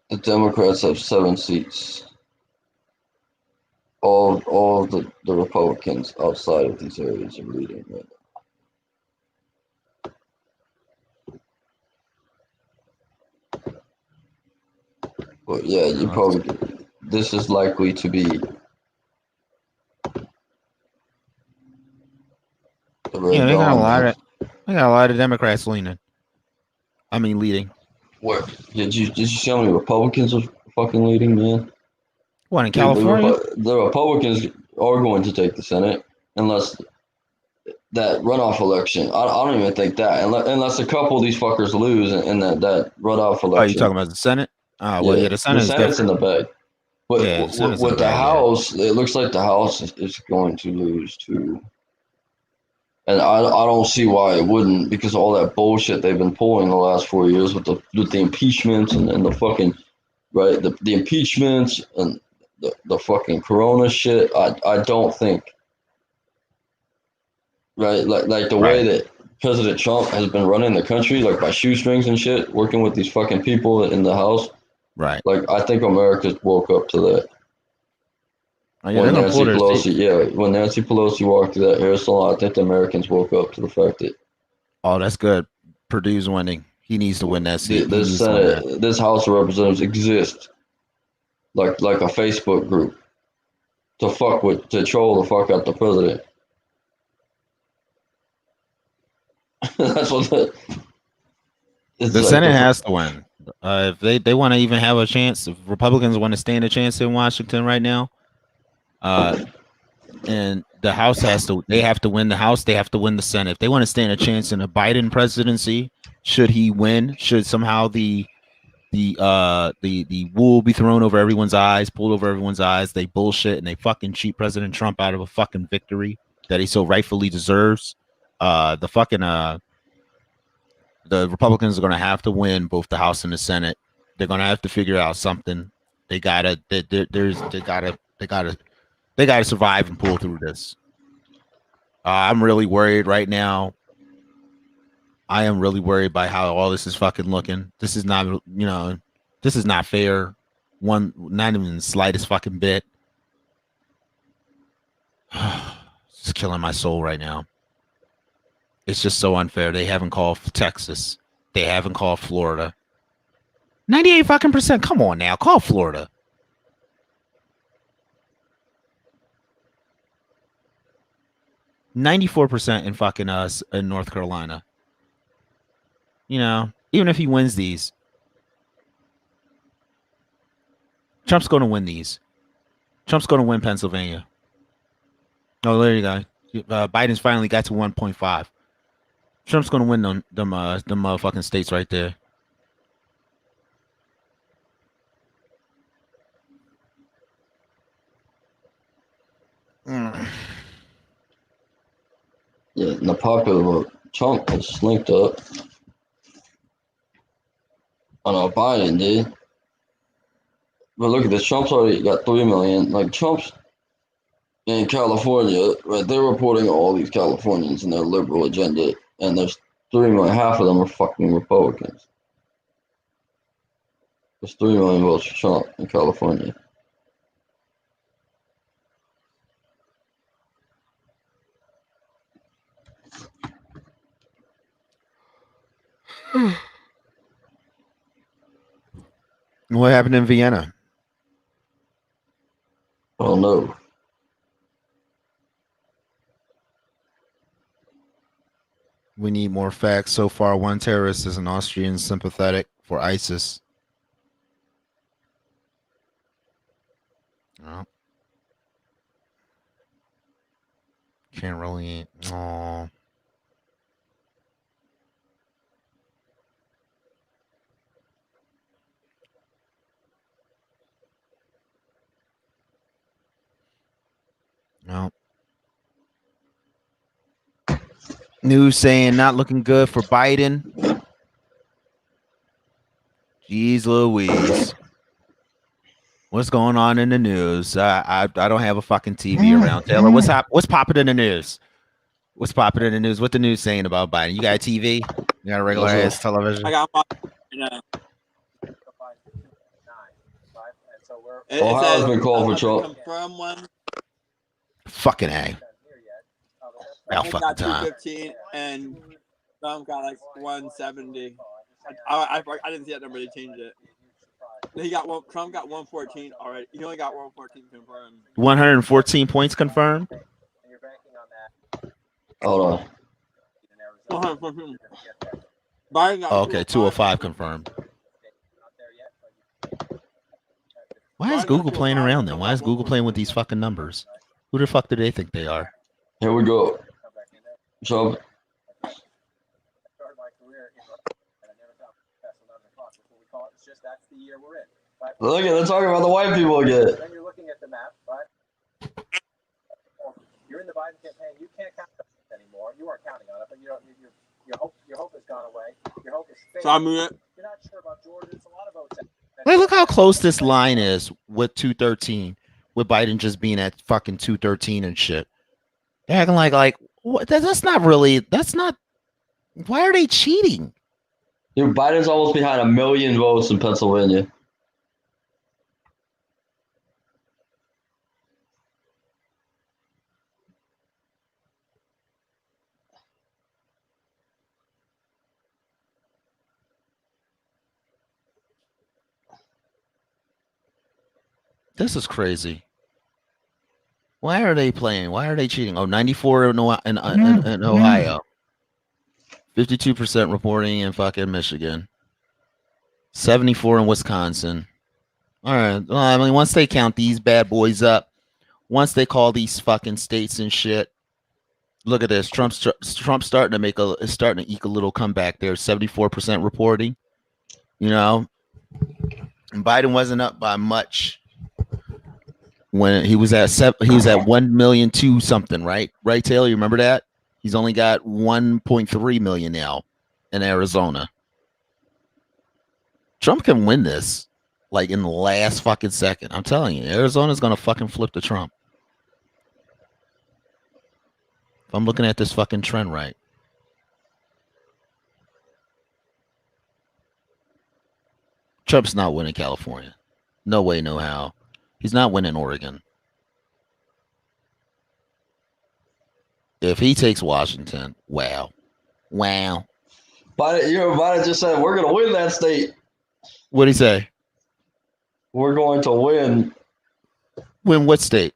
the Democrats have 7 seats. All of the Republicans outside of these areas are leading right now. But yeah, this is likely to be Yeah, they got a lot of Democrats leading. Where did you see how many Republicans are fucking leading, man? What, in California? The Republicans are going to take the Senate unless that runoff election. I don't even think that unless a couple of these fuckers lose in that runoff election. Oh, you talking about the Senate? Well, yeah, the Senate's in the bag. But yeah, with the House, it looks like the House is going to lose too. And I don't see why it wouldn't, because all that bullshit they've been pulling the last 4 years with the impeachments and the fucking the impeachments and the fucking Corona shit. I don't think like the way that President Trump has been running the country, like by shoestrings and shit, working with these fucking people in the House. Right. Like I think America's woke up to that. Oh, yeah, when Nancy Pelosi walked through that hair salon, I think the Americans woke up to the fact that. Oh, that's good. Purdue's winning. He needs to win that seat. This Senate, this House of Representatives exists like a Facebook group to troll the fuck out the president. That's what the Senate has to win. If they want to even have a chance, if Republicans want to stand a chance in Washington right now, and the House they have to win the House, they have to win the Senate. If they want to stand a chance in a Biden presidency, should he win, should somehow the wool be thrown over everyone's eyes, pulled over everyone's eyes, they bullshit and they fucking cheat President Trump out of a fucking victory that he so rightfully deserves. The Republicans are going to have to win both the House and the Senate. They're going to have to figure out something. They gotta survive and pull through this. I'm really worried right now. I am really worried by how all this is fucking looking. This is not, this is not fair. Not even the slightest fucking bit. It's killing my soul right now. It's just so unfair. They haven't called Texas. They haven't called Florida. 98 fucking %. Come on now, call Florida. %94% in fucking us in North Carolina. Even if he wins these, Trump's going to win these. Trump's going to win Pennsylvania. Oh, there you go. Biden's finally got to 1.5. Trump's going to win them motherfucking states right there. Yeah, and the popular vote, Trump was linked up. I know Biden did. But look at this, Trump's already got 3 million. Like, Trump's in California, right? They're reporting all these Californians and their liberal agenda, and there's 3 million. Half of them are fucking Republicans. There's 3 million votes for Trump in California. What happened in Vienna? Oh no. We need more facts. So far, one terrorist is an Austrian sympathetic for ISIS. Oh. Can't really. Oh. No. News saying not looking good for Biden. Jeez Louise. What's going on in the news? I don't have a fucking TV around. Taylor, what's popping in the news? What's popping in the news? What the news saying about Biden? You got a TV? You got a regular ass television? I got Ohio's been called for Trump. Confirm one. Fucking A. About Trump fucking got time. 215 and Trump got like 170. I didn't see that number. They changed it. Trump got 114 already. He only got 114 confirmed. 114 points confirmed. Hold on. 114. Biden got Oh, okay, 205 confirmed. Why is Google playing around then? Why is Google playing with these fucking numbers? Who the fuck do they think they are? Here we go. So, look at they're talking about the white people again. Then you're looking at the map, right? You're in the Biden campaign. You can't count on it anymore. You weren't counting on it, but your hope has gone away. Your hope is faded. So I'm gonna. You're not sure about Georgia. It's a lot of votes. Hey, look how close this line is with 213, with Biden just being at fucking 213 and shit. They're acting like what? That's not really. That's not. Why are they cheating? Dude, Biden's almost behind 1 million votes in Pennsylvania. This is crazy. Why are they playing? Why are they cheating? Oh, 94 in Ohio. 52% reporting in fucking Michigan. 74 in Wisconsin. All right. Well, I mean, once they count these bad boys up, once they call these fucking states and shit, look at this. Trump's starting to eke a little comeback there. 74% reporting. And Biden wasn't up by much when he was at 1,000,002 something, right? Right, Taylor, you remember that? He's only got 1.3 million now in Arizona. Trump can win this like in the last fucking second. I'm telling you, Arizona's gonna fucking flip to Trump. If I'm looking at this fucking trend right. Trump's not winning California. No way, no how. He's not winning Oregon. If he takes Washington, wow. Biden just said we're going to win that state. What'd he say? We're going to win. Win what state?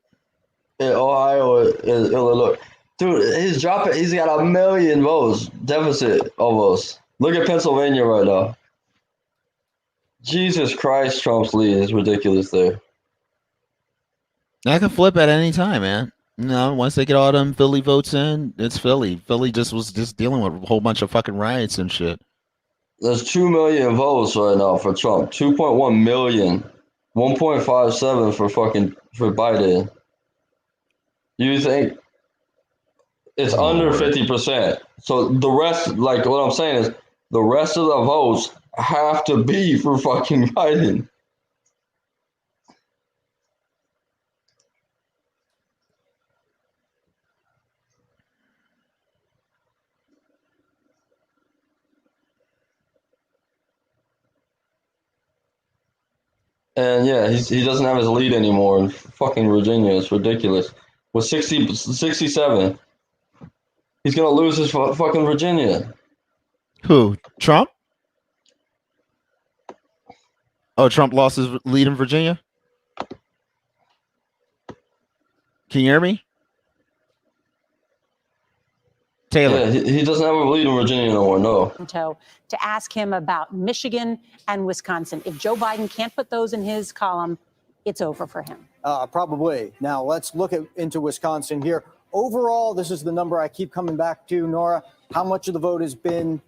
In Ohio and Illinois. Dude, he's dropping. He's got 1 million votes deficit almost. Look at Pennsylvania right now. Jesus Christ, Trump's lead is ridiculous there. I can flip at any time, man. No, once they get all them Philly votes in, it's Philly. Philly was dealing with a whole bunch of fucking riots and shit. There's 2 million votes right now for Trump. 2.1 million. 1.57 for Biden. You think it's under 50%. So the rest, like what I'm saying is, the rest of the votes have to be for fucking Biden. And yeah, he doesn't have his lead anymore in fucking Virginia. It's ridiculous. With 67, he's gonna lose his fucking Virginia. Who? Trump? Oh, Trump lost his lead in Virginia? Can you hear me? Taylor. Yeah, he doesn't have a lead in Virginia no more, no. To ask him about Michigan and Wisconsin. If Joe Biden can't put those in his column, it's over for him. Probably. Now, let's look into Wisconsin here. Overall, this is the number I keep coming back to, Nora. How much of the vote has been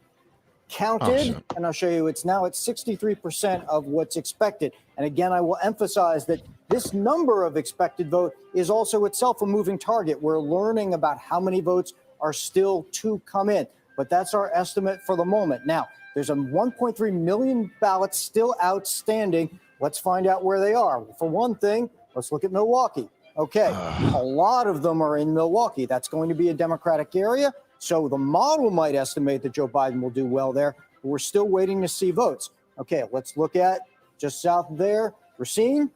counted? And I'll show you it's now at 63% of what's expected. And again, I will emphasize that this number of expected vote is also itself a moving target. We're learning about how many votes are still to come in, but that's our estimate for the moment. Now, there's a 1.3 million ballots still outstanding. Let's find out where they are. For one thing, let's look at Milwaukee. Okay, a lot of them are in Milwaukee. That's going to be a Democratic area. So the model might estimate that Joe Biden will do well there, but we're still waiting to see votes. Okay, let's look at just south there, Racine.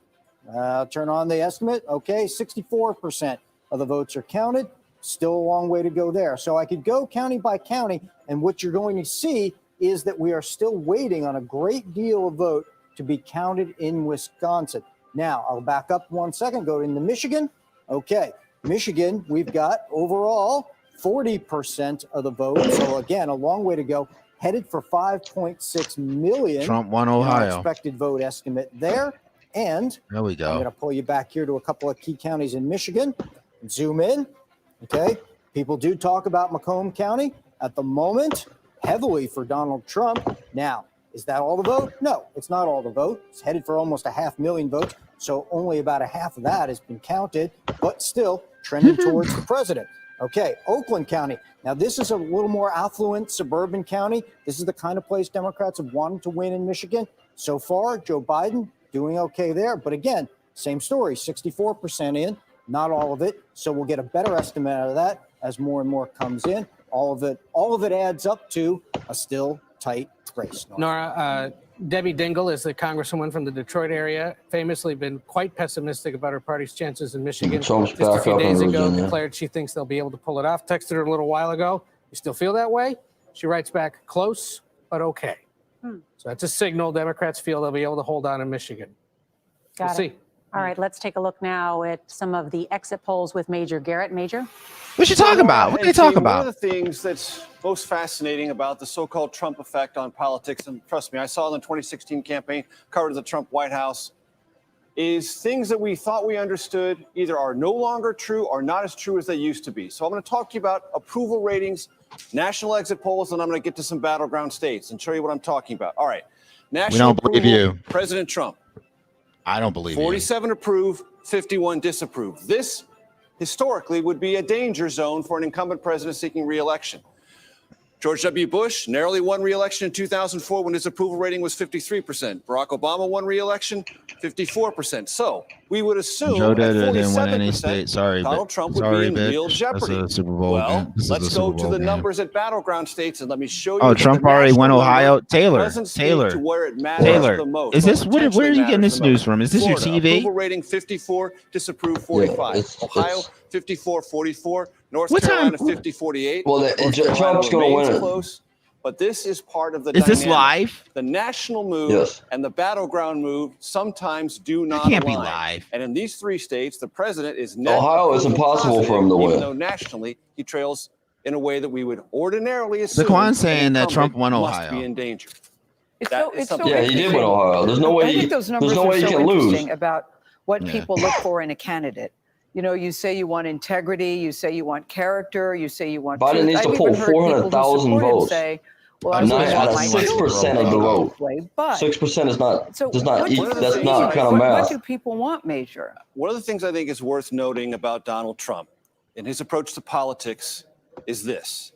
Turn on the estimate. Okay, 64% of the votes are counted. Still a long way to go there. So I could go county by county, and what you're going to see is that we are still waiting on a great deal of vote to be counted in Wisconsin. Now, I'll back up 1 second, go into Michigan. Okay, Michigan, we've got overall 40% of the vote. So again, a long way to go. Headed for 5.6 million. Trump won Ohio. Expected vote estimate there. And there we go. I'm going to pull you back here to a couple of key counties in Michigan. Zoom in. Okay. People do talk about Macomb County at the moment, heavily for Donald Trump. Now, is that all the vote? No, it's not all the vote. It's headed for almost 500,000 votes. So only about a half of that has been counted, but still trending towards the president. Okay, Oakland County. Now, this is a little more affluent suburban county. This is the kind of place Democrats have wanted to win in Michigan. So far, Joe Biden doing okay there. But again, same story, 64% in, not all of it. So we'll get a better estimate out of that as more and more comes in. All of it adds up to a still tight race. Nora, Debbie Dingell is the congresswoman from the Detroit area, famously been quite pessimistic about her party's chances in Michigan. Trump's Just a back few up in days ago, Virginia. declared she thinks they'll be able to pull it off. Texted her a little while ago. You still feel that way? She writes back, close, but okay. So that's a signal Democrats feel they'll be able to hold on in Michigan. Got We'll it. see. All right, let's take a look now at some of the exit polls with Major Garrett. Major? What you talking about? What they talking One about? of the things that's most fascinating about the so-called Trump effect on politics, and trust me, I saw it in the 2016 campaign, covered the Trump White House, is things that we thought we understood either are no longer true or not as true as they used to be. So I'm going to talk to you about approval ratings, national exit polls, and I'm going to get to some battleground states and show you what I'm talking about. All right. National don't believe approval, you. President Trump. I don't believe you. 47 approve, 51 disapprove. This historically would be a danger zone for an incumbent president seeking re-election. George W. Bush narrowly won re-election in 2004 when his approval rating was 53%. Barack Obama won re-election, 54%. So we would assume Joe at didn't win any 47%, state. Sorry, Donald Trump would sorry, be in real bitch. jeopardy. That's a Super Bowl Well, game. This is let's a Super go to Bowl the game. numbers at battleground states and let me show you. Oh, that the Trump already won national Ohio. number Taylor, doesn't speak Taylor, to where it matters Taylor. the most. Is this Well, what? Where are you potentially getting this matters the news most. from? Is this Florida, your TV? approval rating 54, disapprove 45. Ohio 54-44. North What Carolina time- 50-48. Well, North Carolina Trump's going to remains win it. close. But this is part of the Is this dynamic. live? The national move Yes. and the battleground move sometimes do not can't be align. live. And in these 3 states, the president is net Ohio is approval impossible for him to positive, win. even though nationally he trails in a way that we would ordinarily assume. Laquan's saying that an Trump won incumbent must Ohio. be in danger. It's That so, is it's so something- Yeah, he did win interesting. Ohio. There's no way. I think those numbers There's no way are you so can lose. interesting about what Yeah. people look for in a candidate. You know, you say you want integrity, you say you want character, you say you want. Biden truth. needs to I've pull even heard people who 400,000 support him votes. say, well, I Not wouldn't out want of my 6% children of the to vote. play, but 6% is not so does not what equal. do you That's think? not kind of What math. do people want, Major? One of the things I think is worth noting about Donald Trump in his approach to politics is this.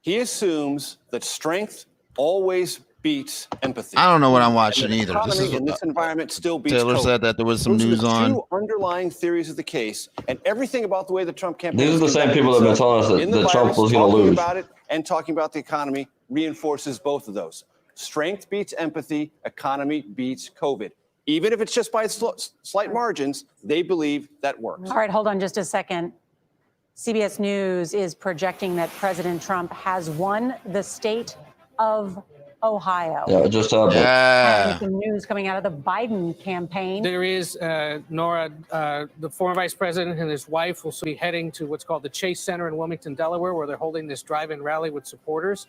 He assumes that strength always beats empathy. I don't know what I'm watching And the either. This economy is in this environment still beats Taylor COVID. said that there was some Those are news the on. two underlying theories of the case, and everything about the way the Trump campaign. These are is the same conducted people that have been itself telling us in that, the that Trump virus, was going to talking lose. about it and talking about the economy reinforces both of those. Strength beats empathy. Economy beats COVID. Even if it's just by slight margins, they believe that works. All right, hold on just a second. CBS News is projecting that President Trump has won the state of Ohio. Yeah, just happened. And some news coming out of the Biden campaign. There is, Nora, the former vice president and his wife will be heading to what's called the Chase Center in Wilmington, Delaware, where they're holding this drive-in rally with supporters.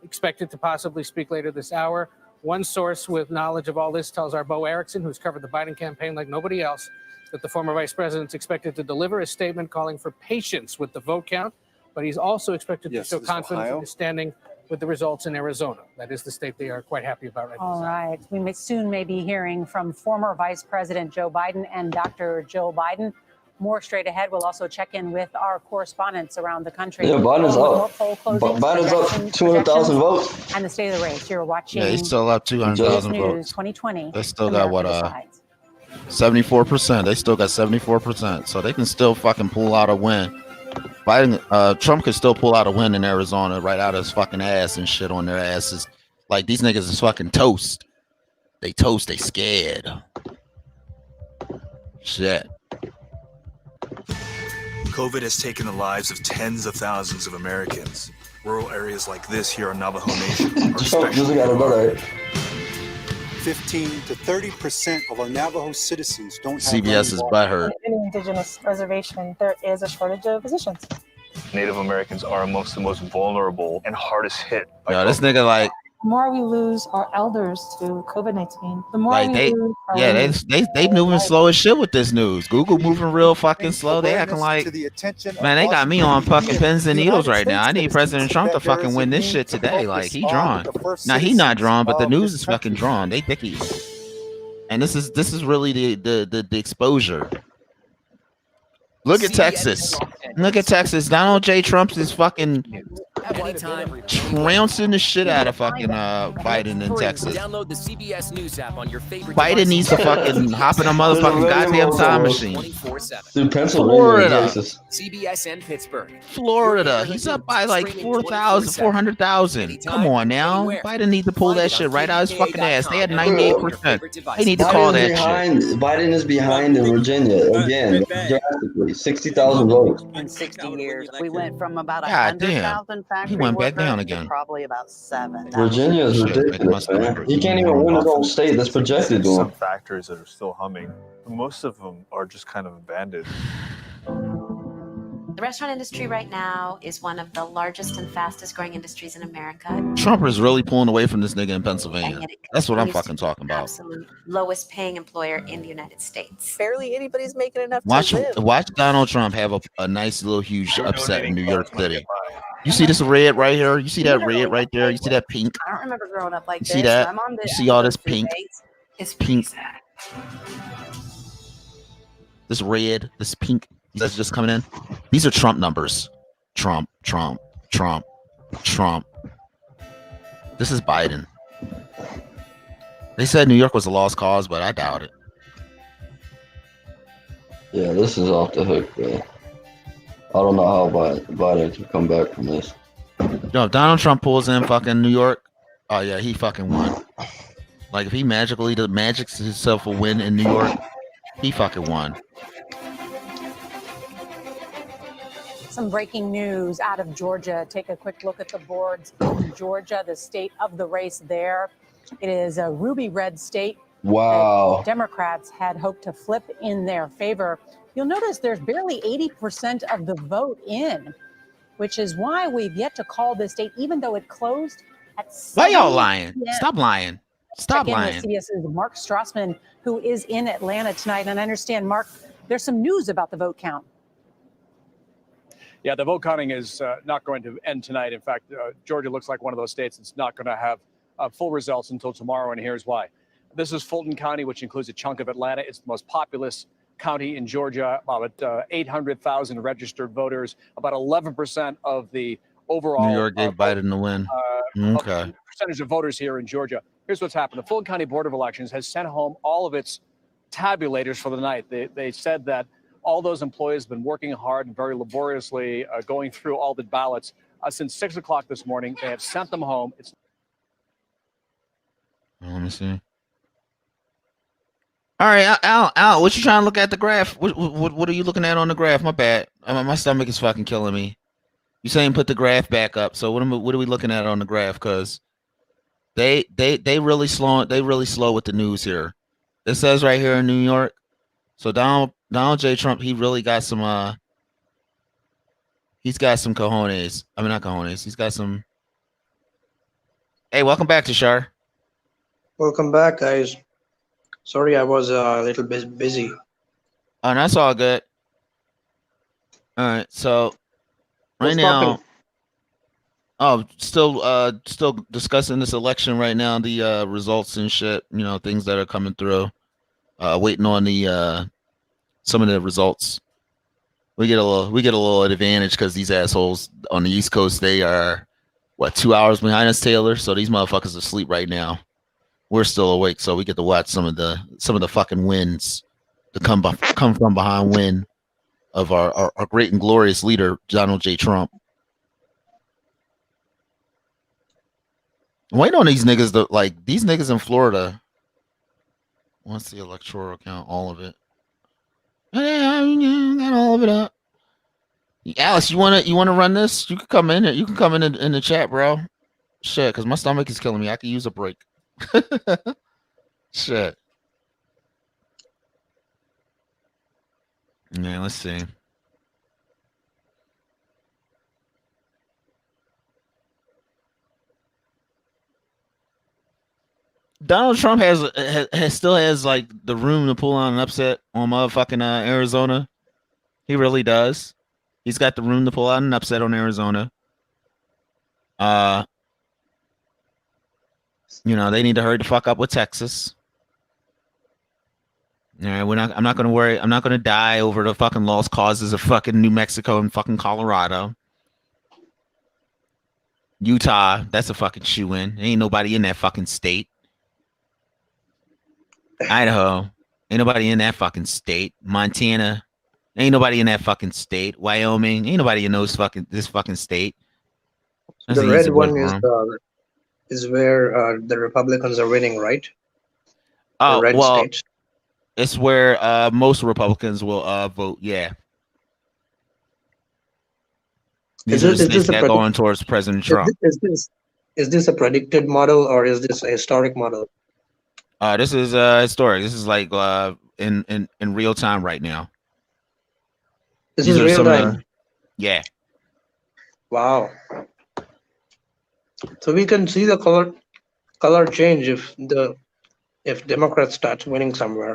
Expected to possibly speak later this hour. One source with knowledge of all this tells our Bo Erickson, who's covered the Biden campaign like nobody else, that the former vice president's expected to deliver a statement calling for patience with the vote count, but he's also expected Yes, to show this is confidence in Ohio. his standing with the results in Arizona. That is the state they are quite happy about right All now. right. We may soon may be hearing from former Vice President Joe Biden and Dr. Joe Biden. More straight ahead. We'll also check in with our correspondents around the country. Yeah, Biden's More up. poll closings, Biden's up projections, 200,000 votes. And the state of the race. You're watching Yeah, he's still up 200,000 CBS votes. News 2020. They still got what, America Decides. 74%. They still got 74%, so they can still fucking pull out a win. Biden, Trump could still pull out a win in Arizona right out of his fucking ass and shit on their asses. Like these niggas is fucking toast. They toast. They scared. Shit. COVID has taken the lives of tens of thousands of Americans. Rural areas like this here on Navajo Nation are especially got another. 15 to 30% of our Navajo citizens don't have CBS is butthurt. Any indigenous reservation, there is a shortage of physicians. Native Americans are amongst the most vulnerable and hardest hit. Yo, this nigga like The more we lose our elders to COVID-19, the more Like we they, lose our yeah, women. they moving slow as shit with this news. Google moving real fucking slow. They acting like, to the attention man, they got me on fucking pins and the needles United right now. I States need President Trump to that there fucking is win a this need shit to today. Like he focus drawn. on the first Now he not citizens drawn, but the of news this is fucking drawn. They dickies. And this is really the exposure. Look at Texas. Look at Texas. Donald J. Trump is fucking trouncing the shit out of fucking Biden in Texas. Download the CBS News app on your favorite Biden needs to fucking hop in a motherfucking goddamn time machine. 24/7. Dude, Pennsylvania, Florida. Texas. CBS and Pittsburgh. Florida. He's up by like 400,000. Come on now. Biden needs to pull that shit right out his fucking ass. They had 98%. They need to call that shit. Biden is behind in Virginia again, drastically. 60,000 votes. In 60 years, we went from about God damn. 100,000 factory He went back workers down to again. probably about 7,000. Virginia is ridiculous, man. He can't even win his own state that's projected to Some him. factories that are still humming. Most of them are just kind of abandoned. The restaurant industry right now is one of the largest and fastest growing industries in America. Trump is really pulling away from this nigga in And Pennsylvania. yet it That's what I'm continues to fucking be talking the about. absolute lowest paying employer in the United States. Barely anybody's making enough Watch to live. watch Donald Trump have a nice little huge upset in New York City. You see this red right here? You see that red right there? You see that pink? I don't remember growing up like You this. see that? My mom did- You see all this food pink? dates. It's Pink. This red, this pink that's just coming in. These are Trump numbers. Trump, Trump, Trump, Trump. This is Biden. They said New York was a lost cause, but I doubt it. Yeah, this is off the hook, man. I don't know how Biden can come back from this. No, Donald Trump pulls in fucking New York. Oh yeah, he fucking won. Like if he magics himself a win in New York, he fucking won. Some breaking news out of Georgia. Take a quick look at the boards in Georgia, the state of the race there. It is a ruby red state. Wow. That Democrats had hoped to flip in their favor. You'll notice there's barely 80% of the vote in, which is why we've yet to call this state, even though it closed at 7 Why y'all lying? p.m. Stop lying. Stop Again, lying. with CBS's Mark Strassman, who is in Atlanta tonight. And I understand, Mark, there's some news about the vote count. Yeah, the vote counting is not going to end tonight. In fact, Georgia looks like one of those states that's not going to have full results until tomorrow, and here's why. This is Fulton County, which includes a chunk of Atlanta. It's the most populous county in Georgia, about 800,000 registered voters, about 11% of the overall. New York gave Biden the win. Okay. Percentage of voters here in Georgia. Here's what's happened. The Fulton County Board of Elections has sent home all of its tabulators for the night. They said that all those employees have been working hard and very laboriously going through all the ballots since 6 o'clock this morning. They have sent them home. Let me see. All right, Al, what you trying to look at the graph? What are you looking at on the graph? My bad. My stomach is fucking killing me. You saying put the graph back up? So what are we looking at on the graph? Because they really slow. They really slow with the news here. It says right here in New York. So Donald J. Trump, he really got some. He's got some cojones. I mean, not cojones. He's got some. Hey, welcome back to Shar. Welcome back, guys. Sorry, I was a little bit busy. Oh, that's all good. All right, so right What's now, poppin'? still discussing this election right now, the results and shit. You know, things that are coming through. Waiting on the some of the results. We get a little advantage because these assholes on the East Coast, they are 2 hours behind us, Taylor. So these motherfuckers are asleep right now. We're still awake, so we get to watch some of the fucking wins to come from behind win of our great and glorious leader, Donald J. Trump. I'm waiting on these niggas these niggas in Florida. What's the electoral count? All of it. Got all of it up. Alice, you wanna run this? You can come in. You can come in the chat, bro. Shit, because my stomach is killing me. I could use a break. Shit. Yeah, let's see. Donald Trump still has like the room to pull on an upset on motherfucking Arizona. He really does. He's got the room to pull out an upset on Arizona. You know, they need to hurry the fuck up with Texas. All right, I'm not gonna worry. I'm not gonna die over the fucking lost causes of fucking New Mexico and fucking Colorado. Utah, that's a fucking shoe-in. Ain't nobody in that fucking state. Idaho, ain't nobody in that fucking state. Montana, ain't nobody in that fucking state. Wyoming, ain't nobody in this fucking state. That's The an red easy one win for 'em. is where the Republicans are winning, right? Oh, red well, states. it's where most Republicans will vote. Yeah. These are the states that are going towards President Trump. Is this a predicted model or is this a historic model? This is historic. This is like in real time right now. This These is are real some of time. the- yeah. Wow. So we can see the color change if Democrats start winning somewhere.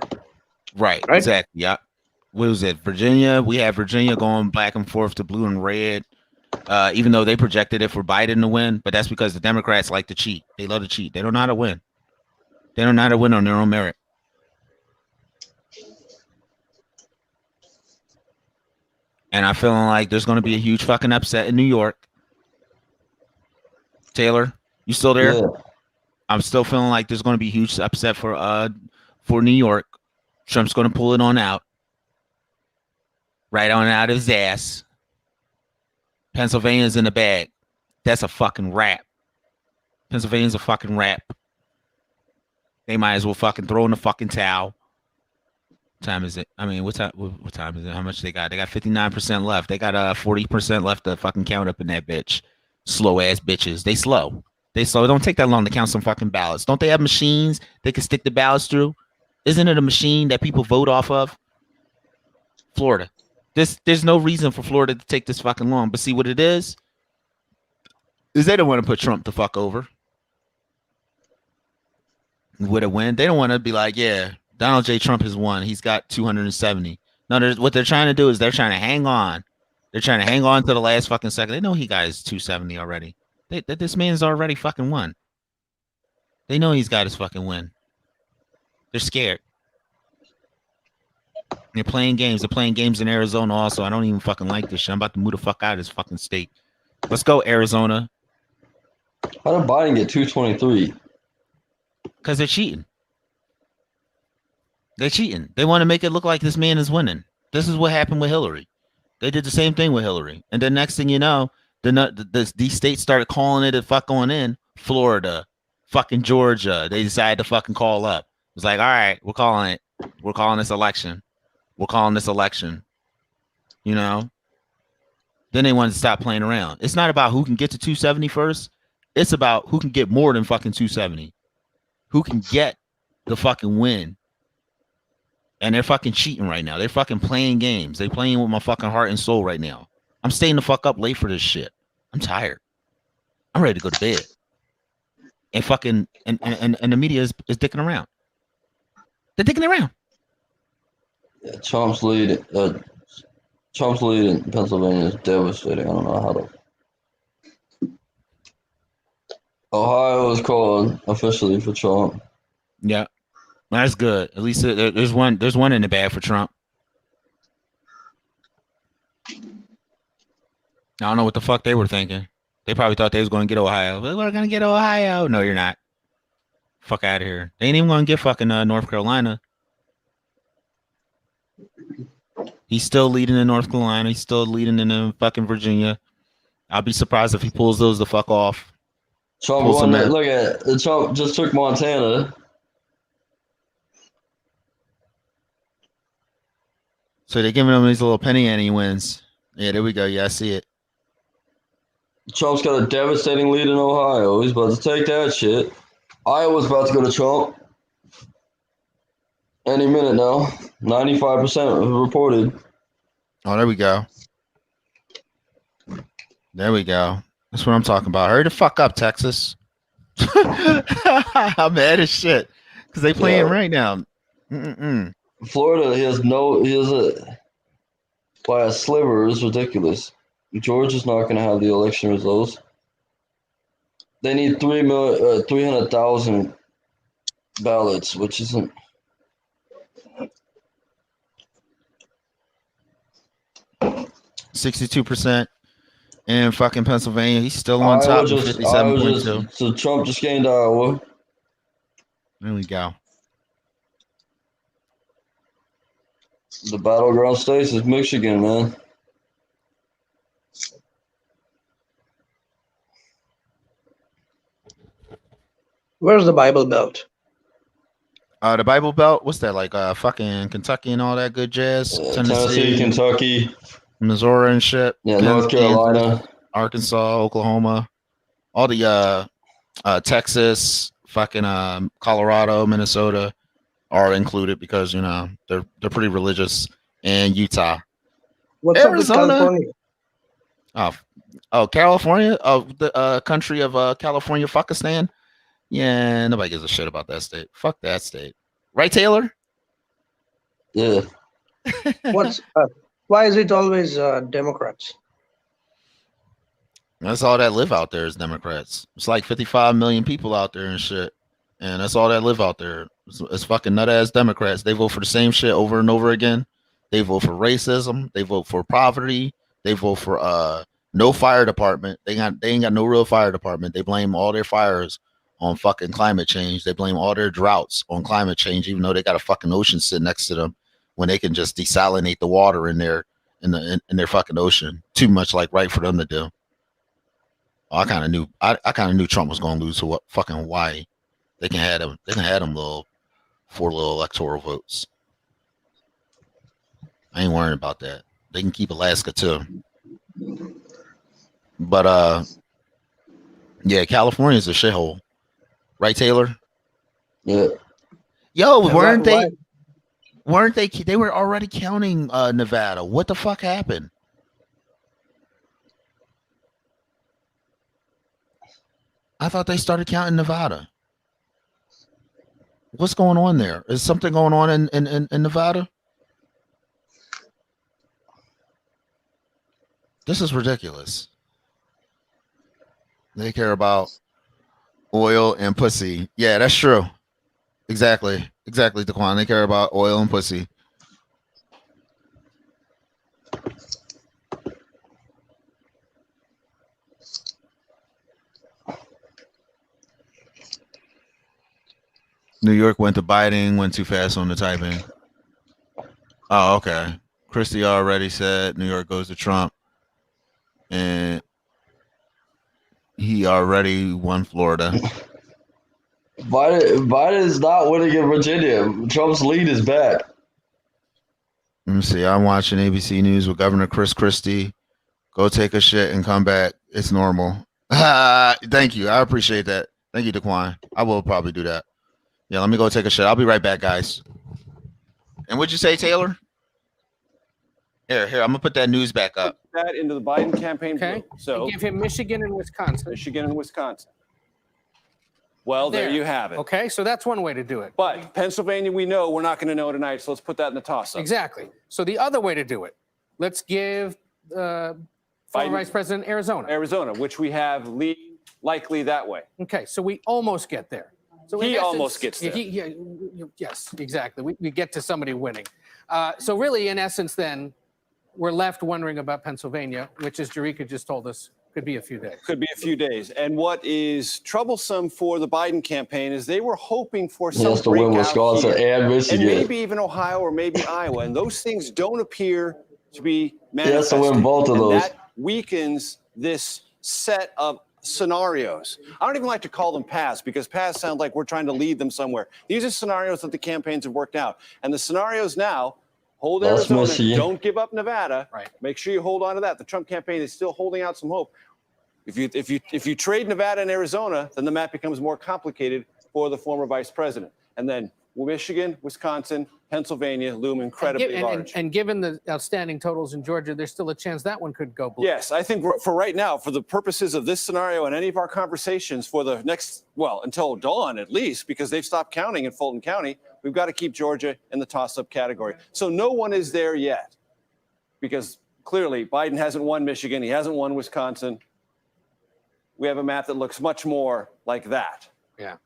Right. Exactly. Yeah. What was it? Virginia. We have Virginia going back and forth to blue and red. Even though they projected it for Biden to win, but that's because the Democrats like to cheat. They love to cheat. They don't know how to win. They don't know how to win on their own merit. And I'm feeling like there's going to be a huge fucking upset in New York. Taylor, you still there? Yeah. I'm still feeling like there's going to be a huge upset for New York. Trump's going to pull it on out. Right on out of his ass. Pennsylvania's in the bag. That's a fucking wrap. Pennsylvania's a fucking wrap. They might as well fucking throw in the fucking towel. What time is it? I mean, what time is it? How much they got? They got 59% left. They got 40% left to fucking count up in that bitch. Slow ass bitches. They slow. They slow. It don't take that long to count some fucking ballots. Don't they have machines they can stick the ballots through? Isn't it a machine that people vote off of? Florida. There's no reason for Florida to take this fucking long. But see what it is they don't want to put Trump the fuck over. With a win, they don't want to be like, yeah, Donald J. Trump has won. He's got 270. No, what they're trying to do is they're trying to hang on. They're trying to hang on to the last fucking second. They know he got his 270 already. This man's already fucking won. They know he's got his fucking win. They're scared. They're playing games. They're playing games in Arizona also. I don't even fucking like this shit. I'm about to move the fuck out of this fucking state. Let's go, Arizona. How did Biden get 223? Because they're cheating. They're cheating. They want to make it look like this man is winning. This is what happened with Hillary. They did the same thing with Hillary. And then next thing you know, these states started calling it a fuck on in. Florida, fucking Georgia. They decided to fucking call up. It's like, all right, we're calling it. We're calling this election. We're calling this election. You know? Then they wanted to stop playing around. It's not about who can get to 270 first. It's about who can get more than fucking 270. Who can get the fucking win. And they're fucking cheating right now. They're fucking playing games. They're playing with my fucking heart and soul right now. I'm staying the fuck up late for this shit. I'm tired. I'm ready to go to bed. And fucking and the media is dicking around. They're dicking around. Yeah, Trump's lead in Pennsylvania is devastating. I don't know how to. Ohio is called officially for Trump. Yeah, that's good. At least there's one in the bag for Trump. I don't know what the fuck they were thinking. They probably thought they was going to get Ohio. We're going to get Ohio. No, you're not. Fuck out of here. They ain't even going to get fucking North Carolina. He's still leading in North Carolina. He's still leading in fucking Virginia. I'll be surprised if he pulls those the fuck off. Trump won that. Look at it. Trump just took Montana. So they're giving him these little penny ante wins. Yeah, there we go. Yeah, I see it. Trump's got a devastating lead in Ohio. He's about to take that shit. Iowa's about to go to Trump. Any minute now. 95% reported. Oh, there we go. There we go. That's what I'm talking about. Hurry the fuck up, Texas. I'm mad as shit because they playing right now. Florida, he has by a sliver. It's ridiculous. Georgia's not going to have the election results. They need 300,000 ballots, which isn't. %62% in fucking Pennsylvania. He's still on top of 57.2. So Trump just gained Iowa. There we go. The battleground states is Michigan, man. Where's the Bible Belt? The Bible Belt. What's that like? Fucking Kentucky and all that good jazz. Tennessee, Kentucky, Missouri and shit. Yeah, North Carolina, Arkansas, Oklahoma, all the Texas, fucking Colorado, Minnesota are included because you know they're pretty religious, and Utah. What's Arizona? up with California? Oh, California. Oh, the country of California, Fuckistan. Yeah, nobody gives a shit about that state. Fuck that state. Right, Taylor? Yeah. Why is it always Democrats? That's all that live out there is Democrats. It's like 55 million people out there and shit. And that's all that live out there. It's fucking nut-ass Democrats. They vote for the same shit over and over again. They vote for racism. They vote for poverty. They vote for no fire department. They ain't got no real fire department. They blame all their fires on fucking climate change. They blame all their droughts on climate change, even though they got a fucking ocean sitting next to them when they can just desalinate the water in there in their fucking ocean. Too much like right for them to do. I kind of knew. I kind of knew Trump was going to lose to what fucking Hawaii. They can have them. They can have them little 4 little electoral votes. I ain't worrying about that. They can keep Alaska too. But yeah, California's a shithole, right, Taylor? Yeah. Yo, Yeah, weren't they? right. Weren't they? They were already counting Nevada. What the fuck happened? I thought they started counting Nevada. What's going on there? Is something going on in Nevada? This is ridiculous. They care about oil and pussy. Yeah, that's true. Exactly, Daquan. They care about oil and pussy. New York went to Biden, went too fast on the typing. Oh, okay. Christie already said New York goes to Trump, and he already won Florida. Biden is not winning in Virginia. Trump's lead is back. Let me see. I'm watching ABC News with Governor Chris Christie. Go take a shit and come back. It's normal. Thank you. I appreciate that. Thank you, Daquan. I will probably do that. Yeah, let me go take a shit. I'll be right back, guys. And what'd you say, Taylor? Here, I'm gonna put that news back up. That into the Biden campaign. Okay. So They give him Michigan and Wisconsin. Michigan and Wisconsin. Well, there you have it. Okay, so that's one way to do it. But Pennsylvania, we know we're not going to know tonight, so let's put that in the toss-up. Exactly. So the other way to do it, let's give former Vice President Arizona, which we have leading likely that way. Okay, so we almost get there. So in He essence, almost gets there. Yes, exactly. We get to somebody winning. So really, in essence, then we're left wondering about Pennsylvania, which, as Jerika just told us, could be a few days. Could be a few days. And what is troublesome for the Biden campaign is they were hoping for He some has to win breakout Wisconsin here, and Michigan. maybe even Ohio or maybe Iowa. And those things don't appear to be He has to manifesting. win both of And those. that weakens this set of scenarios. I don't even like to call them paths because paths sound like we're trying to lead them somewhere. These are scenarios that the campaigns have worked out. And the scenarios now, hold That's Arizona, Michigan. don't give up Nevada. Right. Make sure you hold on to that. The Trump campaign is still holding out some hope. If you trade Nevada and Arizona, then the map becomes more complicated for the former vice president. And then Michigan, Wisconsin, Pennsylvania loom incredibly large. And given the outstanding totals in Georgia, there's still a chance that one could go blue. Yes, I think for right now, for the purposes of this scenario and any of our conversations for the next, well, until dawn at least, because they've stopped counting in Fulton County, we've got to keep Georgia in the toss-up category. So no one is there yet because clearly Biden hasn't won Michigan. He hasn't won Wisconsin. We have a map that looks much more like that. Yeah.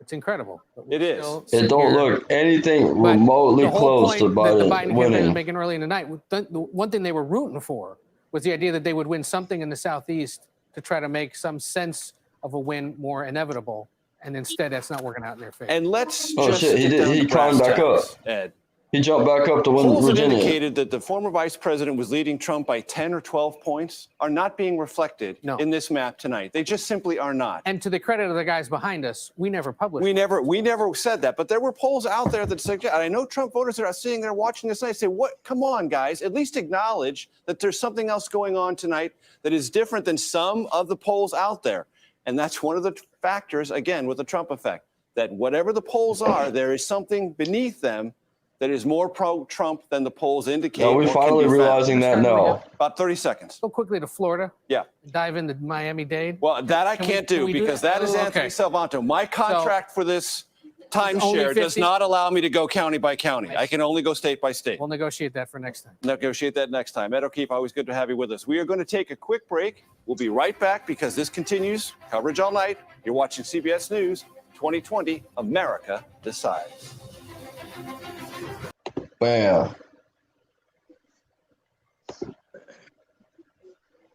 It's incredible. It is. It don't look anything remotely The whole close to point that the Biden Biden campaign was winning. making early in the night, the one thing they were rooting for was the idea that they would win something in the Southeast to try to make some sense of a win more inevitable. And instead, that's not working out in their favor. And let's Oh just shit, he get did. down He to brass climbed back up. tacks, Ed. He jumped back up to win Polls that Virginia. indicated that the former vice president was leading Trump by 10 or 12 points are not being reflected in this map tonight. They just simply are not. And to the credit of the guys behind us, we never published. We never said that, but there were polls out there that suggest. And I know Trump voters are sitting there watching this night say, "What? Come on, guys! At least acknowledge that there's something else going on tonight that is different than some of the polls out there." And that's one of the factors, again, with the Trump effect, that whatever the polls are, there is something beneath them that is more pro-Trump than the polls indicate. Are we or can finally be found. realizing that now? About 30 seconds. Go quickly to Florida. Yeah. Dive into Miami-Dade. Well, that I can't do because that is Oh, Anthony Salvanto. My contract for this timeshare does 50? not allow me to go county by county. I can only go state by state. We'll negotiate that for next time. Negotiate that next time. Ed O'Keefe, always good to have you with us. We are going to take a quick break. We'll be right back because this continues. Coverage all night. You're watching CBS News 2020. America decides. Bam.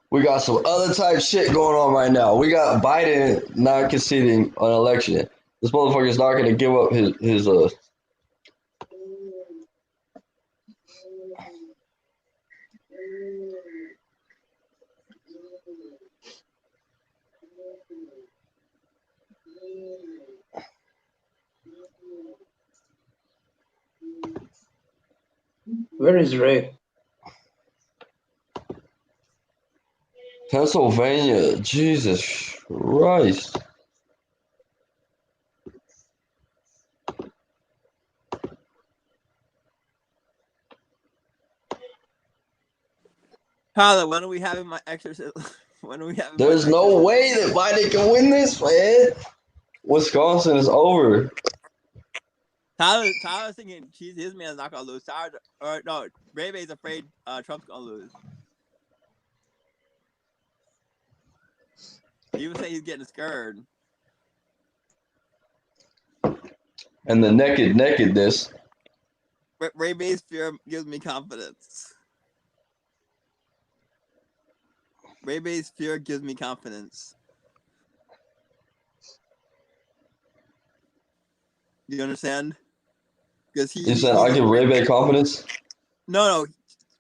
We got some other type shit going on right now. We got Biden not conceding an election. This motherfucker's not going to give up Where is Ray? Pennsylvania. Jesus Christ. Tyler, when are we having my exorcism? When are we having? There's no way that Biden can win this, man. Wisconsin is over. Tyler's thinking his man's not gonna lose. Ray Bay's afraid Trump's gonna lose. He would say he's getting scared. And the nakedness. Ray Bay's fear gives me confidence. Ray Bay's fear gives me confidence. Do you understand? Because You said I give Ray Bay confidence? No.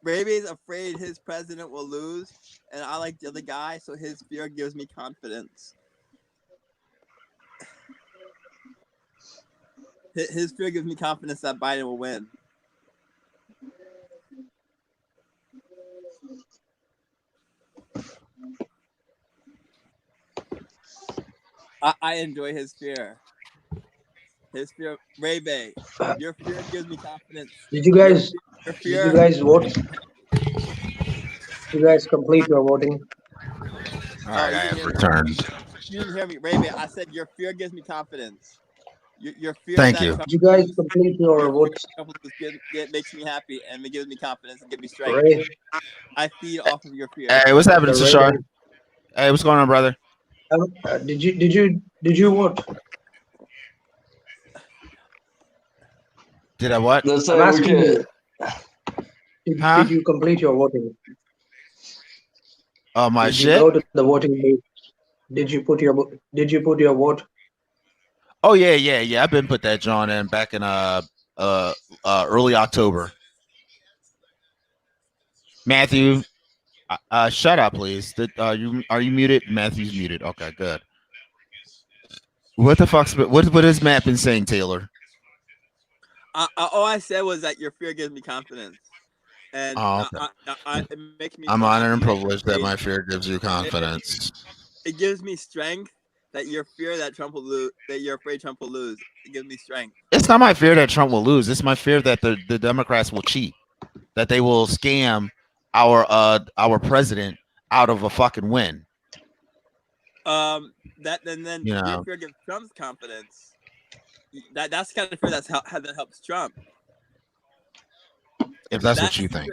Ray Bay's afraid his president will lose, and I like the other guy, so his fear gives me confidence. His fear gives me confidence that Biden will win. I enjoy his fear. His fear, Ray Bay. Your fear gives me confidence. Did you guys? Your Did fear, you guys vote? Did you guys complete your voting? All right, I have returned. You didn't hear me, Ray Bay. I said your fear gives me confidence. Your fear. Thank that you. Trump Did you guys complete your votes? makes me happy and it gives me confidence and gives me strength. Ray. I feed off of your fear. Hey, what's happening, Ray Sashar? Bay. Hey, what's going on, brother? Did you vote? Did I what? Let's I'm say we asking can. you. Huh? Did you complete your voting? Oh, my Did you shit? go to the voting booth? Did you put your vote? Oh yeah. I've been put that John in back in early October. Matthew, shut up, please. Are you muted? Matthew's muted. Okay, good. What the fuck's what has Matt been saying, Taylor? All I said was that your fear gives me confidence, and Okay. it makes me. I'm feel honored and happy. privileged that my fear gives you confidence. It gives me strength that your fear that Trump will lose, that you're afraid Trump will lose. It gives me strength. It's not my fear that Trump will lose. It's my fear that the Democrats will cheat, that they will scam our president out of a fucking win. That then You your know. fear gives Trump's confidence. That's the kind of fear that helps Trump. If that's what you think.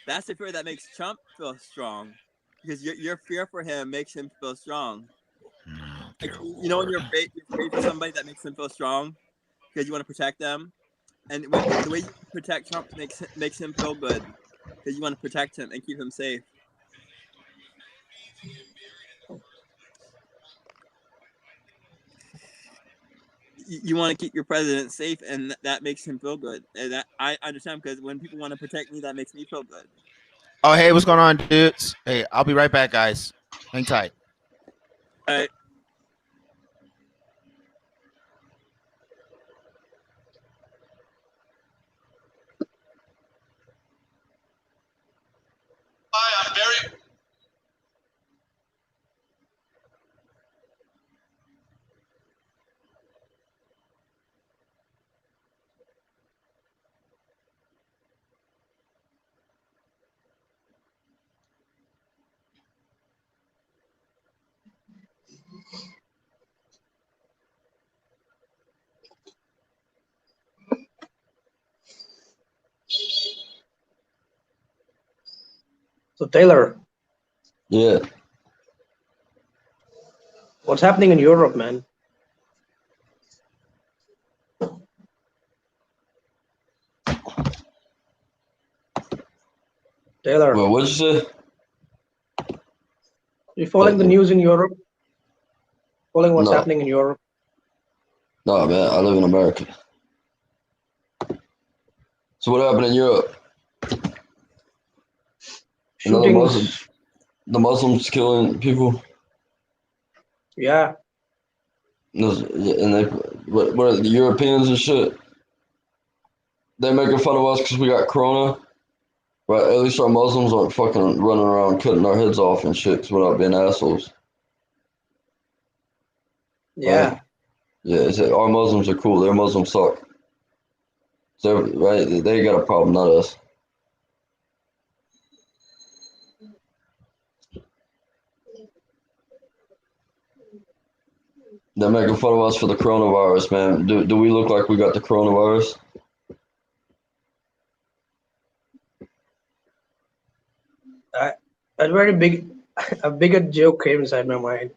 That's the fear that makes Trump feel strong, because your fear for him makes him feel strong. Like, you know, when you're afraid for somebody, that makes them feel strong because you want to protect them, and the way you protect Trump makes him feel good because you want to protect him and keep him safe. You want to keep your president safe, and that makes him feel good. And that I understand, because when people want to protect me, that makes me feel good. Oh, hey, what's going on, dudes? Hey, I'll be right back, guys. Hang tight. All right. I'm very. So Taylor, Yeah. what's happening in Europe, man? Taylor, Well, what'd you say? you following the news in Europe? Following what's No. happening in Europe? No, man. I live in America. So what happened in Europe? You know, Shootings. the Muslims killing people. Yeah. And they, what are the Europeans and shit? They making fun of us because we got corona, right? At least our Muslims aren't fucking running around cutting our heads off and shit without being assholes. Yeah. Right? Yeah, it's, our Muslims are cool. Their Muslims suck. So, right? They got a problem, not us. They're making fun of us for the coronavirus, man. Do we look like we got the coronavirus? A bigger joke came inside my mind.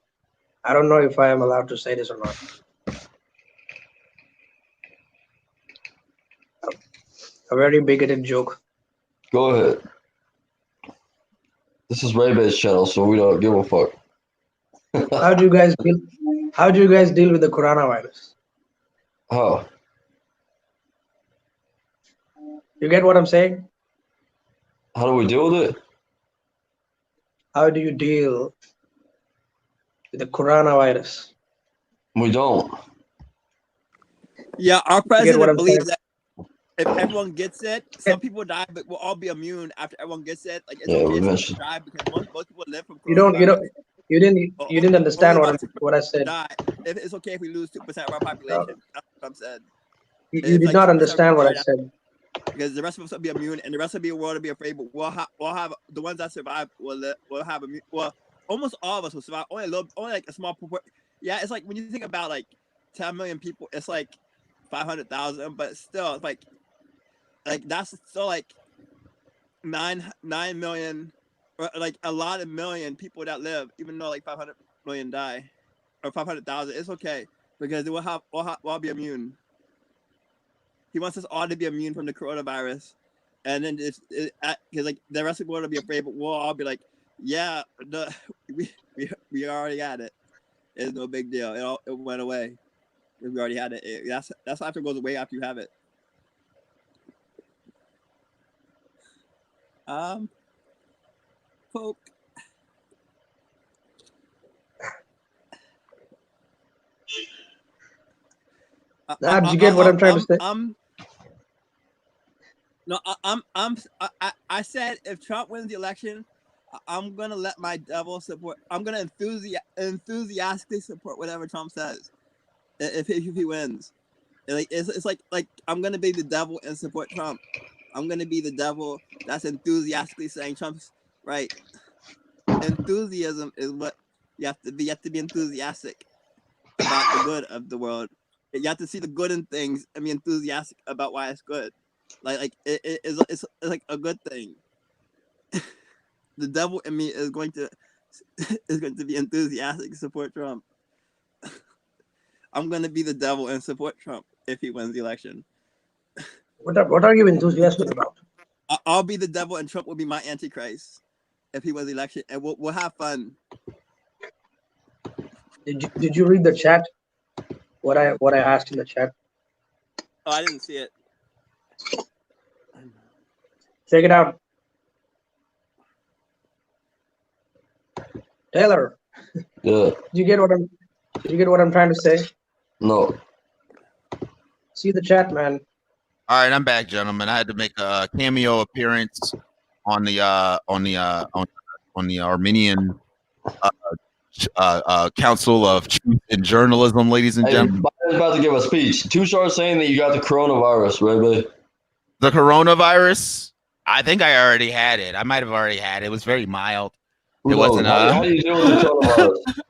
I don't know if I am allowed to say this or not. A very bigoted joke. Go ahead. This is Ray Bay's channel, so we don't give a fuck. How do you guys deal with the coronavirus? How? You get what I'm saying? How do we deal with it? How do you deal with the coronavirus? We don't. Yeah, our You get what president I'm believes saying? that if everyone gets it, some people die, but we'll all be immune after everyone gets it. Like it's Yeah, okay we if mentioned. people die because most people live from You coronavirus. didn't understand what I said. Die. It's okay if we lose 2% of our population. That's what I'm saying. You It's did like not 2% understand what I die said. because the rest of us will be immune and the rest of the world will be afraid. But we'll have the ones that survive will have immune. Well, almost all of us will survive. Only like a small proportion. Yeah, it's like when you think about like 10 million people, it's like 500,000, but still, it's like that's still like 9 million, or like a lot of million people that live, even though like 500 million die or 500,000. It's okay because we'll all be immune. He wants us all to be immune from the coronavirus, and then because like the rest of the world will be afraid, but we'll all be like, yeah, we already had it. It's no big deal. It went away. We already had it. That's after it goes away after you have it. Poke. Did you get what I'm trying to say? I said if Trump wins the election, I'm gonna let my devil support. I'm gonna enthusiastically support whatever Trump says. If he wins, it's like I'm gonna be the devil and support Trump. I'm gonna be the devil that's enthusiastically saying Trump's right. Enthusiasm is what you have to be. You have to be enthusiastic about the good of the world. You have to see the good in things and be enthusiastic about why it's good. It's like a good thing. The devil in me is going to be enthusiastic to support Trump. I'm going to be the devil and support Trump if he wins the election. What are you enthusiastic about? I'll be the devil and Trump will be my antichrist if he wins the election, and we'll have fun. Did you read the chat? What I asked in the chat? Oh, I didn't see it. Check it out. Taylor. Yeah. Did you get what I'm trying to say? No. See the chat, man. All right, I'm back, gentlemen. I had to make a cameo appearance on the Armenian Council of Truth and Journalism, ladies and gentlemen. Biden's about to give a speech. Tushar saying that you got the coronavirus, right, babe? The coronavirus? I think I already had it. I might have already had it. It was very mild. It wasn't. How do you deal with the coronavirus?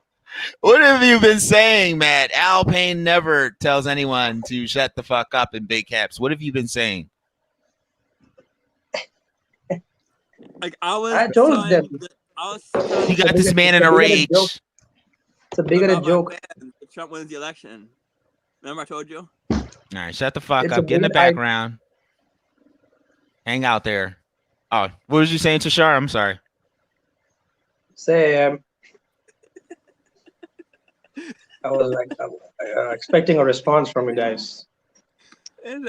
What have you been saying, Matt? Al Payne never tells anyone to shut the fuck up in big caps. What have you been saying? I told them. You got this man in a rage. It's a bigoted joke. If Trump wins the election, remember I told you? All right, shut the fuck It's up. a Get in the big- background. Hang out there. Oh, what was you saying, Tashar? I'm sorry. Say, I was like expecting a response from you guys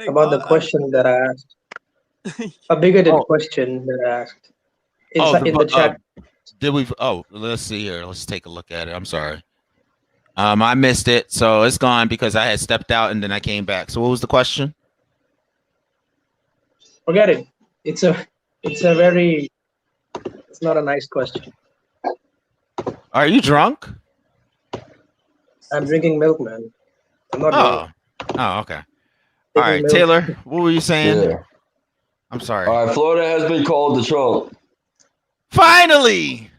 about the question that I asked. A bigoted question that I asked in the chat. Did we? Oh, let's see here. Let's take a look at it. I'm sorry. I missed it, so it's gone because I had stepped out and then I came back. So what was the question? Forget it. It's not a nice question. Are you drunk? I'm drinking milk, man. I'm not drunk. Oh, okay. All right, milk. Taylor, what were you saying? Yeah. I'm sorry. All right, Florida has been called to Trump. Finally!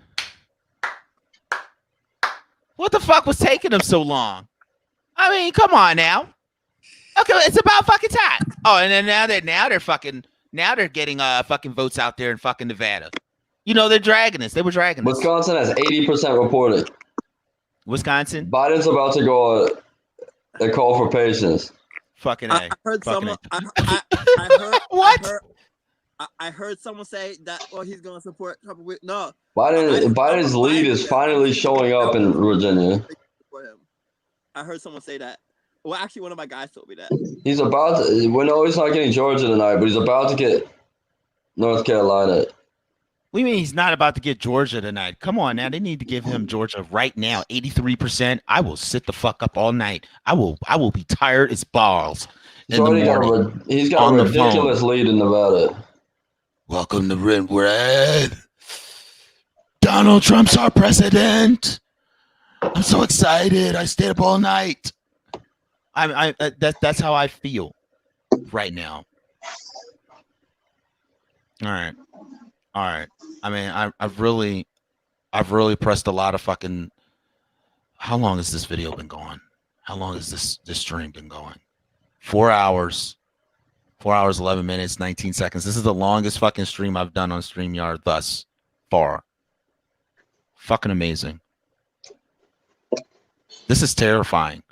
What the fuck was taking them so long? I mean, come on now. Okay, it's about fucking time. Oh, and then now they're getting fucking votes out there in fucking Nevada. You know, they're dragging us. They were dragging us. Wisconsin has 80% reported. Wisconsin? Biden's about to go on a call for patience. Fucking I heard fucking someone. I heard what? I heard someone say that. Oh, he's going to support Trump. No. Biden's lead is finally showing up in Virginia. I heard someone say that. Well, actually, one of my guys told me that. He's about to, we know he's not getting Georgia tonight, but he's about to get North Carolina. What do you mean he's not about to get Georgia tonight? Come on now. They need to give him Georgia right now. 83%. I will sit the fuck up all night. I will be tired as balls in the morning. He's got a ridiculous lead in Nevada. Welcome to Red. Donald Trump's our president. I'm so excited. I stayed up all night. That's how I feel right now. All right. I mean, I've really pressed a lot of fucking. How long has this video been going? How long has this stream been going? 4 hours. 4 hours, 11 minutes, 19 seconds. This is the longest fucking stream I've done on StreamYard thus far. Fucking amazing. This is terrifying.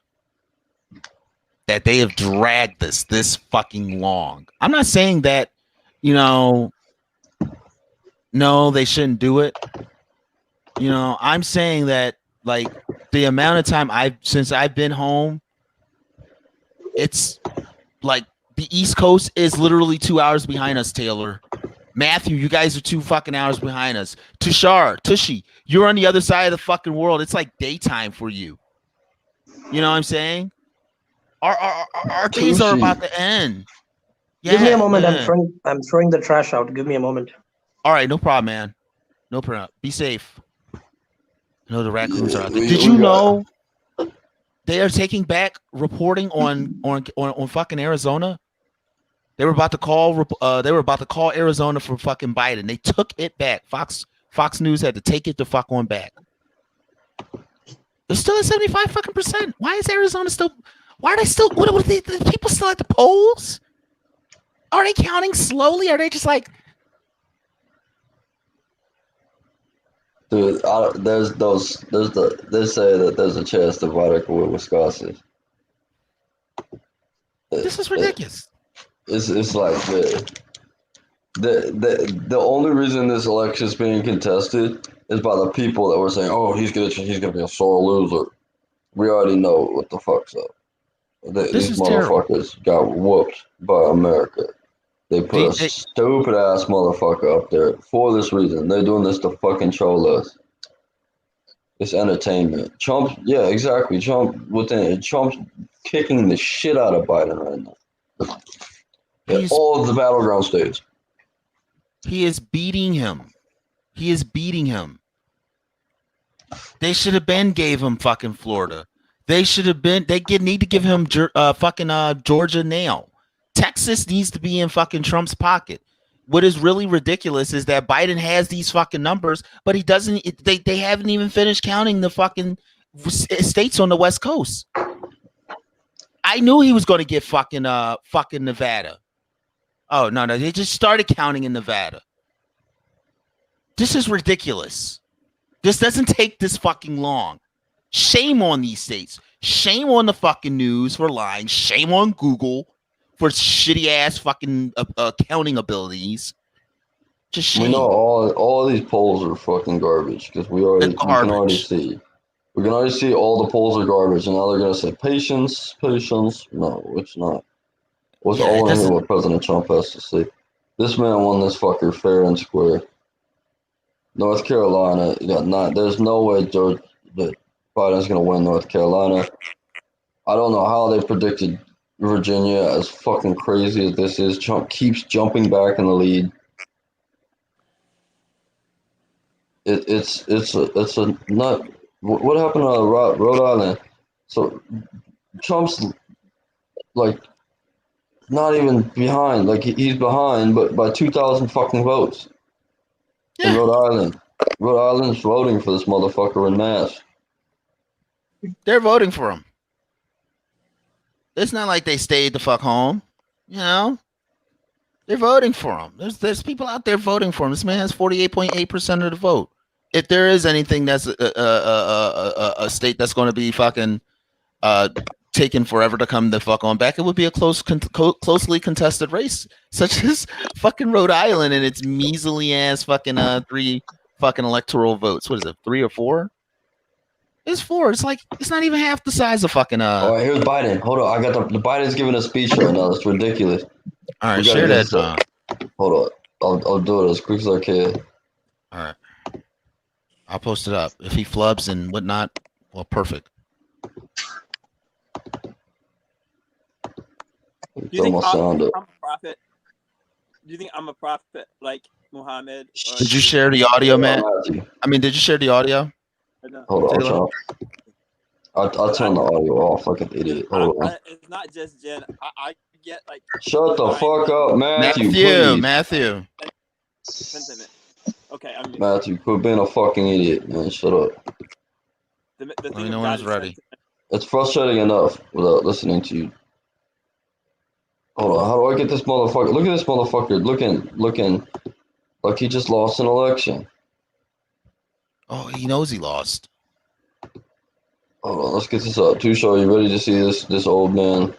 That they have dragged this fucking long. I'm not saying that, no, they shouldn't do it. I'm saying that, like, the amount of time since I've been home, it's like the East Coast is literally 2 hours behind us, Taylor. Matthew, you guys are 2 fucking hours behind us. Tushy, you're on the other side of the fucking world. It's like daytime for you. You know what I'm saying? Our days are about to end. Give me a moment. Man. I'm throwing the trash out. Give me a moment. All right, no problem, man. No problem. Be safe. The raccoons are out there. Did you know they are taking back reporting on fucking Arizona? They were about to call Arizona for fucking Biden. They took it back. Fox News had to take it the fuck on back. They're still at 75 fucking percent. Why is Arizona still? Why are they still? What are the people still at the polls? Are they counting slowly? Are they just like? Dude, they say that there's a chance that Biden will win Wisconsin. This is ridiculous. It's like the only reason this election is being contested is by the people that were saying, "Oh, he's gonna be a sore loser." We already know what the fuck's up. These motherfuckers got whooped by America. They put a stupid ass motherfucker up there for this reason. They're doing this to fucking troll us. It's entertainment. Trump, yeah, exactly. Trump's kicking the shit out of Biden right now. In all of the battleground states. He is beating him. They should have gave him fucking Florida. They need to give him fucking Georgia now. Texas needs to be in fucking Trump's pocket. What is really ridiculous is that Biden has these fucking numbers, but he doesn't. They haven't even finished counting the fucking states on the West Coast. I knew he was going to get fucking Nevada. Oh no, they just started counting in Nevada. This is ridiculous. This doesn't take this fucking long. Shame on these states. Shame on the fucking news for lying. Shame on Google for shitty ass fucking accounting abilities. Just shame. We know all of these polls are fucking garbage because we can already see all the polls are garbage, and now they're gonna say patience. No, it's not. What's all in what President Trump has to say? This man won this fucker fair and square. North Carolina, you got 9. There's no way Biden's going to win North Carolina. I don't know how they predicted Virginia, as fucking crazy as this is. Trump keeps jumping back in the lead. It's a nut. What happened to Rhode Island? So Trump's like not even behind. Like he's behind, but by 2,000 fucking votes in Rhode Island. Rhode Island's voting for this motherfucker in mass. They're voting for him. It's not like they stayed the fuck home, you know. They're voting for him. There's people out there voting for him. This man has 48.8% of the vote. If there is anything that's a state that's going to be fucking taken forever to come the fuck on back, it would be a closely contested race, such as fucking Rhode Island and its measly ass fucking 3 fucking electoral votes. What is it, 3 or 4? It's 4. It's like it's not even half the size of fucking. All right, here's Biden. Hold on, I got the Biden's giving a speech right now. It's ridiculous. All right, share that. Hold on, I'll do it as quick as I can. All right, I'll post it up. If he flubs and whatnot, well, perfect. Do you think I'm a prophet? Do you think I'm a prophet like Muhammad? Did you share the audio, man? I mean, did you share the audio? Hold on, I'll turn the audio off like an idiot. Hold on. It's not just Jen. I get like. Shut the fuck up, Matthew. Matthew. Okay, Matthew, quit being a fucking idiot, man. Shut up. Let me know when it's ready. It's frustrating enough without listening to you. Hold on, how do I get this motherfucker? Look at this motherfucker looking like he just lost an election. Oh, he knows he lost. Hold on, let's get this up. Tushaw, are you ready to see this old man?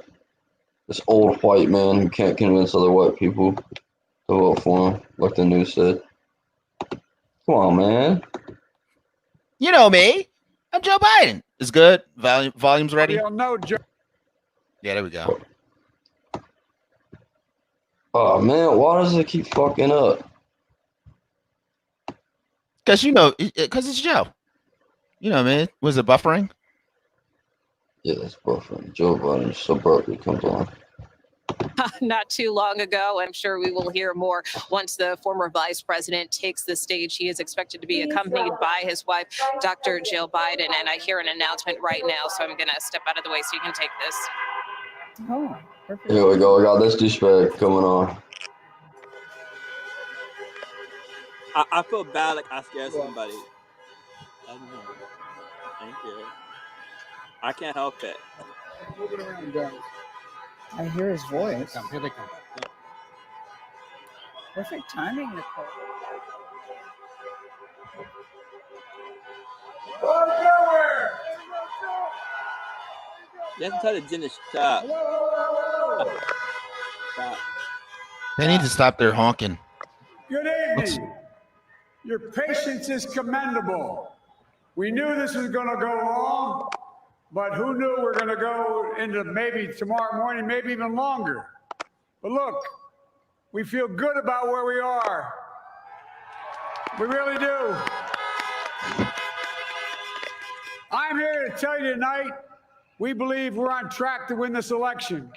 This old white man who can't convince other white people to vote for him, like the news said. Come on, man. You know me. I'm Joe Biden. It's good. Volume's ready. We all know Joe. Yeah, there we go. Oh man, why does it keep fucking up? Because it's Joe. You know, man. Was it buffering? Yeah, it's buffering. Joe Biden suburban comes on. Not too long ago. I'm sure we will hear more once the former vice president takes the stage. He is expected to be accompanied by his wife, Dr. Jill Biden. And I hear an announcement right now, so I'm going to step out of the way so you can take this. Oh, perfect. Here we go. I got this douchebag coming on. I feel bad like I scared somebody. I don't know. Thank you. I can't help it. Moving around, guys. I hear his voice. Here they come. Perfect timing, Nicole. You have to tell the Jen to stop. They need to stop their honking. Good evening. Your patience is commendable. We knew this was going to go long, but who knew we're going to go into maybe tomorrow morning, maybe even longer. But look, we feel good about where we are. We really do. I'm here to tell you tonight, we believe we're on track to win this election.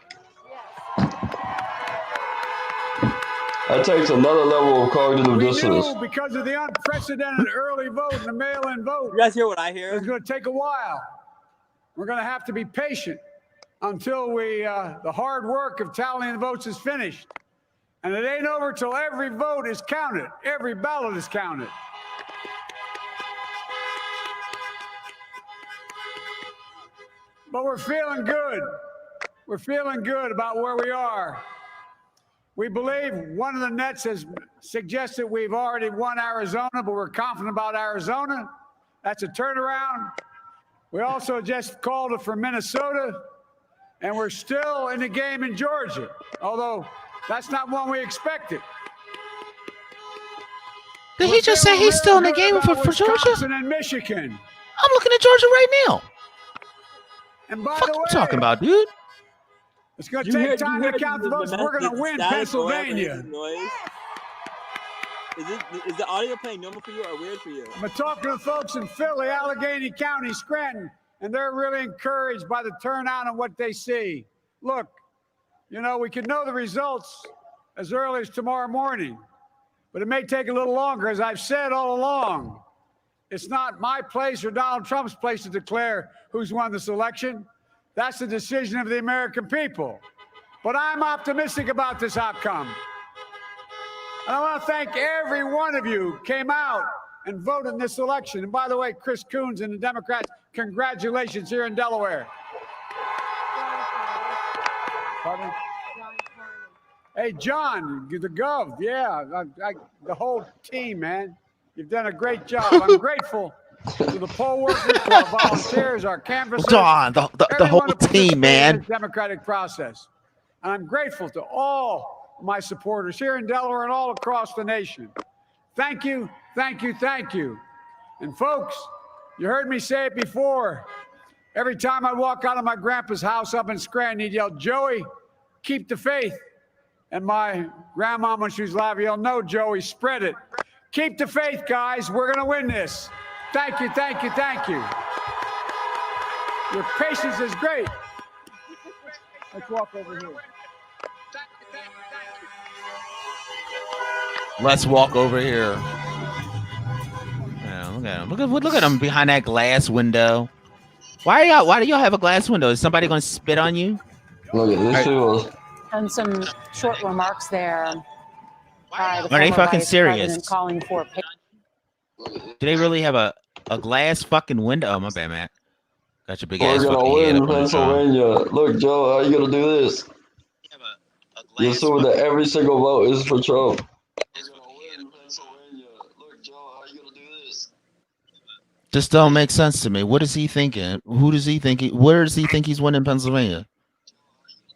That takes another level of cognitive dissonance. We knew because of the unprecedented early vote and the mail-in vote. You guys hear what I hear? It's going to take a while. We're going to have to be patient until the hard work of tallying the votes is finished. And it ain't over till every vote is counted. Every ballot is counted. But we're feeling good. We're feeling good about where we are. We believe one of the nets has suggested we've already won Arizona, but we're confident about Arizona. That's a turnaround. We also just called it for Minnesota, and we're still in the game in Georgia, although that's not one we expected. Did he just say he's still in the game for Georgia? Wisconsin and Michigan. I'm looking at Georgia right now. And by Fuck the you way, talking about, dude? it's going to take time to count the votes. We're going to win Pennsylvania. Is the audio playing normal for you or weird for you? I'm talking to the folks in Philly, Allegheny County, Scranton, and they're really encouraged by the turnout and what they see. Look, you know, we could know the results as early as tomorrow morning, but it may take a little longer. As I've said all along, it's not my place or Donald Trump's place to declare who's won this election. That's the decision of the American people. But I'm optimistic about this outcome. And I want to thank every one of you who came out and voted in this election. And by the way, Chris Coons and the Democrats, congratulations here in Delaware. Pardon? Hey, John, the Gov, yeah, the whole team, man. You've done a great job. I'm grateful to the poll workers, to our volunteers, our canvassers. Don, the whole everyone who team, participated man. in this democratic process. And I'm grateful to all my supporters here in Delaware and all across the nation. Thank you, thank you, thank you. And folks, you heard me say it before. Every time I walk out of my grandpa's house up in Scranton, he'd yell, Joey, keep the faith. And my grandma, when she was alive, yelled, no, Joey, spread it. Keep the faith, guys. We're going to win this. Thank you, thank you, thank you. Your patience is great. Let's walk over here. Let's walk over here. Yeah, look at him. Look at him behind that glass window. Why do y'all have a glass window? Is somebody going to spit on you? Look at this. And some short remarks there. By the Are they former fucking Vice serious? President calling for Do they really have a glass fucking window? Oh, my bad, Matt. Got your big We're ass gonna fucking head win up on the phone. Pennsylvania. Look, Joe, how you gonna do this? You assume that every single vote is for Trump. Just don't make sense to me. What is he thinking? Who does he think? Where does he think he's winning Pennsylvania?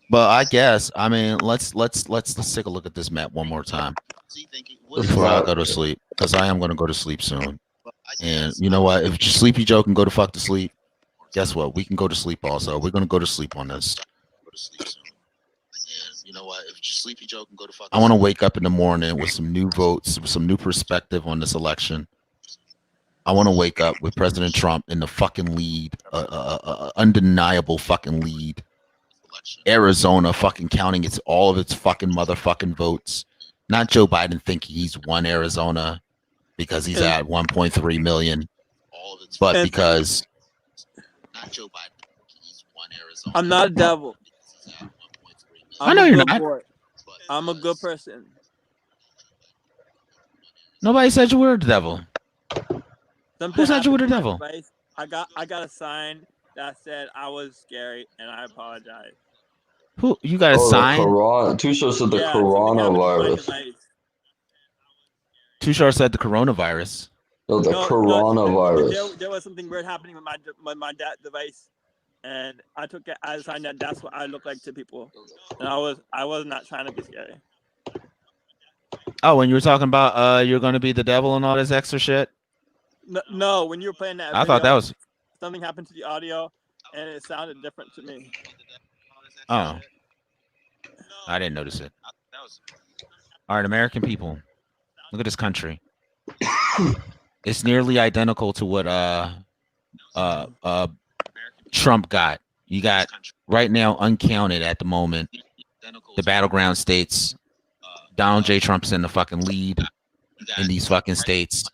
But I guess, I mean, let's take a look at this map one more time before I go to sleep, because I am going to go to sleep soon. And you know what? If Sleepy Joe can go to fuck to sleep, guess what? We can go to sleep also. We're going to go to sleep on this. You know what? If Sleepy Joe can go to fuck. I want to wake up in the morning with some new votes, with some new perspective on this election. I want to wake up with President Trump in the fucking lead, undeniable fucking lead. Arizona fucking counting all of its fucking motherfucking votes. Not Joe Biden thinking he's won Arizona because he's at 1.3 million, but because not Joe Biden thinking he's won Arizona. I'm not a devil. I know you're not. I'm a good person. Nobody said you were the devil. Who said you were the devil? I got a sign that said I was scary and I apologize. Who you got a sign? Tushar said the coronavirus. Tushar said the coronavirus. No, the coronavirus. There was something weird happening with my device, and I took it as a sign that that's what I look like to people, and I was not trying to be scary. Oh, when you were talking about you're going to be the devil and all this extra shit. No, when you were playing that, I thought that was something happened to the audio, and it sounded different to me. Oh, I didn't notice it. All right, American people, look at this country. It's nearly identical to what Trump got. You got right now uncounted at the moment. The battleground states. Donald J. Trump's in the fucking lead in these fucking states.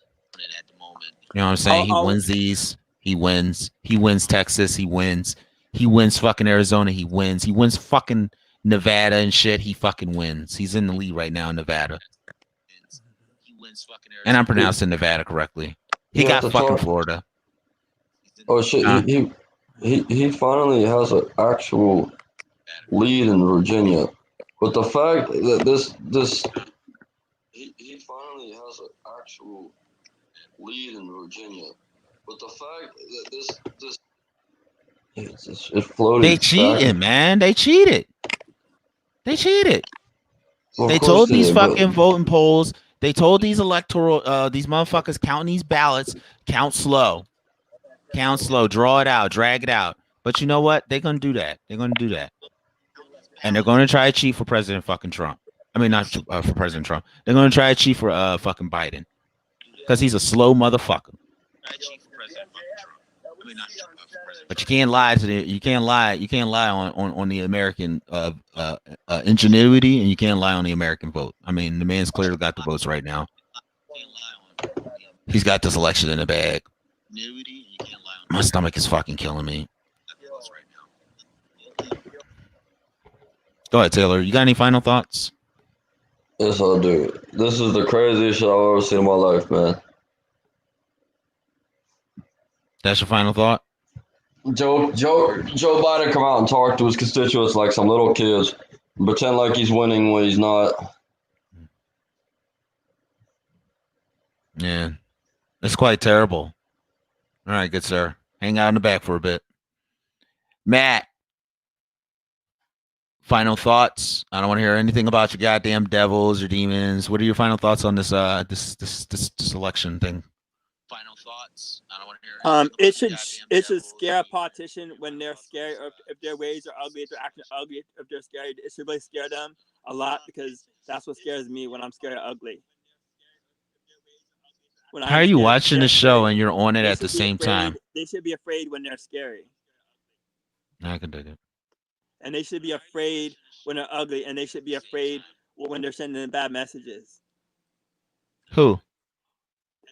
You know what I'm saying? He wins these. He wins. He wins Texas. He wins. He wins fucking Arizona. He wins. He wins fucking Nevada and shit. He fucking wins. He's in the lead right now in Nevada. And I'm pronouncing Nevada correctly. He got fucking Florida. Oh shit! He finally has an actual lead in Virginia, but the fact that he finally has an actual lead in Virginia, but the fact that it floated. They cheated, man. They cheated. They cheated. Well, they told these fucking voting polls. They told these electoral, these motherfuckers counting these ballots, count slow, draw it out, drag it out. But you know what? They're gonna do that. They're gonna do that, and they're gonna try to cheat for President fucking Trump. I mean, not for President Trump. They're going to try to cheat for fucking Biden because he's a slow motherfucker. But you can't lie to the. You can't lie on the American ingenuity, and you can't lie on the American vote. I mean, the man's clearly got the votes right now. He's got this election in the bag. My stomach is fucking killing me. Go ahead, Taylor. You got any final thoughts? Yes, I do. This is the craziest shit I've ever seen in my life, man. That's your final thought? Joe Biden come out and talk to his constituents like some little kids, pretend like he's winning when he's not. Yeah, it's quite terrible. All right, good sir. Hang out in the back for a bit. Matt, final thoughts? I don't want to hear anything about your goddamn devils or demons. What are your final thoughts on this this election thing? Final thoughts? I don't want to hear. It should scare a politician when they're scared, or if their ways are ugly, if they're acting ugly, if they're scared. It should really scare them a lot, because that's what scares me when I'm scared of ugly. How are you watching the show and you're on it at the same time? They should be afraid when they're scary. I can dig it. And they should be afraid when they're ugly, and they should be afraid when they're sending bad messages. Who?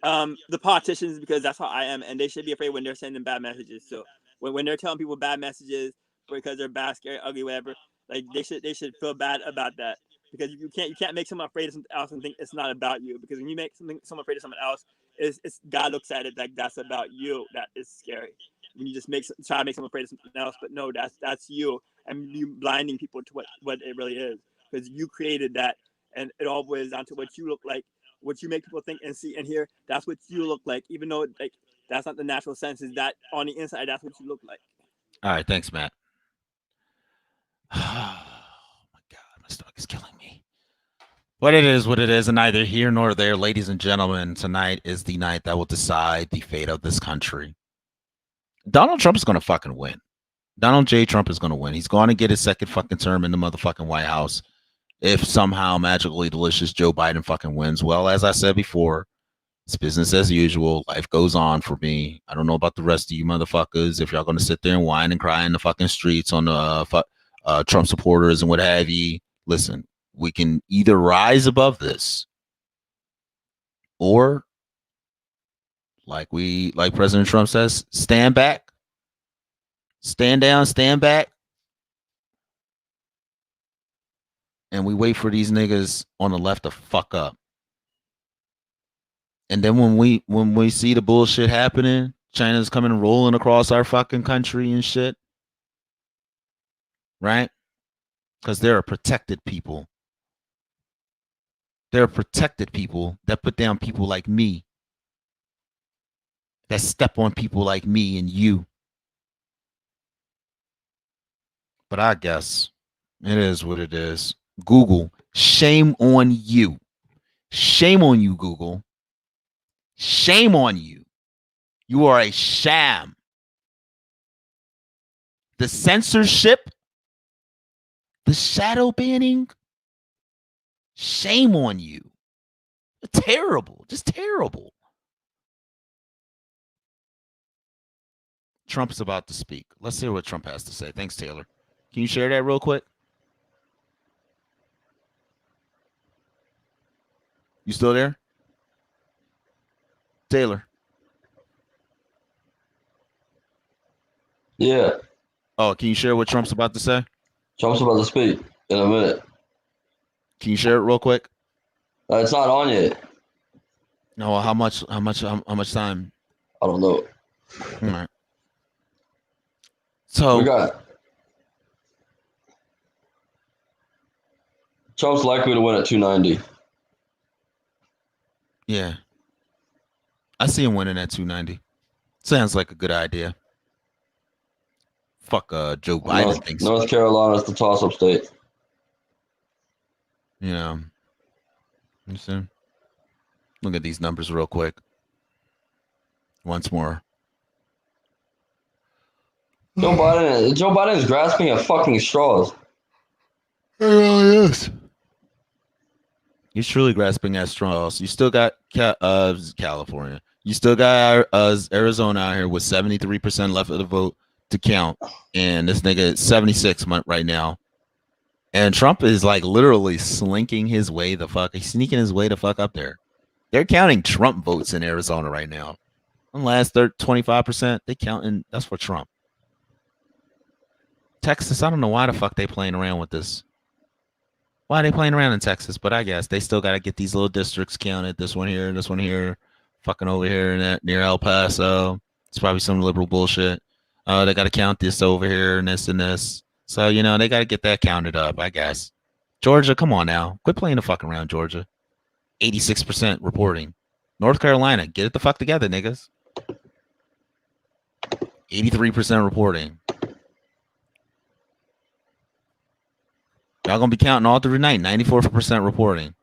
The politicians, because that's how I am, and they should be afraid when they're sending bad messages. So when they're telling people bad messages because they're bad, scary, ugly, whatever, like they should feel bad about that, because you can't make someone afraid of something else and think it's not about you. Because when you make someone afraid of someone else, it's God looks at it like that's about you. That is scary. When you just try to make someone afraid of something else, but no, that's you, and you blinding people to what it really is, because you created that, and it all boils down to what you look like, what you make people think and see and hear. That's what you look like, even though like that's not the natural sense. Is that on the inside, that's what you look like. All right, thanks, Matt. Oh my God, my stomach is killing me. What it is, and neither here nor there, ladies and gentlemen. Tonight is the night that will decide the fate of this country. Donald Trump is going to fucking win. Donald J. Trump is going to win. He's going to get his second fucking term in the motherfucking White House. If somehow magically delicious Joe Biden fucking wins, well, as I said before, it's business as usual. Life goes on for me. I don't know about the rest of you motherfuckers. If y'all going to sit there and whine and cry in the fucking streets on the Trump supporters and what have you, listen, we can either rise above this, or like President Trump says, stand back, stand down, stand back, and we wait for these niggas on the left to fuck up. And then when we see the bullshit happening, China's coming rolling across our fucking country and shit, right? Because they're a protected people. They're protected people that put down people like me, that step on people like me and you. But I guess it is what it is. Google, shame on you. Shame on you, Google. Shame on you. You are a sham. The censorship, the shadow banning, shame on you. Terrible, just terrible. Trump is about to speak. Let's hear what Trump has to say. Thanks, Taylor. Can you share that real quick? You still there? Taylor. Yeah. Oh, can you share what Trump's about to say? Trump's about to speak in a minute. Can you share it real quick? It's not on yet. No, how much time? I don't know. All right. So we got Trump's likely to win at 290. Yeah. I see him winning at 290. Sounds like a good idea. Fuck Joe Biden thinks. North Carolina's the toss-up state. Yeah. You see? Look at these numbers real quick. Once more. Joe Biden is grasping at fucking straws. It really is. He's truly grasping at straws. You still got California. You still got Arizona out here with 73% left of the vote to count, and this nigga is 76 right now. And Trump is like literally slinking his way the fuck. He's sneaking his way the fuck up there. They're counting Trump votes in Arizona right now. On the last 25%, they counting. That's for Trump. Texas, I don't know why the fuck they playing around with this. Why are they playing around in Texas? But I guess they still got to get these little districts counted. This one here, fucking over here in that, near El Paso. It's probably some liberal bullshit. They got to count this over here and this and this. So, you know, they got to get that counted up, I guess. Georgia, come on now. Quit playing the fucking around, Georgia. 86% reporting. North Carolina, get it the fuck together, niggas. 83% reporting. Y'all gonna be counting all through the night. 94% reporting.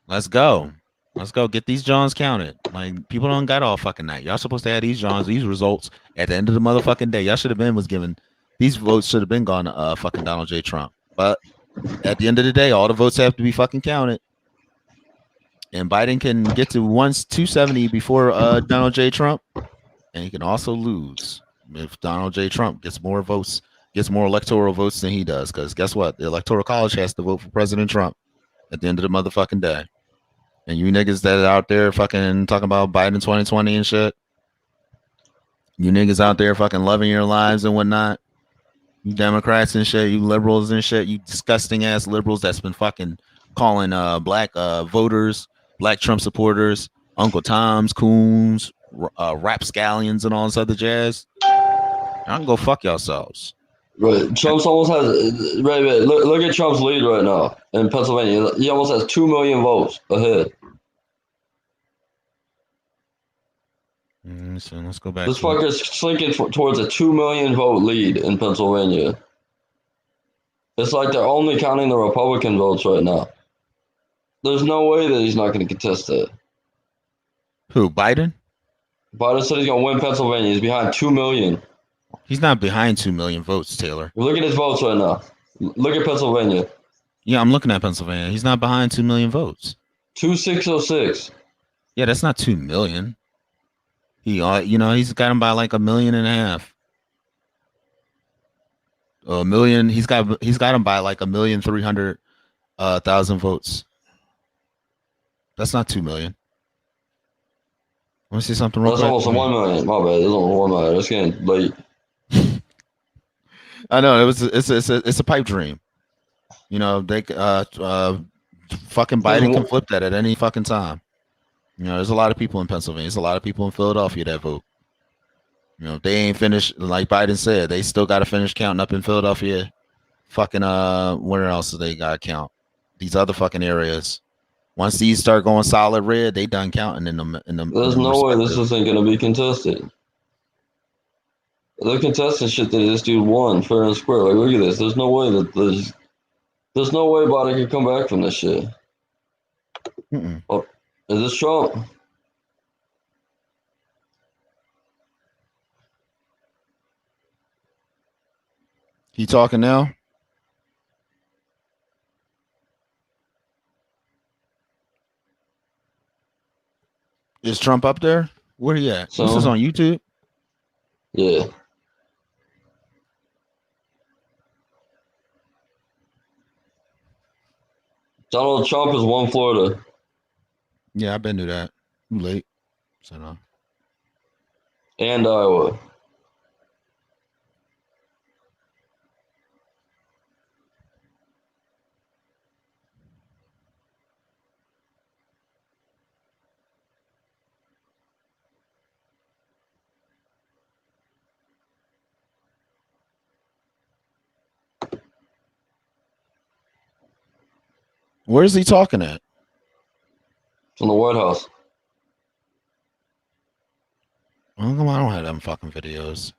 Let's go. Let's go. Get these Johns counted. Like, people don't got all fucking night. Y'all supposed to have these Johns, these results at the end of the motherfucking day. Y'all should have been these votes should have been gone to fucking Donald J. Trump. But at the end of the day, all the votes have to be fucking counted. And Biden can get to 270 before Donald J. Trump. And he can also lose if Donald J. Trump gets more votes, gets more electoral votes than he does. Because guess what? The Electoral College has to vote for President Trump at the end of the motherfucking day. And you niggas that are out there fucking talking about Biden 2020 and shit, you niggas out there fucking loving your lives and whatnot, you Democrats and shit, you liberals and shit, you disgusting ass liberals that's been fucking calling black voters, black Trump supporters, Uncle Toms, coons, rapscallions, and all this other jazz. Y'all can go fuck yourselves. Right, Trump's almost has right. Look at Trump's lead right now in Pennsylvania. He almost has 2 million votes ahead. So let's go back. This fucker's slinking towards a 2 million vote lead in Pennsylvania. It's like they're only counting the Republican votes right now. There's no way that he's not going to contest that. Who, Biden? Biden said he's going to win Pennsylvania. He's behind 2 million. He's not behind 2 million votes, Taylor. Look at his votes right now. Look at Pennsylvania. Yeah, I'm looking at Pennsylvania. He's not behind 2 million votes. 2606. Yeah, that's not 2 million. He, he's got him by like 1.5 million. A million. He's got him by like 1,300,000 votes. That's not 2 million. Want to see something real That's quick? almost 1 million. My bad. It's almost 1 million. It's getting late. I know it's a pipe dream. You know, they fucking Biden can flip that at any fucking time. You know, there's a lot of people in Pennsylvania. There's a lot of people in Philadelphia that vote. You know, they ain't finished, like Biden said, they still got to finish counting up in Philadelphia. Fucking where else do they got to count? These other fucking areas. Once these start going solid red, they done counting in them. There's no way this isn't going to be contested. They're contesting shit that this dude won fair and square. Like, look at this. There's no way that there's no way Biden can come back from this shit. Oh, is this Trump? He talking now? Is Trump up there? Where he at? This is on YouTube? Yeah. Donald Trump has won Florida. Yeah, I've been to that. You late. So no. And Iowa. Where's he talking at? From the White House. How come I don't have them fucking videos?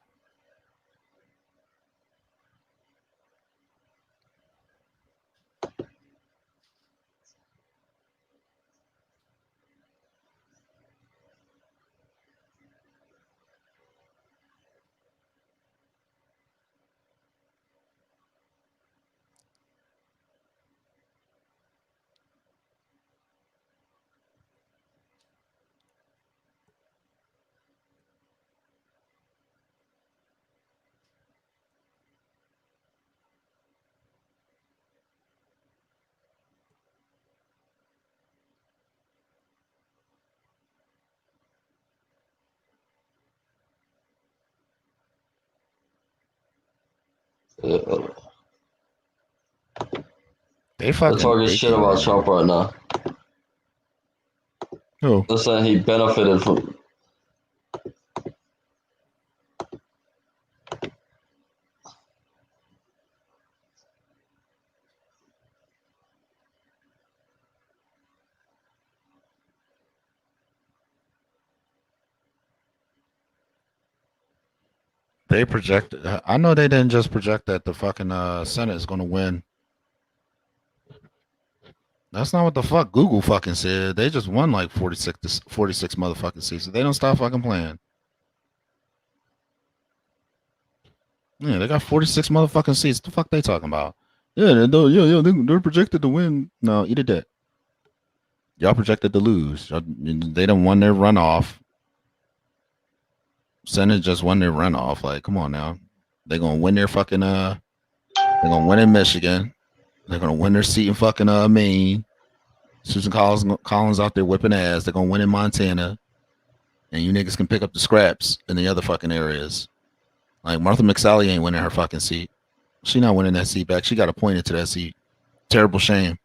They They're fucking talking shit about Trump right now. Who? They're saying he benefited from. They projected. I know they didn't just project that the fucking Senate is going to win. That's not what the fuck Google fucking said. They just won like 46 motherfucking seats. They don't stop fucking playing. Yeah, they got 46 motherfucking seats. What the fuck they talking about? Yeah, they're projected to win. No, eat a dick. Y'all projected to lose. They done won their runoff. Senate just won their runoff. Like, come on now. They're gonna win their fucking they're gonna win in Michigan. They're gonna win their seat in fucking Maine. Susan Collins out there whipping ass. They're gonna win in Montana. And you niggas can pick up the scraps in the other fucking areas. Like Martha McSally ain't winning her fucking seat. She not winning that seat back. She got appointed to that seat. Terrible shame.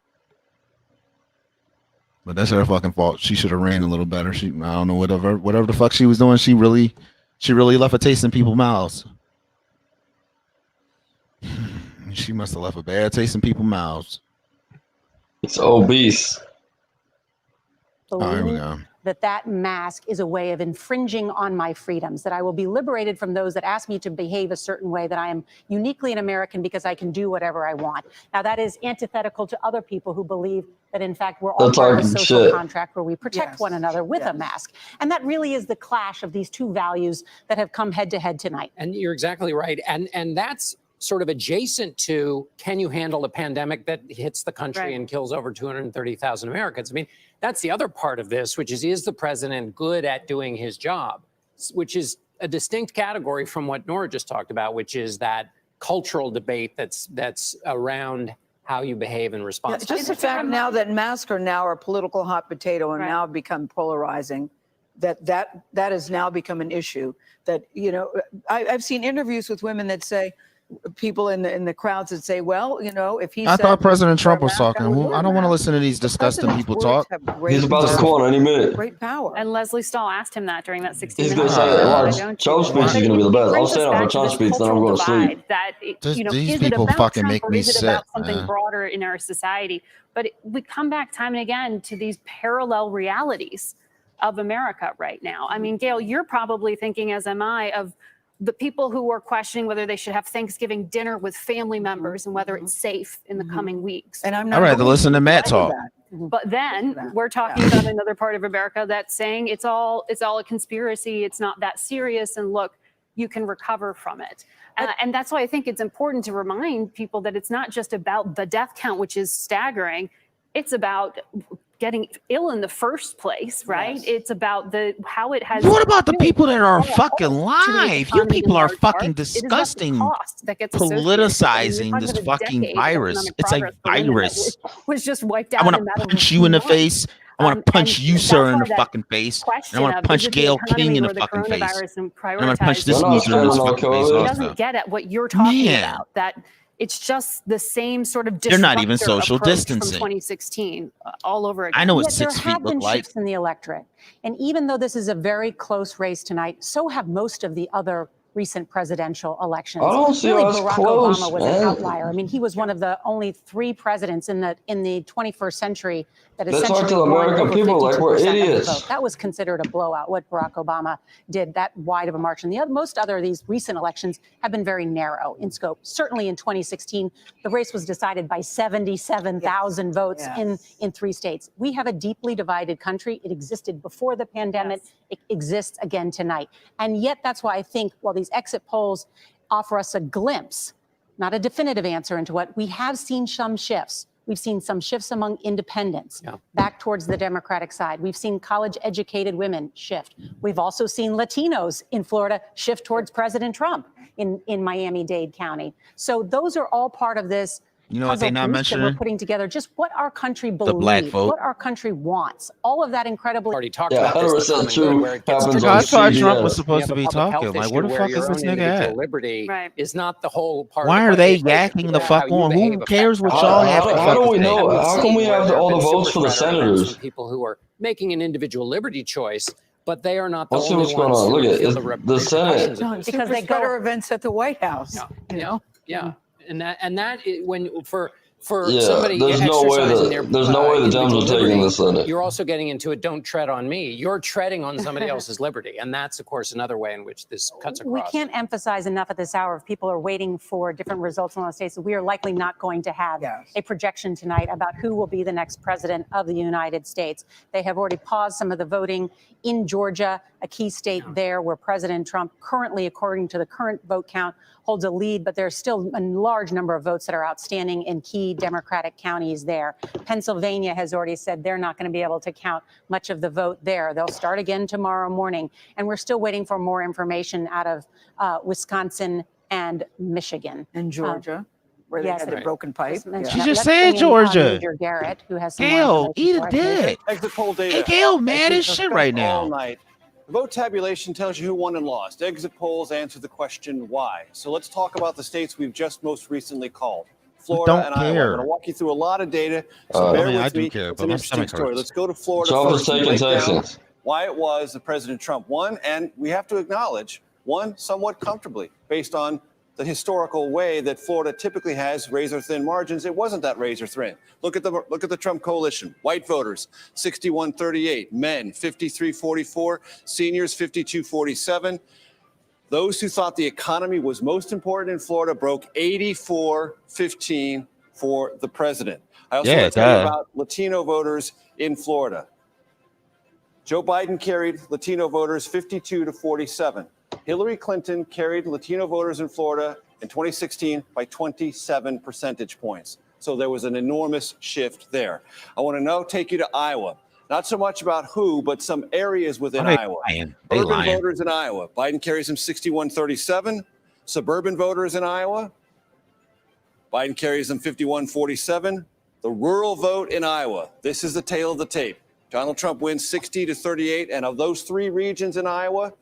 But that's her fucking fault. She should have ran a little better. I don't know, whatever the fuck she was doing, she really left a taste in people's mouths. She must have left a bad taste in people's mouths. It's obese. Oh, here we go. That mask is a way of infringing on my freedoms, that I will be liberated from those that ask me to behave a certain way, that I am uniquely an American because I can do whatever I want. Now, that is antithetical to other people who believe that, in fact, we're all part of a social contract where we protect one another with a mask. And that really is the clash of these two values that have come head to head tonight. And you're exactly right. And that's sort of adjacent to, can you handle a pandemic that hits the country and kills over 230,000 Americans? I mean, that's the other part of this, which is the president good at doing his job, which is a distinct category from what Nora just talked about, which is that cultural debate that's around how you behave in response. Yeah, just the fact now that masks are now a political hot potato and now become polarizing, that has now become an issue. That, you know, I've seen interviews with women that say, people in the crowds that say, well, you know, if he I thought President Trump was talking. I don't want to listen to these disgusting people talk. He's about to call in any minute. Great power. And Leslie Stahl asked him that during that 60 He's minutes. going to say, Trump's speech is going to be the best. I'll stand up for Trump's speech, then I'm going to sleep. That, you know, These is it people about fucking Trump make or me is it sick, about something man. broader in our society? But we come back time and again to these parallel realities of America right now. I mean, Gail, you're probably thinking, as am I, of the people who are questioning whether they should have Thanksgiving dinner with family members and whether it's safe in the coming weeks. And I'm I'd rather listen to Matt talk. But then we're talking about another part of America that's saying it's all a conspiracy. It's not that serious. And look, you can recover from it. And that's why I think it's important to remind people that it's not just about the death count, which is staggering. It's about getting ill in the first place, right? It's about how it has. What about the people that are fucking live? You people are fucking disgusting, politicizing this fucking virus. It's a virus. Was just wiped out. I want to punch you in the face. I want to punch you, sir, in the fucking face. And I want to punch Gail King in the fucking face. And I want to punch this loser in the fucking face. He Also. doesn't get at what you're talking about. That it's just the same sort of. They're not even social approach distancing. From 2016, all over again. I know what Yet 6 there feet have look been like. shifts in the electorate. And even though this is a very close race tonight, so have most of the other recent presidential elections. I don't see Really, us Barack close, Obama was man. an outlier. I mean, he was one of the only 3 presidents in the 21st century that Let's essentially talk to the won American over people like 52% we're of the idiots. vote. That was considered a blowout, what Barack Obama did, that wide of a margin. Most other of these recent elections have been very narrow in scope. Certainly in 2016, the race was decided by 77,000 votes in 3 states. We have a deeply divided country. It existed before the pandemic. It exists again tonight. And yet that's why I think while these exit polls offer us a glimpse, not a definitive answer into what, we have seen some shifts. We've seen some shifts among independents back towards the Democratic side. We've seen college-educated women shift. We've also seen Latinos in Florida shift towards President Trump in Miami-Dade County. So those are all part of this You know what they puzzle not piece that we're mentioning? putting together, just what our country The black believes, vote. what our country wants. All of that incredibly. Already talked Yeah, about this. The 100% common good, true where it gets happens to on I thought Trump was CBS. when you supposed have to a be public talking. health Like, issue where the where fuck your is this own nigga individual at? liberty Right. is not the whole part. Why of are the they equation. yakking the How fuck you on? behave Who affects cares what how y'all others have to behave. How do we fucking say? know? We've How seen come we where have there all been the votes for the super spreader events senators? from people who are making an individual liberty choice, but they are not the Let's see only what's going ones on. who Look at feel it. the The Senate. repercussions of No, this. because they they go- spreader events at the White House. Yeah. You know, Yeah, and that when for Yeah, somebody there's no way exercising their there's no way the Dems individual are taking liberty, the Senate. you're also getting into a don't tread on me. You're treading on somebody else's liberty, and that's of course another way in which this cuts across. We can't emphasize enough at this hour if people are waiting for different results in all the states. We are likely not going to have a projection tonight about who will be the next president of the United States. They have already paused some of the voting in Georgia, a key state there where President Trump currently, according to the current vote count, holds a lead, but there's still a large number of votes that are outstanding in key Democratic counties there. Pennsylvania has already said they're not going to be able to count much of the vote there. They'll start again tomorrow morning. And we're still waiting for more information out of Wisconsin and Michigan. and Georgia, where they yes, had the right. broken pipe. Just mention She that. just Let's said bring in, Georgia. Major Garrett, who has some more Gail, information eat for a us. Major? dick. Exit poll data. Hey, Gail, man, As we've this shit discussed right all now. night. Vote tabulation tells you who won and lost. Exit polls answer the question why. So let's talk about the states we've just most recently called. Florida don't and Iowa. I'm care. going to walk you through a lot of data, so I bear mean, with I do me. care, It's but an my interesting stomach story. hurts. Let's go to Florida Trump is first and taking break down Texas. why it was that President Trump won, and we have to acknowledge won somewhat comfortably based on the historical way that Florida typically has razor-thin margins. It wasn't that razor-thin. Look at the Trump coalition. White voters, 61-38. Men, 53-44. Seniors, 52-47. Those who thought the economy was most important in Florida broke 84-15 for the president. I also Yeah, want to tell you duh. about Latino voters in Florida. Joe Biden carried Latino voters 52-47. Hillary Clinton carried Latino voters in Florida in 2016 by 27 percentage points. So there was an enormous shift there. I want to take you to Iowa. Not so much about who, but some areas within Oh, they Iowa. lying. They Urban lying. voters in Iowa. Biden carries them 61-37. Suburban voters in Iowa. Biden carries them 51-47. The rural vote in Iowa. This is the tale of the tape. Donald Trump wins 60-38. And of those three regions in Iowa,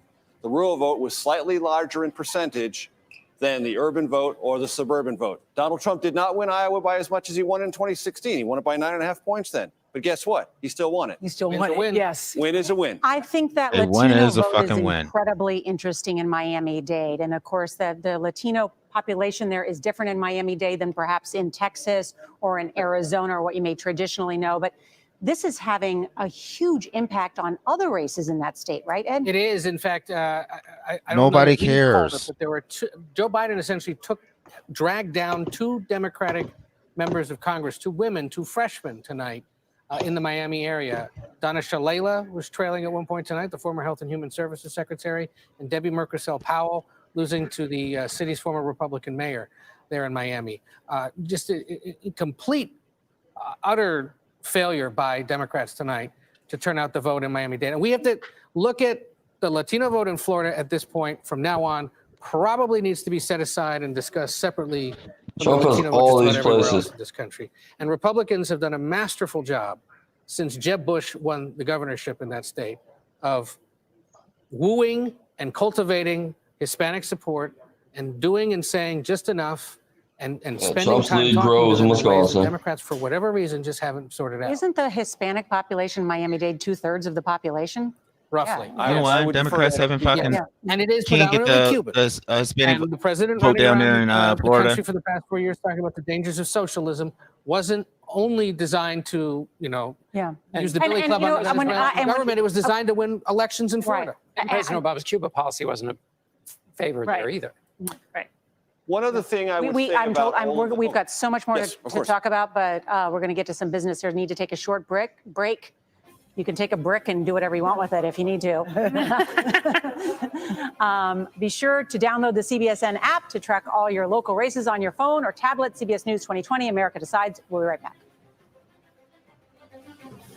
the rural vote was slightly larger in percentage than the urban vote or the suburban vote. Donald Trump did not win Iowa by as much as he won in 2016. He won it by 9.5 points then. But guess what? He still won it. You still Win's want a it. win. Yes. Win is a win. I think that A win Latino is a vote is fucking win. incredibly interesting in Miami-Dade. And of course, the Latino population there is different in Miami-Dade than perhaps in Texas or in Arizona or what you may traditionally know. But this is having a huge impact on other races in that state, right, Ed? It is, in fact, I don't Nobody know that he called cares. it, but there were Joe Biden essentially dragged down two Democratic members of Congress, two women, two freshmen tonight in the Miami area. Donna Shalala was trailing at one point tonight, the former Health and Human Services Secretary, and Debbie Merkersell Powell losing to the city's former Republican mayor there in Miami. Just a complete, utter failure by Democrats tonight to turn out the vote in Miami-Dade. And we have to look at the Latino vote in Florida at this point from now on, probably needs to be set aside and discussed separately from the Trump has Latino vote all just these about everywhere else places. in this country. And Republicans have done a masterful job since Jeb Bush won the governorship in that state of wooing and cultivating Hispanic support and doing and saying just enough and spending Trump's time lead talking grows to in them in ways that Wisconsin. Democrats, for whatever reason, just haven't sorted out. Isn't the Hispanic population in Miami-Dade 2/3 of the population? Roughly. Yeah. You know why Democrats haven't fucking And it is can't get predominantly the Cubans. Hispanic And the president vote running down around there in the Florida? country for the past 4 years talking about the dangers of socialism wasn't only designed to, Yeah. use the And- Billy and, Club you know, on the when government. It was designed to win elections in Florida. And President Obama's Cuba policy wasn't a favorite there either. Right. One other thing I would say I'm told, about all of we've got so much more Yes, of to course. talk about, but we're going to get to some business here. Need to take a short break. You can take a brick and do whatever you want with it if you need to. Be sure to download the CBSN app to track all your local races on your phone or tablet. CBS News 2020, America Decides. We'll be right back.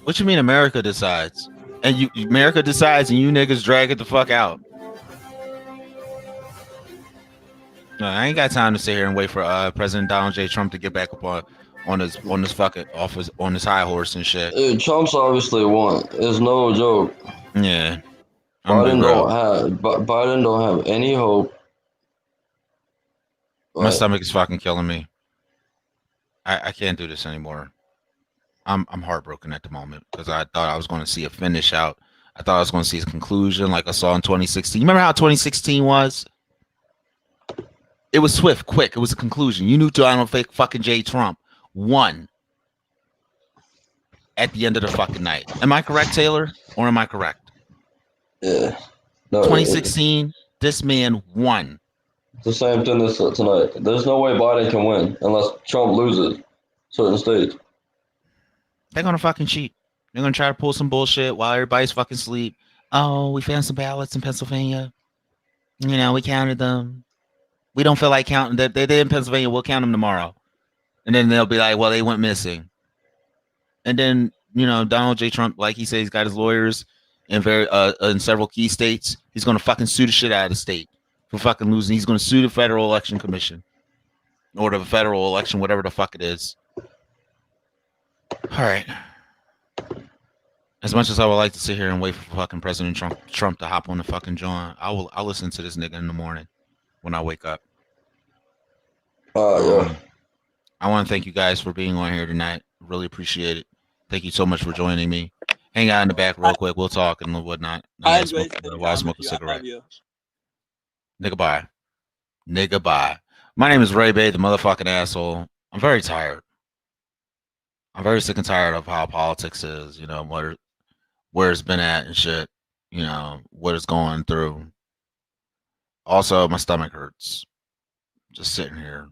What you mean America decides? And America decides and you niggas drag it the fuck out. No, I ain't got time to sit here and wait for President Donald J. Trump to get back up on his fucking office on his high horse and shit. Trump's obviously won. It's no joke. Yeah. Biden don't have any hope. My stomach is fucking killing me. I can't do this anymore. I'm heartbroken at the moment because I thought I was going to see a finish out. I thought I was going to see a conclusion like I saw in 2016. You remember how 2016 was? It was swift, quick. It was a conclusion. You knew Donald fucking J. Trump won at the end of the fucking night. Am I correct, Taylor? Or am I correct? Yeah. No, 2016, this man won. It's the same thing this tonight. There's no way Biden can win unless Trump loses certain states. They're gonna fucking cheat. They're gonna try to pull some bullshit while everybody's fucking asleep. Oh, we found some ballots in Pennsylvania. You know, we counted them. We don't feel like counting. They're in Pennsylvania. We'll count them tomorrow. And then they'll be like, well, they went missing. And then, you know, Donald J. Trump, like he said, he's got his lawyers in several key states. He's gonna fucking sue the shit out of the state for fucking losing. He's gonna sue the Federal Election Commission or the federal election, whatever the fuck it is. All right. As much as I would like to sit here and wait for fucking President Trump to hop on the fucking joint, I'll listen to this nigga in the morning when I wake up. Yeah. I want to thank you guys for being on here tonight. Really appreciate it. Thank you so much for joining me. Hang out in the back real quick. We'll talk and whatnot. I Smoke a cigarette. Nigga bye. Nigga bye. My name is Ray Bay, the motherfucking asshole. I'm very tired. I'm very sick and tired of how politics is, you know, where it's been at and shit, you know, what it's going through. Also, my stomach hurts. Just sitting here.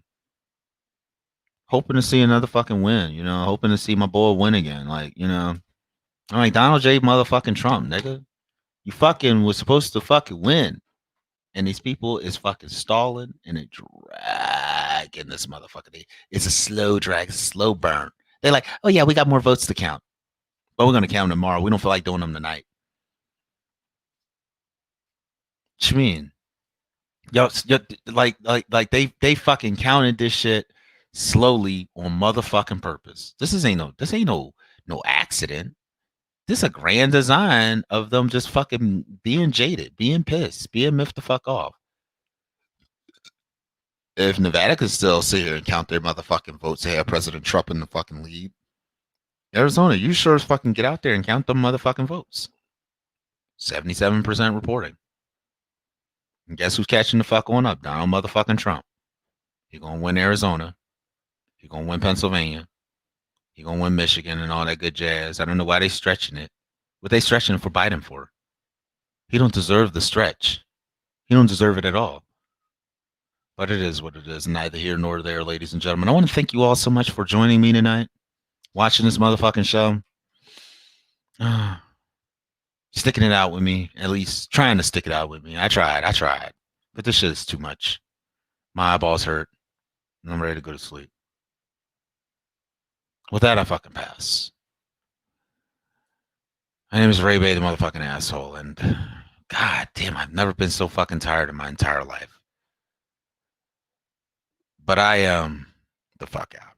Hoping to see another fucking win, you know, hoping to see my boy win again. Like, you know, I'm like, Donald J. motherfucking Trump, nigga. You fucking was supposed to fucking win. And these people is fucking stalling and it dragging this motherfucker. It's a slow drag, it's a slow burn. They're like, oh yeah, we got more votes to count. But we're going to count them tomorrow. We don't feel like doing them tonight. What you mean? Yo, like they fucking counted this shit slowly on motherfucking purpose. This ain't no accident. This is a grand design of them just fucking being jaded, being pissed, being miffed the fuck off. If Nevada could still sit here and count their motherfucking votes to have President Trump in the fucking lead, Arizona, you sure as fucking get out there and count them motherfucking votes. 77% reporting. And guess who's catching the fuck on up? Donald motherfucking Trump. He gonna win Arizona. He gonna win Pennsylvania. He gonna win Michigan and all that good jazz. I don't know why they stretching it. What they stretching for Biden for? He don't deserve the stretch. He don't deserve it at all. But it is what it is. Neither here nor there, ladies and gentlemen. I want to thank you all so much for joining me tonight. Watching this motherfucking show. Sticking it out with me. At least trying to stick it out with me. I tried. But this shit is too much. My eyeballs hurt. And I'm ready to go to sleep. With that, I fucking pass. My name is Ray Bay, the motherfucking asshole. And god damn, I've never been so fucking tired in my entire life. But I am the fuck out.